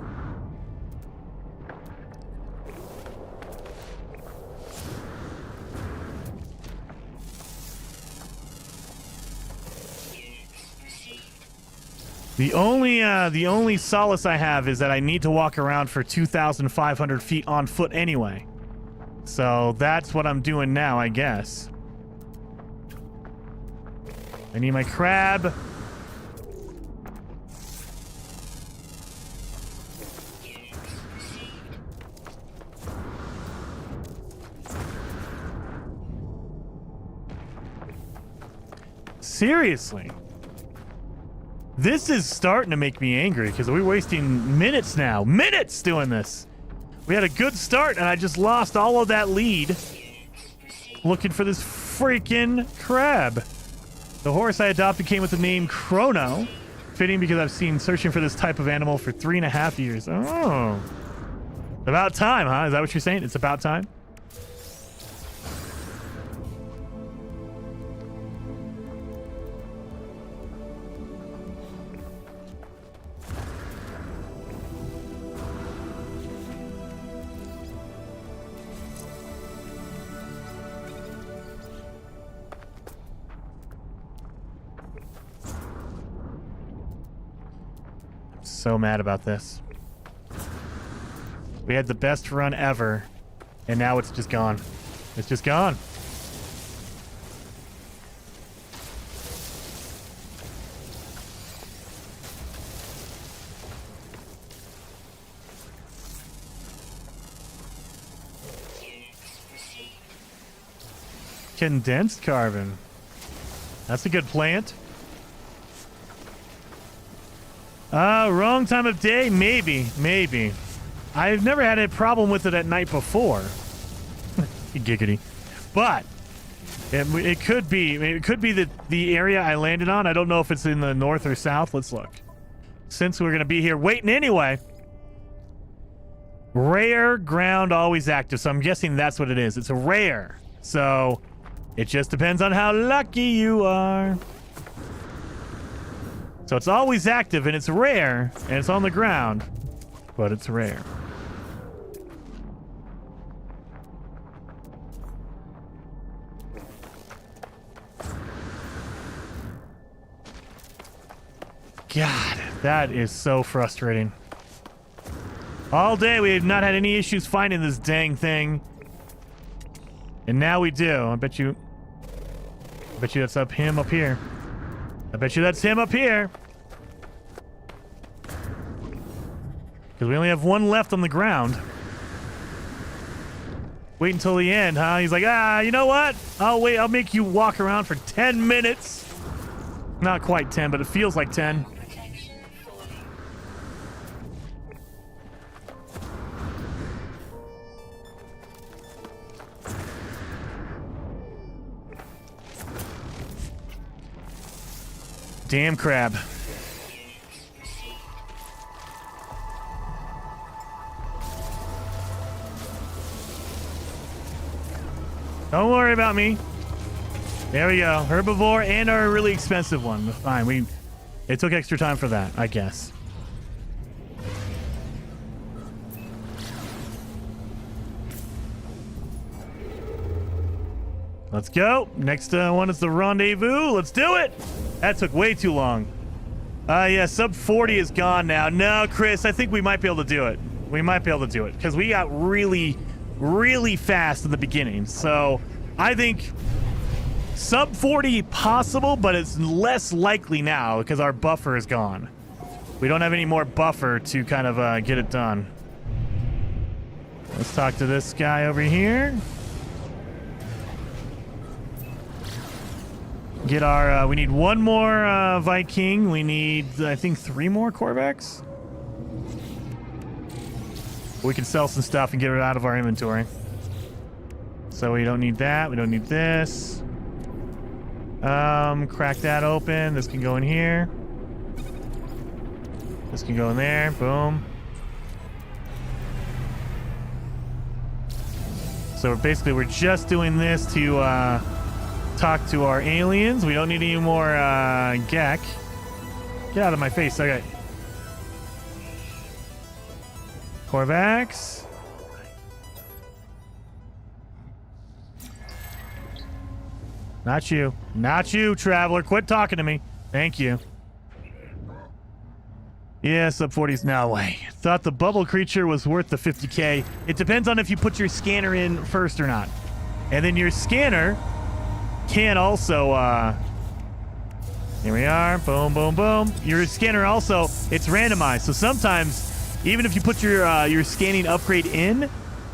The only solace I have is that I need to walk around for 2,500 feet on foot anyway. So that's what I'm doing now, I guess. I need my crab. Seriously. This is starting to make me angry because we're wasting minutes now. Minutes doing this. We had a good start and I just lost all of that lead looking for this freaking crab. The horse I adopted came with the name Chrono. Fitting because I've seen searching for this type of animal for 3.5 years. Oh. About time, huh? Is that what you're saying? It's about time? So mad about this. We had the best run ever, and now it's just gone. It's just gone. Condensed carbon. That's a good plant. Wrong time of day? Maybe. I've never had a problem with it at night before. Giggity. But it could be. I mean, it could be the area I landed on. I don't know if it's in the north or south. Let's look. Since we're going to be here waiting anyway. Rare, ground, always active. So I'm guessing that's what it is. It's a rare. So it just depends on how lucky you are. So it's always active and it's rare and it's on the ground, but it's rare. God, that is so frustrating. All day we have not had any issues finding this dang thing. And now we do. I bet you that's him up here. I bet you that's him up here. Because we only have one left on the ground. Wait until the end, huh? He's like, you know what? I'll wait. I'll make you walk around for 10 minutes. Not quite 10, but it feels like 10. Damn crab. Don't worry about me. There we go. Herbivore and our really expensive one. Fine. It took extra time for that, I guess. Let's go. Next one is the rendezvous. Let's do it. That took way too long. Yeah, sub 40 is gone now. No, Chris, I think we might be able to do it. We might be able to do it because we got really, really fast in the beginning. So I think sub 40 possible, but it's less likely now because our buffer is gone. We don't have any more buffer to kind of get it done. Let's talk to this guy over here. Get our, we need one more Viking. We need, I think, 3 more Corvax. We can sell some stuff and get it out of our inventory. So we don't need that. We don't need this. Crack that open. This can go in here. This can go in there. Boom. So basically, we're just doing this to, talk to our aliens. We don't need any more Gek. Get out of my face. Okay. Corvax. Not you. Not you, traveler. Quit talking to me. Thank you. Yeah, sub 40's now away. Thought the bubble creature was worth the 50k. It depends on if you put your scanner in first or not. And then your scanner can also here we are. Boom, boom, boom. Your scanner also, it's randomized. So sometimes even if you put your scanning upgrade in,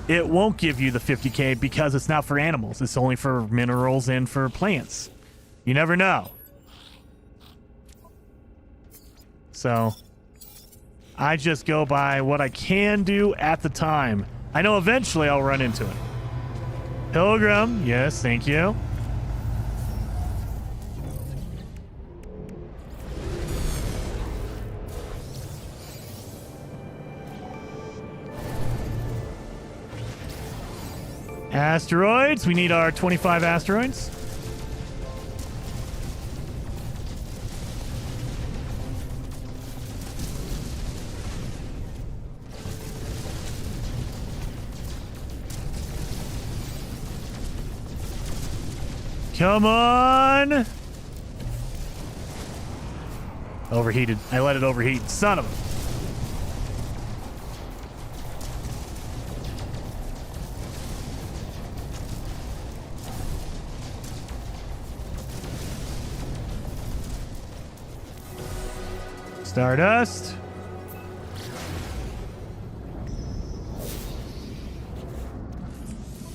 it won't give you the 50k because it's not for animals. It's only for minerals and for plants. You never know. So I just go by what I can do at the time. I know eventually I'll run into it. Pilgrim, yes, thank you. Asteroids. We need our 25 asteroids. Come on. Overheated. I let it overheat. Son of a... Stardust.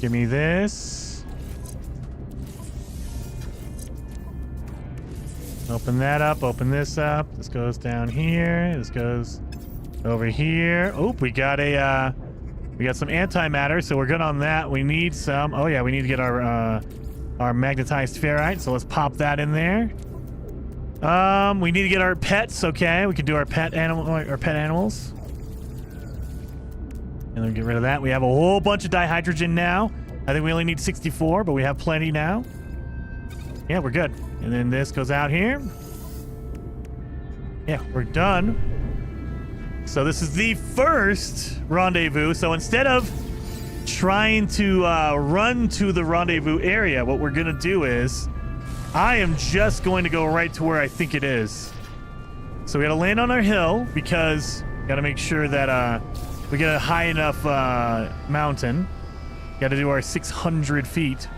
Give me this. Open that up. Open this up. This goes down here. This goes over here. Oh, we got some antimatter, so we're good on that. We need some. Oh yeah, we need to get our magnetized ferrite. So let's pop that in there. We need to get our pets. Okay, we can do our pet animals. And then get rid of that. We have a whole bunch of dihydrogen now. I think we only need 64, but we have plenty now. Yeah, we're good. And then this goes out here. Yeah, we're done. So this is the first rendezvous. So instead of trying to run to the rendezvous area, what we're going to do is I am just going to go right to where I think it is. So we got to land on our hill because got to make sure that we get a high enough mountain. Got to do our 600 feet.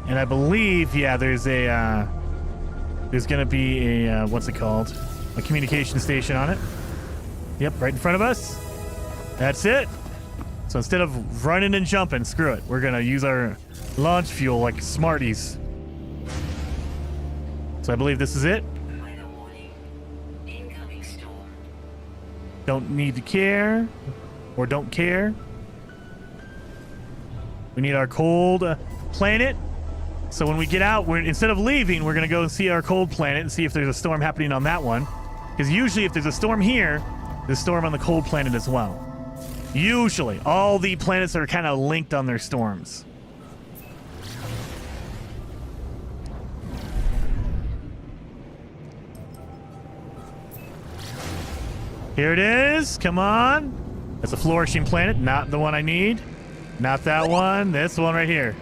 And I believe, yeah, there's going to be a, what's it called? A communication station on it. Yep, right in front of us. That's it. So instead of running and jumping, screw it. We're going to use our launch fuel like Smarties. So I believe this is it. Weather warning. Incoming storm. Don't need to care. Or don't care. We need our cold planet. So when we get out, instead of leaving, we're going to go and see our cold planet and see if there's a storm happening on that one. Because usually if there's a storm here, there's a storm on the cold planet as well. Usually. All the planets are kind of linked on their storms. Here it is. Come on. That's a flourishing planet. Not the one I need. Not that one. This one right here.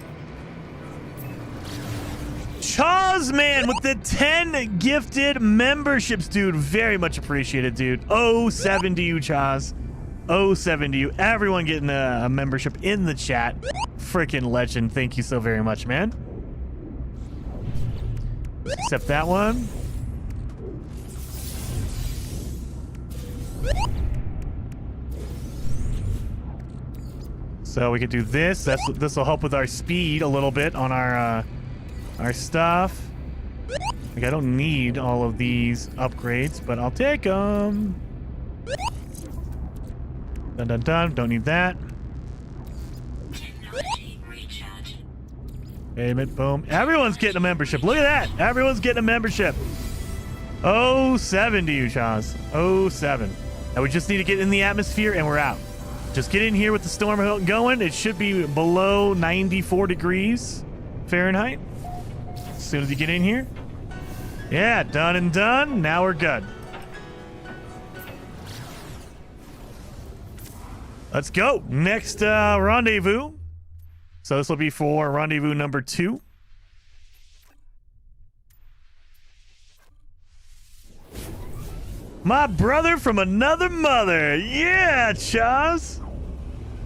Chaz Man with the 10 gifted memberships, dude. Very much appreciated, dude. 07 to you, Chaz. 07 to you. Everyone getting a membership in the chat. Freaking legend. Thank you so very much, man. Except that one. So we can do this. This will help with our speed a little bit on our stuff. Like, I don't need all of these upgrades, but I'll take them. Dun dun dun. Don't need that. Technology recharge. Payment. Boom. Everyone's getting a membership. Look at that. Everyone's getting a membership. 07 to you, Chaz. 07. Now we just need to get in the atmosphere and we're out. Just get in here with the storm going. It should be below 94 degrees Fahrenheit. As soon as you get in here. Yeah, done and done. Now we're good. Let's go. Next rendezvous. So this will be for rendezvous number 2. My brother from another mother. Yeah, Chaz.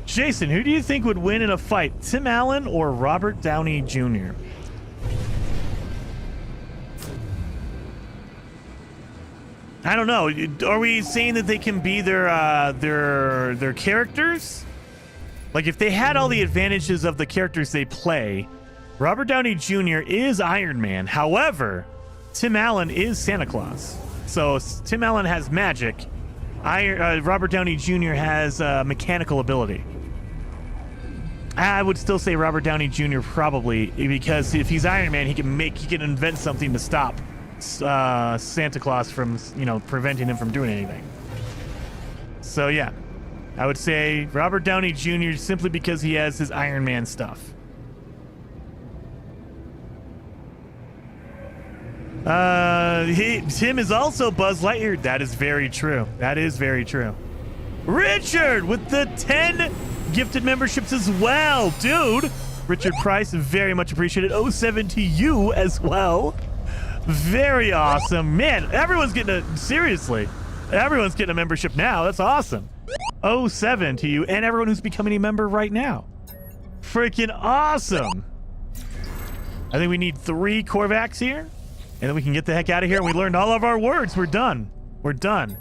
Jason, who do you think would win in a fight? Tim Allen or Robert Downey Jr.? I don't know. Are we saying that they can be their characters? Like, if they had all the advantages of the characters they play, Robert Downey Jr. is Iron Man. However, Tim Allen is Santa Claus. So Tim Allen has magic. Robert Downey Jr. has mechanical ability. I would still say Robert Downey Jr. probably, because if he's Iron Man, he can invent something to stop Santa Claus from, preventing him from doing anything. So yeah, I would say Robert Downey Jr. simply because he has his Iron Man stuff. Tim is also Buzz Lightyear. That is very true. That is very true. Richard with the 10 gifted memberships as well, dude. Richard Price, very much appreciated. 07 to you as well. Very awesome. Man, everyone's getting seriously. Everyone's getting a membership now. That's awesome. 07 to you and everyone who's becoming a member right now. Freaking awesome. I think we need 3 Korvacs here. And then we can get the heck out of here. And we learned all of our words. We're done. We're done.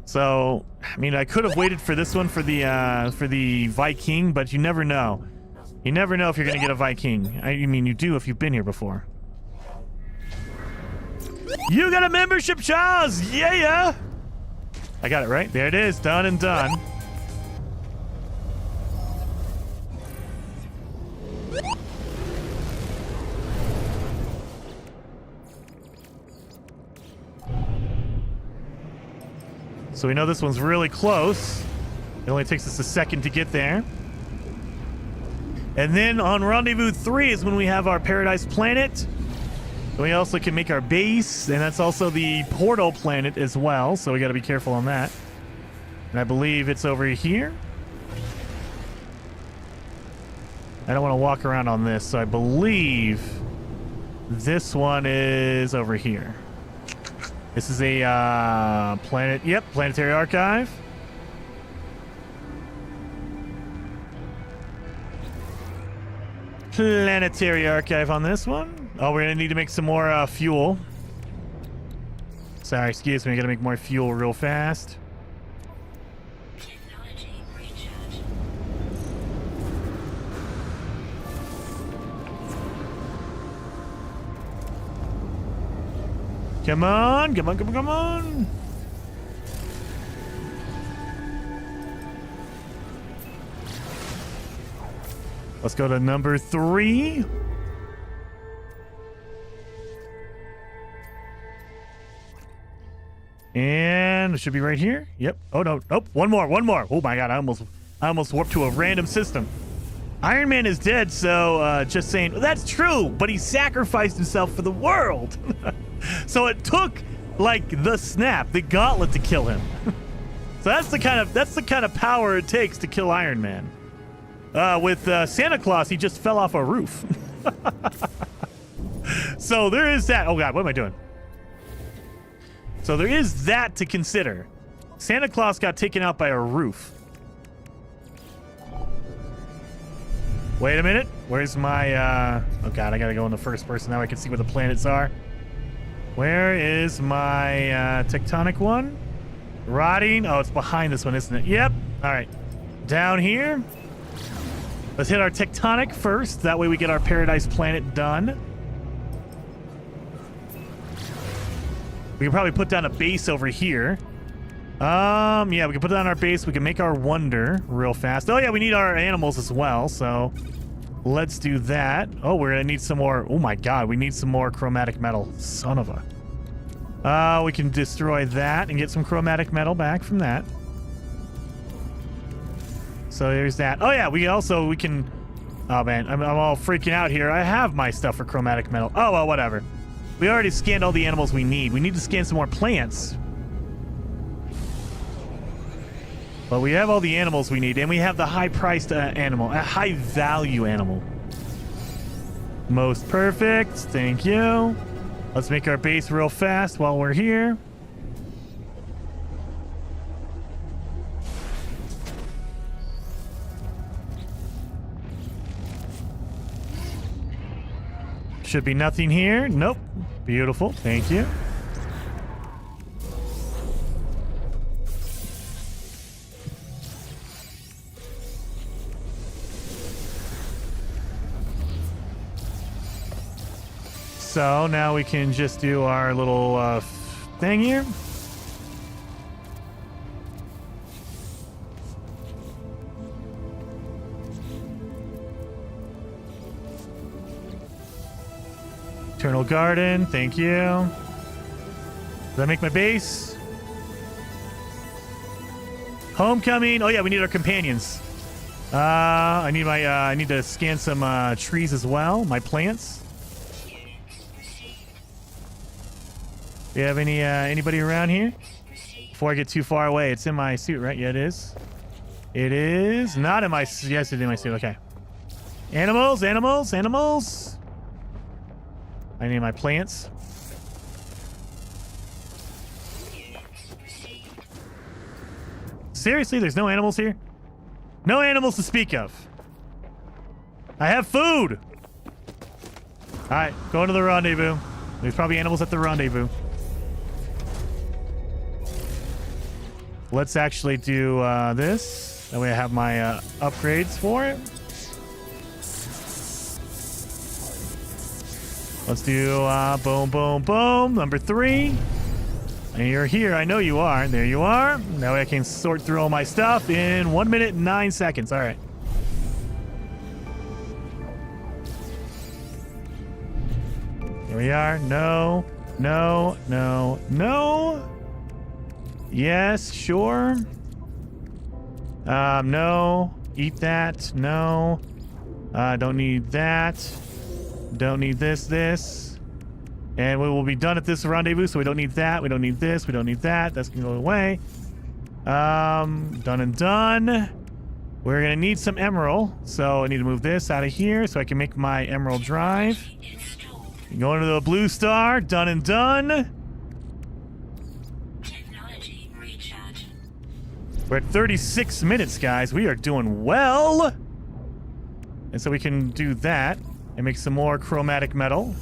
So, I mean, I could have waited for this one for the Viking, but you never know. You never know if you're going to get a Viking. I mean, you do if you've been here before. You got a membership, Charles! Yeah! I got it right. There it is. Done and done. So we know this one's really close. It only takes us a second to get there. And then on Rendezvous 3 is when we have our Paradise Planet. We also can make our base, and that's also the Portal Planet as well, so we got to be careful on that. And I believe it's over here. I don't want to walk around on this, so I believe this one is over here. This is a planet. Yep, Planetary Archive. Planetary Archive on this one. Oh, we're gonna need to make some more fuel. Sorry, excuse me. I gotta make more fuel real fast. Technology recharge. Come on, come on, come on, come on. Let's go to number 3. And it should be right here. Yep. Oh no. Nope. One more. Oh my god, I almost warped to a random system. Iron Man is dead, so just saying. Well, that's true, but he sacrificed himself for the world. So it took like the snap, the gauntlet to kill him. So that's the kind of power it takes to kill Iron Man. With Santa Claus, he just fell off a roof. So there is that. Oh god, what am I doing? So there is that to consider. Santa Claus got taken out by a roof. Wait a minute. Where's my oh god, I gotta go in the first person now I can see where the planets are. Where is my tectonic one? Rotting. Oh, it's behind this one, isn't it? Yep. All right. Down here. Let's hit our tectonic first. That way we get our Paradise Planet done. We can probably put down a base over here. Yeah, we can put down our base. We can make our wonder real fast. Oh yeah, we need our animals as well, so let's do that. Oh, we're gonna need some more. Oh my god, we need some more chromatic metal. Son of a. We can destroy that and get some chromatic metal back from that. So there's that. Oh yeah, we can. Oh man, I'm all freaking out here. I have my stuff for chromatic metal. Oh well, whatever. We already scanned all the animals we need. We need to scan some more plants. But we have all the animals we need, and we have the high-priced animal, a high-value animal. Most perfect. Thank you. Let's make our base real fast while we're here. Should be nothing here. Nope. Beautiful. Thank you. So now we can just do our little thing here. Eternal Garden, thank you. Does that make my base? Homecoming. Oh yeah, we need our companions. I need to scan some trees as well. My plants. Do you have anybody around here? Before I get too far away, it's in my suit, right? Yeah, it is. It is not in my. Yes, it's in my suit. Okay. Animals, animals, animals. I need my plants. Seriously, there's no animals here? No animals to speak of. I have food. All right, going to the rendezvous. There's probably animals at the rendezvous. Let's actually do this. That way I have my upgrades for it. Let's do boom, boom, boom. Number 3. And you're here. I know you are. There you are. That way I can sort through all my stuff in 1 minute and 9 seconds. All right. Here we are. No, no, no, no. Yes, sure. No. Eat that. No. Don't need that. Don't need this. And we will be done at this rendezvous, so we don't need that. We don't need this. We don't need that. That's gonna go away. Done and done. We're gonna need some emerald, so I need to move this out of here so I can make my emerald drive. Going to the blue star. Done and done. Technology recharge. We're at 36 minutes, guys. We are doing well. And so we can do that and make some more chromatic metal.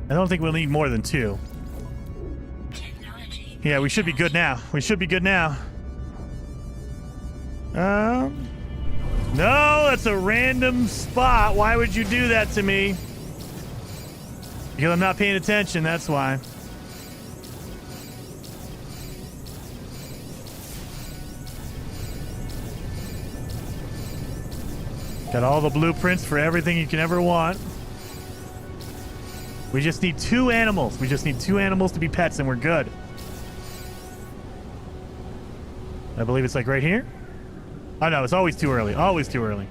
I don't think we'll need more than 2. Yeah, we should be good now. We should be good now. No, that's a random spot. Why would you do that to me? Because I'm not paying attention, that's why. Got all the blueprints for everything you can ever want. We just need 2 animals. We just need 2 animals to be pets and we're good. I believe it's like right here. Oh no, it's always too early. Always too early.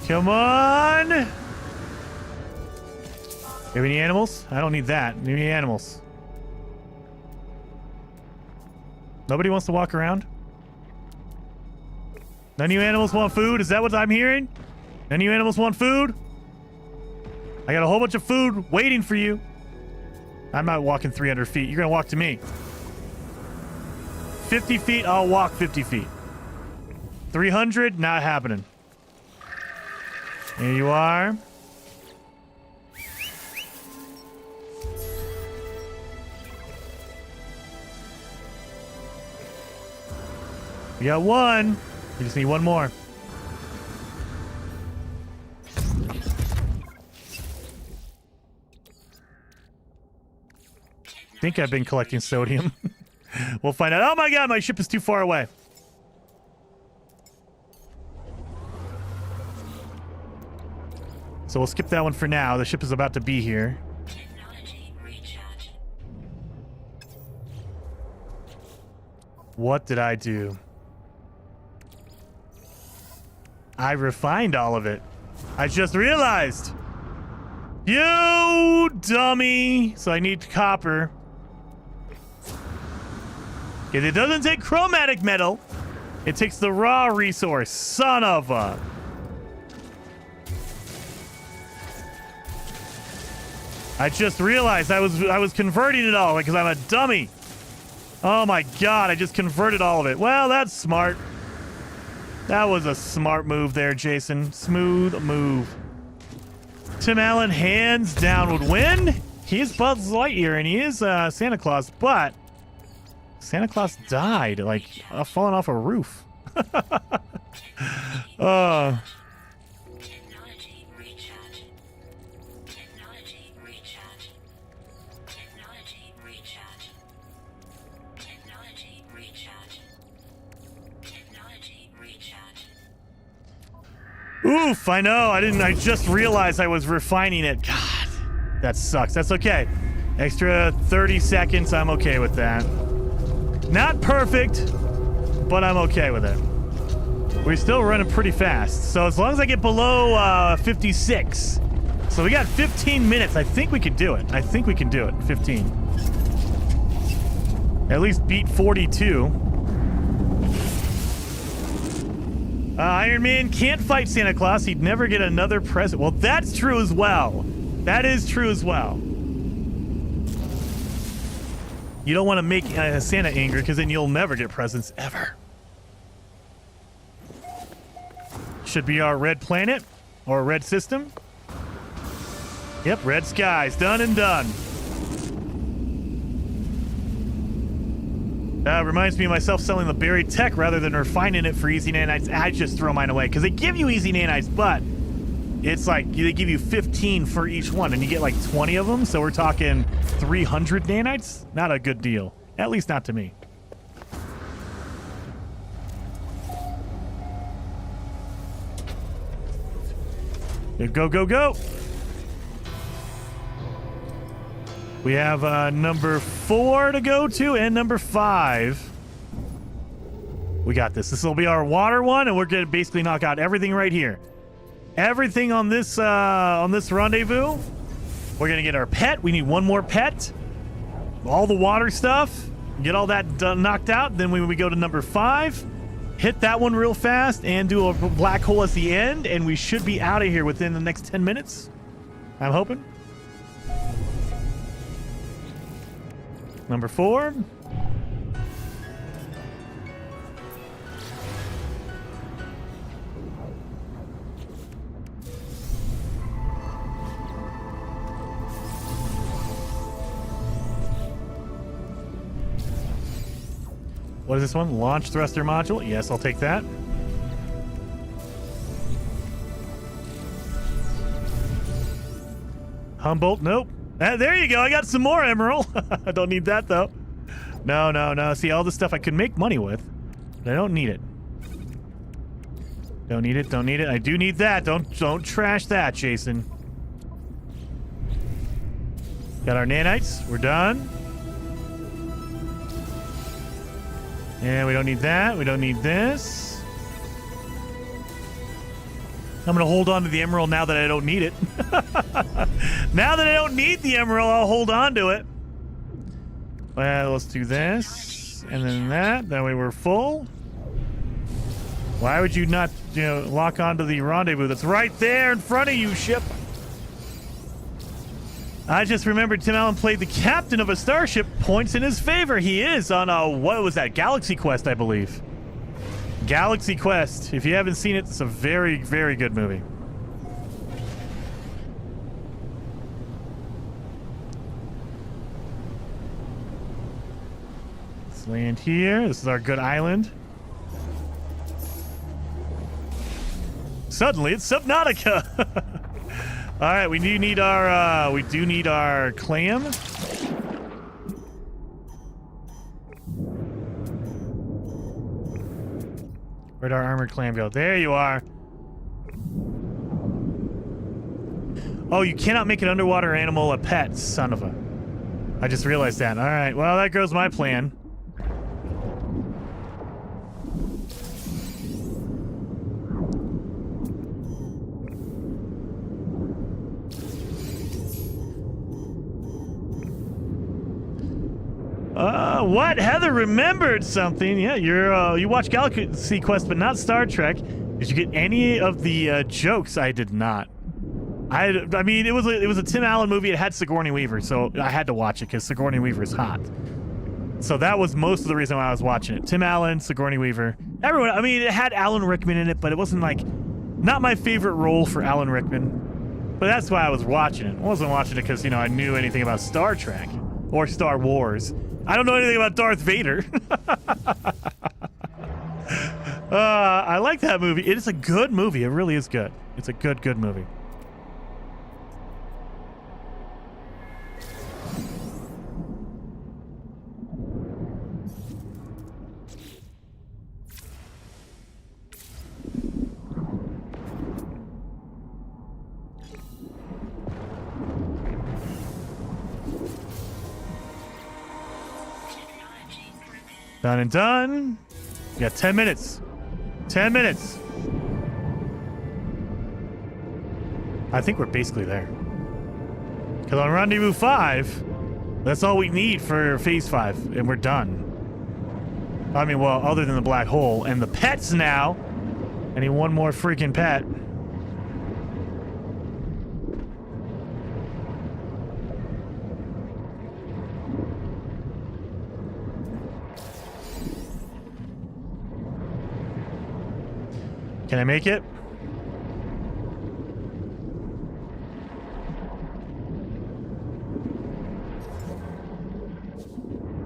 Come on! You have any animals? I don't need that. Any animals? Nobody wants to walk around? None of you animals want food? Is that what I'm hearing? None of you animals want food? I got a whole bunch of food waiting for you. I'm not walking 300 feet. You're gonna walk to me. 50 feet, I'll walk 50 feet. 300, not happening. Here you are. We got 1. We just need 1 more. I think I've been collecting sodium. We'll find out. Oh my god, my ship is too far away. So we'll skip that one for now. The ship is about to be here. Technology recharge. What did I do? I refined all of it. I just realized. You dummy. So I need copper. Because it doesn't take chromatic metal. It takes the raw resource. Son of a... I just realized I was converting it all because I'm a dummy. Oh my god, I just converted all of it. Well, that's smart. That was a smart move there, Jason. Smooth move. Tim Allen, hands down, would win. He is Buzz Lightyear, and he is Santa Claus, but Santa Claus died, like, falling off a roof. Technology recharge. Technology recharge. Technology recharge. Technology recharge. Technology recharge. Oof, I know. I just realized I was refining it. God, that sucks. That's okay. Extra 30 seconds, I'm okay with that. Not perfect, but I'm okay with it. We're still running pretty fast. So as long as I get below 56. So we got 15 minutes. I think we can do it. I think we can do it. 15. At least beat 42. Iron Man can't fight Santa Claus. He'd never get another present. Well, that's true as well. That is true as well. You don't want to make Santa angry because then you'll never get presents ever. Should be our red planet or red system. Yep, red skies. Done and done. Reminds me of myself selling the buried tech rather than refining it for easy nanites. I just throw mine away because they give you easy nanites, but it's like they give you 15 for each one, and you get like 20 of them. So we're talking 300 nanites. Not a good deal, at least not to me. Go, go, go. We have number 4 to go to and number 5. We got this. This will be our water one, and we're going to basically knock out everything right here. Everything on this rendezvous. We're going to get our pet. We need one more pet. All the water stuff. Get all that done, knocked out. Then when we go to number 5, hit that one real fast and do a black hole at the end, and we should be out of here within the next 10 minutes. I'm hoping. Number 4. What is this one? Launch thruster module. Yes, I'll take that. Humboldt. Nope. There you go. I got some more emerald. I don't need that, though. No, no, no. See, all this stuff I could make money with, but I don't need it. Don't need it. Don't need it. I do need that. Don't trash that, Jason. Got our nanites. We're done. Yeah, we don't need that. We don't need this. I'm going to hold on to the emerald now that I don't need it. Now that I don't need the emerald, I'll hold on to it. Well, let's do this. And then that. That way we're full. Why would you not, lock onto the rendezvous that's right there in front of you, ship? I just remembered Tim Allen played the captain of a starship. Points in his favor. He is on a, what was that? Galaxy Quest, I believe. Galaxy Quest. If you haven't seen it, it's a very, very good movie. Let's land here. This is our good island. Suddenly, it's Subnautica. All right, we do need our clam. Where'd our armored clam go? There you are. Oh, you cannot make an underwater animal a pet, son of a. I just realized that. All right, well, that goes my plan. What? Heather remembered something. Yeah, you watch Galaxy Quest, but not Star Trek. Did you get any of the jokes? I did not. I mean, it was a Tim Allen movie. It had Sigourney Weaver, so I had to watch it because Sigourney Weaver is hot. So that was most of the reason why I was watching it. Tim Allen, Sigourney Weaver, everyone. I mean, it had Alan Rickman in it, but it wasn't not my favorite role for Alan Rickman. But that's why I was watching it. I wasn't watching it because I knew anything about Star Trek or Star Wars. I don't know anything about Darth Vader. I like that movie. It is a good movie. It really is good. It's a good movie. Done and done. You got 10 minutes. 10 minutes. I think we're basically there. Because on Rendezvous 5, that's all we need for Phase 5, and we're done. I mean, well, other than the black hole and the pets now. I need one more freaking pet. Can I make it?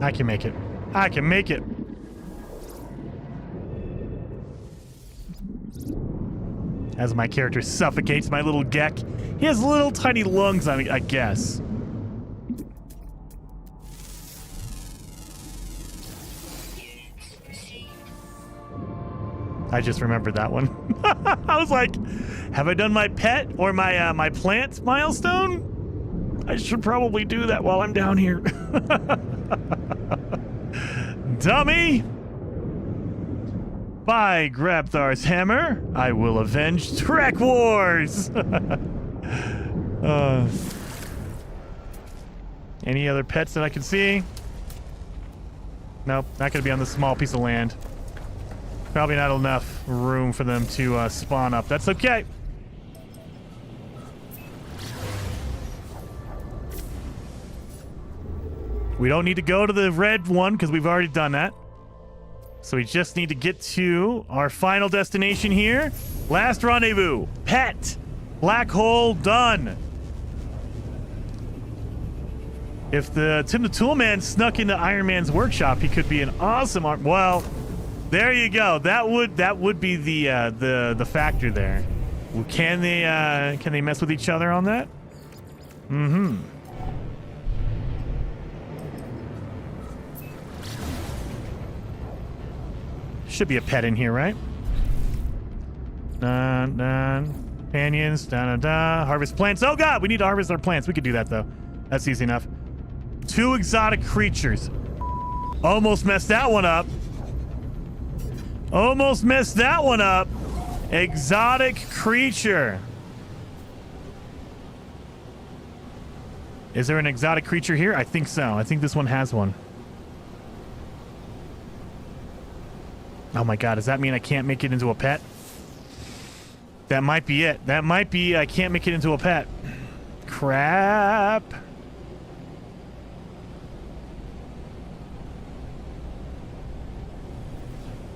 I can make it. I can make it. As my character suffocates my little Gek. He has little tiny lungs, I guess. I just remembered that one. I was like, have I done my pet or my my plant milestone? I should probably do that while I'm down here. Dummy! By Grabthar's hammer, I will avenge Trek Wars! Any other pets that I can see? Nope, not gonna be on this small piece of land. Probably not enough room for them to spawn up. That's okay. We don't need to go to the red one because we've already done that. So we just need to get to our final destination here. Last rendezvous. Pet. Black hole done. If the Tim the Toolman snuck into Iron Man's workshop, he could be an awesome art. Well, there you go. That would be the factor there. Can they mess with each other on that? Mm-hmm. Should be a pet in here, right? Dun, dun. Companions. Dun, dun, dun. Harvest plants. Oh god, we need to harvest our plants. We could do that though. That's easy enough. 2 exotic creatures. Almost messed that one up. Almost messed that one up. Exotic creature. Is there an exotic creature here? I think so. I think this one has one. Oh my god, does that mean I can't make it into a pet? That might be it. That might be I can't make it into a pet. Crap.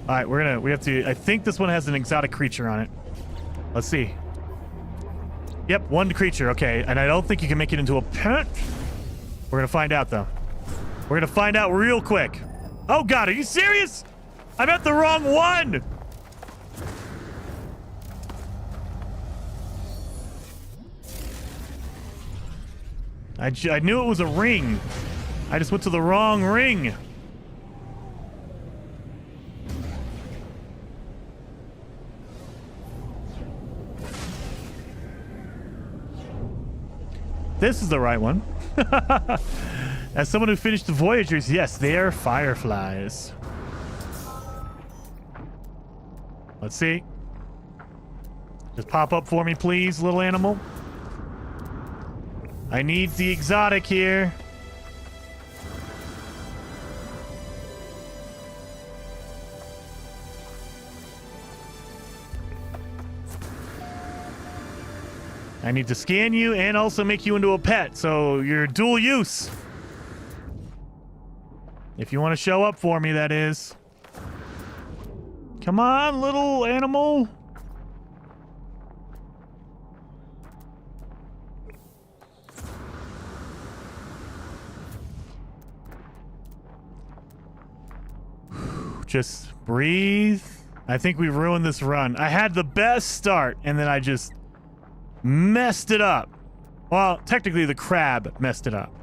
Alright, we have to, I think this one has an exotic creature on it. Let's see. Yep, 1 creature, okay. And I don't think you can make it into a pet. We're gonna find out though. We're gonna find out real quick. Oh god, are you serious? I'm at the wrong one! I knew it was a ring. I just went to the wrong ring. This is the right one. As someone who finished the Voyagers, yes, they are fireflies. Let's see. Just pop up for me, please, little animal. I need the exotic here. I need to scan you and also make you into a pet, so you're dual use. If you want to show up for me, that is. Come on, little animal. Just breathe. I think we ruined this run. I had the best start, and then I just messed it up. Well, technically the crab messed it up.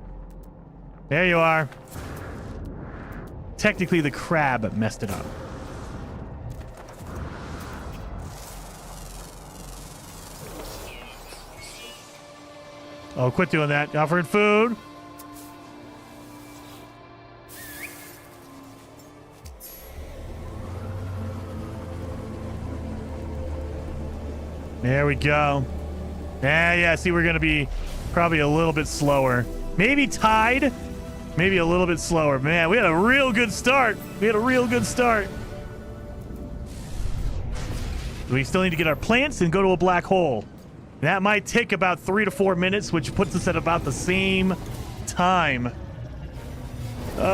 There you are. Technically the crab messed it up. Oh, quit doing that. Offering food. There we go. Yeah, see, we're going to be probably a little bit slower. Maybe tied. Maybe a little bit slower. Man, we had a real good start. We still need to get our plants and go to a black hole. That might take about 3 to 4 minutes, which puts us at about the same time.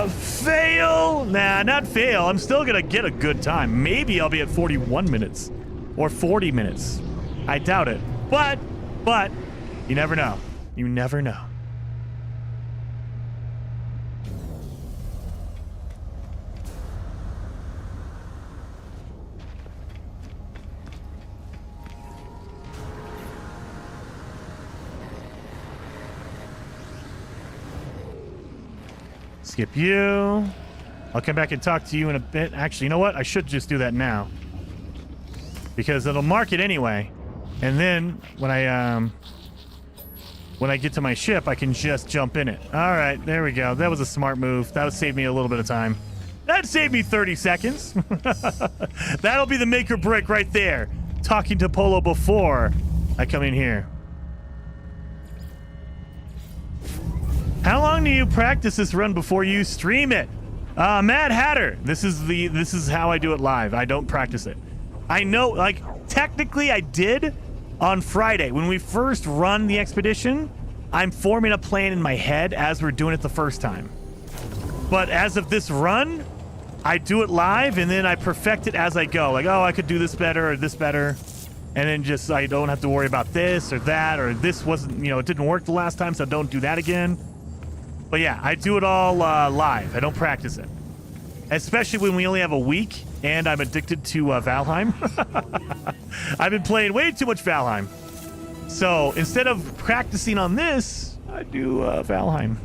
Fail? Nah, not fail. I'm still going to get a good time. Maybe I'll be at 41 minutes or 40 minutes. I doubt it. But you never know. You never know. Skip you. I'll come back and talk to you in a bit. Actually, you know what? I should just do that now. Because it'll mark it anyway. And then when I get to my ship, I can just jump in it. All right, there we go. That was a smart move. That would save me a little bit of time. That saved me 30 seconds. That'll be the make or break right there. Talking to Polo before I come in here. How long do you practice this run before you stream it? Mad Hatter. This is how I do it live. I don't practice it. I know, like, technically I did on Friday when we first run the expedition. I'm forming a plan in my head as we're doing it the first time. But as of this run, I do it live and then I perfect it as I go. Like, oh, I could do this better or this better. And then just, I don't have to worry about this or that, or this wasn't, it didn't work the last time, so don't do that again. But yeah, I do it all live. I don't practice it. Especially when we only have a week and I'm addicted to Valheim. I've been playing way too much Valheim. So instead of practicing on this, I do Valheim.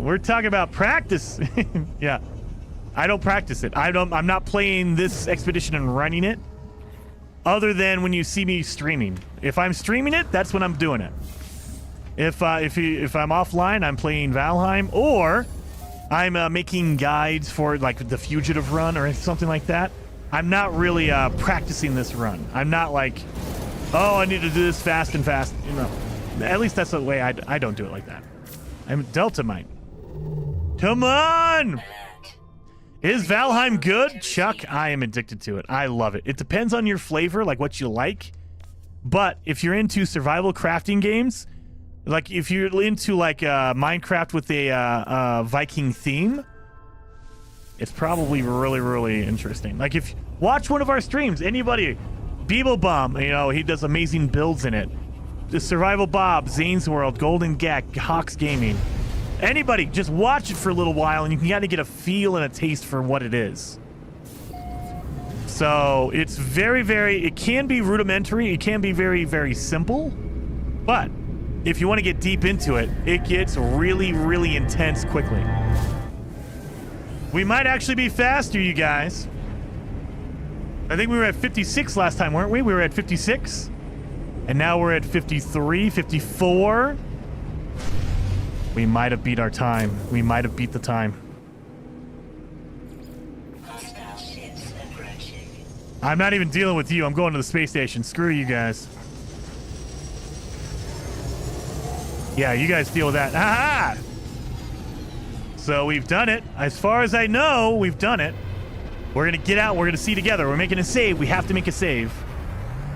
We're talking about practice. Yeah. I don't practice it. I'm not playing this expedition and running it other than when you see me streaming. If I'm streaming it, that's when I'm doing it. If I'm offline, I'm playing Valheim, or I'm making guides for like the Fugitive run or something like that. I'm not really practicing this run. I'm not like, oh, I need to do this fast and fast. At least that's the way I don't do it like that. I'm Delta Mite. Come on! Is Valheim good? Chuck, I am addicted to it. I love it. It depends on your flavor, like what you like. But if you're into survival crafting games, like if you're into like Minecraft with a Viking theme, it's probably really, really interesting. Like if watch one of our streams, anybody, Beeblebum, he does amazing builds in it. The Survival Bob, Zane's World, Golden Gek, Hawks Gaming. Anybody, just watch it for a little while and you can kind of get a feel and a taste for what it is. So it's very, very, it can be rudimentary. It can be very, very simple. But if you want to get deep into it, it gets really, really intense quickly. We might actually be faster, you guys. I think we were at 56 last time, weren't we? We were at 56. And now we're at 53, 54. We might have beat our time. We might have beat the time. Hostile ships approaching. I'm not even dealing with you. I'm going to the space station. Screw you guys. Yeah, you guys deal with that. Aha! So we've done it. As far as I know, we've done it. We're going to get out. We're going to see together. We're making a save. We have to make a save.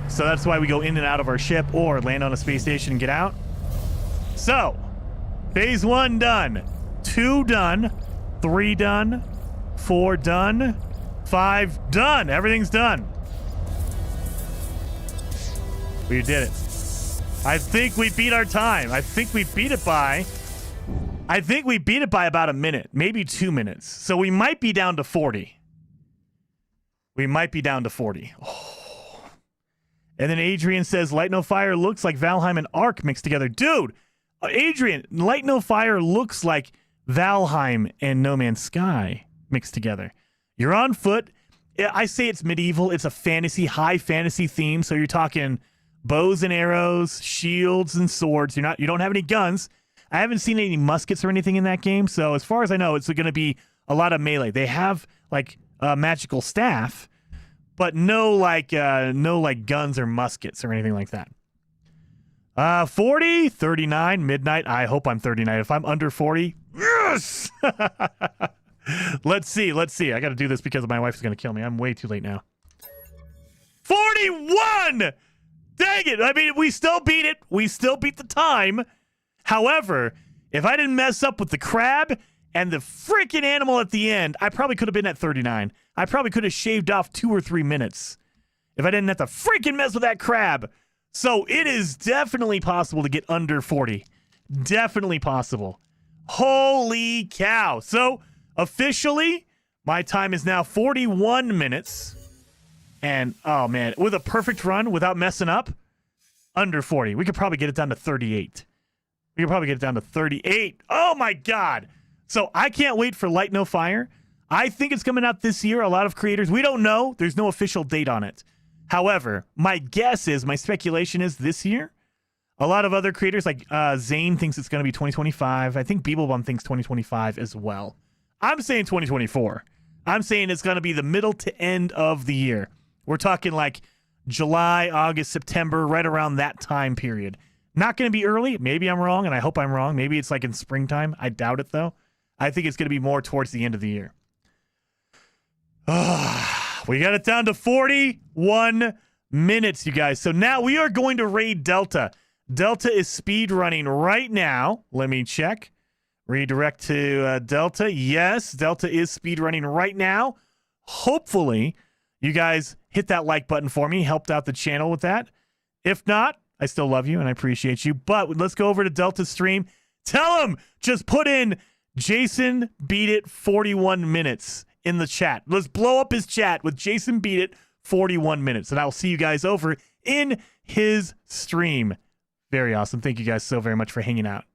So that's why we go in and out of our ship or land on a space station and get out. So, phase 1 done. 2 done. 3 done. 4 done. 5 done. Everything's done. We did it. I think we beat our time. I think we beat it by about a minute, maybe 2 minutes. So we might be down to 40. We might be down to 40. Oh. And then Adrian says, Light No Fire looks like Valheim and Ark mixed together. Dude, Adrian, Light No Fire looks like Valheim and No Man's Sky mixed together. You're on foot. I say it's medieval. It's a fantasy, high fantasy theme. So you're talking bows and arrows, shields and swords. You don't have any guns. I haven't seen any muskets or anything in that game. So as far as I know, it's going to be a lot of melee. They have like a magical staff, but no guns or muskets or anything like that. 40, 39, midnight. I hope I'm 39. If I'm under 40, yes! Let's see. I got to do this because my wife is going to kill me. I'm way too late now. 41! Dang it. I mean, we still beat it. We still beat the time. However, if I didn't mess up with the crab and the freaking animal at the end, I probably could have been at 39. I probably could have shaved off 2 or 3 minutes if I didn't have to freaking mess with that crab. So it is definitely possible to get under 40. Definitely possible. Holy cow. So officially, my time is now 41 minutes. And, oh man, with a perfect run without messing up, under 40. We could probably get it down to 38. We can probably get it down to 38. Oh my God. So I can't wait for Light No Fire. I think it's coming out this year. A lot of creators, we don't know. There's no official date on it. However, my guess is, my speculation is this year. A lot of other creators like Zane thinks it's going to be 2025. I think Beeblebum thinks 2025 as well. I'm saying 2024. I'm saying it's going to be the middle to end of the year. We're talking like July, August, September, right around that time period. Not going to be early. Maybe I'm wrong, and I hope I'm wrong. Maybe it's like in springtime. I doubt it, though. I think it's going to be more towards the end of the year. We got it down to 41 minutes, you guys. So now we are going to raid Delta. Delta is speed running right now. Let me check. Redirect to Delta. Yes, Delta is speed running right now. Hopefully, you guys hit that like button for me. Helped out the channel with that. If not, I still love you and I appreciate you. But let's go over to Delta's stream. Tell him, just put in Jason Beat It 41 minutes in the chat. Let's blow up his chat with Jason Beat It 41 minutes. And I'll see you guys over in his stream. Very awesome. Thank you guys so very much for hanging out.